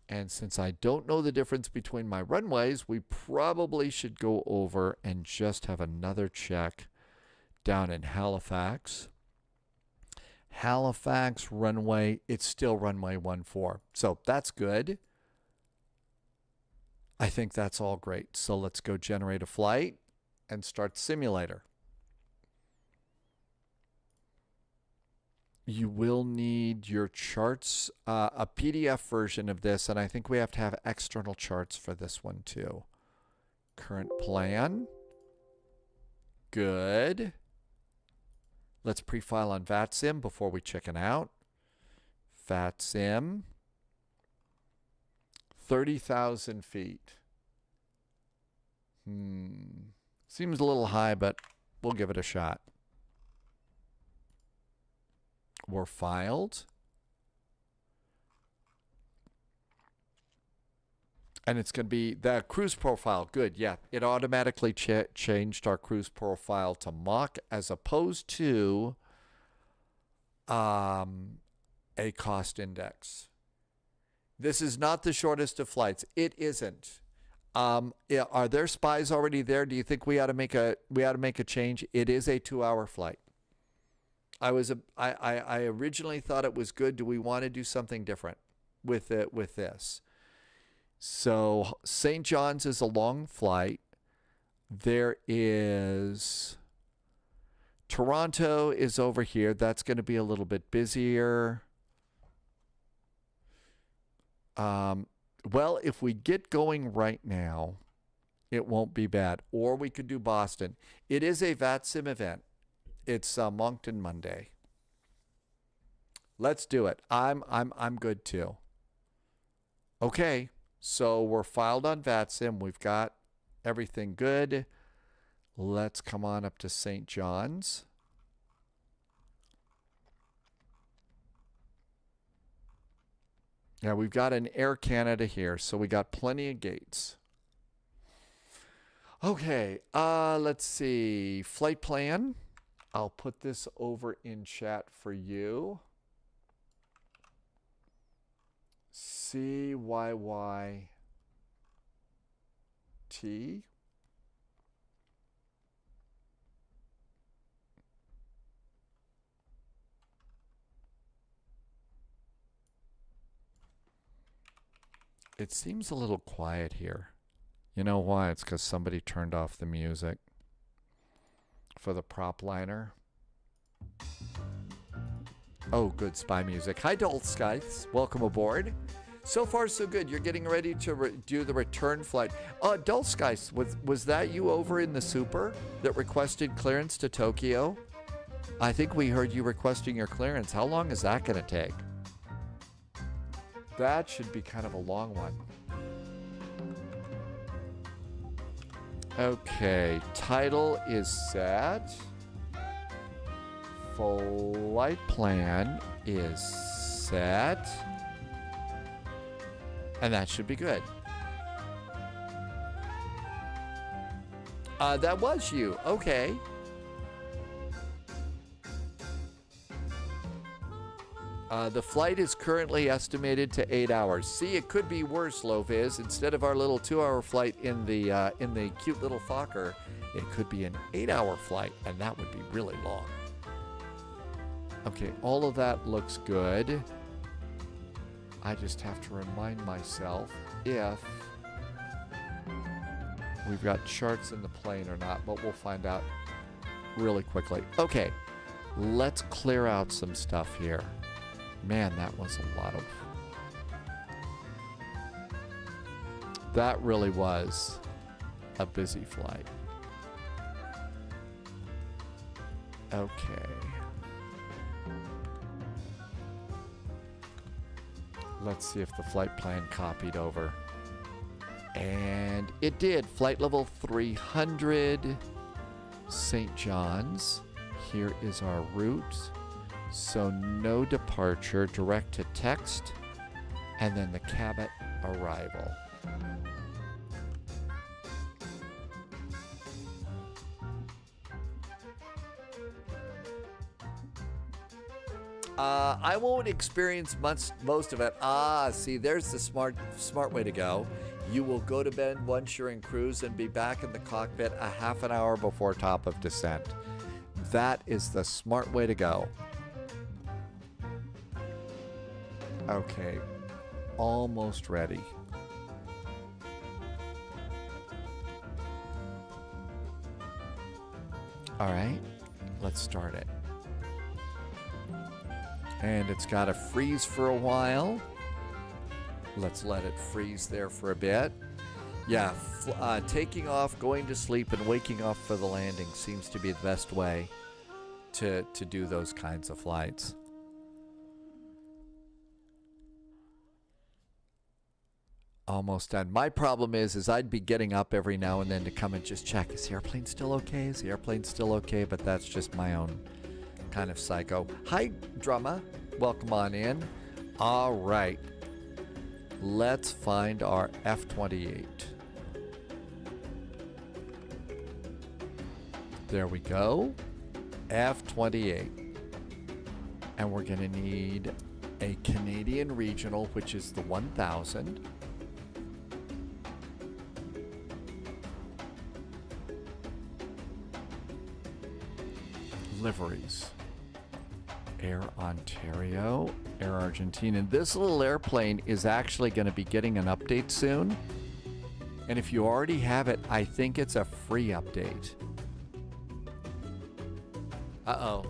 And since I don't know the difference between my runways, we probably should go over and just have another check down in Halifax. Halifax runway, it's still runway 14. So that's good. I think that's all great. So let's go generate a flight and start the simulator. You will need your charts, a PDF version of this, and I think we have to have external charts for this one too. Current plan. Good. Let's pre-file on VATSIM before we chicken out. VATSIM. 30,000 feet. Seems a little high, but we'll give it a shot. We're filed. And it's going to be the cruise profile. Good, yeah. It automatically changed our cruise profile to Mach as opposed to a cost index. This is not the shortest of flights. It isn't. Are there spies already there? Do you think we ought to make a change? It is a 2-hour flight. I originally thought it was good. Do we want to do something different with this? So St. John's is a long flight. There is Toronto is over here. That's going to be a little bit busier. Well, if we get going right now, it won't be bad. Or we could do Boston. It is a VATSIM event. It's Moncton Monday. Let's do it. I'm good too. Okay. So we're filed on VATSIM. We've got everything good. Let's come on up to St. John's. Yeah, we've got an Air Canada here, so we got plenty of gates. Okay, let's see. Flight plan. I'll put this over in chat for you. CYYT. It seems a little quiet here. You know why? It's because somebody turned off the music for the prop liner. Oh, good spy music. Hi, Dult Skies. Welcome aboard. So far, so good. You're getting ready to do the return flight. Dult Skies, was that you over in the Super that requested clearance to Tokyo? I think we heard you requesting your clearance. How long is that going to take? That should be kind of a long one. Okay, title is set. Flight plan is set. And that should be good. That was you. Okay. The flight is currently estimated to 8 hours. See, it could be worse, Loviz. Instead of our little 2-hour flight in the cute little Fokker, it could be an 8-hour flight, and that would be really long. Okay, all of that looks good. I just have to remind myself if we've got charts in the plane or not, but we'll find out really quickly. Okay, let's clear out some stuff here. Man, that was a lot of... That really was a busy flight. Okay. Let's see if the flight plan copied over. And it did. Flight level 300, St. John's. Here is our route. So no departure, direct to text, and then the Cabot arrival. I won't experience most of it. See, there's the smart way to go. You will go to bed once you're in cruise and be back in the cockpit a half an hour before top of descent. That is the smart way to go. Okay, almost ready. All right, let's start it. And it's got to freeze for a while. Let's let it freeze there for a bit. Yeah, taking off, going to sleep, and waking up for the landing seems to be the best way to do those kinds of flights. Almost done. My problem is I'd be getting up every now and then to come and just check, is the airplane still okay? Is the airplane still okay? But that's just my own kind of psycho. Hi, Drama. Welcome on in. All right. Let's find our F-28. There we go. F-28. And we're going to need a Canadian regional, which is the 1000. Liveries. Air Ontario, Air Argentina. This little airplane is actually going to be getting an update soon. And if you already have it, I think it's a free update. Uh-oh.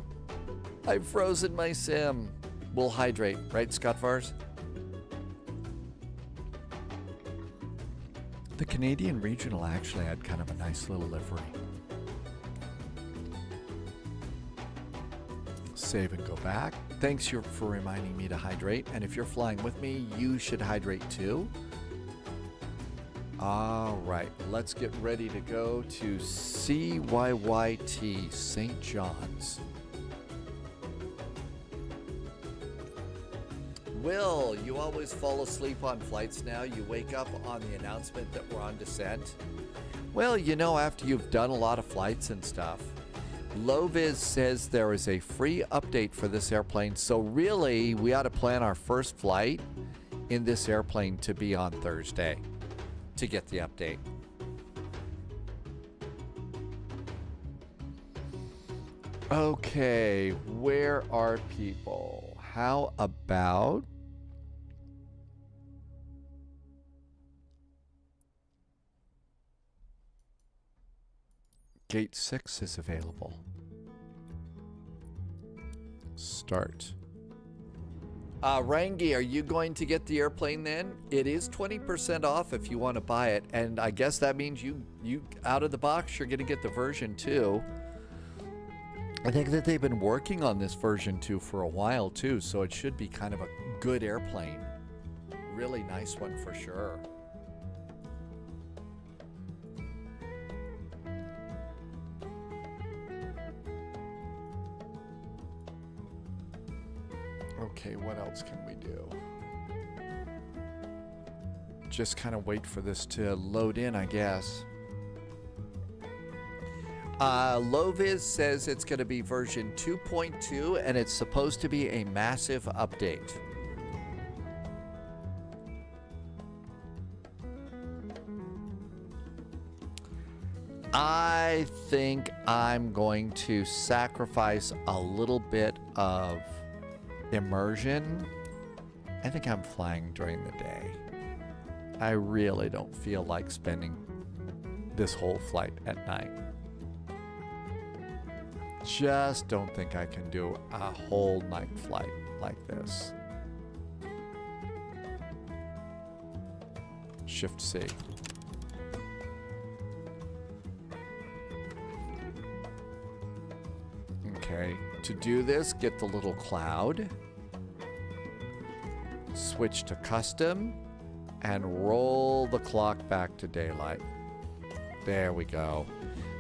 I've frozen my sim. We'll hydrate, right, Scott Vars? The Canadian Regional actually had kind of a nice little livery. Save and go back. Thanks for reminding me to hydrate. And if you're flying with me, you should hydrate too. All right, let's get ready to go to CYYT, St. John's. Will, you always fall asleep on flights now? You wake up on the announcement that we're on descent? Well, you know, after you've done a lot of flights and stuff. Loviz says there is a free update for this airplane, so really we ought to plan our first flight in this airplane to be on Thursday to get the update. Okay, where are people? How about Gate 6 is available. Start. Rangi, are you going to get the airplane then? It is 20% off if you want to buy it, and I guess that means you out of the box, you're going to get the version 2. I think that they've been working on this version 2 for a while too, so it should be kind of a good airplane. Really nice one for sure. Okay, what else can we do? Just kind of wait for this to load in, I guess. Loviz says it's going to be version 2.2 and it's supposed to be a massive update. I think I'm going to sacrifice a little bit of immersion. I think I'm flying during the day. I really don't feel like spending this whole flight at night. Just don't think I can do a whole night flight like this. Shift C. Okay, to do this, get the little cloud, switch to custom, and roll the clock back to daylight. There we go.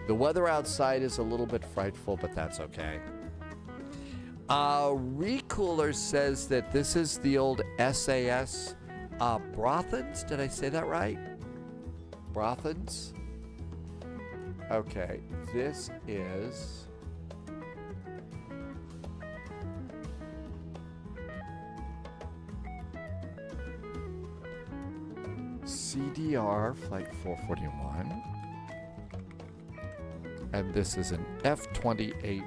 The weather outside is a little bit frightful, but that's okay. Recooler says that this is the old SAS Brothens. Did I say that right? Brothens? Okay, this is... CDR Flight 441. And this is an F-28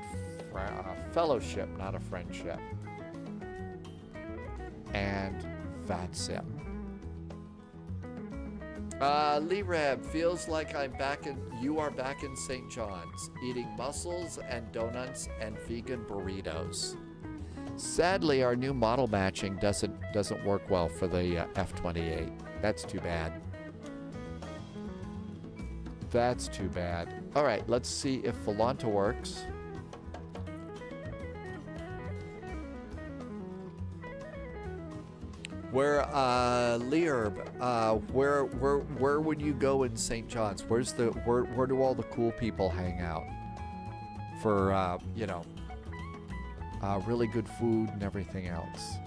fellowship, not a friendship. And VATSIM. Lee Reb, feels like you are back in St. John's, eating mussels and donuts and vegan burritos. Sadly, our new model matching doesn't work well for the F-28. That's too bad. That's too bad. All right, let's see if Volanta works. Where, Learb, where would you go in St. John's? Where do all the cool people hang out? For, you know, really good food and everything else.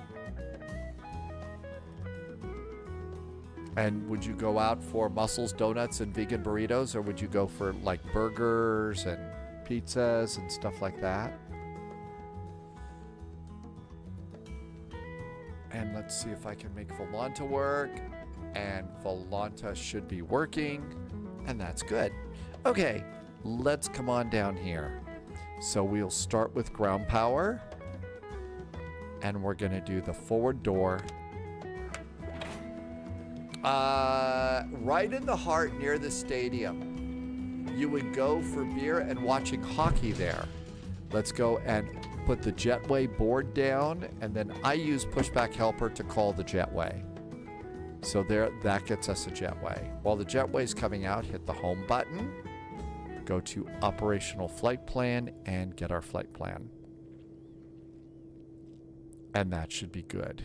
And would you go out for mussels, donuts, and vegan burritos, or would you go for like burgers and pizzas and stuff like that? And let's see if I can make Volanta work. And Volanta should be working. And that's good. Okay, let's come on down here. So we'll start with ground power. And we're going to do the forward door. Right in the heart near the stadium. You would go for beer and watching hockey there. Let's go and put the jetway board down, and then I use pushback helper to call the jetway. So there, that gets us a jetway. While the jetway's coming out, hit the home button, go to operational flight plan, and get our flight plan. And that should be good.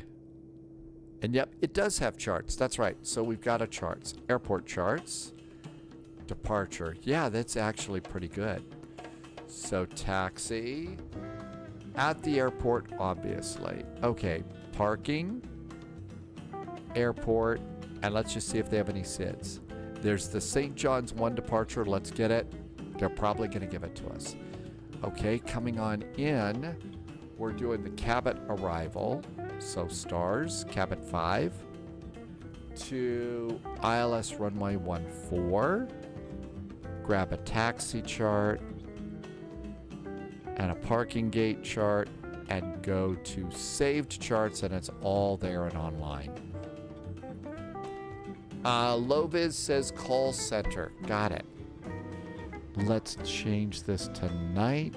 And yep, it does have charts. That's right. So we've got a charts. Airport charts. Departure. Yeah, that's actually pretty good. So taxi. At the airport, obviously. Okay, parking. Airport. And let's just see if they have any SIDS. There's the St. John's 1 departure. Let's get it. They're probably going to give it to us. Okay, coming on in. We're doing the Cabot arrival. So stars, Cabot 5 to ILS runway 14. Grab a taxi chart and a parking gate chart and go to saved charts, and it's all there and online. Loviz says call center. Got it. Let's change this to night.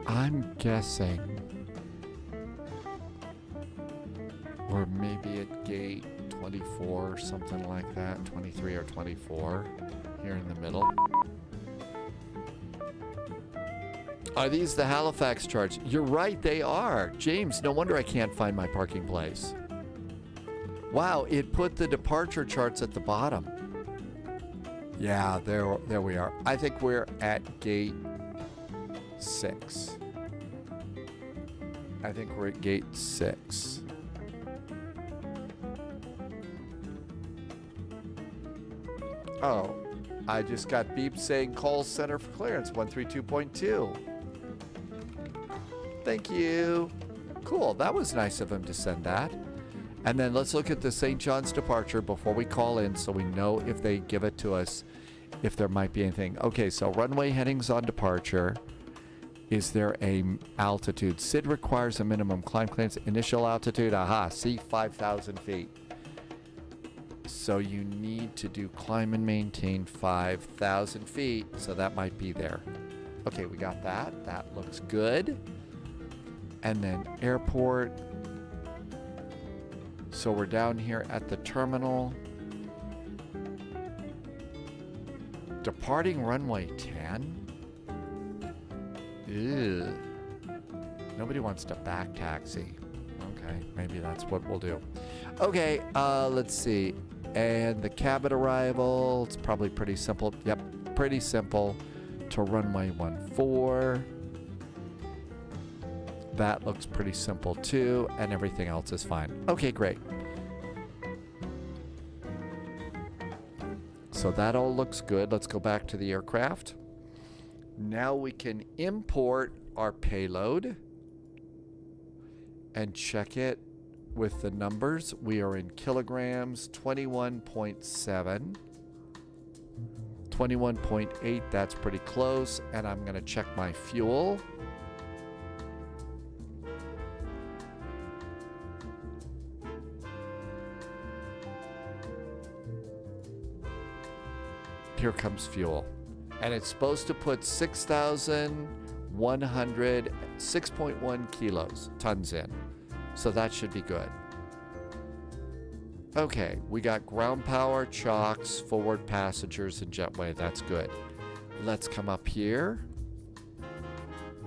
I'm guessing we're maybe at gate 24 or something like that, 23 or 24 here in the middle. Are these the Halifax charts? You're right, they are. James, no wonder I can't find my parking place. Wow, it put the departure charts at the bottom. Yeah, there we are. I think we're at gate 6. I think we're at gate 6. Oh, I just got beeped saying call center for clearance, 132.2. Thank you. Cool, that was nice of him to send that. And then let's look at the St. John's departure before we call in so we know if they give it to us, if there might be anything. Okay, so runway headings on departure. Is there a altitude? SID requires a minimum climb clearance. Initial altitude, aha, see 5,000 feet. So you need to do climb and maintain 5,000 feet, so that might be there. Okay, we got that. That looks good. And then airport. So we're down here at the terminal. Departing runway 10. Ew. Nobody wants to back taxi. Okay, maybe that's what we'll do. Okay, let's see. And the cabin arrival, it's probably pretty simple. Yep, pretty simple to runway 14. That looks pretty simple too, and everything else is fine. Okay, great. So that all looks good. Let's go back to the aircraft. Now we can import our payload and check it with the numbers. We are in kilograms, 21.7. 21.8, that's pretty close. And I'm going to check my fuel. Here comes fuel. And it's supposed to put 6,106.1 kilos, tons in. So that should be good. Okay, we got ground power, chocks, forward passengers, and jetway. That's good. Let's come up here.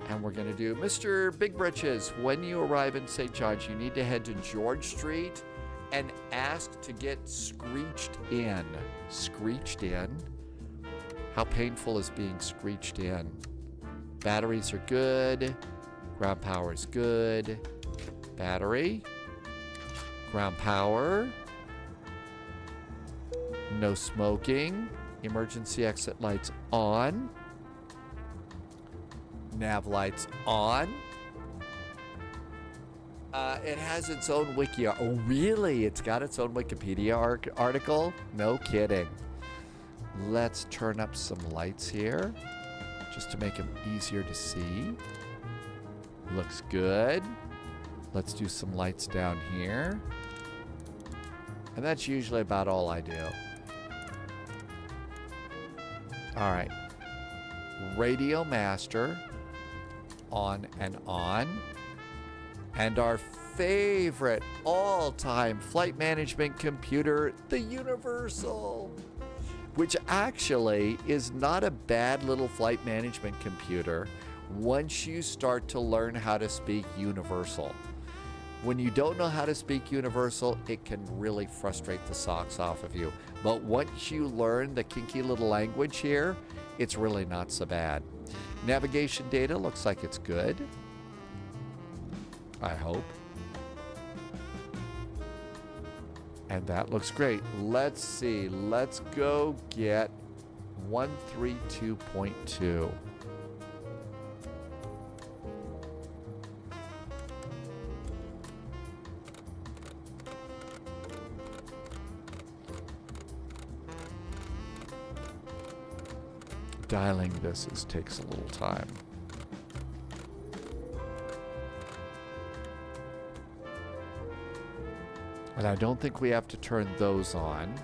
And we're going to do, Mr. Big Britches, when you arrive in St. John's, you need to head to George Street and ask to get screeched in. Screeched in? How painful is being screeched in? Batteries are good. Ground power is good. Battery. Ground power. No smoking. Emergency exit lights on. Nav lights on. It has its own wiki. Oh, really? It's got its own Wikipedia article? No kidding. Let's turn up some lights here just to make them easier to see. Looks good. Let's do some lights down here. And that's usually about all I do. All right. Radio master on and on. And our favorite all-time flight management computer, the Universal, which actually is not a bad little flight management computer once you start to learn how to speak Universal. When you don't know how to speak Universal, it can really frustrate the socks off of you. But once you learn the kinky little language here, it's really not so bad. Navigation data looks like it's good. I hope. And that looks great. Let's see. Let's go get 132.2. Dialing this takes a little time. And I don't think we have to turn those on,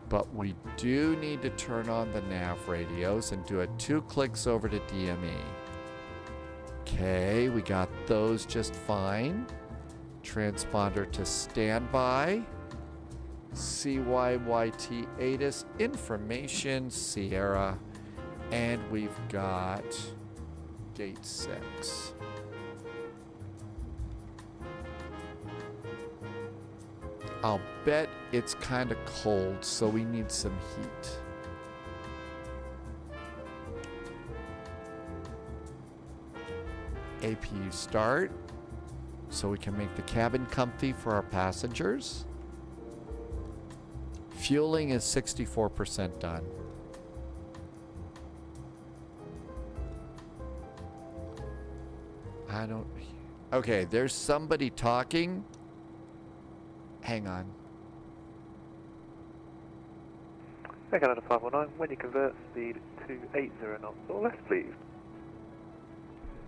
but we do need to turn on the nav radios and do it 2 clicks over to DME. Okay, we got those just fine. Transponder to standby. CYYT ATIS information Sierra, and we've got gate 6. I'll bet it's kind of cold, so we need some heat. APU start, so we can make the cabin comfy for our passengers. Fueling is 64% done. I don't... Okay, there's somebody talking. Hang on. Canada 519, when you convert speed to 80 knots or less, please.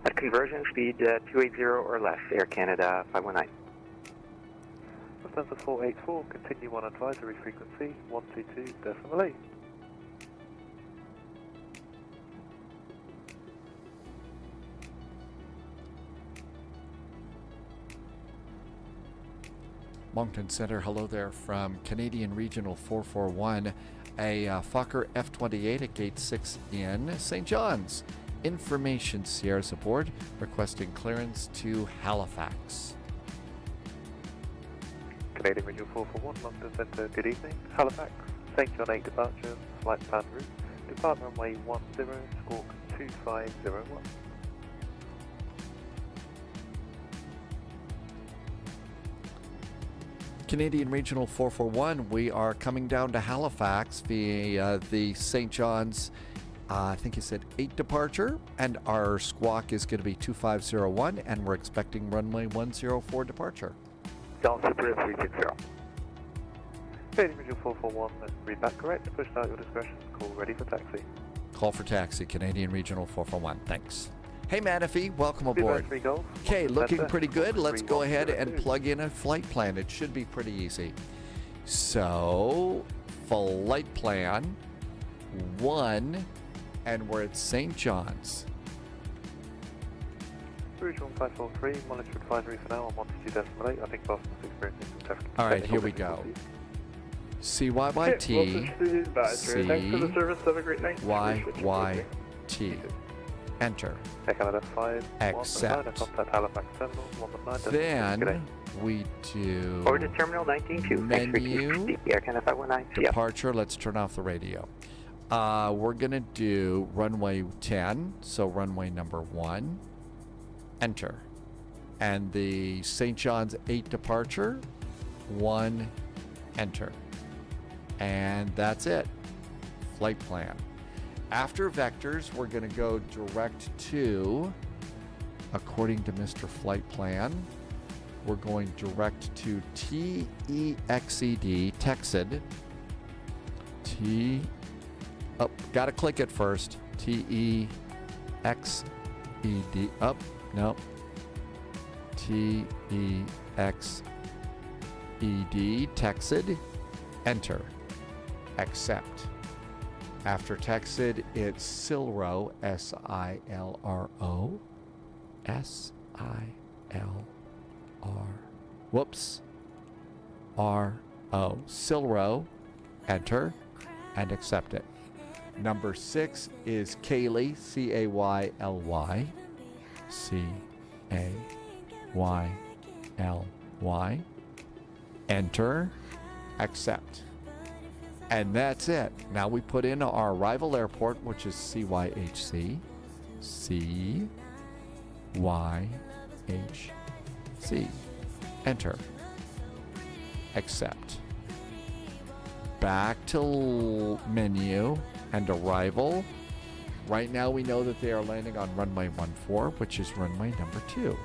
At conversion speed 280 or less, Air Canada 519. Lufthansa 484, continue on advisory frequency 122.8. Moncton Center, hello there from Canadian Regional 441, a Fokker F-28 at Gate 6 in St. John's. Information Sierra's aboard, requesting clearance to Halifax. Canadian Regional 441, Moncton Center, good evening. Halifax, St. John 8 departure, flight plan route, depart runway 10, squawk 2501. Canadian Regional 441, we are coming down to Halifax via the St. John's, I think you said 8 departure, and our squawk is going to be 2501, and we're expecting runway 104 departure. Delta 360. Canadian Regional 441, read back correct, push out your discretion, call ready for taxi. Call for taxi, Canadian Regional 441, thanks. Hey Manafee, welcome aboard. Okay, looking pretty good. Let's go ahead and plug in a flight plan. It should be pretty easy. So, flight plan 1, and we're at St. John's. Regional 543, monitor advisory for now on 122.8. I think Boston's experiencing some technical. All right, here we go. CYYT. Thanks for the service. Have a great night. CYYT. Enter. Accept. Then we do Order Terminal 19-2. menu, Air Canada 519. departure. Let's turn off the radio. We're going to do runway 10, so runway number 1. Enter. And the St. John's 8 departure, 1, enter. And that's it. Flight plan. After vectors, we're going to go direct to, according to Mr. Flight Plan, we're going direct to TEXED, gotta click it first. TEXED, no. TEXED, TEXED, enter, accept. After TEXED, it's SILRO, SILRO, whoops, RO, SILRO, enter, and accept it. Number 6 is Kaylee, CAYLY, CAYLY, enter, accept. And that's it. Now we put in our arrival airport, which is CYHZ. CYHZ. Enter. Accept. Back to menu and arrival. Right now we know that they are landing on runway 14, which is runway number 2.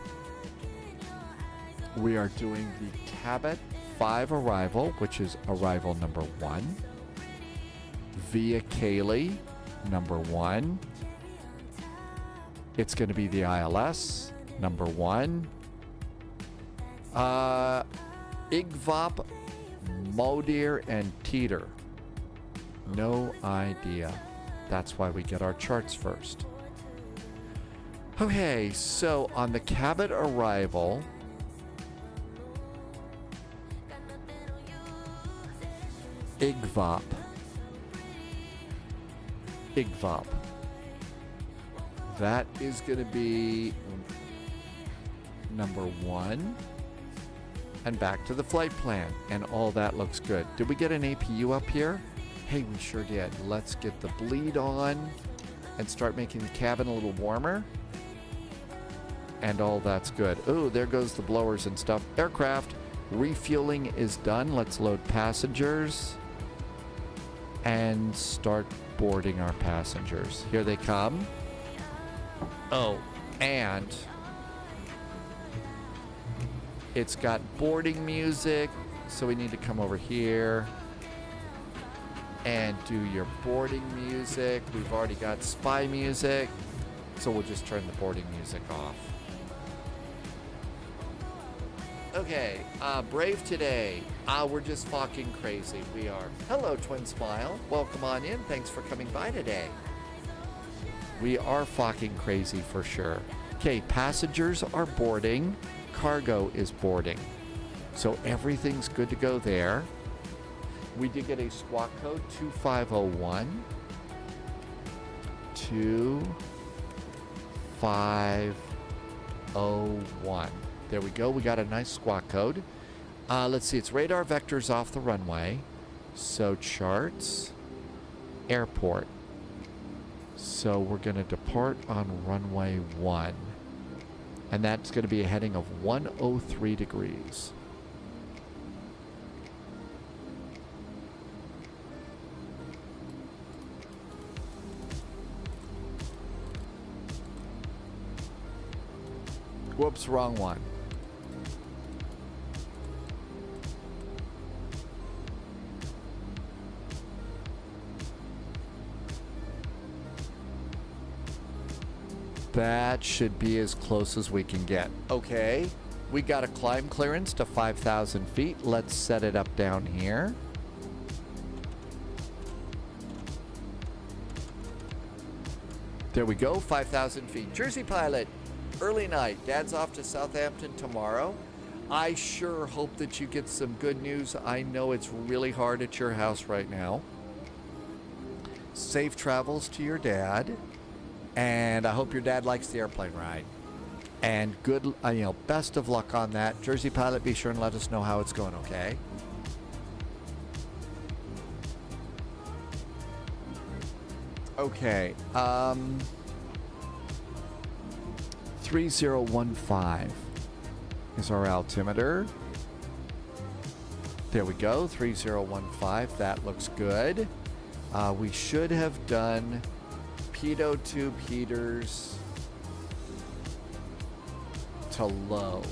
We are doing the Cabot 5 arrival, which is arrival number 1. Via Kaylee, number 1. It's going to be the ILS, number 1. Igvop, Modir, and Teeter. No idea. That's why we get our charts first. Okay, so on the Cabot arrival, Igvop. That is going to be number 1. And back to the flight plan. And all that looks good. Did we get an APU up here? Hey, we sure did. Let's get the bleed on and start making the cabin a little warmer. And all that's good. Oh, there goes the blowers and stuff. Aircraft refueling is done. Let's load passengers. and start boarding our passengers. Here they come. Oh, and it's got boarding music, so we need to come over here and do your boarding music. We've already got spy music, so we'll just turn the boarding music off. Okay, Brave today. We're just fucking crazy. We are. Hello, Twin Smile. Welcome on in. Thanks for coming by today. We are fucking crazy for sure. Okay, passengers are boarding. Cargo is boarding. So everything's good to go there. We did get a squawk code 2501. 2501. There we go. We got a nice squawk code. Let's see. It's radar vectors off the runway. So charts. Airport. So we're going to depart on runway 1. And that's going to be a heading of 103 degrees. Whoops, wrong one. That should be as close as we can get. Okay, we got a climb clearance to 5,000 feet. Let's set it up down here. There we go, 5,000 feet. Jersey pilot, early night. Dad's off to Southampton tomorrow. I sure hope that you get some good news. I know it's really hard at your house right now. Safe travels to your dad. And I hope your dad likes the airplane ride. And good, best of luck on that. Jersey pilot, be sure and let us know how it's going, okay? Okay, 3015 is our altimeter. There we go, 3015, that looks good. We should have done Pido 2 Peters to low.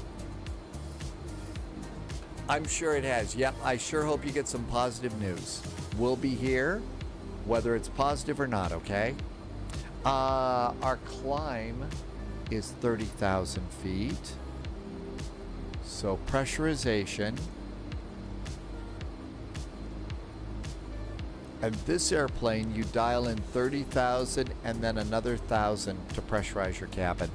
I'm sure it has. Yep, I sure hope you get some positive news. We'll be here, whether it's positive or not, okay? Our climb is 30,000 feet. So pressurization. And this airplane, you dial in 30,000 and then another 1,000 to pressurize your cabin.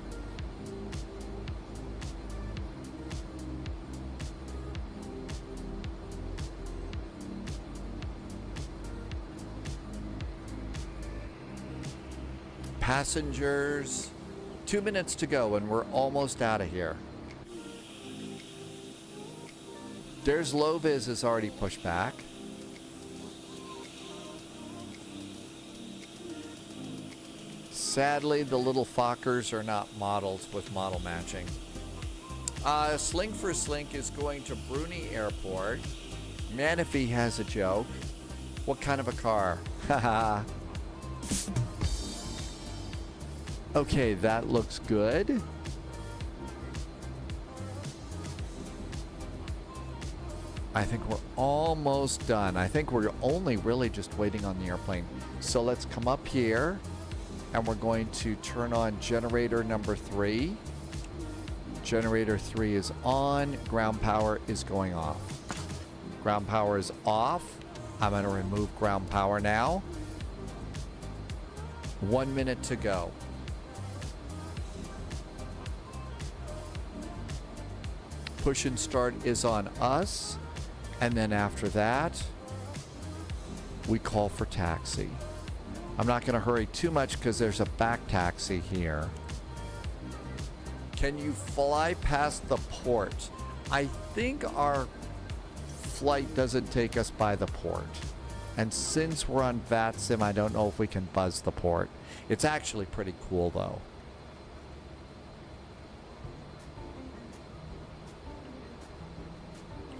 Passengers, 2 minutes to go and we're almost out of here. There's low vis is already pushed back. Sadly, the little Fokkers are not models with model matching. Slink for Slink is going to Bruni Airport. Manifee has a joke. What kind of a car? Haha. Okay, that looks good. I think we're almost done. I think we're only really just waiting on the airplane. So let's come up here. And we're going to turn on generator number 3. Generator 3 is on. Ground power is going off. Ground power is off. I'm going to remove ground power now. 1 minute to go. Push and start is on us. And then after that, we call for taxi. I'm not going to hurry too much because there's a back taxi here. Can you fly past the port? I think our flight doesn't take us by the port. And since we're on VATSIM, I don't know if we can buzz the port. It's actually pretty cool though.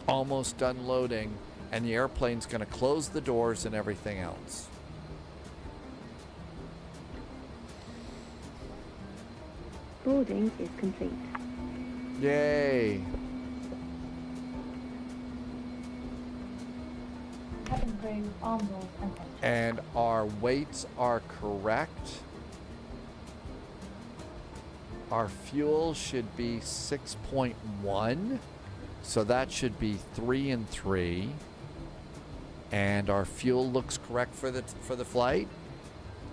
Almost done loading. And the airplane's going to close the doors and everything else. Boarding is complete. Yay! And our weights are correct. Our fuel should be 6.1. So that should be 3 and 3. And our fuel looks correct for the flight.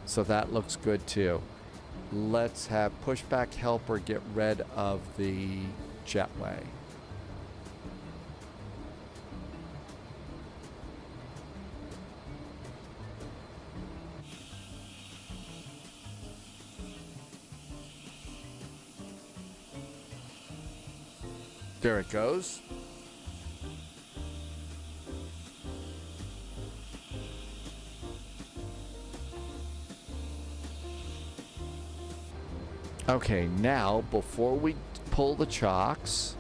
So that looks good too. Let's have pushback helper get rid of the jetway. There it goes. Okay, now before we pull the chocks,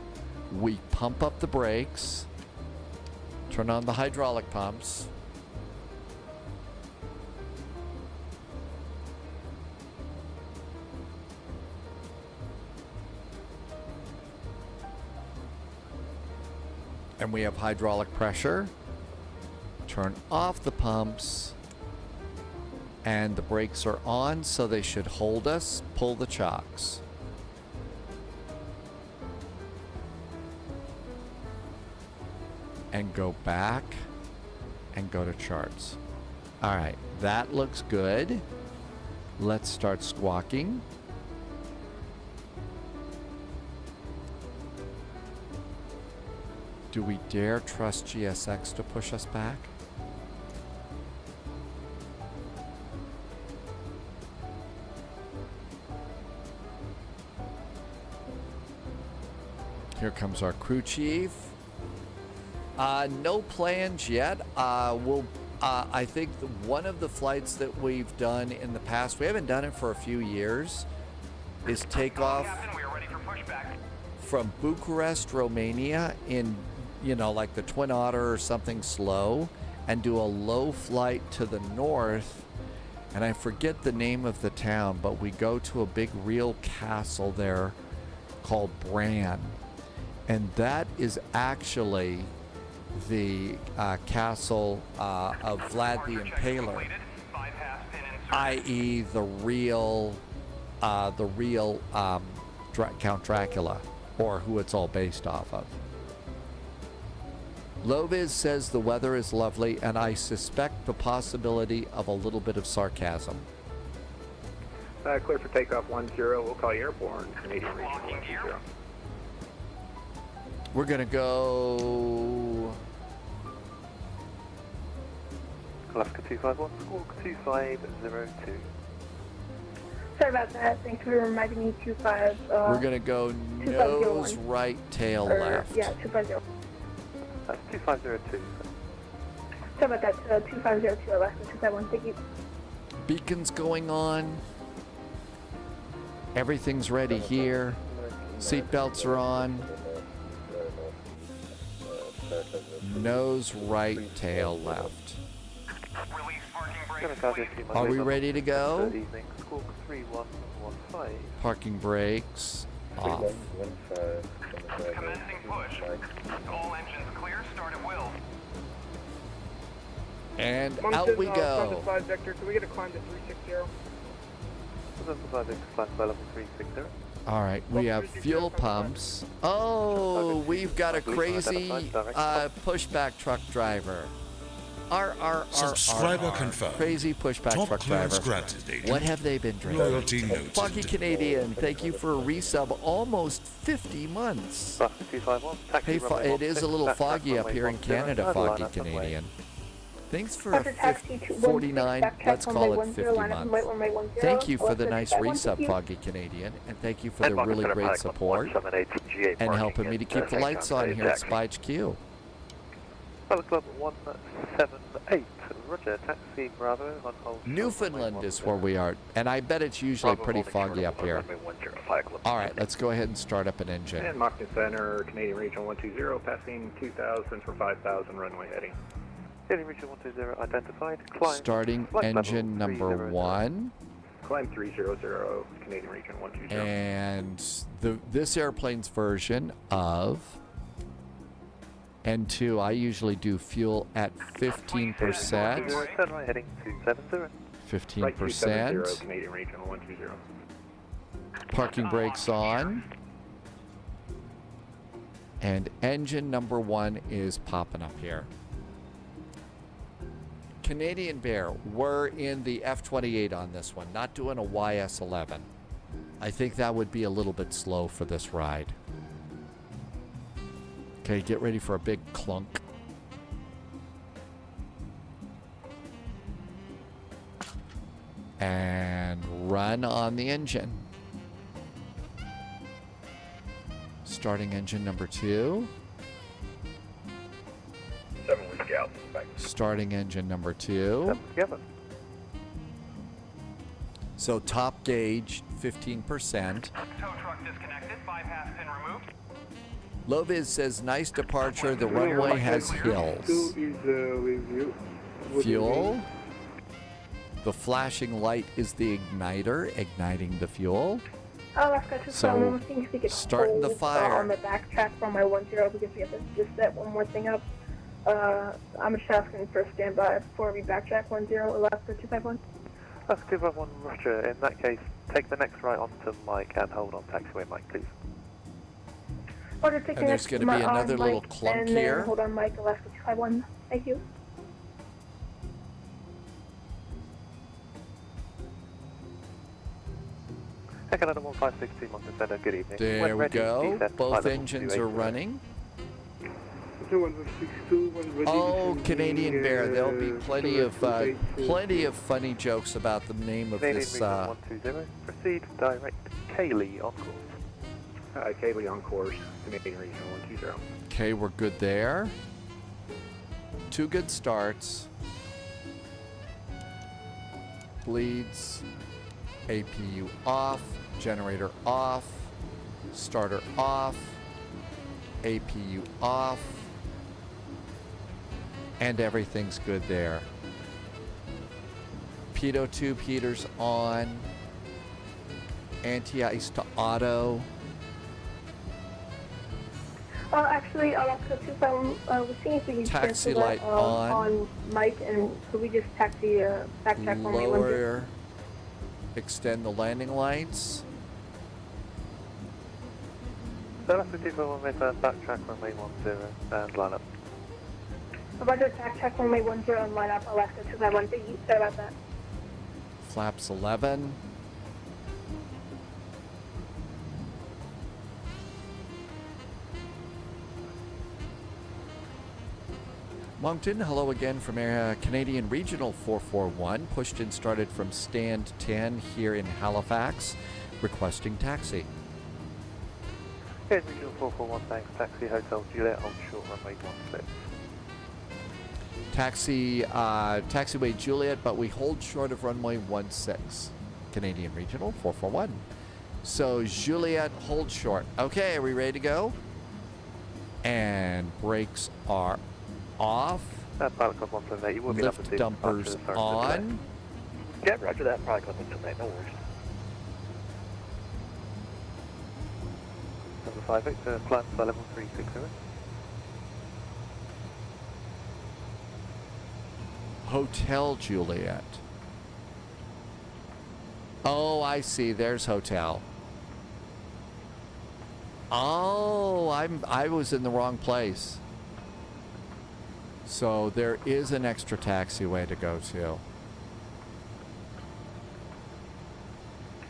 we pump up the brakes, turn on the hydraulic pumps. And we have hydraulic pressure. Turn off the pumps. And the brakes are on, so they should hold us. Pull the chocks. And go back and go to charts. All right, that looks good. Let's start squawking. Do we dare trust GSX to push us back? Here comes our crew chief. No plans yet. I think one of the flights that we've done in the past, we haven't done it for a few years, is take off from Bucharest, Romania in, like the Twin Otter or something slow, and do a low flight to the north. And I forget the name of the town, but we go to a big real castle there called Bergen. And that is actually the castle of Vlad the Impaler, i.e. the real Count Dracula, or who it's all based off of. Loviz says the weather is lovely, and I suspect the possibility of a little bit of sarcasm. Clear for takeoff 10. We'll call you airborne. Canadian region 10. We're going to go... Alaska 251, squawk 2502. Sorry about that. Thanks for reminding me. 25. We're going to go nose right, tail left. Yeah, 250. That's 2502. Sorry about that. 2502, Alaska 251. Thank you. Beacons going on. Everything's ready here. Seatbelts are on. Nose right, tail left. Are we ready to go? Parking brakes off. Commencing push. All engines clear. Start at will. And Moncton, out we go. 5 Vector, can we get a climb to 360? All right, we have fuel pumps. Oh, we've got a crazy pushback truck driver. Subscriber confirmed. Crazy pushback Top truck clearance driver. granted, agent. What have they been drinking? Loyalty noted. Foggy Canadian, thank you for a resub. Almost 50 months. Hey, it is a little foggy up here in Canada, Foggy Canadian. Thanks for 49, let's call it 50 months. Thank you for the nice resub, Foggy Canadian, and thank you for the really great support and helping me to keep the lights on here at SPY HQ. Club 178, Roger, taxi Bravo on hold. Newfoundland is where we are, and I bet it's usually pretty foggy up here. All right, let's go ahead and start up an engine. And Moncton Center, Canadian Regional 120, passing 2,000 for 5,000 runway heading. Canadian Regional 120 identified. Climb. Starting engine number 1. Climb 300, Canadian Regional 120. And this airplane's version of N2, I usually do fuel at 15%. Turn right heading 270. 15%. Canadian Regional 120. Parking brakes on. And engine number 1 is popping up here. Canadian Bear, we're in the F-28 on this one, not doing a YS-11. I think that would be a little bit slow for this ride. Okay, get ready for a big clunk. And run on the engine. Starting engine number 2. 7 Whiskey out. Starting engine number 2. Together. So top gauge, 15%. Tow truck disconnected, bypass pin removed. Loviz says, nice departure. The runway has hills. Fuel. The flashing light is the igniter, igniting the fuel. So, starting the fire. On the backtrack from my 10 because we have to just set one more thing up. I'm just asking for standby before we backtrack 10, Alaska 251. Alaska 251, Roger. In that case, take the next right onto Mike and hold on taxiway Mike, please. Roger, And there's going to be another little clunk here. Hold on, Mike, Alaska 251. Thank you. Canada 1562, Moncton Center, good evening. There we go. Both engines are running. Oh, Canadian Bear. There'll be plenty of funny jokes about the name of this. 120, proceed direct. Kaylee on course. Kaylee on course, Canadian Regional 120. Okay, we're good there. 2 good starts. Bleeds. APU off. Generator off. Starter off. APU off. And everything's good there. Pitot 2 heaters on. Anti-ice to auto. Actually, Alaska 251, we're seeing if we can taxi cancel light that, on Mike, and could we just taxi backtrack for me? Lower. Extend the landing lights. Alaska 251, may turn backtrack runway 10 and line up. Roger, backtrack runway 10 and line up, Alaska 251. Thank you. Sorry about that. Flaps 11. Moncton, hello again from Canadian Regional 441. Pushed and started from stand 10 here in Halifax, requesting taxi. Canadian Regional 441, thanks. Taxi Hotel Juliet, hold short runway 16. Taxiway Juliet, but we hold short of runway 16. Canadian Regional 441. So Juliet, hold short. Okay, are we ready to go? And brakes are off. Lift dumpers on. Yeah, roger that. Probably Club 178, no worries. Number 5 Victor, climb by level 360. Hotel Juliet. Oh, I see. There's hotel. Oh, I was in the wrong place. So there is an extra taxiway to go to.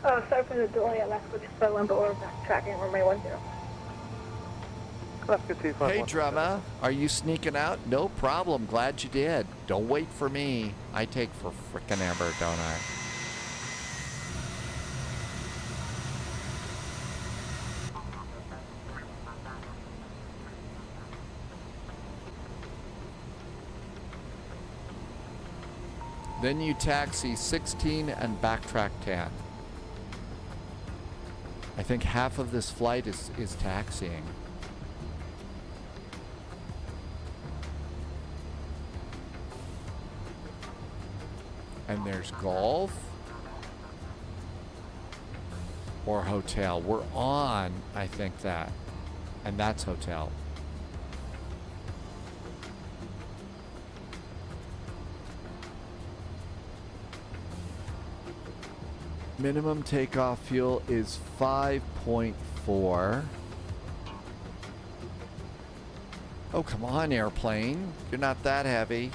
Oh, sorry for the delay, Alaska 251, but we're backtracking runway 10. Hey, drummer, are you sneaking out? No problem. Glad you did. Don't wait for me. I take for frickin' ever, don't I? Then you taxi 16 and backtrack 10. I think half of this flight is taxiing. And there's golf or hotel. We're on, I think that. And that's hotel. Minimum takeoff fuel is 5.4. Oh, come on, airplane. You're not that heavy.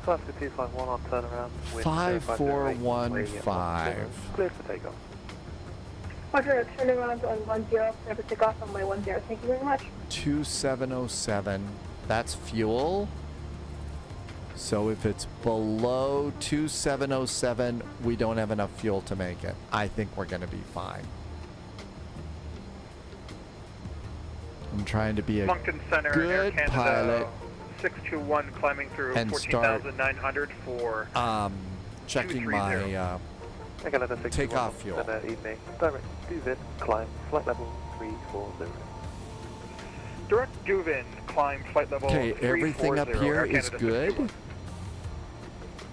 Class 251 on turnaround. 5415. Clear for takeoff. Roger, turn around on 10, clear for takeoff on my 10. Thank you very much. 2707. That's fuel. So if it's below 2707, we don't have enough fuel to make it. I think we're going to be fine. I'm trying to be a Moncton Center, Air good Canada, pilot 621 climbing through and start 14,900 for checking my takeoff fuel. Evening. Direct Duvin, climb flight level 340. Direct Duvin, climb flight level 340. Okay, everything up here Air is Canada good. 621.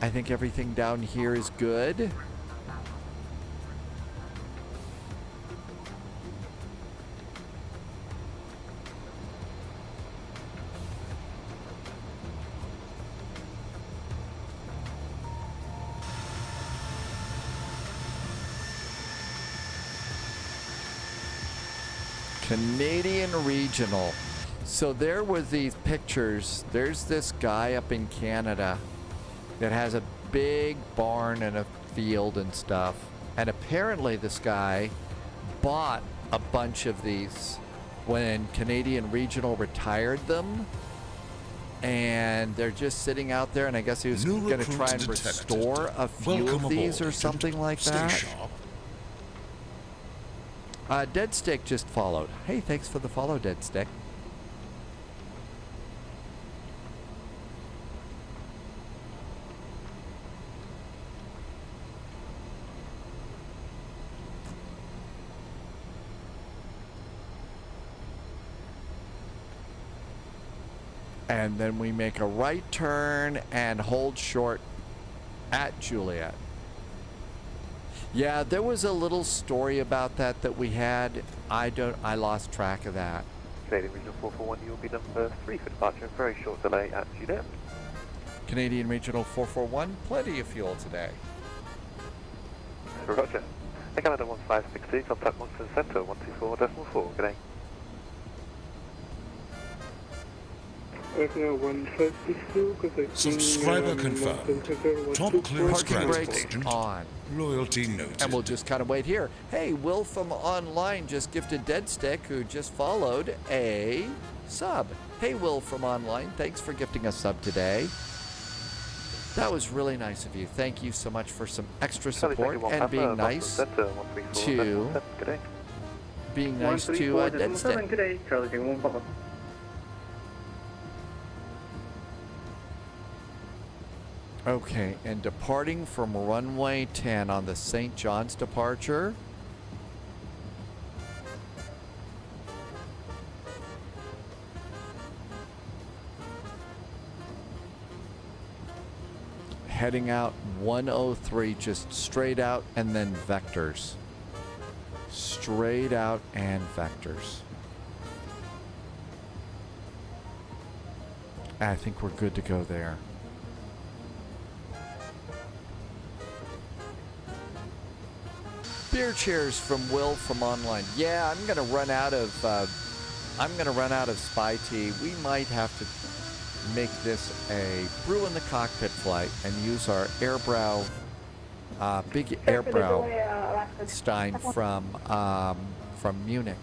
I think everything down here is good. Canadian Regional. So there were these pictures. There's this guy up in Canada that has a big barn and a field and stuff. And apparently this guy bought a bunch of these when Canadian Regional retired them. And they're just sitting out there, and I guess he was going to try and restore a few of these or something like that. Dead Stick just followed. Hey, thanks for the follow, Dead Stick. And then we make a right turn and hold short at Juliet. Yeah, there was a little story about that we had. I lost track of that. Canadian Regional 441, you'll be number 3 for departure. Very short delay at Juliet. Canadian Regional 441, plenty of fuel today. Roger. Canada 1562, contact Moncton Center 124.4. Good day. Subscriber confirmed. Top clearance granted. On. Loyalty noted. And we'll just kind of wait here. Hey, Will from online just gifted Dead Stick, who just followed a sub. Hey, Will from online, thanks for gifting a sub today. That was really nice of you. Thank you so much for some extra support and being nice to Dead Stick. Good day, Charlie J1 Papa. Okay, and departing from runway 10 on the St. John's departure. Heading out 103, just straight out and then vectors. Straight out and vectors. I think we're good to go there. Beer cheers from Will from online. Yeah, I'm gonna run out of Spy Tea. We might have to make this a brew in the cockpit flight and use our airbrow, big airbrow Stein from Munich.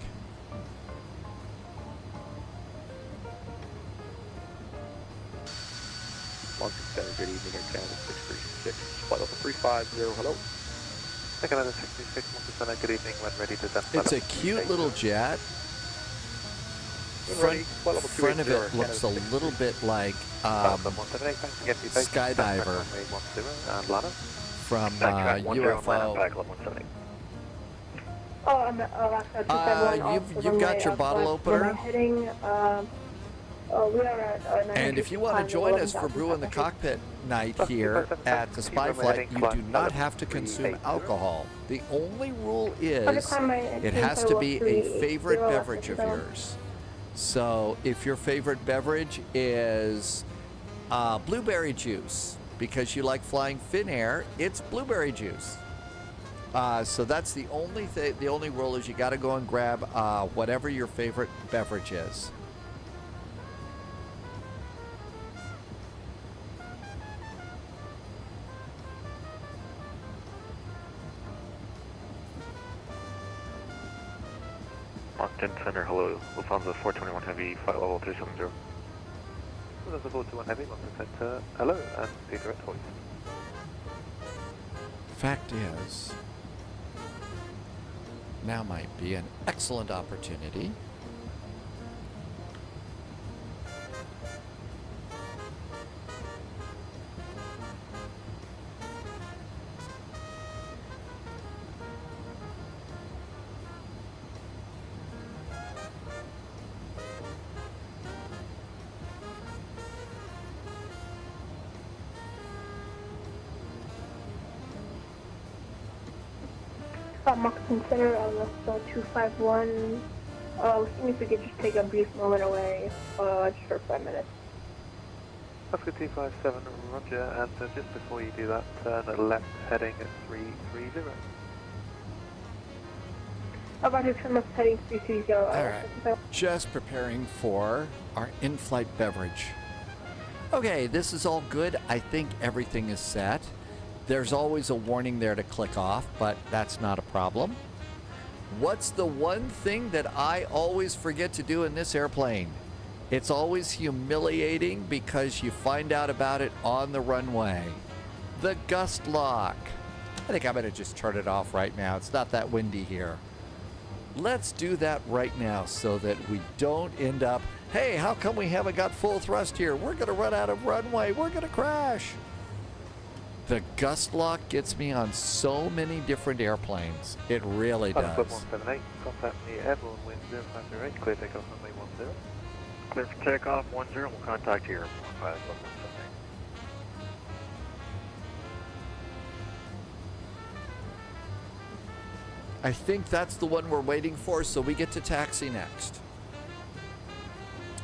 Moncton Center, good evening, Air Channel 636, flight level 350, hello. Second Island 66, Moncton Center, good evening, when ready to descend. It's a cute little jet. Front of it looks a little bit like Skydiver from UFO. Oh, I'm Alaska 251. You've got your bottle opener. Heading, we are at and if you want to join us for Brew in the Cockpit night here at the Spy Flight, you do not have to consume alcohol. The only rule is it has to be a favorite beverage of yours. So if your favorite beverage is blueberry juice, because you like flying Finnair, it's blueberry juice. So that's the only thing. The only rule is you got to go and grab whatever your favorite beverage is. Moncton Center, hello. Lufthansa 421 Heavy, flight level 370. Lufthansa 421 Heavy, Moncton Center, hello, and the direct hoist. Fact is, now might be an excellent opportunity Moncton Center, that's 251. Seeing if we could just take a brief moment away, just for 5 minutes. Oscar 257, roger, and just before you do that, turn left heading at 330. About to turn left heading 330. Alright, just preparing for our in-flight beverage. Okay, this is all good. I think everything is set. There's always a warning there to click off, but that's not a problem. What's the one thing that I always forget to do in this airplane? It's always humiliating because you find out about it on the runway. The gust lock. I think I'm going to just turn it off right now. It's not that windy here. Let's do that right now so that we don't end up, hey, how come we haven't got full thrust here? We're going to run out of runway. We're going to crash. The gust lock gets me on so many different airplanes. It really does. 178, contact me airborne wind 0508, clear takeoff runway 10. Clear for takeoff 10, we'll contact you airborne 5178. I think that's the one we're waiting for, so we get to taxi next.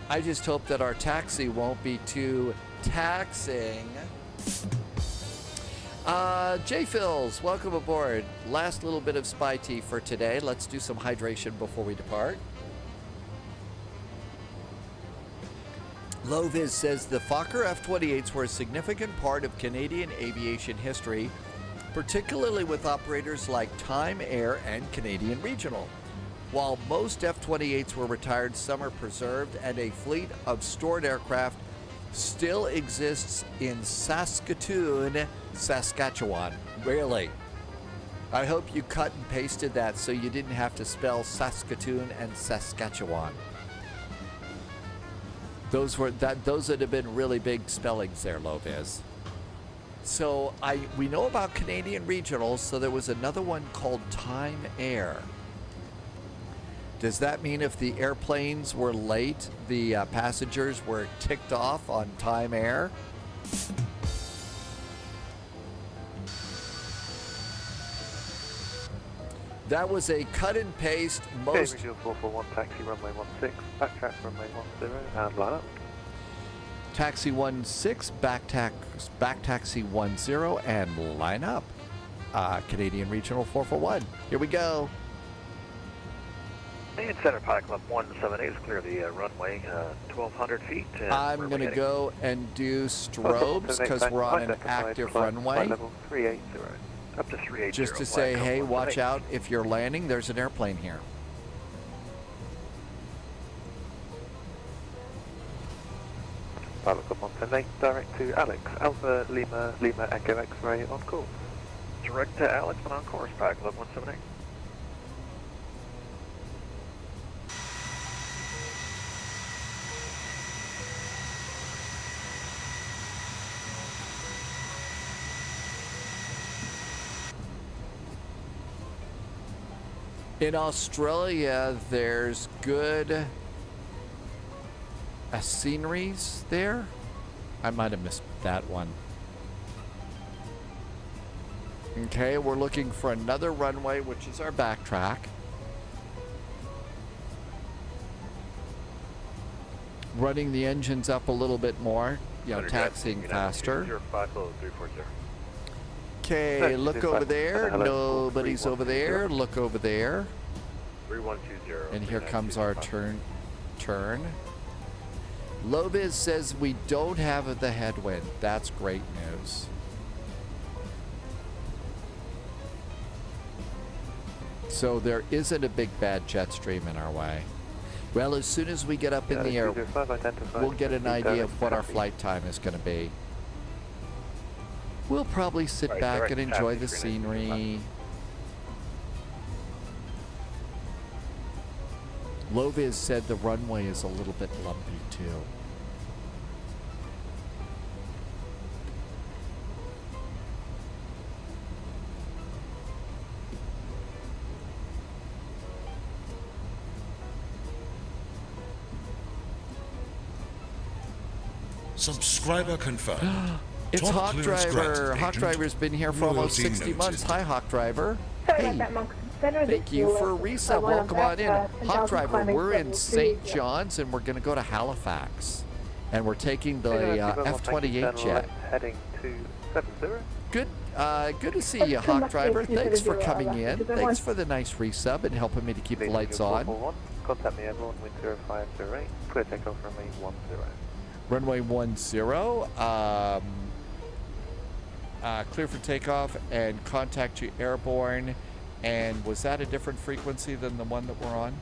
I just hope that our taxi won't be too taxing. J-Phils, welcome aboard. Last little bit of spy tea for today. Let's do some hydration before we depart. Loviz says the Fokker F-28s were a significant part of Canadian aviation history, particularly with operators like Time Air and Canadian Regional. While most F-28s were retired, some are preserved, and a fleet of stored aircraft still exists in Saskatoon, Saskatchewan. Really? I hope you cut and pasted that so you didn't have to spell Saskatoon and Saskatchewan. Those would have been really big spellings there, Loviz. So we know about Canadian Regionals, so there was another one called Time Air. Does that mean if the airplanes were late, the passengers were ticked off on Time Air? That was a cut and paste most... Visual 441, taxi runway 16, backtrack runway 10, and line up. Taxi 16, back taxi 10, and line up. Canadian Regional 441. Here we go. And Center Pilot Club 178 is clear the runway 1,200 feet. I'm going to go and do strobes because we're on an active runway. Level 380. Up to 380. Just to say, hey, watch out if you're landing. There's an airplane here. Pilot Club 178, direct to Alex, Alpha Lima Lima Echo X-ray on course. Direct to Alex and on course, Pilot Club 178. In Australia, there's good sceneries there. I might have missed that one. Okay, we're looking for another runway, which is our backtrack. Running the engines up a little bit more, you know, taxiing faster. 340. Okay, look over there. Nobody's over there. Look over there. 3120. And here comes our turn. Loviz says we don't have the headwind. That's great news. So there isn't a big bad jet stream in our way. Well, as soon as we get up in the air, we'll get an idea of what our flight time is going to be. We'll probably sit back and enjoy the scenery. Loviz said the runway is a little bit lumpy too. Subscriber confirmed. It's Top Hawk clearance Driver. granted, Hawk agent. Driver's been here for almost Loyalty 60 noted. months. Hi, Hawk Driver. Sorry Hey, about that, Monk. Center thank you for a resub. Welcome on in. Hawk Driver, we're in St. John's and we're going to go to Halifax. And we're taking the F-28 jet. Heading to 70. Good to see you, Hawk Driver. Thanks for coming in. Thanks for the nice resub and helping me to keep the lights on. Contact me everyone with 0508. Clear takeoff from me 10. Runway 10. Clear for takeoff and contact you airborne. And was that a different frequency than the one that we're on?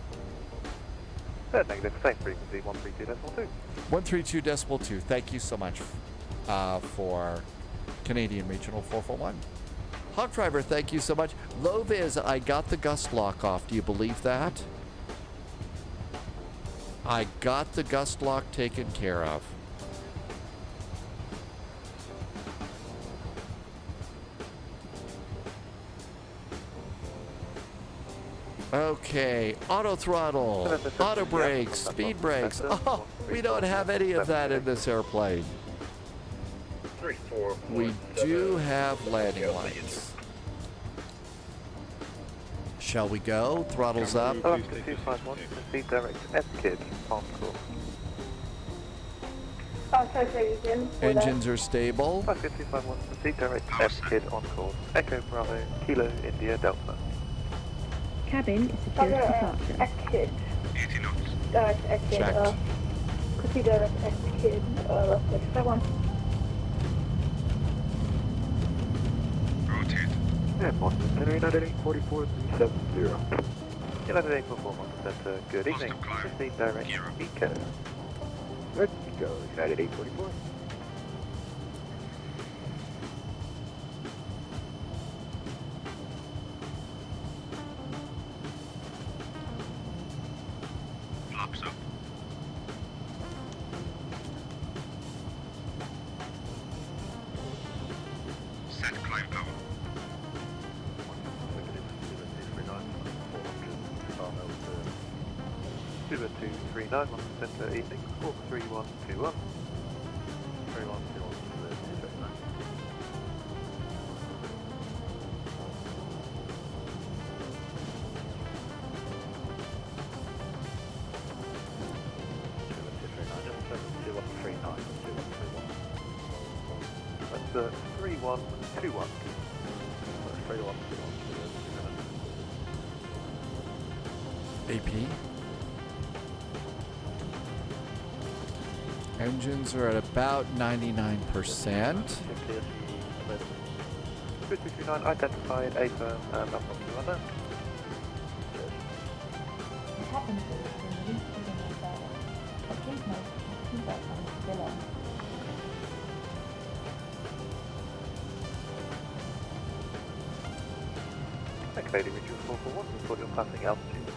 Negative, same frequency, 132.2. 132.2. Thank you so much for Canadian Regional 441. Hawk Driver, thank you so much. Loviz, I got the gust lock off. Do you believe that? I got the gust lock taken care of. Okay, auto throttle, auto brakes, speed brakes. Oh, we don't have any of that in this airplane. We do have landing lights. Shall we go? Throttles up. Alaska 251, proceed direct to FKID on course. Engines are stable. Alaska 251, proceed direct to FKID on course. Echo Bravo, Kilo India Delta. Cabin is secured for departure. EKCH. Direct EKCH. Proceed direct EKCH. Let's fix that one. Yeah, Moncton Monday, United 844-370. United 844 Center, good evening. Proceed direct Eco. Let's go, United 844. Flaps up. Set climb power. 239, Moncton Center, evening, 43121. 3121. That's 3121. That's 3121. AP. Engines are at about 99%. 229 identified, A firm, and up on the other. Canadian Regional 441, report you're passing altitude.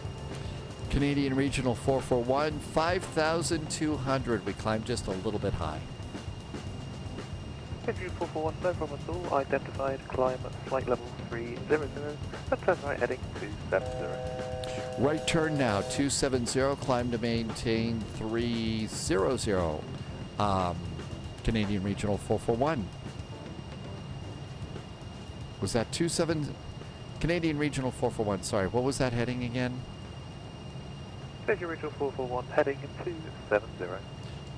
Canadian Regional 441, 5,200. We climbed just a little bit high. Canadian 441, no problem at all. Identified, climb at flight level 300, and turn right heading 270. Right turn now, 270, climb to maintain 300. Canadian Regional 441. Was that 27? Canadian Regional 441, sorry, what was that heading again? Canadian Regional 441, heading 270.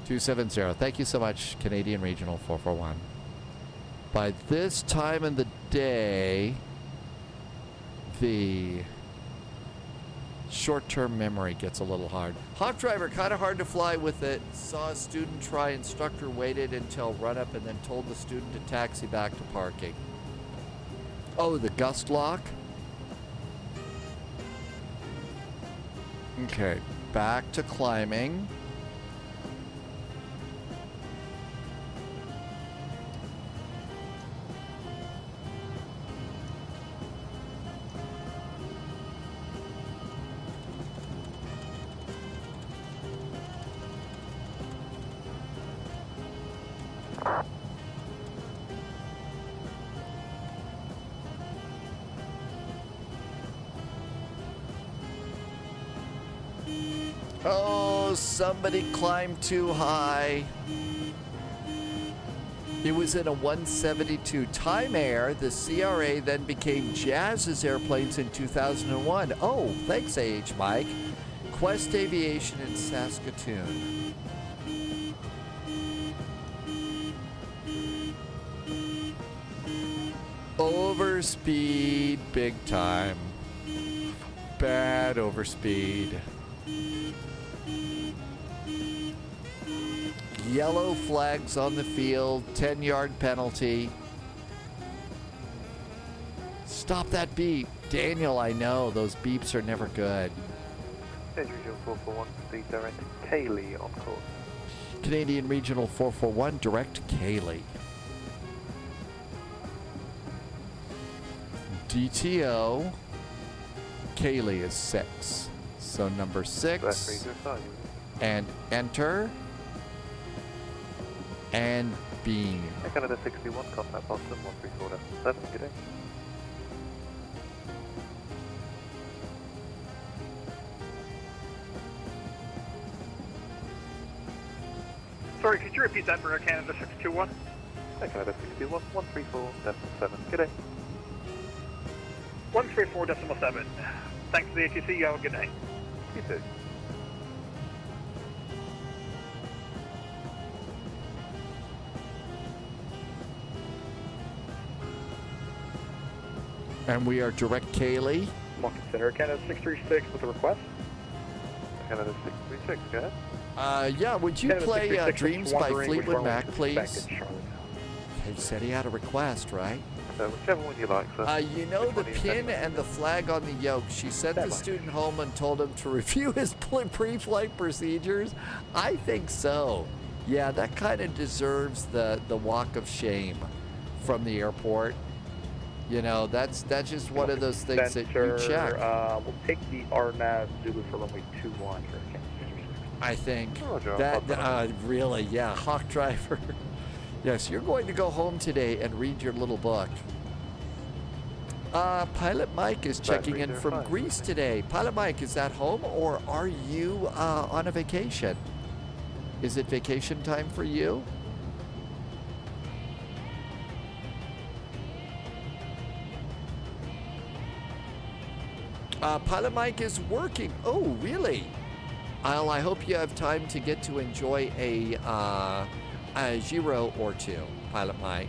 270. Thank you so much, Canadian Regional 441. By this time in the day, the short-term memory gets a little hard. Hawk driver, kind of hard to fly with it. Saw a student try, instructor waited until run-up and then told the student to taxi back to parking. Oh, the gust lock? Okay, back to climbing. Oh, somebody climbed too high. It was in a 172 Time Air. The CRA then became Jazz's airplanes in 2001. Oh, thanks, AH Mike. Quest Aviation in Saskatoon. Overspeed big time. Bad overspeed. Yellow flags on the field, 10-yard penalty. Stop that beep. Daniel, I know, those beeps are never good. Canadian Regional 441, speed direct Cayley on course. Canadian Regional 441, direct Cayley. DTO, Cayley is 6. So number 6, and enter. And beam. Canada 61, contact Boston 134.7, good day. Sorry, could you repeat that for Canada 621? Canada 61, 134.7, good day. 134.7. Thanks to the ATC, you have a good day. You too. And we are direct Cayley. Moncton Center, Canada 636 with a request. Canada 636, go ahead. Yeah, would you Canada play Dreams by Fleetwood Mac, back please? in Charlotte. He said he had a request, right? Whichever one you like, sir. You know the pin and the flag on the yoke. She sent the student home and told him to review his pre-flight procedures. I think so. Yeah, that kind of deserves the walk of shame from the airport. You know, that's just one of those things that you check. We'll take the RNAV Zulu for runway 21 for I think that really, yeah, Hawk driver. Yes, you're going to go home today and read your little book. Pilot Mike is checking in from Greece today. Pilot Mike, is that home or are you on a vacation? Is it vacation time for you? Pilot Mike is working. Oh, really? I hope you have time to get to enjoy a gyro or two, Pilot Mike.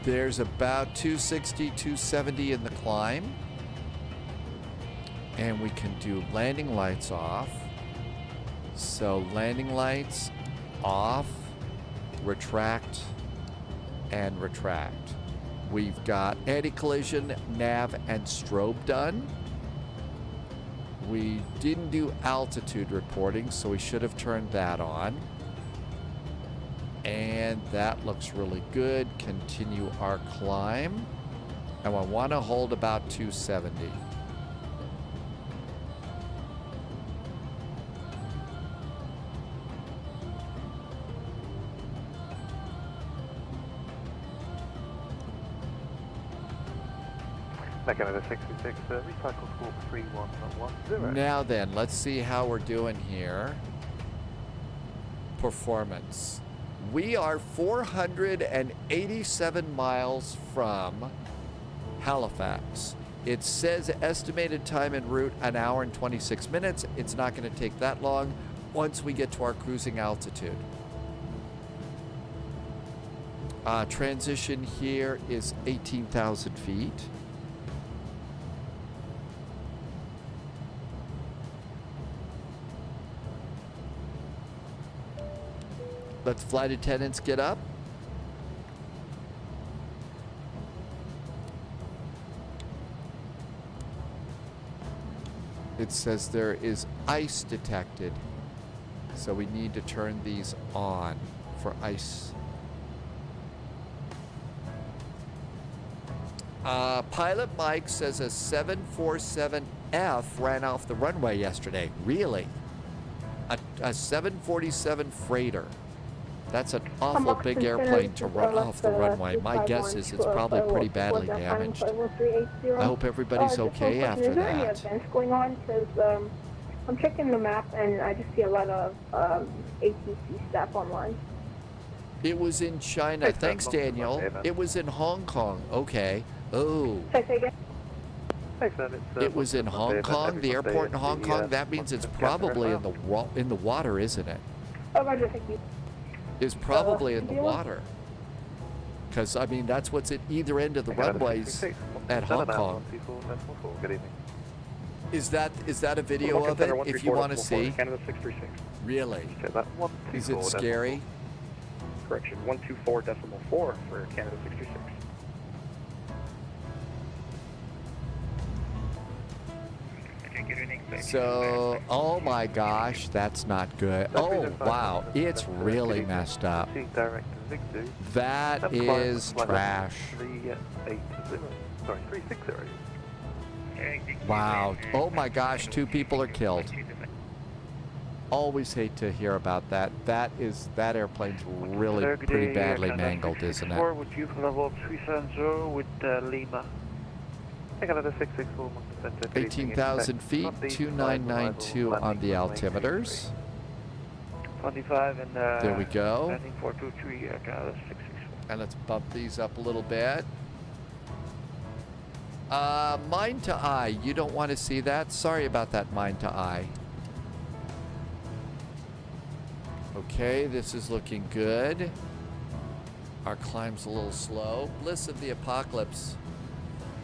There's about 260, 270 in the climb. And we can do landing lights off. So landing lights off, retract, and retract. We've got anti-collision, nav, and strobe done. We didn't do altitude reporting, so we should have turned that on. And that looks really good. Continue our climb. And I want to hold about 270. Back over to 66, recycle score 3110. Now then, let's see how we're doing here. Performance. We are 487 miles from Halifax. It says estimated time en route 1 hour and 26 minutes. It's not going to take that long once we get to our cruising altitude. Transition here is 18,000 feet. Let the flight attendants get up. It says there is ice detected. So we need to turn these on for ice. Pilot Mike says a 747F ran off the runway yesterday. Really? A 747 freighter. That's an awful big airplane to run off the runway. My guess is it's probably pretty badly damaged. I hope everybody's okay after Is there any that. events going on? Because I'm checking the map and I just see a lot of ATC staff online. It was in China. Thanks, Daniel. It was in Hong Kong. Okay. Oh. It was in Hong Kong, the airport in Hong Kong. That means it's probably in the water, isn't it? Oh, Roger, thank you. Is probably in the water. Because, I mean, that's what's at either end of the runways at Hong Kong. Is that a video of it, if you want to see? Canada 636. Really? Is it scary? Correction, 124.4 for Canada 636. So, oh my gosh, that's not good. Oh, wow, it's really messed up. That is trash. Wow, oh my gosh, 2 people are killed. Always hate to hear about that. That airplane's really pretty badly mangled, isn't it? With you level 370 with Lima. 18,000 feet, 2992 on the altimeters. 25 and there we go. landing 423 Canada 664. And let's bump these up a little bit. Mind to eye. You don't want to see that? Sorry about that, mind to eye. Okay, this is looking good. Our climb's a little slow. Bliss of the apocalypse.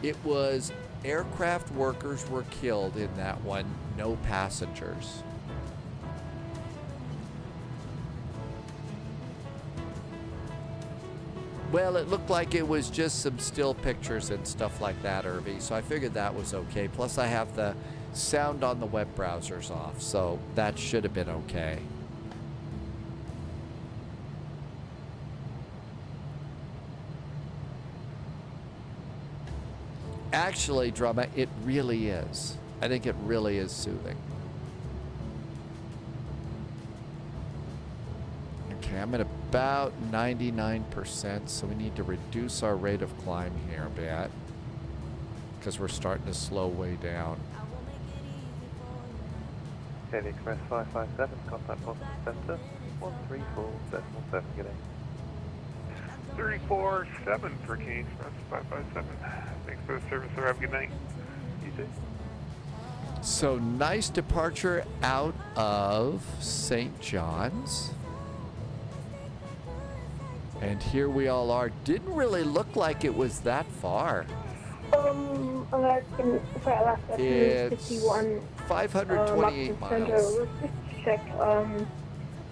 It was aircraft workers were killed in that one, no passengers. Well, it looked like it was just some still pictures and stuff like that, Irvy, so I figured that was okay. Plus, I have the sound on the web browsers off, so that should have been okay. Actually, Drumma, it really is. I think it really is soothing. Okay, I'm at about 99%, so we need to reduce our rate of climb here a bit because we're starting to slow way down. Daily Express 557, contact Boston Center, 134.7 getting. 34.7 for King Express 557. Thanks for the service, sir. Have a good night. You too. So nice departure out of St. John's. And here we all are. Didn't really look like it was that far. Alaska, It's 51. 528 miles. Let's just check.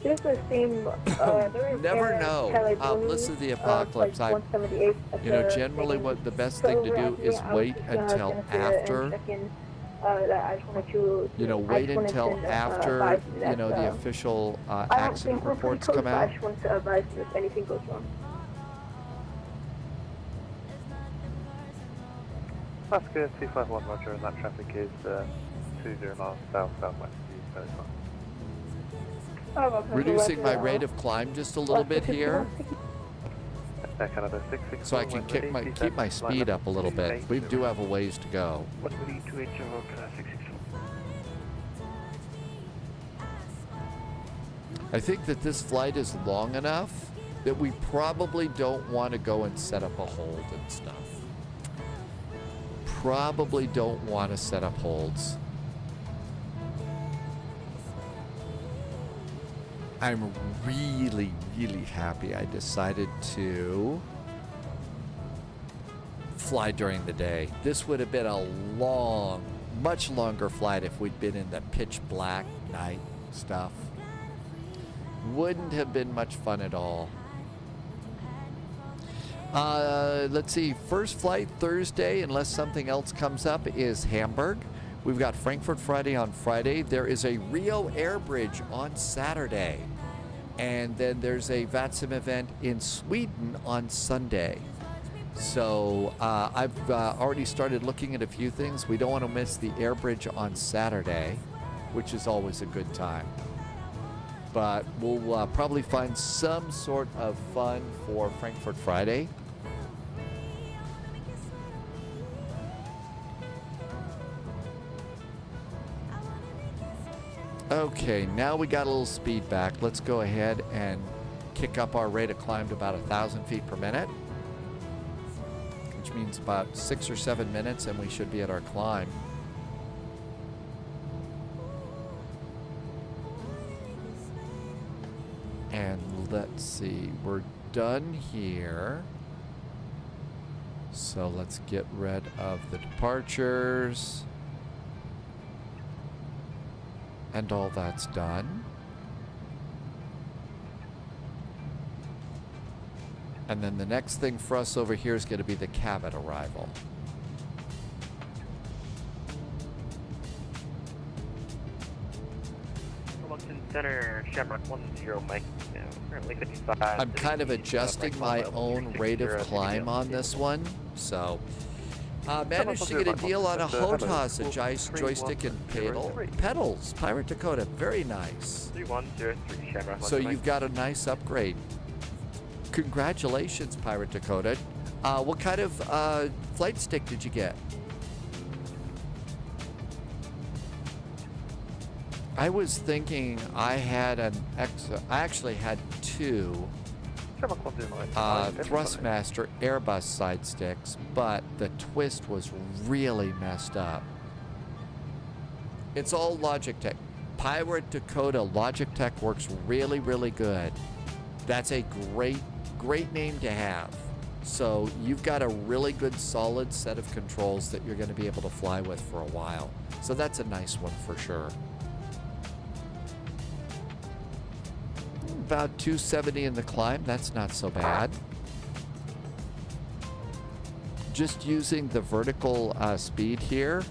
There's the same. There is Never know. Bliss of the apocalypse. You know, generally what the best thing to do is wait until after I just wanted to. Wait until after, the official accident reports come out. I just wanted to advise you if anything goes wrong. That's good, 251 Roger, and that traffic is 20 miles south-southwest of you, so it's fine. Reducing my rate of climb just a little bit here, Canada 664, so I can keep my speed up a little bit. We do have a ways to go. What will you 280 Canada 664? I think that this flight is long enough that we probably don't want to go and set up a hold and stuff. Probably don't want to set up holds. I'm really, really happy I decided to fly during the day. This would have been a long, much longer flight if we'd been in the pitch black night stuff. Wouldn't have been much fun at all. Let's see, first flight Thursday, unless something else comes up, is Hamburg. We've got Frankfurt Friday on Friday. There is a Rio Air Bridge on Saturday. And then there's a VATSIM event in Sweden on Sunday. So I've already started looking at a few things. We don't want to miss the air bridge on Saturday, which is always a good time. But we'll probably find some sort of fun for Frankfurt Friday. Okay, now we got a little speed back. Let's go ahead and kick up our rate of climb to about 1,000 feet per minute, which means about 6 or 7 minutes, and we should be at our climb. And let's see, we're done here. So let's get rid of the departures. And all that's done. And then the next thing for us over here is going to be the cabin arrival. Moncton Center, Shamrock 10, Mike. Currently 55. I'm kind of adjusting my own rate of climb on this one, so managed to get a deal on a HOTAS, a joystick and pedals. Pirate Dakota, very nice. 3103 Shamrock. So you've got a nice upgrade. Congratulations, Pirate Dakota. What kind of flight stick did you get? I was thinking I had I actually had two Thrustmaster Airbus side sticks, but the twist was really messed up. It's all Logitech. Pirate Dakota Logitech works really, really good. That's a great name to have. So you've got a really good solid set of controls that you're going to be able to fly with for a while. So that's a nice one for sure. About 270 in the climb, that's not so bad. Just using the vertical speed here,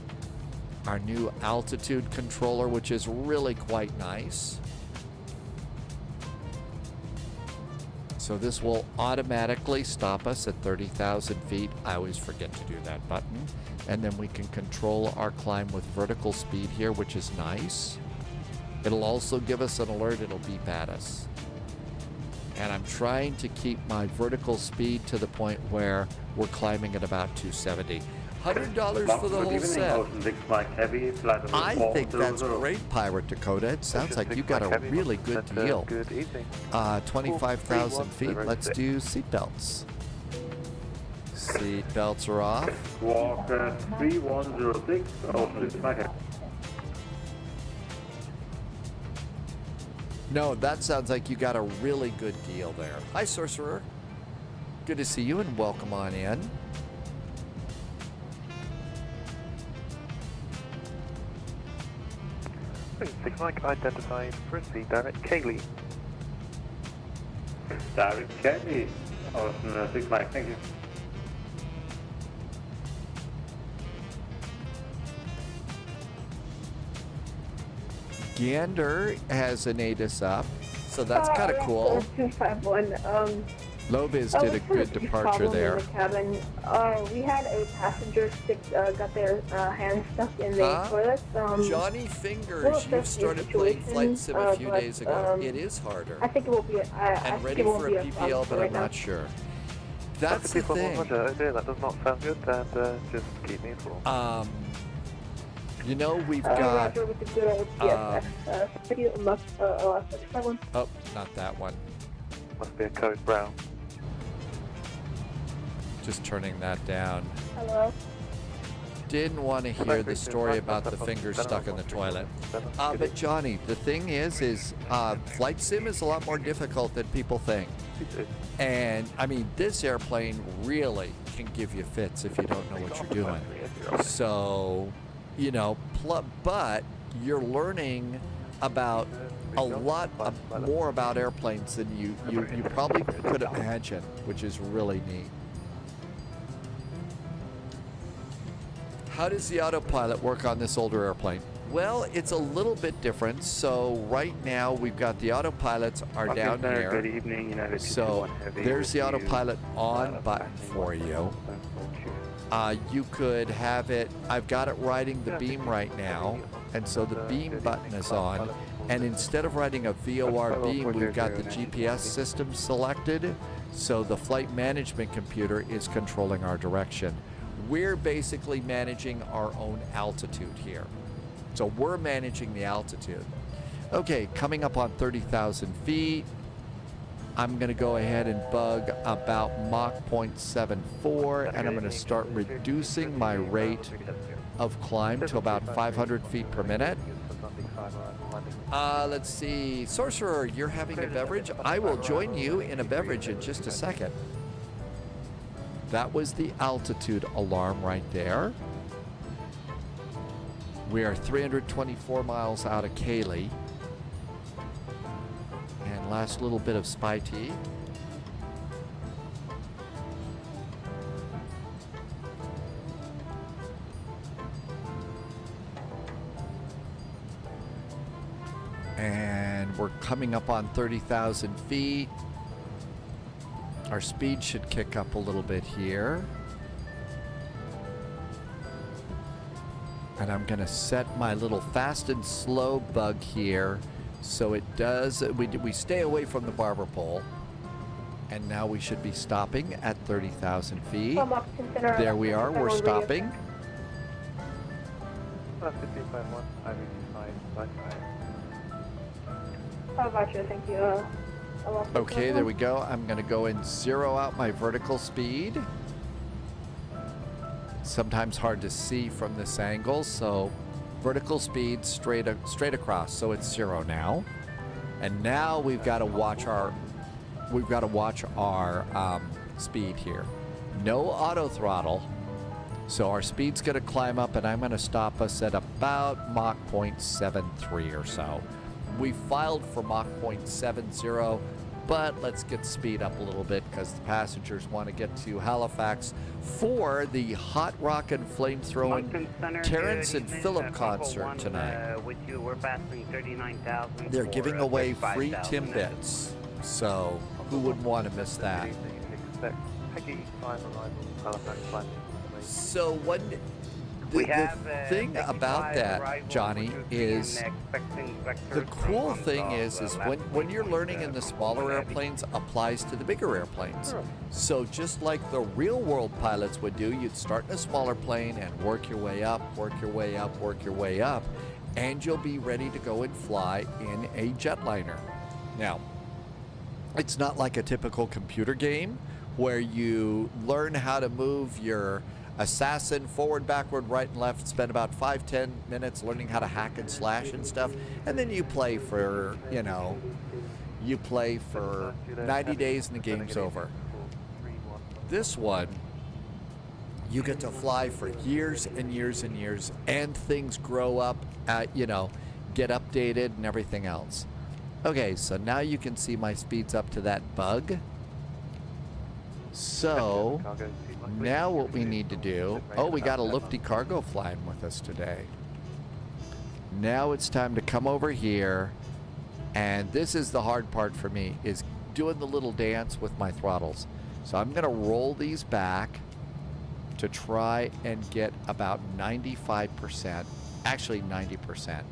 our new altitude controller, which is really quite nice. So this will automatically stop us at 30,000 feet. I always forget to do that button. And then we can control our climb with vertical speed here, which is nice. It'll also give us an alert, it'll beep at us. And I'm trying to keep my vertical speed to the point where we're climbing at about 270. $100 for the whole set. I think that's great, Pirate Dakota. It sounds like you got a really good deal. 25,000 feet. Let's do seatbelts. Seatbelts are off. Walk 3106, open my head. No, that sounds like you got a really good deal there. Hi, Sorcerer. Good to see you and welcome on in. Six Mike identified for direct Kaylee. Direct Kaylee. Awesome, 6 Mike, thank you. Gander has an ATIS up, so that's kind of cool. 251. Loviz did a good departure there. In the cabin. We had a passenger got their hands stuck in the toilet. Johnny Fingers, you started playing Flight Sim a few days ago. It is harder. I think it will be. And ready for a PPL, but I'm not sure. That's the thing. That does not sound good, and just keep me informed. You know, we've got. Roger with the good old PSX. Oh, not that one. Must be a code brown. Just turning that down. Hello. Didn't want to hear the story about the fingers stuck in the toilet. But Johnny, the thing is Flight Sim is a lot more difficult than people think. And I mean, this airplane really can give you fits if you don't know what you're doing. So, you know, but you're learning about a lot more about airplanes than you probably could imagine, which is really neat. How does the autopilot work on this older airplane? Well, it's a little bit different. So right now we've got the autopilots are down here. Good evening, United So there's the autopilot on button for you. You could have it, I've got it riding the beam right now, and so the beam button is on, and instead of riding a VOR beam, we've got the GPS system selected, so the flight management computer is controlling our direction. We're basically managing our own altitude here. So we're managing the altitude. Okay, coming up on 30,000 feet. I'm going to go ahead and bug about Mach 0.74, and I'm going to start reducing my rate of climb to about 500 feet per minute. Let's see. Sorcerer, you're having a beverage? I will join you in a beverage in just a second. That was the altitude alarm right there. We are 324 miles out of Cayley. And last little bit of spy tea. And we're coming up on 30,000 feet. Our speed should kick up a little bit here. And I'm going to set my little fast and slow bug here so it does, we stay away from the barber pole. And now we should be stopping at 30,000 feet. There we are, we're stopping. How about you? Thank you. Okay, there we go. I'm going to go and zero out my vertical speed. It's sometimes hard to see from this angle, so vertical speed straight across. So it's 0 now. And now we've got to watch our speed here. No auto throttle. So our speed's going to climb up, and I'm going to stop us at about Mach 0.73 or so. We filed for Mach 0.70, but let's get speed up a little bit because the passengers want to get to Halifax for the Hot Rock and Flamethrowing Terrence and Phillip concert tonight. We're passing 39,000. They're giving away free Timbits, so who wouldn't want to miss that? The thing about that, Johnny, is the cool thing is when you're learning in the smaller airplanes applies to the bigger airplanes. So just like the real world pilots would do, you'd start in a smaller plane and work your way up, work your way up, work your way up, and you'll be ready to go and fly in a jetliner. Now, it's not like a typical computer game where you learn how to move your assassin forward, backward, right, and left, spend about 5-10 minutes learning how to hack and slash and stuff, and then you play for, 90 days and the game's over. This one, you get to fly for years and years and years, and things grow up, get updated and everything else. Okay, so now you can see my speed's up to that bug. So now what we need to do, we got a lofty cargo flying with us today. Now it's time to come over here. And this is the hard part for me, is doing the little dance with my throttles. So I'm gonna roll these back to try and get about 95%, actually 90%.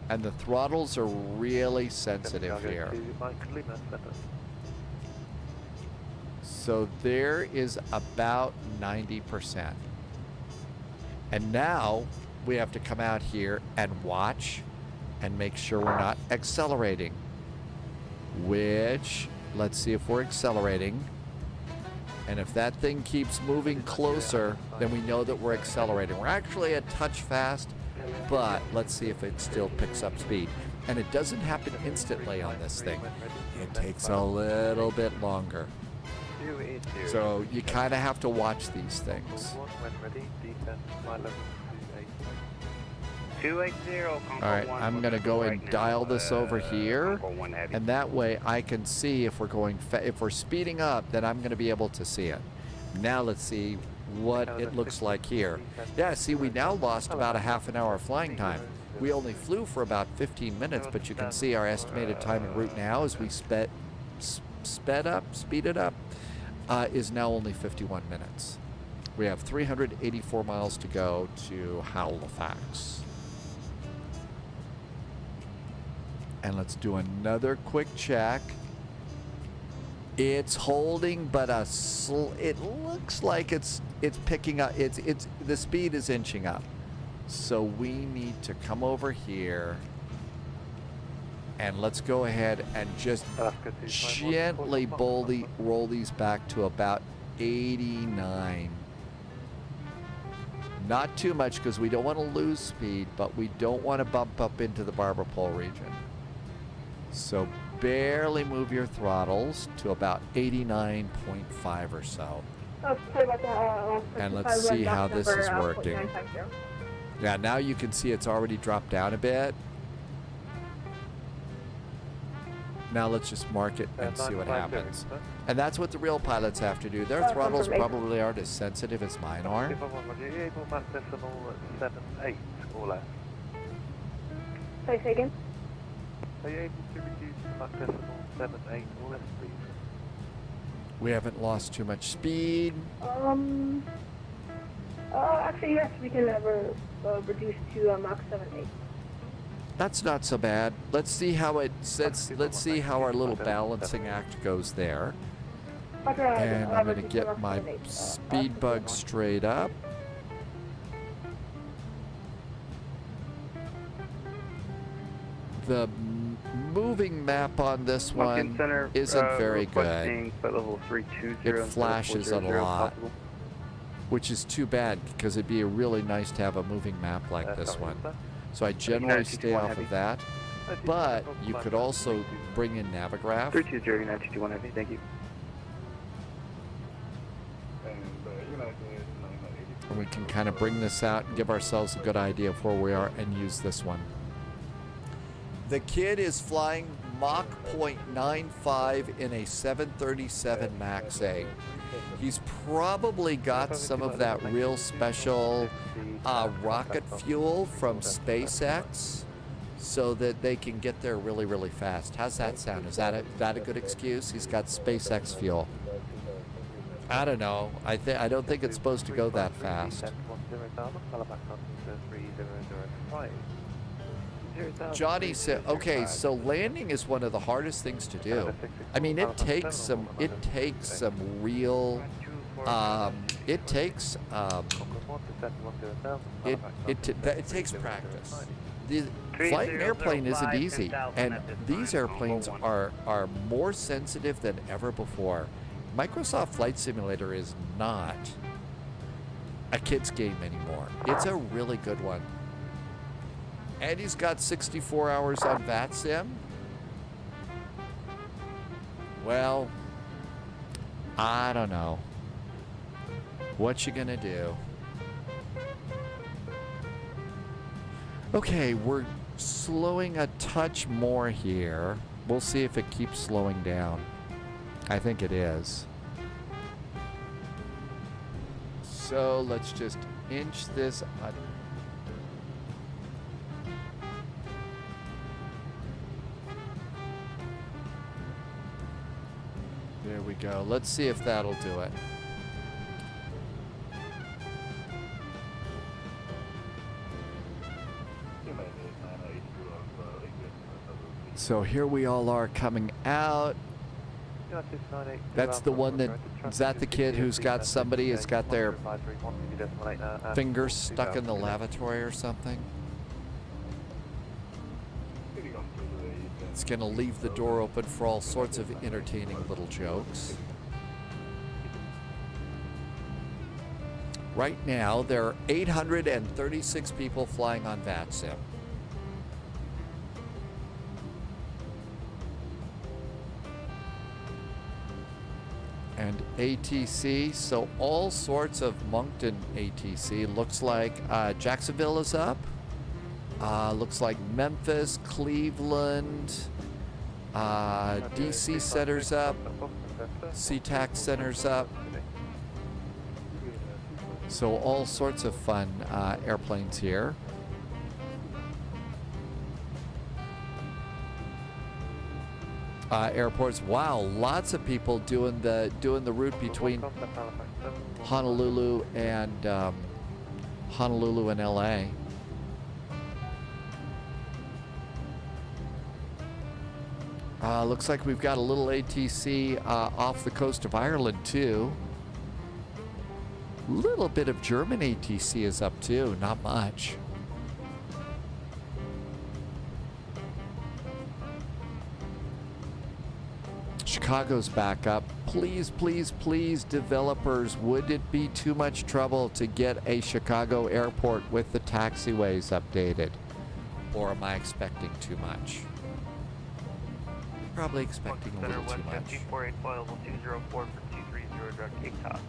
And the throttles are really sensitive here. So there is about 90%. And now we have to come out here and watch and make sure we're not accelerating. Which, let's see if we're accelerating. And if that thing keeps moving closer, then we know that we're accelerating. We're actually a touch fast, but let's see if it still picks up speed. And it doesn't happen instantly on this thing. It takes a little bit longer. So you kind of have to watch these things. 280. All right, I'm going to go and dial this over here, and that way I can see if we're going if we're speeding up, then I'm going to be able to see it. Now let's see what it looks like here. Yeah, see, we now lost about a half an hour of flying time. We only flew for about 15 minutes, but you can see our estimated time en route now as we speeded up, is now only 51 minutes. We have 384 miles to go to Halifax. And let's do another quick check. It's holding, but it looks like it's picking up. The speed is inching up. So we need to come over here and let's go ahead and just gently roll these back to about 89. Not too much because we don't want to lose speed, but we don't want to bump up into the barber pole region. So barely move your throttles to about 89.5 or so. And let's see how this is working. Yeah, now you can see it's already dropped down a bit. Now let's just mark it and see what happens. And that's what the real pilots have to do. Their throttles probably aren't as sensitive as mine are. Sorry, say again? Are you able to reduce Mach decimal 7.8 or less, please? We haven't lost too much speed. Actually, yes, we can reduce to Mach 7.8. That's not so bad. Let's see how let's see how our little balancing act goes there. And I'm going to get my speed bug straight up. The moving map on this one isn't very good. It flashes a lot, which is too bad because it'd be really nice to have a moving map like this one. So I generally stay off of that, but you could also bring in Navigraph. 320-921 heavy, thank you. And we can kind of bring this out and give ourselves a good idea of where we are and use this one. The kid is flying Mach 0.95 in a 737 MAX A. He's probably got some of that real special rocket fuel from SpaceX so that they can get there really, really fast. How's that sound? Is that a good excuse? He's got SpaceX fuel. I don't know. I don't think it's supposed to go that fast. Johnny said, okay, so landing is one of the hardest things to do. I mean, it takes some real, it takes practice. The flight an airplane isn't easy, and these airplanes are more sensitive than ever before. Microsoft Flight Simulator is not a kid's game anymore. It's a really good one. And he's got 64 hours on VATSIM. Well, I don't know. What you gonna do? Okay, we're slowing a touch more here. We'll see if it keeps slowing down. I think it is. So let's just inch this go. Let's see if that'll do it. So here we all are coming out. That's the one that, is that the kid who's got somebody who's got their fingers stuck in the lavatory or something? It's going to leave the door open for all sorts of entertaining little jokes. Right now, there are 836 people flying on VATSIM. And ATC, so all sorts of Moncton ATC. Looks like Jacksonville is up. Looks like Memphis, Cleveland, DC Center's up, SeaTac Center's up. So all sorts of fun airplanes here. Airports. Wow, lots of people doing the route between Honolulu and LA. Looks like we've got a little ATC off the coast of Ireland too. Little bit of German ATC is up too, not much. Chicago's back up. Please, please, please, developers, would it be too much trouble to get a Chicago airport with the taxiways updated? Or am I expecting too much? Probably expecting a little too much. 248 flyable 204 for 230 direct takeoff.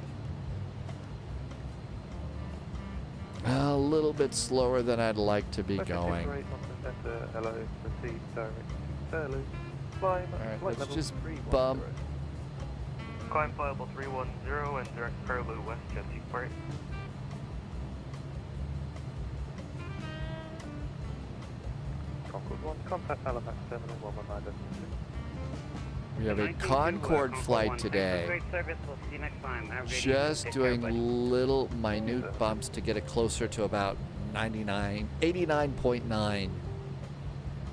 A little bit slower than I'd like to be going. Alright, let's just bump. Climb flyable 310 and direct parallel west jet 248. Concord 1, contact Halifax terminal 119. We have a Concorde flight today. Just doing little minute bumps to get it closer to about 89.9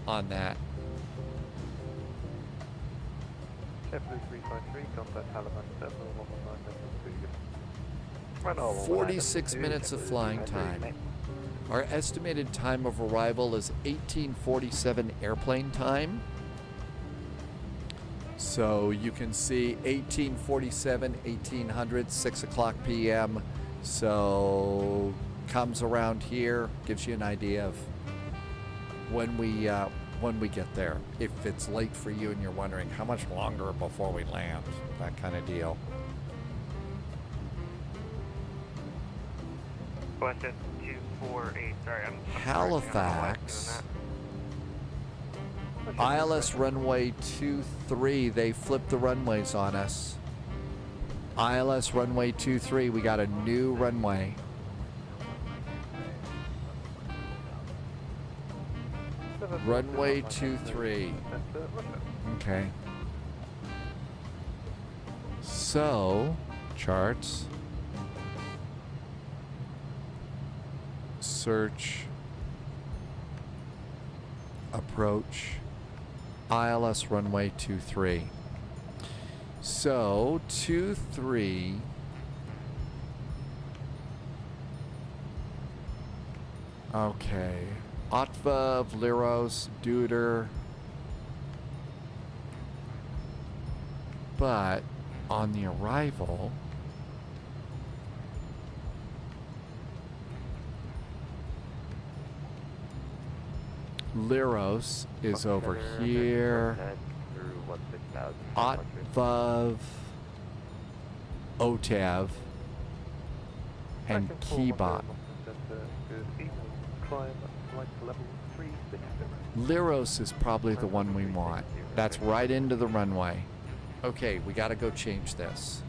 on that. JetBlue 353, contact Halifax terminal 119. 46 minutes of flying time. Our estimated time of arrival is 1847 airplane time. So you can see 1847, 1800, 6 o'clock p.m. So comes around here, gives you an idea of when we get there. If it's late for you and you're wondering how much longer before we land, that kind of deal. Question 248, sorry, I'm Halifax. ILS runway 23, they flipped the runways on us. ILS runway 23, we got a new runway. Runway 23. Okay. So, charts. Search. Approach. ILS runway 23. So 23. Okay. Otva, Vliros, Duder. But on the arrival, Liros is over here. Otvav, Otav, and Kibot. Liros is probably the one we want. That's right into the runway. Okay, we gotta go change this.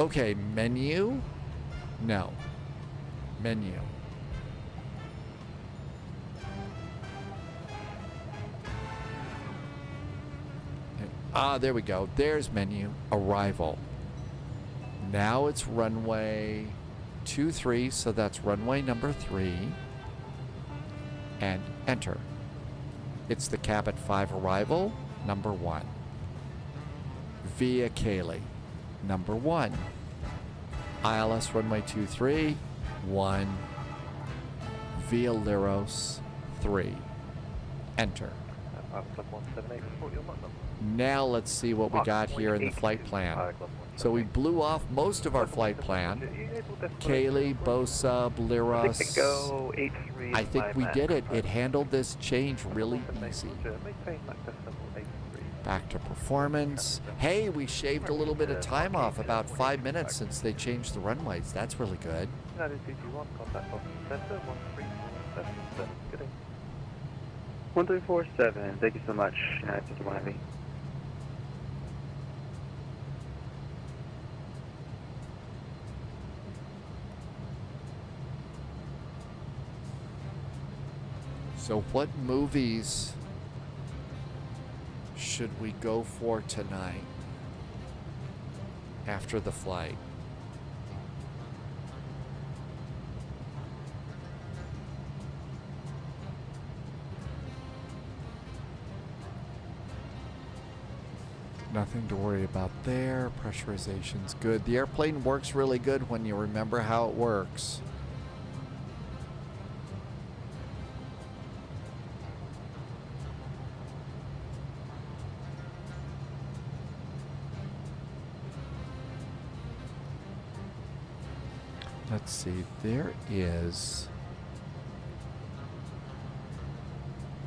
Okay, menu? No. Menu. Ah, there we go. There's menu. Arrival. Now it's runway 23, so that's runway number 3. And enter. It's the cabin 5 arrival, number 1. Via Cayley, number 1. ILS runway 23, 1. Via Liros, 3. Enter. Now let's see what we got here in the flight plan. So we blew off most of our flight plan. Cayley, Bosa, Liros. I think we did it. It handled this change really easy. Back to performance. Hey, we shaved a little bit of time off, about 5 minutes since they changed the runways. That's really good. 1347, thank you so much. United 51 Heavy. So what movies should we go for tonight after the flight? Nothing to worry about there. Pressurization's good. The airplane works really good when you remember how it works. Let's see, there is...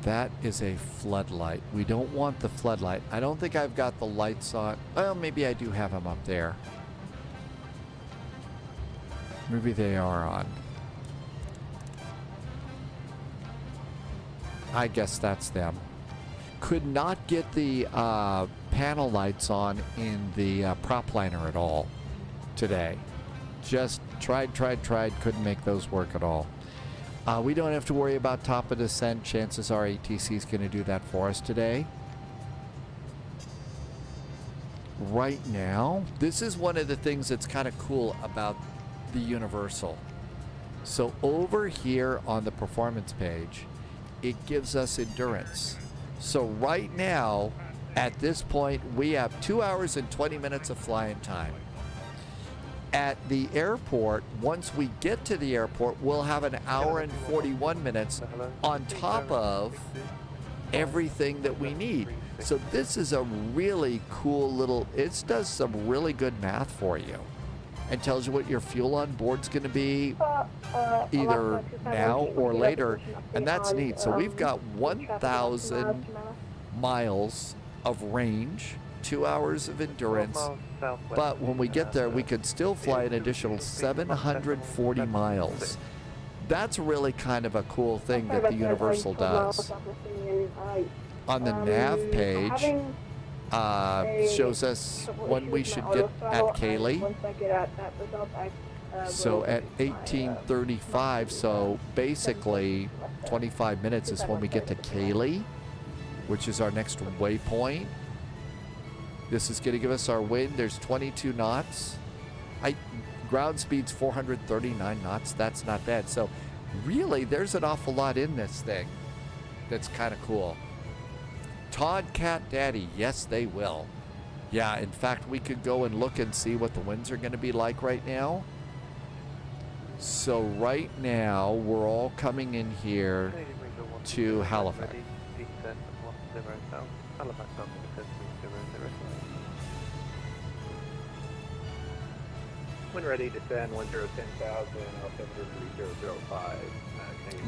That is a floodlight. We don't want the floodlight. I don't think I've got the lights on. Well, maybe I do have them up there. Maybe they are on. I guess that's them. Could not get the panel lights on in the prop liner at all today. Just tried, couldn't make those work at all. We don't have to worry about top of descent. Chances are ATC is going to do that for us today. Right now, this is one of the things that's kind of cool about the Universal. So over here on the performance page, it gives us endurance. So right now, at this point, we have 2 hours and 20 minutes of flying time. At the airport, once we get to the airport, we'll have an hour and 41 minutes on top of everything that we need. So this is a really cool little, it does some really good math for you and tells you what your fuel on board's going to be either now or later, and that's neat. So we've got 1,000 miles of range, 2 hours of endurance, but when we get there, we could still fly an additional 740 miles. That's really kind of a cool thing that the Universal does. On the nav page, shows us when we should get at Cayley. So at 18:35, so basically 25 minutes is when we get to Cayley, which is our next waypoint. This is going to give us our wind. There's 22 knots. Ground speed's 439 knots. That's not bad. So really, there's an awful lot in this thing that's kind of cool. Todd Cat Daddy, yes, they will. Yeah, in fact, we could go and look and see what the winds are going to be like right now. So right now, we're all coming in here to Halifax. When ready, descend 10,000, altimeter 3005.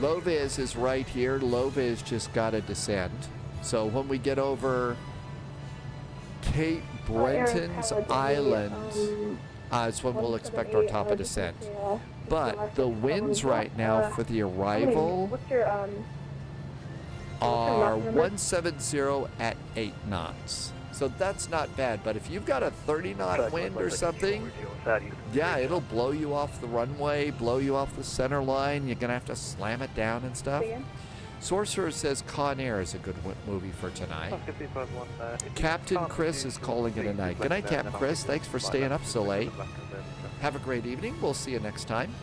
Loviz is right here. Loviz just got to descend. So when we get over Cape Breton's Island, is when we'll expect our top of descent. But the winds right now for the arrival are 170 at 8 knots. So that's not bad, but if you've got a 30-knot wind or something, yeah, it'll blow you off the runway, blow you off the center line. You're going to have to slam it down and stuff. Sorcerer says Con Air is a good movie for tonight. Captain Chris is calling it a night. Good night, Captain Chris. Thanks for staying up so late. Have a great evening. We'll see you next time.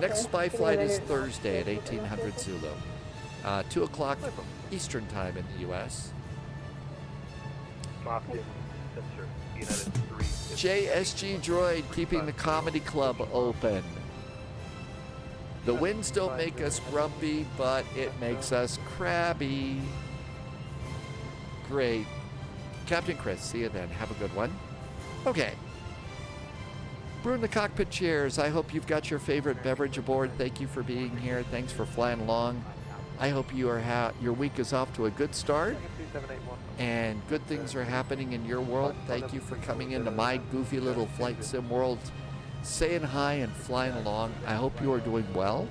Next spy flight is Thursday at 1800 Zulu. 2 o'clock Eastern time in the U.S. JSG Droid keeping the comedy club open. The winds don't make us grumpy, but it makes us crabby. Great. Captain Chris, see you then. Have a good one. Okay. Brew in the cockpit chairs. I hope you've got your favorite beverage aboard. Thank you for being here. Thanks for flying along. I hope you are your week is off to a good start and good things are happening in your world. Thank you for coming into my goofy little flight sim world, saying hi and flying along. I hope you are doing well,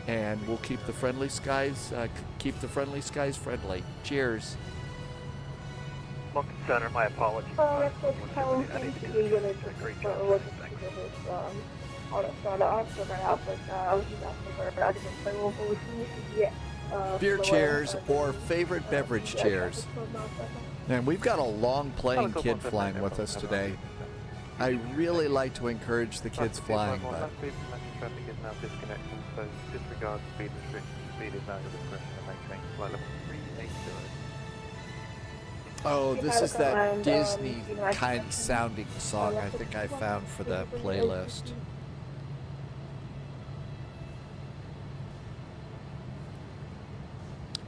and we'll keep the friendly skies friendly. Cheers. Moncton Center, my apologies. Beer chairs or favorite beverage chairs. Man, we've got a long playing kid flying with us today. I really like to encourage the kids flying, but traffic is now disconnected, so disregard speed restrictions. Speed is now under discretion and maintain flight level 380. oh, this is that Disney kind of sounding song I think I found for the playlist.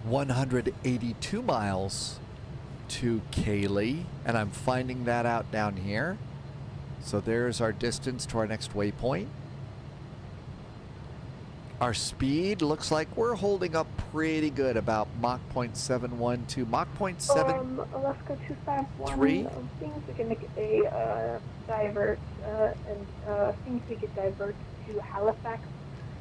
$182 miles to Kaylee, and I'm finding that out down here. So there's our distance to our next waypoint. Our speed looks like we're holding up pretty good, about Mach 0.712, Mach 0.7. Alaska 251. 3. Things we can make a divert, and things we could divert to Halifax,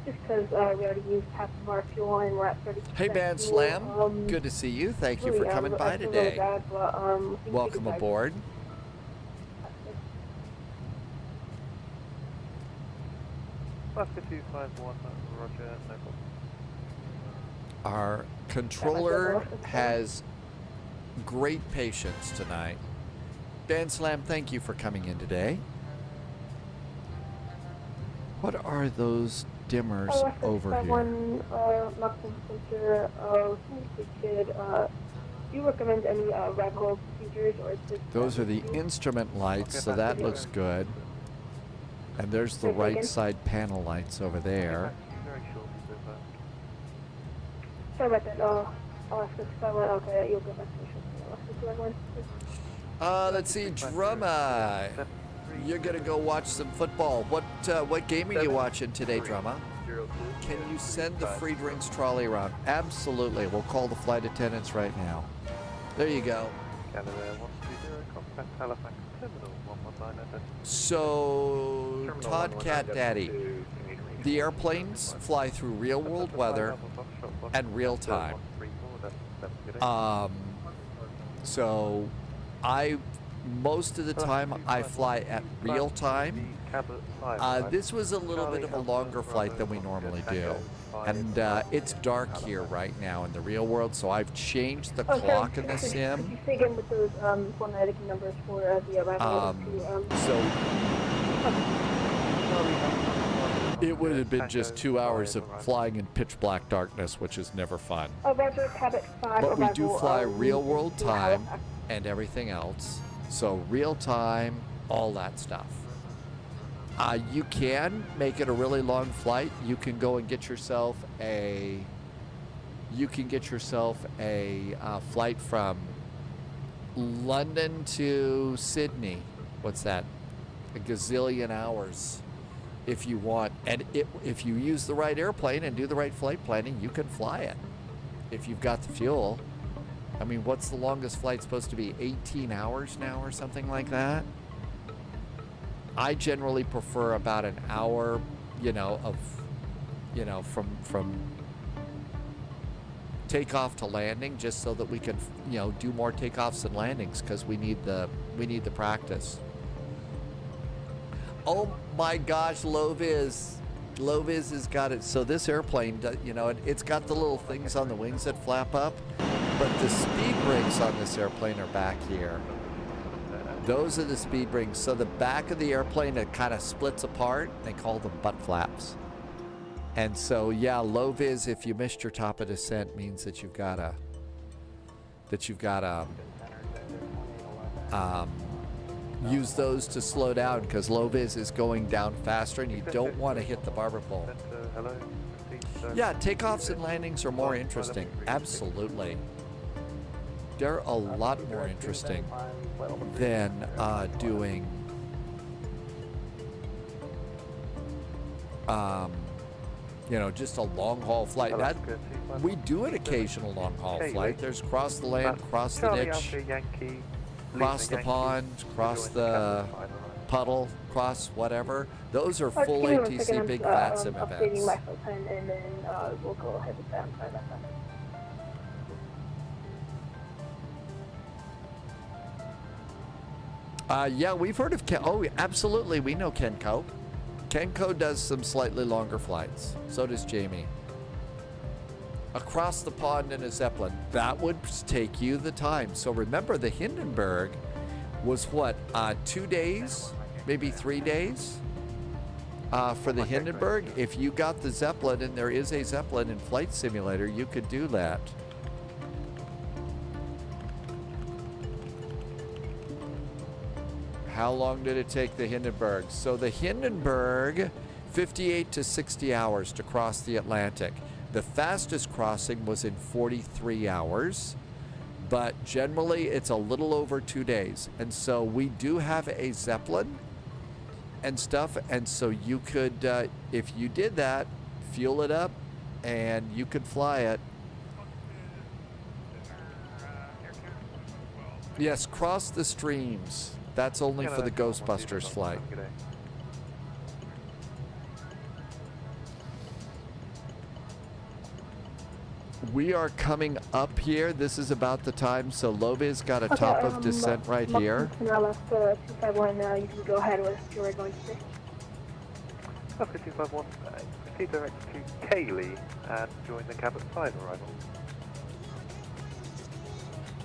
just because we already used half of our fuel and we're at 30%. Hey, Band Slam. Good to see you. Thank you for coming by today. Bad, but, welcome aboard. Alaska 251, roger, no problem. Our controller has great patience tonight. Band Slam, thank you for coming in today. What are those dimmers over here? Moncton Center, we could, do you recommend any radical procedures, or is this Those are the instrument lights, so that looks good. And there's the right side panel lights over there. Sorry about that. Alaska 251. Okay, you'll go back to Alaska 251. Let's see, Drumma. You're gonna go watch some football. What game are you watching today, Drumma? Can you send the free drinks trolley around? Absolutely. We'll call the flight attendants right now. There you go. Canada 130, contact Halifax Terminal 119. So, Todd Cat Daddy, the airplanes fly through real world weather and real time. So, most of the time I fly at real time. This was a little bit of a longer flight than we normally do. And it's dark here right now in the real world, so I've changed the clock in the sim. Could you say again with those phonetic numbers for the arrival it would have been just 2 hours of flying in pitch black darkness, which is never fun. Roger, Cabot 5, but we do arrival, fly real world time and everything else. So real time, all that stuff. You can make it a really long flight. You can go and get yourself a flight from London to Sydney. What's that? A gazillion hours if you want. And if you use the right airplane and do the right flight planning, you can fly it if you've got the fuel. I mean, what's the longest flight supposed to be? 18 hours now or something like that? I generally prefer about an hour, from takeoff to landing, just so that we can, do more takeoffs and landings, because we need the practice. Oh my gosh, Loviz, Low-vis has got it. So this airplane, you know, it's got the little things on the wings that flap up, but the speed brakes on this airplane are back here. Those are the speed brakes. So the back of the airplane, it kind of splits apart. They call them butt flaps. And so, yeah, low-vis, if you missed your top of descent, means that you've got to use those to slow down, because low-vis is going down faster and you don't want to hit the barber pole. Yeah, takeoffs and landings are more interesting. Absolutely. They're a lot more interesting than doing you know, just a long-haul flight. That, we do an occasional long-haul flight. There's cross the land, cross the ditch, cross the pond, cross the puddle, cross whatever. Those are full ATC big VATSIM events. My and then we'll go ahead with that. Sorry about that. Yeah, we've heard of Ken. Oh, absolutely, we know Kenco. Kenco does some slightly longer flights. So does Jamie. Across the pond in a Zeppelin, that would take you the time. So remember, the Hindenburg was what, 2 days, maybe 3 days for the Hindenburg. If you got the Zeppelin, and there is a Zeppelin in Flight Simulator, you could do that. How long did it take the Hindenburg? So the Hindenburg, 58 to 60 hours to cross the Atlantic. The fastest crossing was in 43 hours, but generally it's a little over 2 days. And so we do have a Zeppelin and stuff, and so you could, if you did that, fuel it up, and you could fly it. Yes, cross the streams. That's only for the Ghostbusters flight. We are coming up here. This is about the time. So Love's got a top of descent right here. You can go ahead with where we're going to. Oscar 251, proceed direct to Cayley and join the cab at 5 arrival.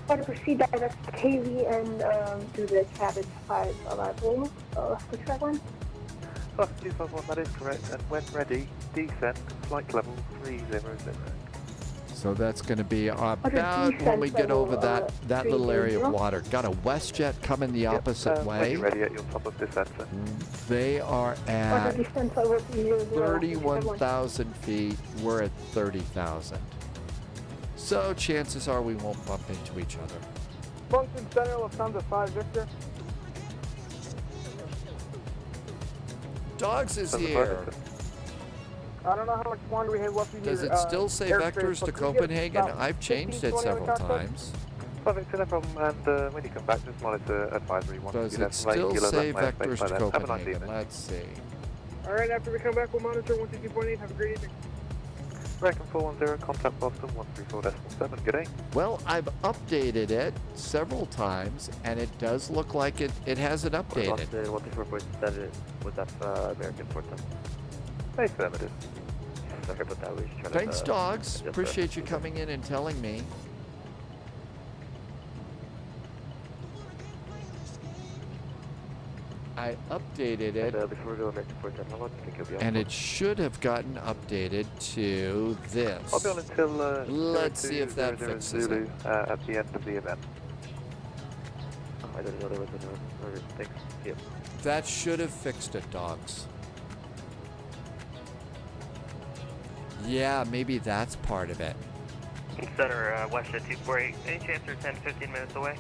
To proceed direct to Cayley and do the cab at 5 arrival. Which that one? Oscar 251, that is correct. And when ready, descent, flight level 300. So that's going to be about when we get over that little area of water. Got a WestJet coming the opposite way. Ready at your top of descent, sir. They are at 31,000 feet. We're at 30,000. So chances are we won't bump into each other. Moncton Center, Lufthansa 5 Victor. Dogs is here. I don't know how much longer we have left. Does it still say vectors to Copenhagen? I've changed it several times. Perfect, no problem. And when you come back, just monitor advisory 1. Does it still say vectors to Copenhagen? Let's see. Alright, after we come back, we'll monitor 152.8. Have a great evening. Breaking 410, contact Boston 134.7. Good day. Well, I've updated it several times, and it does look like it hasn't updated. Was that American for them? Affirmative. Thanks, dogs. Appreciate you coming in and telling me. I updated it, and it should have gotten updated to this. I'll be on until let's see if that fixes it. At the end of the event. I didn't know there was another thing. Yep. That should have fixed it, dogs. Yeah, maybe that's part of it. Center, WestJet 248. Any chance they're 10-15 minutes away?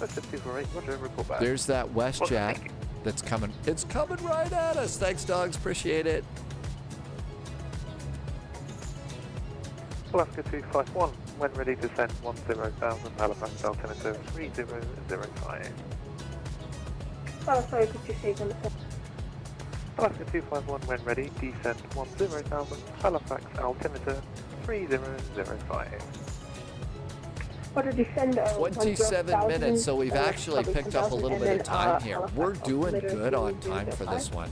WestJet 248, roger, report back. There's that WestJet that's coming. It's coming right at us. Thanks, dogs. Appreciate it. Alaska 251, when ready to send 10,000, Halifax altimeter 3005. Sorry, could you say them? Alaska 251, when ready, descent 10,000, Halifax altimeter 3005. What did you send? 27 minutes, so we've actually picked up a little bit of time here. We're doing good on time for this one.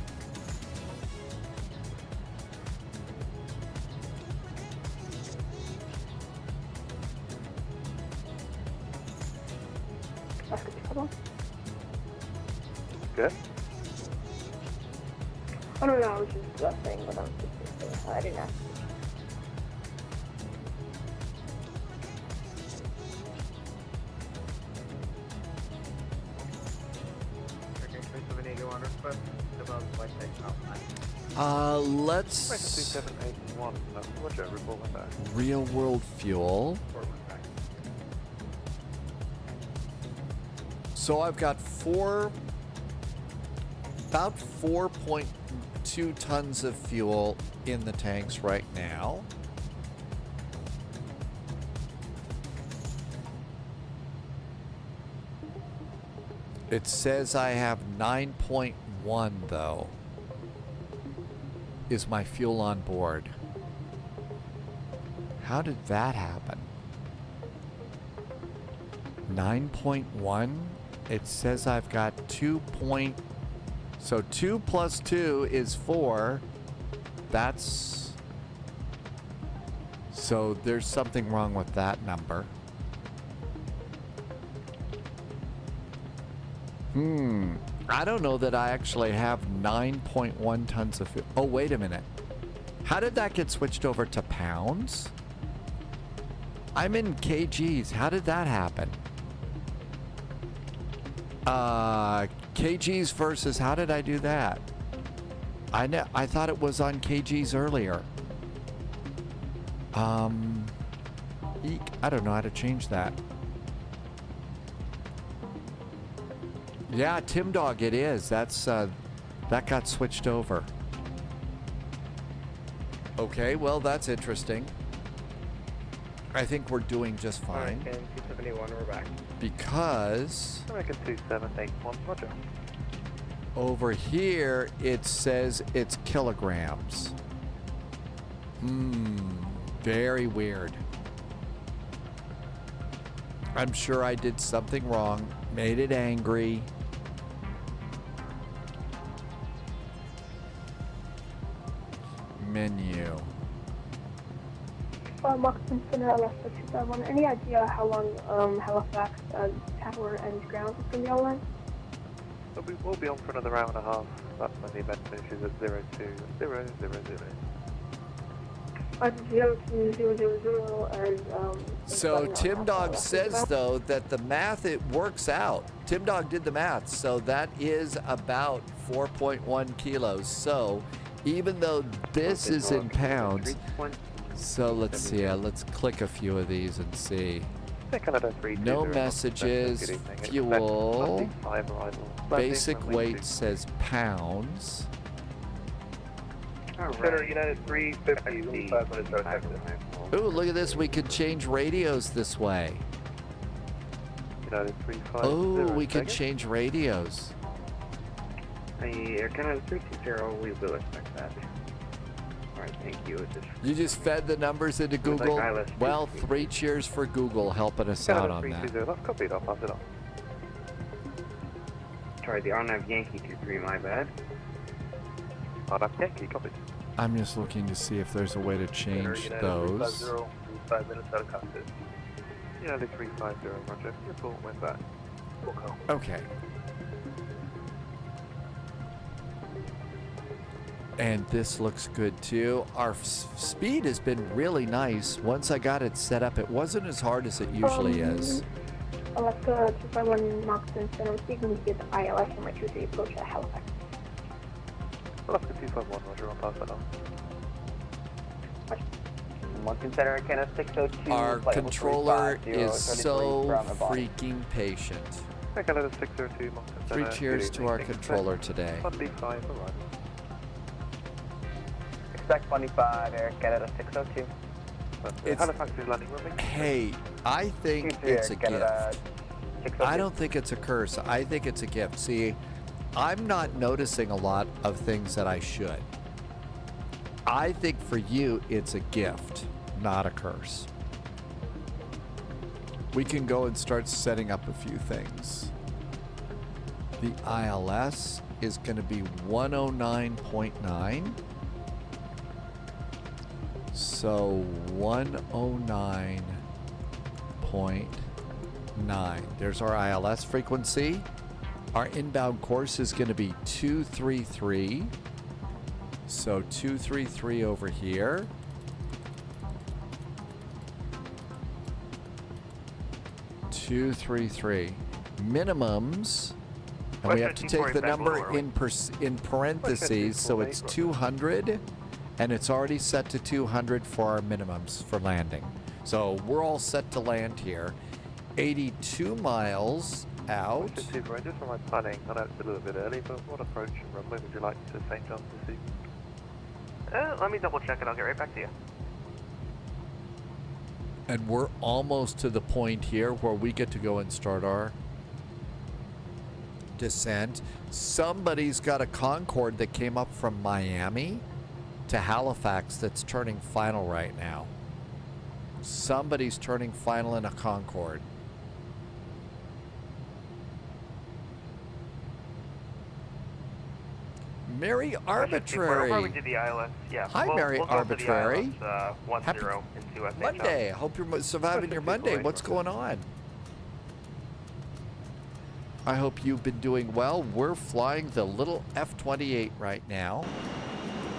Roger. I don't know, I was just saying what I was just saying. I didn't ask. Let's... 2781, Roger, report back. Real world fuel. So I've got about 4.2 tons of fuel in the tanks right now. It says I have 9.1 though, is my fuel on board. How did that happen? 9.1? It says I've got 2. So 2 plus 2 is 4. That's... So there's something wrong with that number. I don't know that I actually have 9.1 tons of fuel. Oh, wait a minute. How did that get switched over to pounds? I'm in kgs. How did that happen? Kgs versus, how did I do that? I thought it was on kgs earlier. Eek, I don't know how to change that. Yeah, Tim Dog, it is. That's that got switched over. Okay, well, that's interesting. I think we're doing just fine. And 271, we're back. Because American 2781, Roger. over here it says it's kilograms. Very weird. I'm sure I did something wrong, made it angry. Menu. Moncton Monday, Alaska 251. Any idea how long Halifax tower and ground is going to be online? We'll be on for another hour and a half. That's when the event finishes at 0200. 02000 and So Tim Dog says though that the math, it works out. Tim Dog did the math, so that is about 4.1 kilos. So even though this is in pounds, so let's see, let's click a few of these and see. No messages, fuel, basic weight says pounds. Consider United 350, 5 minutes out. Ooh, look at this, we could change radios this way. United 350. Oh, we can change radios. Air Canada 320, we will expect that. Alright, thank you. You just fed the numbers into Google? Well, 3 cheers for Google helping us out on that. That's copied, I'll pass it on. Sorry, the RNAV Yankee 23, my bad. RNAV Yankee, copied. I'm just looking to see if there's a way to change those. 5 minutes out of cockpit. United 350, Roger. Report went back. Okay. And this looks good too. Our speed has been really nice. Once I got it set up, it wasn't as hard as it usually is. Alaska 251 Moncton Center, speaking with the ILS from my 23 approach at Halifax. Alaska 251, Roger, I'll pass that on. Moncton Center, Canada 602. Our controller is so freaking patient. Canada 602, Moncton Center. 3 cheers to our controller today. Monday 5 arrival. Expect 25, Air Canada 602. Halifax is landing with me. Hey, I think it's a gift. I don't think it's a curse. I think it's a gift. See, I'm not noticing a lot of things that I should. I think for you, it's a gift, not a curse. We can go and start setting up a few things. The ILS is going to be 109.9. So 109.9. There's our ILS frequency. Our inbound course is going to be 233. So 233 over here. Minimums, and we have to take the number in parentheses, so it's 200, and it's already set to 200 for our minimums for landing. So we're all set to land here. 82 miles out. Just for my planning, I know it's a little bit early, but what approach and runway would you like to St. John's this evening? Let me double check and I'll get right back to you. And we're almost to the point here where we get to go and start our descent. Somebody's got a Concorde that came up from Miami to Halifax that's turning final right now. Somebody's turning final in a Concorde. Mary Arbitrary. Before we do the ILS, yeah. Hi, Mary Arbitrary. Happy into Monday. I hope you're surviving your Monday. What's going on? I hope you've been doing well. We're flying the little F-28 right now,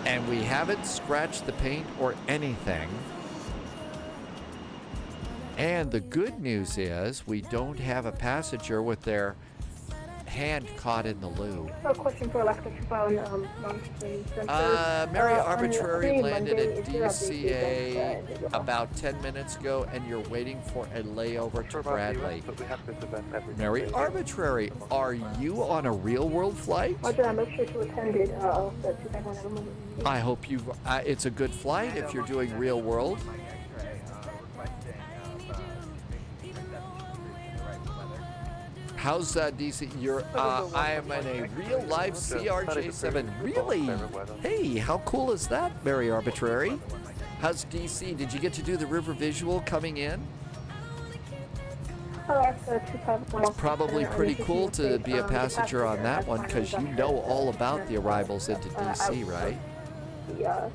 and we haven't scratched the paint or anything. And the good news is we don't have a passenger with their hand caught in the loo. A question for electric on Moncton Monday. Mary Arbitrary landed at DCA about 10 minutes ago, and you're waiting for a layover to Bradley. Mary Arbitrary, are you on a real-world flight? Roger, I'm sure to attend it. I hope you've. It's a good flight if you're doing real-world. How's DC? I am in a real life CRJ7. Really? Hey, how cool is that, Mary Arbitrary? How's DC? Did you get to do the river visual coming in? It's probably pretty cool to be a passenger on that one because you know all about the arrivals into DC, right? That's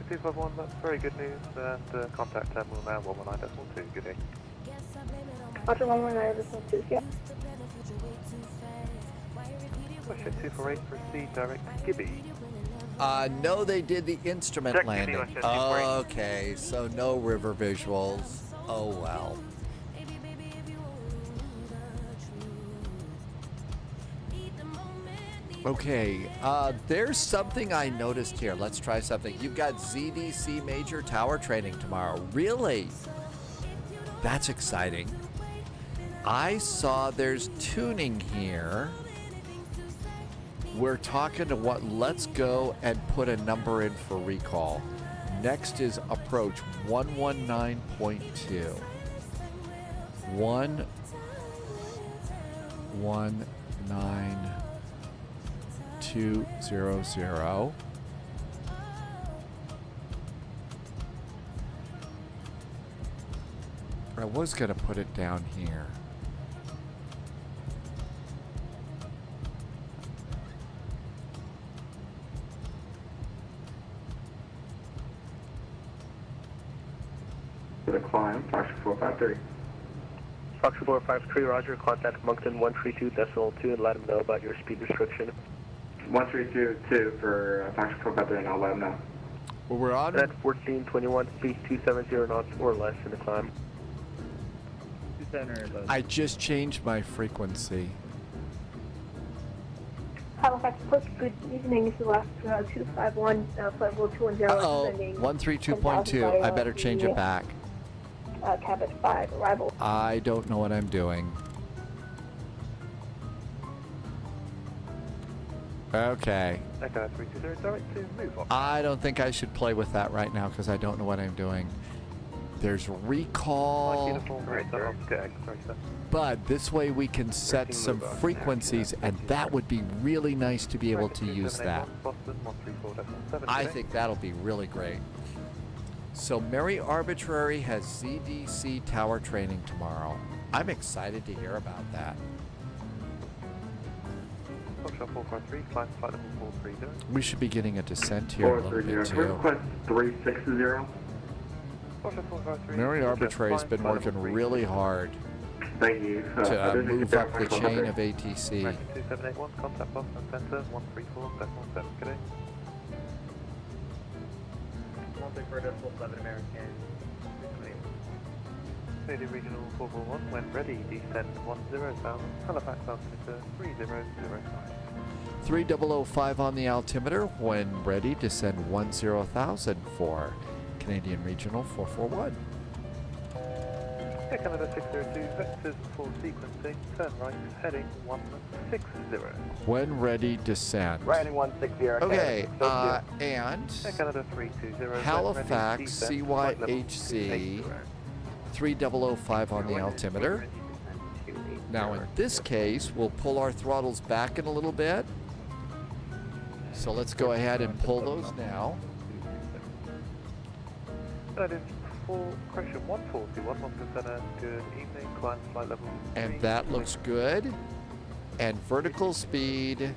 251, that's very good news, and contact terminal now 119.2, good day. Roger, 119.2, yeah. Question 248, proceed direct Gibby. No, they did the instrument landing. Okay, so no river visuals. Oh, well. Okay, there's something I noticed here. Let's try something. You've got ZDC Major Tower training tomorrow. Really? That's exciting. I saw there's tuning here. We're talking to what? Let's go and put a number in for recall. Next is approach 119.2. 119.200. I was going to put it down here. For the climb, Fox 453. Fox 453, roger. Contact Moncton 132.2 and let them know about your speed restriction. 132.2 for Fox 453, and I'll let them know. Well, we're on at 1421, speed 270 knots or less in the climb. I just changed my frequency. Halifax approach, good evening. This is last 251, flight level 210. Uh-oh, 132.2. I better change it back. Cabot 5, arrival. I don't know what I'm doing. Okay. I don't think I should play with that right now because I don't know what I'm doing. There's recall, but this way we can set some frequencies, and that would be really nice to be able to use that. I think that'll be really great. So Mary Arbitrary has ZDC Tower training tomorrow. I'm excited to hear about that. We should be getting a descent here a little bit too. Request 360. Mary Arbitrary has been working really hard. Thank you. to move up the chain of ATC. 2781, contact Boston Center, 134.7, good day. Monday for decimal 7 American. Canadian Regional 441, when ready, descend 10,000, Halifax altimeter 3005. 3005 on the altimeter. When ready, descend 10,000 for Canadian Regional 441. Air Canada 602, vectors for sequencing, turn right, heading 160. When ready, descend. Right, 160. Okay, and Air Canada 320, Halifax CYHZ 3005 on the altimeter. Now in this case, we'll pull our throttles back in a little bit. So let's go ahead and pull those now. That is full correction 141, 1%, good evening, climb flight level 3. And that looks good. And vertical speed.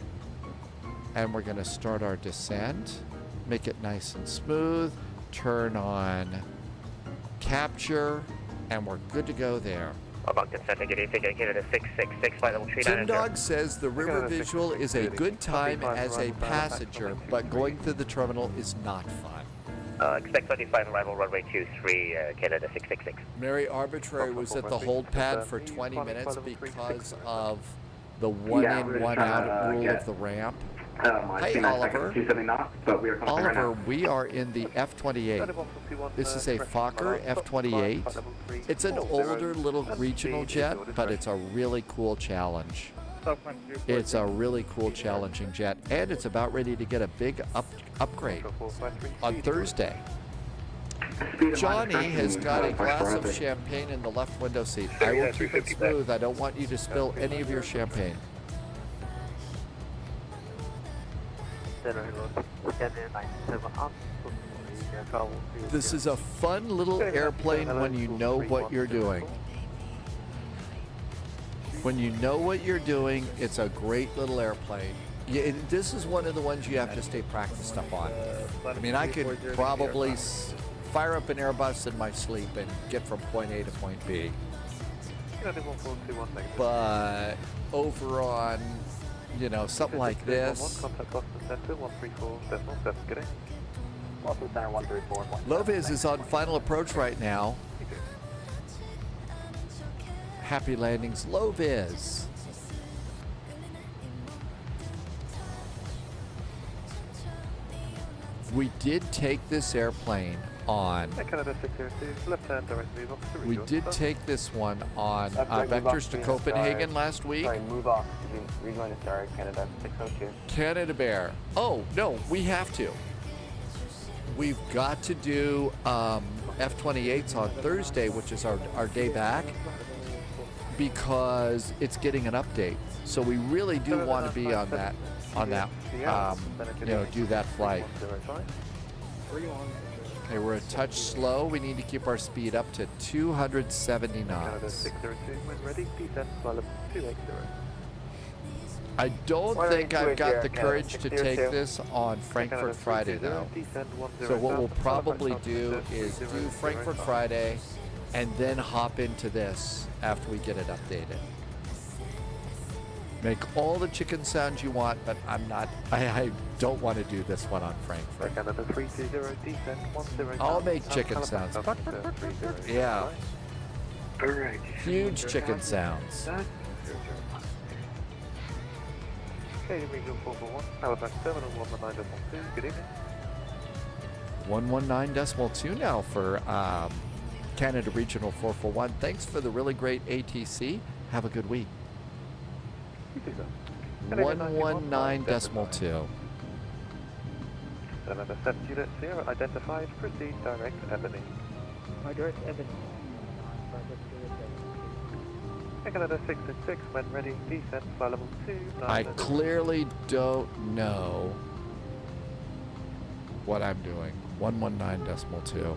And we're going to start our descent. Make it nice and smooth. Turn on capture. And we're good to go there. Moncton Center, good evening, Canada 666, flight level 39. Tim Dog says the river visual is a good time as a passenger, but going through the terminal is not fun. Expect 25 arrival, runway 23, Canada 666. Mary Arbitrary was at the hold pad for 20 minutes because of the one in, one out rule of the ramp. Hi, Oliver. Oliver, we are in the F-28. This is a Fokker F-28. It's an older little regional jet, but it's a really cool challenge. It's a really cool challenging jet, and it's about ready to get a big upgrade on Thursday. Johnny has got a glass of champagne in the left window seat. I will keep it smooth. I don't want you to spill any of your champagne. This is a fun little airplane when you know what you're doing. When you know what you're doing, it's a great little airplane. This is one of the ones you have to stay practiced up on. I mean, I could probably fire up an Airbus in my sleep and get from point A to point B. But over on, you know, something like this. Loviz is on final approach right now. Happy landings, Loviz. We did take this airplane on. We did take this one on vectors to Copenhagen last week. Sorry, move off. Rejoin the star, Canada 602. Canada Bear. Oh, no, we have to. We've got to do F-28s on Thursday, which is our day back, because it's getting an update. So we really do want to be on that, you know, do that flight. Okay, we're a touch slow. We need to keep our speed up to 270 knots. I don't think I've got the courage to take this on Frankfurt Friday, though. So what we'll probably do is do Frankfurt Friday and then hop into this after we get it updated. Make all the chicken sounds you want, but I don't want to do this one on Frankfurt. I'll make chicken sounds. Yeah. Huge chicken sounds. Canadian Regional 441, Halifax Terminal 119.2, good evening. 119.2 now for Canada Regional 441. Thanks for the really great ATC. Have a good week. 119.2. 7 Juliet Sierra identified, proceed direct Ebony. Direct Ebony. Canada 666, when ready, descent flight level 2. I clearly don't know what I'm doing. 119.2.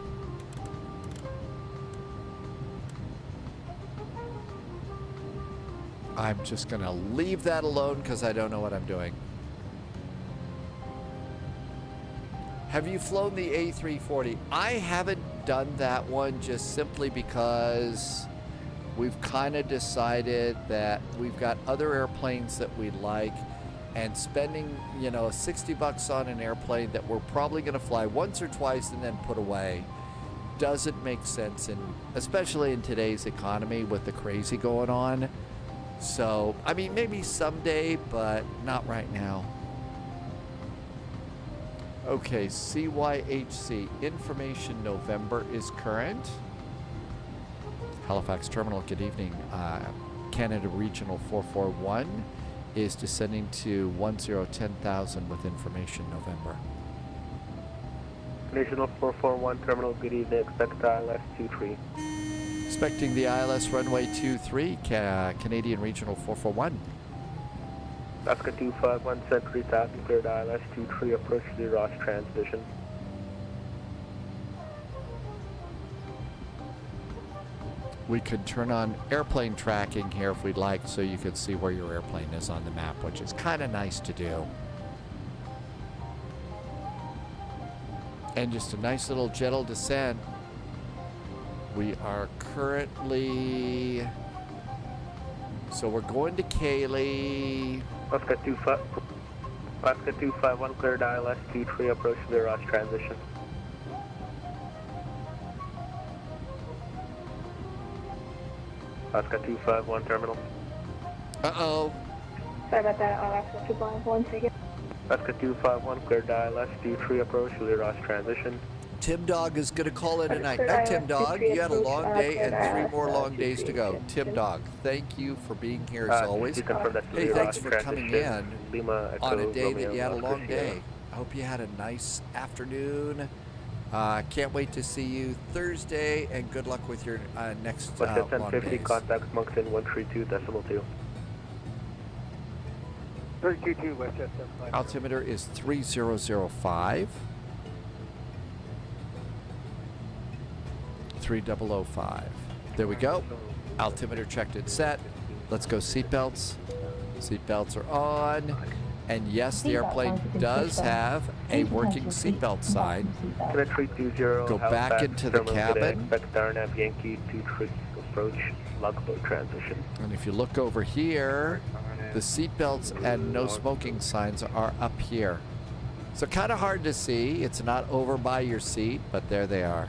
I'm just going to leave that alone because I don't know what I'm doing. Have you flown the A340? I haven't done that one just simply because we've kind of decided that we've got other airplanes that we like, and spending, you know, $60 on an airplane that we're probably going to fly once or twice and then put away doesn't make sense, and especially in today's economy with the crazy going on. So, I mean, maybe someday, but not right now. Okay, CYHZ, information November is current. Halifax Terminal, good evening. Canada Regional 441 is descending to 1010,000 with information November. Regional 441 Terminal, good evening. Expect ILS 23. Expecting the ILS runway 23, Canadian Regional 441. Alaska 251 Century South, cleared ILS 23, approach the Ross transmission. We could turn on airplane tracking here if we'd like, so you could see where your airplane is on the map, which is kind of nice to do. And just a nice little gentle descent. We are currently, so we're going to Kaylee. Alaska 251 cleared ILS 23, approach the Ross transition. Alaska 251 terminal. Uh-oh. Sorry about that. Alaska 251, take it. Alaska 251 cleared ILS 23, approach the Ross transition. Tim Dog is going to call it a night. No, Tim Dog, you had a long day and 3 more long days to go. Tim Dog, thank you for being here as always. Hey, thanks for coming in on a day that you had a long day. I hope you had a nice afternoon. Can't wait to see you Thursday, and good luck with your next long days. 1050, contact Moncton 132.2. 322 West Jet 75. Altimeter is 3005. 3005. There we go. Altimeter checked and set. Let's go seatbelts. Seatbelts are on. And yes, the airplane does have a working seatbelt sign. Go back into the cabin. And if you look over here, the seatbelts and no smoking signs are up here. So kind of hard to see. It's not over by your seat, but there they are.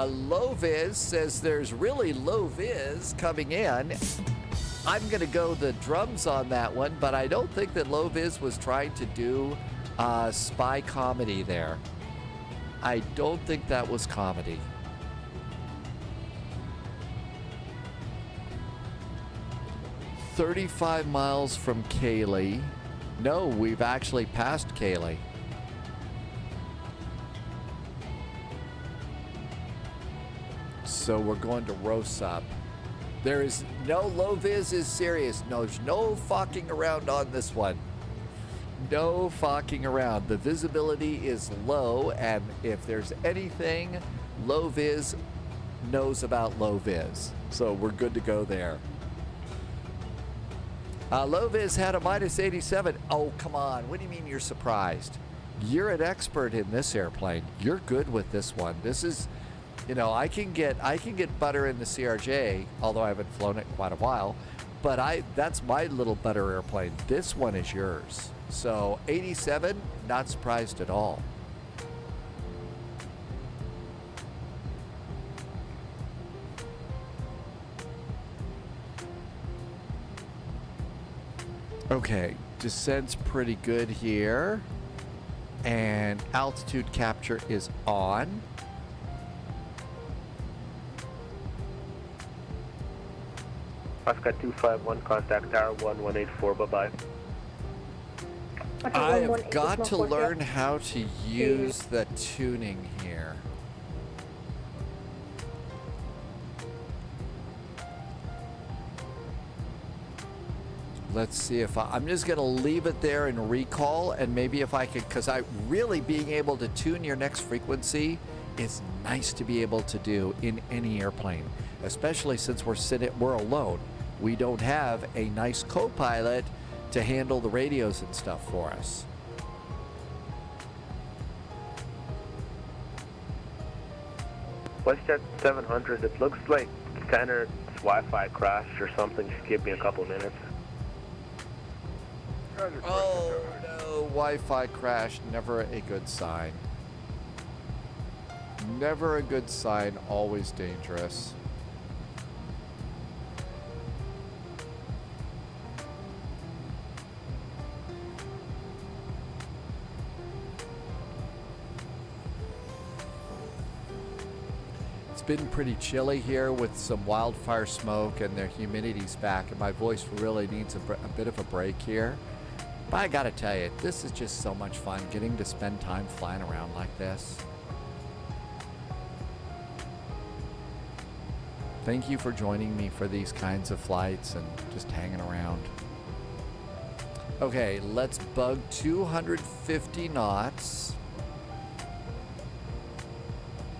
Low Viz says there's really low Viz coming in. I'm going to go the drums on that one, but I don't think that Low Viz was trying to do spy comedy there. I don't think that was comedy. "35 miles from Kaylee." No, we've actually passed Kaylee. So we're going to Rossup. There is no Low Viz is serious. No, there's no fucking around on this one. No fucking around. The visibility is low, and if there's anything, Low Viz knows about Low Viz. So we're good to go there. Low Viz had a minus 87. Oh, come on. What do you mean you're surprised? You're an expert in this airplane. You're good with this one. This is, you know, I can get butter in the CRJ, although I haven't flown it quite a while, but that's my little butter airplane. This one is yours. So 87, not surprised at all. Okay, descent's pretty good here, and altitude capture is on. Oscar 251, contact tower 1184, bye-bye. I've got to learn how to use the tuning here. Let's see if I'm just going to leave it there and recall, and maybe if I could, because really being able to tune your next frequency is nice to be able to do in any airplane, especially since we're alone. we don't have a nice co-pilot to handle the radios and stuff for us. WestJet 700, it looks like Tanner's Wi-Fi crashed or something. Just give me a couple minutes. Oh no, Wi-Fi crash, never a good sign. Never a good sign, always dangerous. It's been pretty chilly here with some wildfire smoke and their humidity's back, and my voice really needs a bit of a break here. But I gotta tell you, this is just so much fun getting to spend time flying around like this. Thank you for joining me for these kinds of flights and just hanging around. Okay, let's bug 250 knots.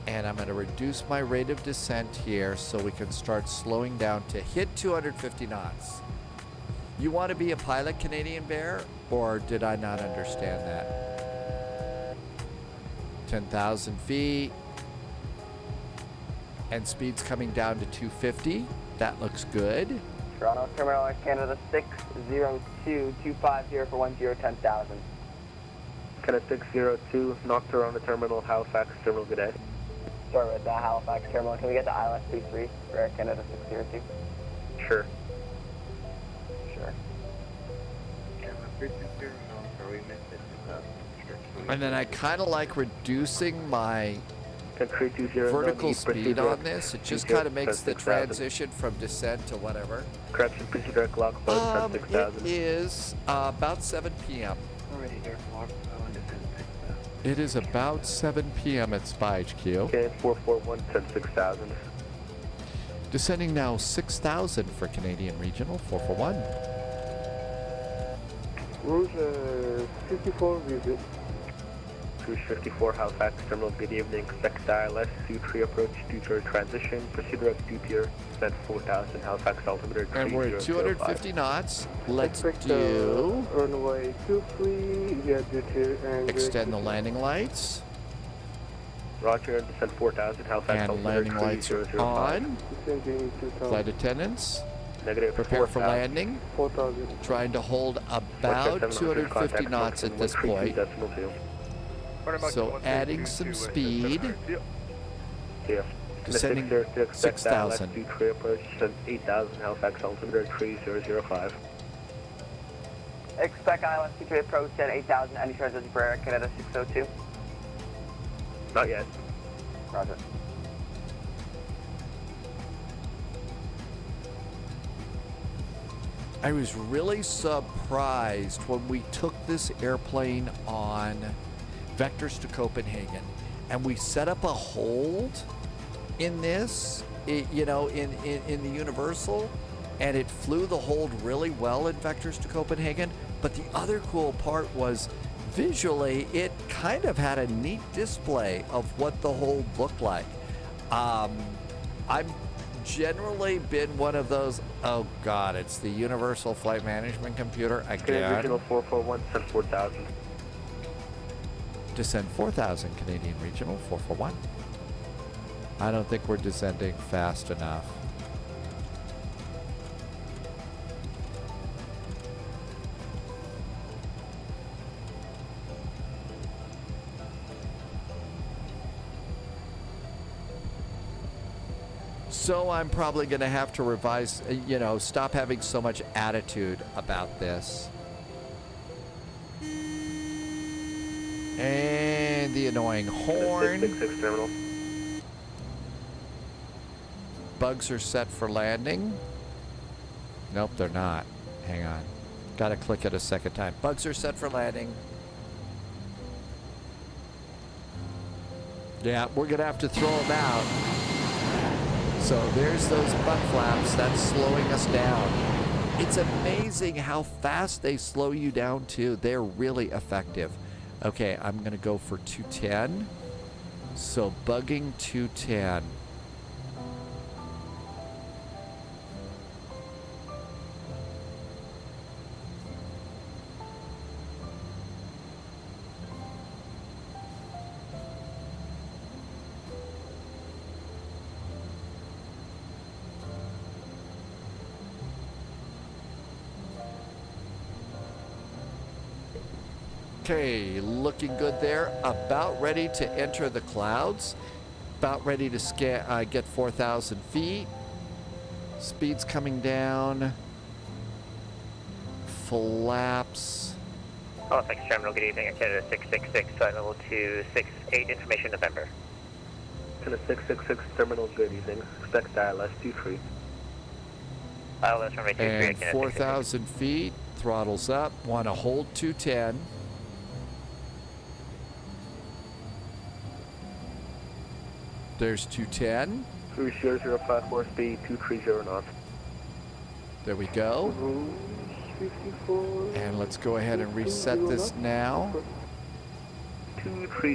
And I'm going to reduce my rate of descent here so we can start slowing down to hit 250 knots. You want to be a pilot, Canadian Bear, or did I not understand that? 10,000 feet. And speed's coming down to 250. That looks good. Toronto Terminal Canada 602 250 for 10,000. Canada 602, knock Toronto Terminal, Halifax Terminal, good day. Sorry about that, Halifax Terminal. Can we get to ILS 23 for Air Canada 602? Sure. Sure. And then I kind of like reducing my vertical speed on this. It just kind of makes the transition from descent to whatever. Correction, procedure clock, boat 6,000. It is about 7 p.m. Already here, Mark. It is about 7 p.m. at SPY-HQ. Okay, 441, 6,000. Descending now 6,000 for Canadian Regional, 441. Rouge 54 visit. Rouge 54, Halifax Terminal, good evening. Expect ILS, Sutri approach, due to transition. Procedure of Dutier, descent 4,000, Halifax altimeter. And we're at 250 knots. Let's Expect do... runway 23, yeah, Dutier, and... extend the landing lights. Roger, descent 4,000, Halifax And altimeter. landing lights are on. Descending 2,000. Flight attendants. Negative Prepare for 4,000. landing. 4,000. Trying to hold about 250 knots at this point. So adding some speed. Yeah. Descending 6,000. Dutry approach, descent 8,000, Halifax altimeter 3005. Expect ILS 23 approach at 8,000. Any transition for Air Canada 602? Not yet. Roger. I was really surprised when we took this airplane on vectors to Copenhagen and we set up a hold in this, you know, in the Universal, and it flew the hold really well in vectors to Copenhagen. But the other cool part was visually it kind of had a neat display of what the hold looked like. I've generally been one of those, oh god, it's the Universal Flight Management computer again. Regional 441, descent 4,000. Descend 4,000, Canadian Regional 441. I don't think we're descending fast enough. So I'm probably going to have to revise, you know, stop having so much attitude about this. And the annoying horn. 666 terminal. Bugs are set for landing. Nope, they're not. Hang on. Gotta click it a second time. Bugs are set for landing. Yeah, we're gonna have to throw them out. So there's those butt flaps. That's slowing us down. It's amazing how fast they slow you down too. They're really effective. Okay, I'm gonna go for 210. So bugging 210. Okay, looking good there. About ready to enter the clouds. About ready to get 4,000 feet. Speed's coming down. Flaps. Halifax Terminal, good evening. Canada 666, flight level 268, information November. Canada 666 Terminal, good evening. Expect ILS 23. ILS runway 23. And 4,000 feet, throttles up. Want to hold 210. There's 210. Cruise 0054, speed 230 knots. There we go. 54. And let's go ahead and reset this now. 230,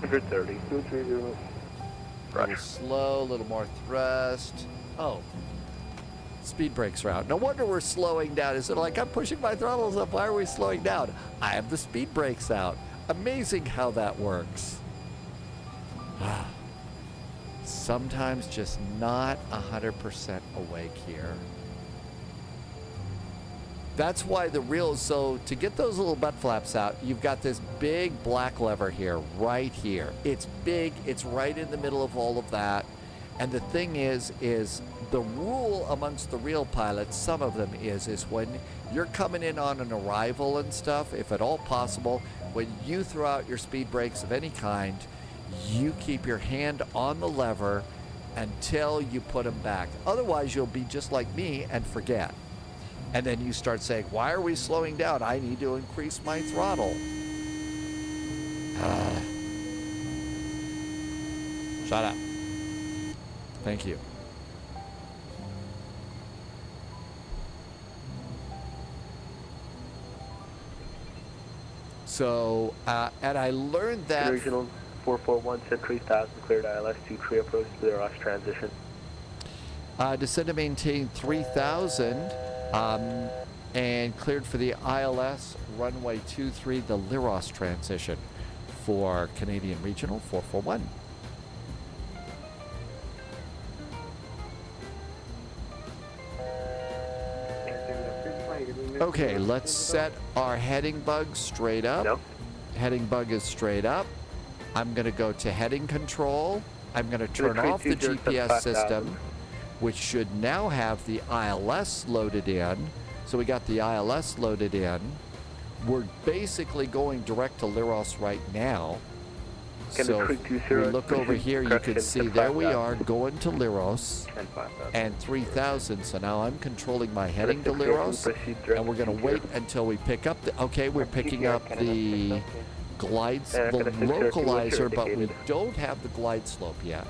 230. 230. A little slow, a little more thrust. Oh, speed brakes are out. No wonder we're slowing down. Is it like I'm pushing my throttles up? Why are we slowing down? I have the speed brakes out. Amazing how that works. Sometimes just not 100% awake here. That's why the real, so to get those little butt flaps out, you've got this big black lever here, right here. It's big, it's right in the middle of all of that. And the thing is the rule amongst the real pilots, some of them is when you're coming in on an arrival and stuff, if at all possible, when you throw out your speed brakes of any kind, you keep your hand on the lever until you put them back. Otherwise, you'll be just like me and forget. And then you start saying, why are we slowing down? I need to increase my throttle. Shut up. Thank you. So, and I learned that... Regional 441 set 3000, cleared ILS 23 approach to the Ross transition. Descend to maintain 3000 and cleared for the ILS runway 23, the Liros transition for Canadian Regional 441. Okay, let's set our heading bug straight up. Nope. Heading bug is straight up. I'm going to go to heading control. I'm going to turn off the GPS system, which should now have the ILS loaded in. So we got the ILS loaded in. We're basically going direct to Liros right now. So if we look over here, you can see there we are going to Liros and 3000. So now I'm controlling my heading to Liros, and we're going to wait until we pick up the, okay, we're picking up the glides, the localizer, but we don't have the glide slope yet.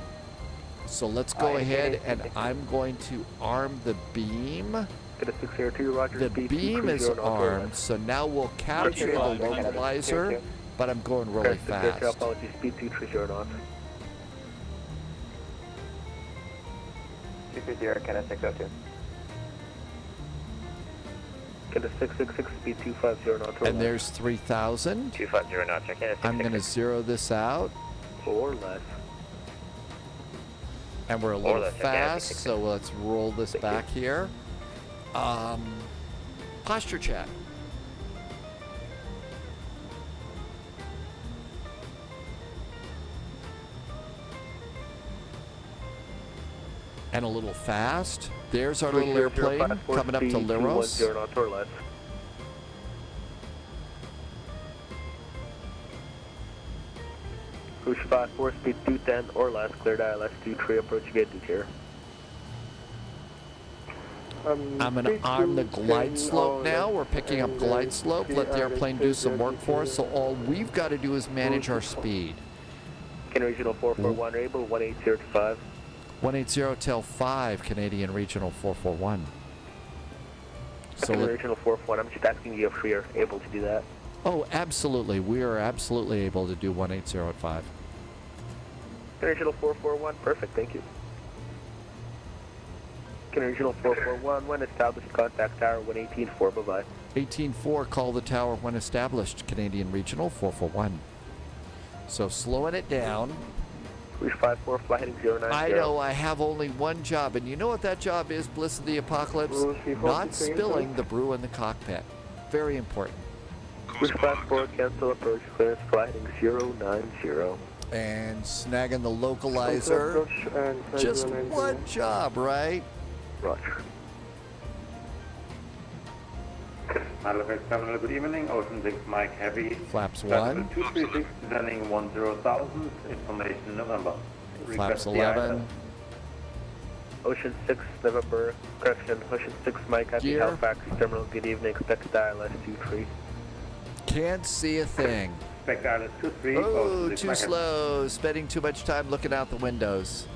So let's go ahead and I'm going to arm the beam. The beam is armed, so now we'll capture the localizer, but I'm going really fast. Speed 230 knots. 250, Canada 602. Canada 666, speed 250 knots. And there's 3000. 250 knots, Canada 666. I'm going to zero this out. Or less. And we're a little fast, so let's roll this back here. Posture check. And a little fast. There's our little airplane coming up to Liros. Cruise 54, speed 210 or less, cleared ILS 23, approach gate here. I'm going to arm the glide slope now. We're picking up glide slope. Let the airplane do some work for us. So all we've got to do is manage our speed. Canadian Regional 441 able, 180 to 5. 180 till 5, Canadian Regional 441. So Canadian Regional 441, I'm just asking you if we are able to do that. Oh, absolutely. We are absolutely able to do 180 at 5. Canadian Regional 441, perfect, thank you. Canadian Regional 441, when established, contact tower 118.4, bye-bye. 18.4, call the tower when established, Canadian Regional 441. So slowing it down. Cruise 54, fly heading 090. I know I have only one job, and you know what that job is, Bliss of the Apocalypse? Not spilling the brew in the cockpit. Very important. 4, cancel approach clearance, flighting 090. And snagging the localizer. Just one job, right? Roger. Halifax Terminal, good evening. Ocean 6 Mike Heavy. Flaps 1. 236, descending 10,000. Information November. Flaps 11. Ocean 6 November, correction, Ocean 6 Mike Heavy, Gear. Halifax Terminal, good evening. Expect ILS 23. Can't see a thing. Expect ILS 23. Oh, too slow. Spending too much time looking out the windows.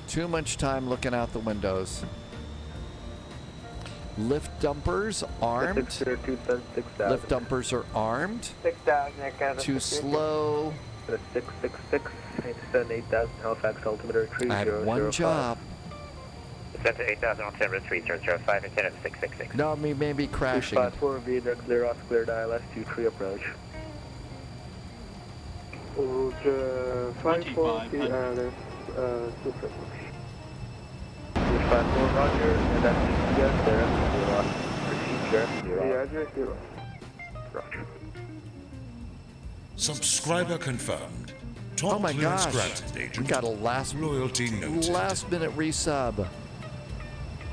Too much time looking out the windows. Lift dumpers armed. Lift dumpers are armed. 6,000. Too slow. 666, 8,000, Halifax altimeter 3005. I had one job. Descend to 8,000 altimeter 3005 and 10 at 666. No, me maybe crashing. 4 Vita clear off, cleared ILS 23 approach. Roger, 54 ILS, super approach. 54 Roger, and that's yes, there. Procedure 0. Roger. Subscriber confirmed. Oh my gosh. Granted, We agent. got a last minute resub.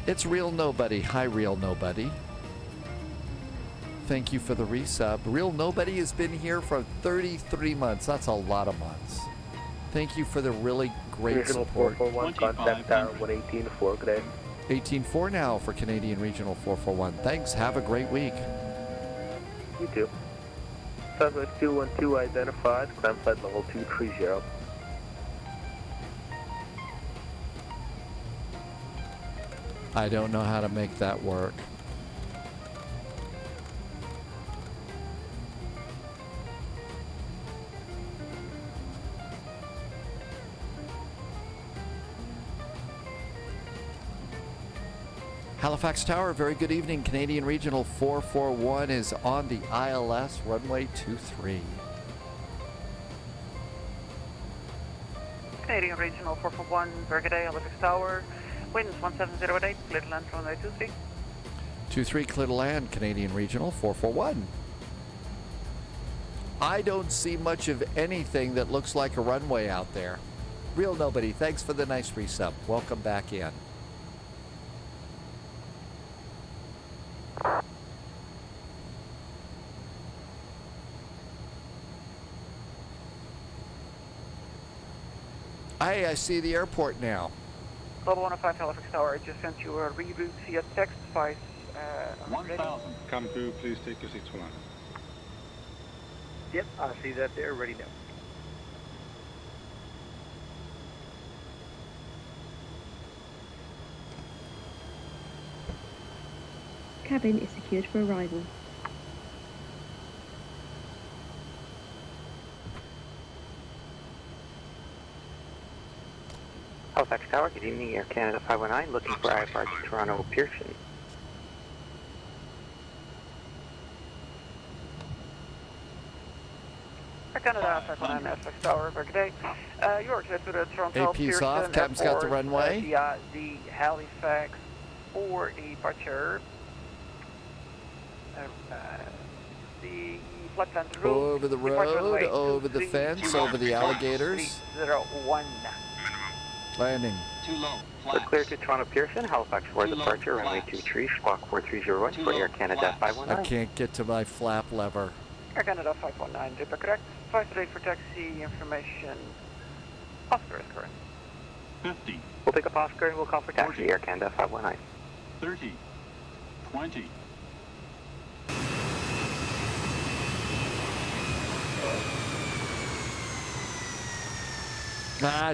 It's Real Nobody. Hi, Real Nobody. Thank you for the resub. Real Nobody has been here for 33 months. That's a lot of months. Thank you for the really great Regional support. 441, contact tower 118.4, good day. 18.4 now for Canadian Regional 441. Thanks. Have a great week. You too. Southwest 212 identified, climb flight level 230. I don't know how to make that work. Halifax Tower, very good evening. Canadian Regional 441 is on the ILS runway 23. Canadian Regional 441, Bergen, Halifax Tower, winds 1708, clear to land runway 23. 23 clear to land, Canadian Regional 441. I don't see much of anything that looks like a runway out there. Real Nobody, thanks for the nice resub. Welcome back in. Hey, I see the airport now. Global 105 Halifax Tower, I just sent you a reroute via text device. 1,000. Come through, please take your seats for line. Yep, I see that there, ready now. Cabin is secured for arrival. Halifax Tower, good evening, Air Canada 519, looking for IFR to Toronto Pearson. Air Canada 519, Halifax Tower, very good day. You're clear to the Toronto AP's Pearson off, Captain's got the Airport, runway. via the Halifax for departure. The flight plan route. Over the road, over the fence, over the alligators. 301. Landing. Too low. We're clear to Toronto Pearson, Halifax for departure, runway 23, squawk 4301 for Air Canada 519. I can't get to my flap lever. Air Canada 519, data correct. 53 for taxi information. Oscar is correct. 50. We'll pick up Oscar and we'll call for taxi, 40. Air Canada 519. 30. 20.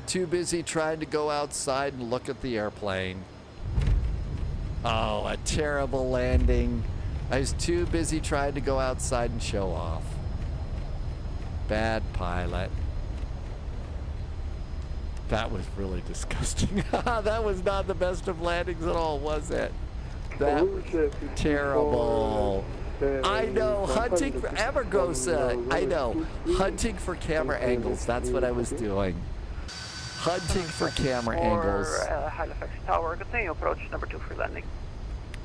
Too busy trying to go outside and look at the airplane. Oh, a terrible landing. I was too busy trying to go outside and show off. Bad pilot. That was really disgusting. That was not the best of landings at all, was it? That was terrible. I know, hunting for Evergosa. I know, hunting for camera angles. That's what I was doing. Hunting for camera angles. Halifax Tower, continue approach number 2 for landing.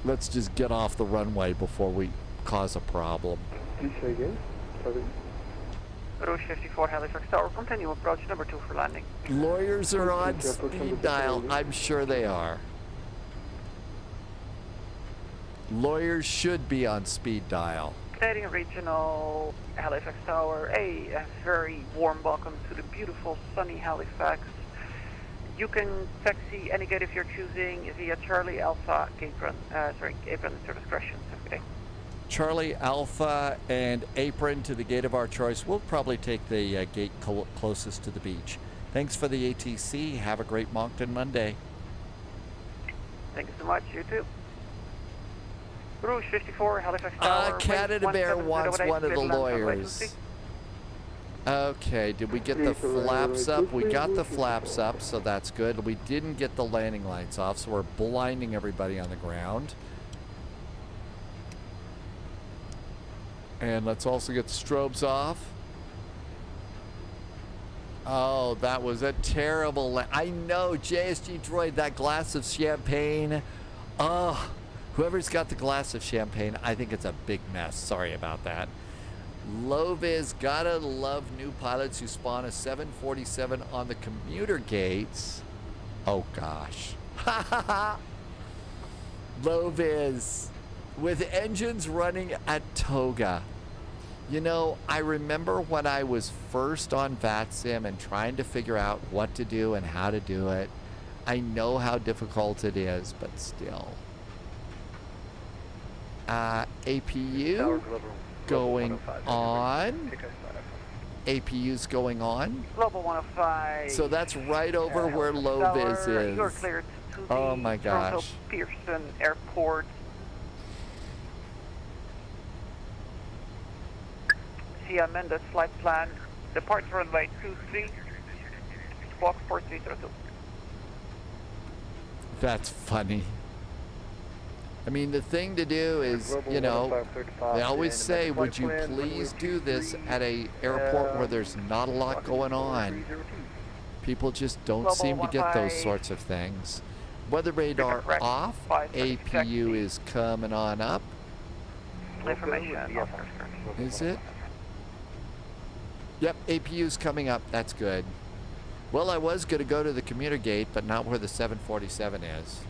Let's just get off the runway before we cause a problem. Please say again. Sorry. Rouge 54 Halifax Tower, continue approach number 2 for landing. Lawyers are on speed dial. I'm sure they are. Lawyers should be on speed dial. Canadian Regional Halifax Tower, a very warm welcome to the beautiful sunny Halifax. You can taxi any gate if you're choosing via Charlie Alpha, apron and service correction. Okay. Charlie Alpha and apron to the gate of our choice. We'll probably take the gate closest to the beach. Thanks for the ATC. Have a great Moncton Monday. Thank you so much. You too. Rouge 54 Halifax Tower. Canada Bear wants one of the lawyers. Okay, did we get the flaps up? We got the flaps up, so that's good. We didn't get the landing lights off, so we're blinding everybody on the ground. And let's also get the strobes off. Oh, that was a terrible... I know, JSG Droid, that glass of champagne. Oh, whoever's got the glass of champagne, I think it's a big mess. Sorry about that. Low-vis, gotta love new pilots who spawn a 747 on the commuter gates. Oh, gosh. Low-vis, with engines running at Toga. You know, I remember when I was first on VATSIM and trying to figure out what to do and how to do it. I know how difficult it is, but still. APU going on. APU's going on. Global 105. So that's right over where low-vis is. You're cleared to oh my gosh. Toronto Pearson Airport. See, amended flight plan. Depart runway 23. Walk 4302. That's funny. I mean, the thing to do is, you know, they always say, would you please do this at a airport where there's not a lot going on? People just don't seem to get those sorts of things. Weather radar off. APU is coming on up. Information. Is it? Yep, APU's coming up. That's good. Well, I was going to go to the commuter gate, but not where the 747 is.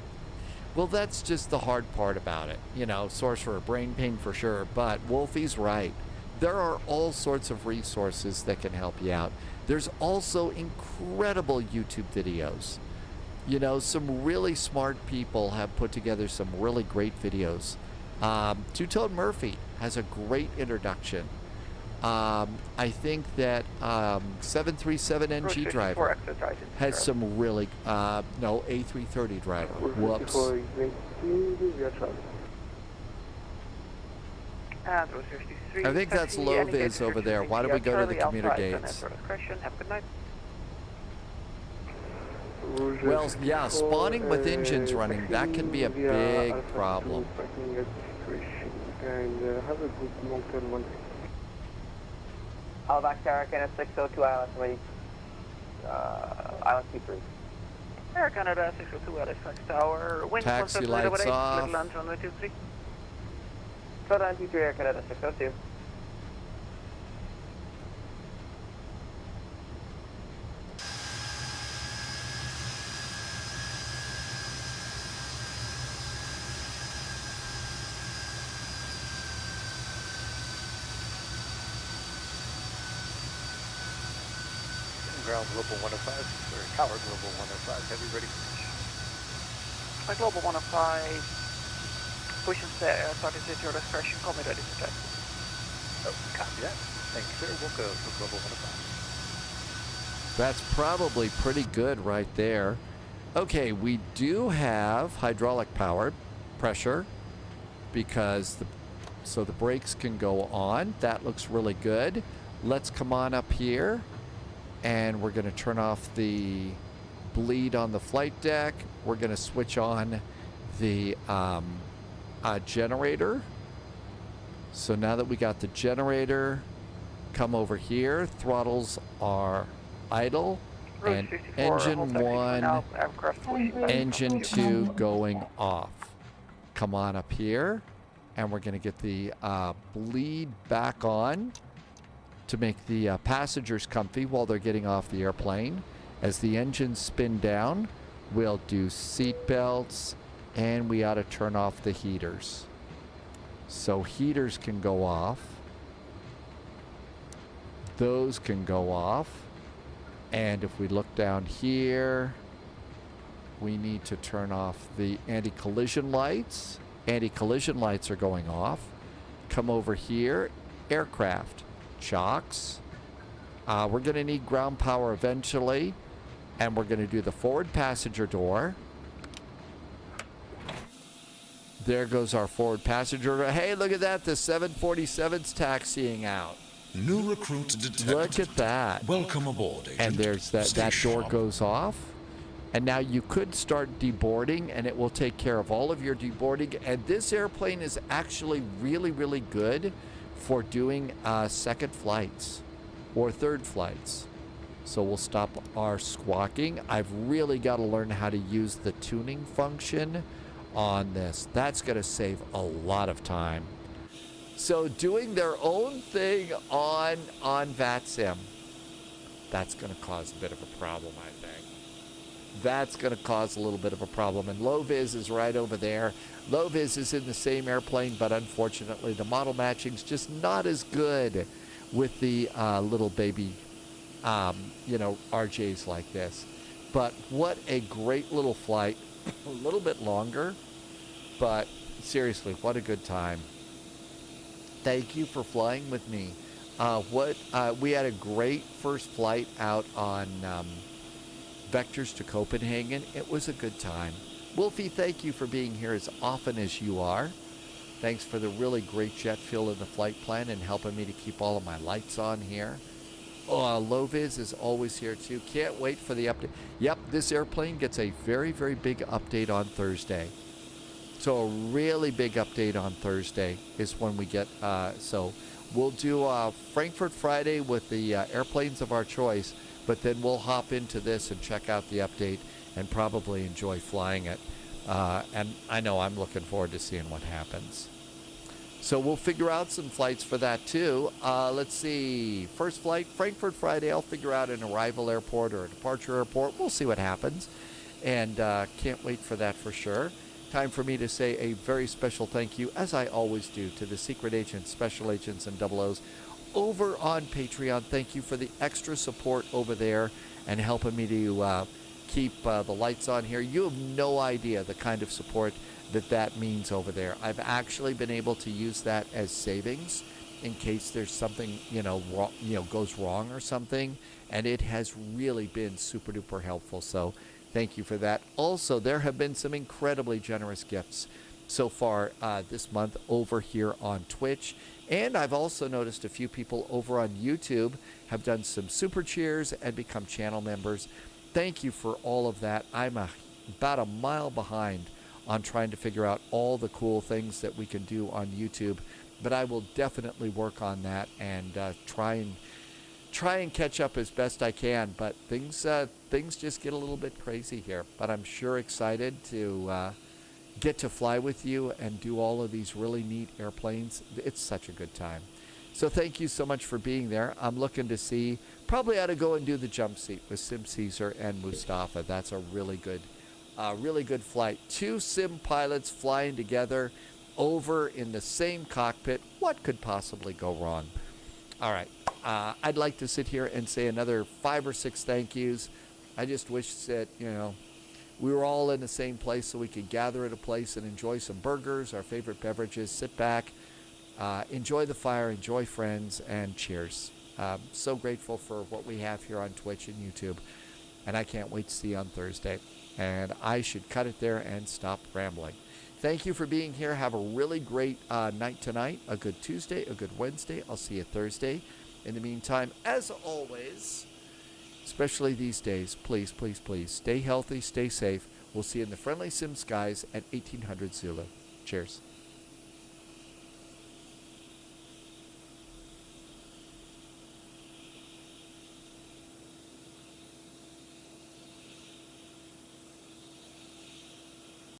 Well, that's just the hard part about it. You know, source for a brain pain for sure, but Wolfie's right. There are all sorts of resources that can help you out. There's also incredible YouTube videos. You know, some really smart people have put together some really great videos. Two-Tone Murphy has a great introduction. I think that 737NG driver has some really, no, A330 driver. Whoops. I think that's low-vis over there. Why don't we go to the commuter gates? Well, yeah, spawning with engines running, that can be a big problem. And have a good Moncton Monday. Halifax Tower, Canada 602 Island, Island P3. Air Canada 602 Halifax Tower, wind taxi lights off. Little launch runway 23. Slow down P3 Air Canada 602. Ground Global 105, or Tower Global 105, heavy ready for push. Global 105, push and start to your discretion, call me ready to check. Oh, copy that. Thank you, sir. We'll go for Global 105. That's probably pretty good right there. Okay, we do have hydraulic powered pressure because so the brakes can go on. That looks really good. Let's come on up here. And we're going to turn off the bleed on the flight deck. We're going to switch on the generator. So now that we got the generator, come over here. Throttles are idle. And engine 1, engine 2 going off. come on up here, and we're going to get the bleed back on to make the passengers comfy while they're getting off the airplane. As the engines spin down, we'll do seat belts, and we ought to turn off the heaters. So heaters can go off. Those can go off. And if we look down here, we need to turn off the anti-collision lights. Anti-collision lights are going off. Come over here, aircraft, chocks. We're going to need ground power eventually, and we're going to do the forward passenger door. There goes our forward passenger door. Hey, look at that, the 747's taxiing out. New recruit detected. Look at that. Welcome aboard, Agent. And there's that door goes off. And now you could start deboarding, and it will take care of all of your deboarding. And this airplane is actually really, really good for doing second flights or third flights. So we'll stop our squawking. I've really got to learn how to use the tuning function on this. That's going to save a lot of time. So doing their own thing on VATSIM, that's going to cause a bit of a problem, I think. That's going to cause a little bit of a problem. And low-vis is right over there. Low-vis is in the same airplane, but unfortunately the model matching's just not as good with the little baby, RJs like this. But what a great little flight. A little bit longer, but seriously, what a good time. Thank you for flying with me. We had a great first flight out on Vectors to Copenhagen. It was a good time. Wolfie, thank you for being here as often as you are. Thanks for the really great jet fuel in the flight plan and helping me to keep all of my lights on here. Low-vis is always here too. Can't wait for the update. Yep, this airplane gets a very, very big update on Thursday. So a really big update on Thursday is when we get, so we'll do Frankfurt Friday with the airplanes of our choice, but then we'll hop into this and check out the update and probably enjoy flying it. And I know I'm looking forward to seeing what happens. So we'll figure out some flights for that too. Let's see. First flight, Frankfurt Friday. I'll figure out an arrival airport or a departure airport. We'll see what happens. And can't wait for that for sure. Time for me to say a very special thank you, as I always do, to the secret agents, special agents, and double O's over on Patreon. Thank you for the extra support over there and helping me to keep the lights on here. You have no idea the kind of support that means over there. I've actually been able to use that as savings in case there's something goes wrong or something, and it has really been super duper helpful. So thank you for that. Also, there have been some incredibly generous gifts so far this month over here on Twitch, and I've also noticed a few people over on YouTube have done some super cheers and become channel members. Thank you for all of that. I'm about a mile behind on trying to figure out all the cool things that we can do on YouTube, but I will definitely work on that and try and catch up as best I can. But things just get a little bit crazy here, but I'm sure excited to get to fly with you and do all of these really neat airplanes. It's such a good time. So thank you so much for being there. I'm looking to see, probably ought to go and do the jump seat with Sim Caesar and Mustafa. That's a really good flight. Two sim pilots flying together over in the same cockpit. What could possibly go wrong? All right. I'd like to sit here and say another 5 or 6 thank yous. I just wish that, we were all in the same place so we could gather at a place and enjoy some burgers, our favorite beverages, sit back, enjoy the fire, enjoy friends, and cheers. So grateful for what we have here on Twitch and YouTube, and I can't wait to see you on Thursday. And I should cut it there and stop rambling. Thank you for being here. Have a really great night tonight, a good Tuesday, a good Wednesday. I'll see you Thursday. In the meantime, as always, especially these days, please, please, please, stay healthy, stay safe. We'll see you in the friendly sim skies at 1800 Zulu. Cheers.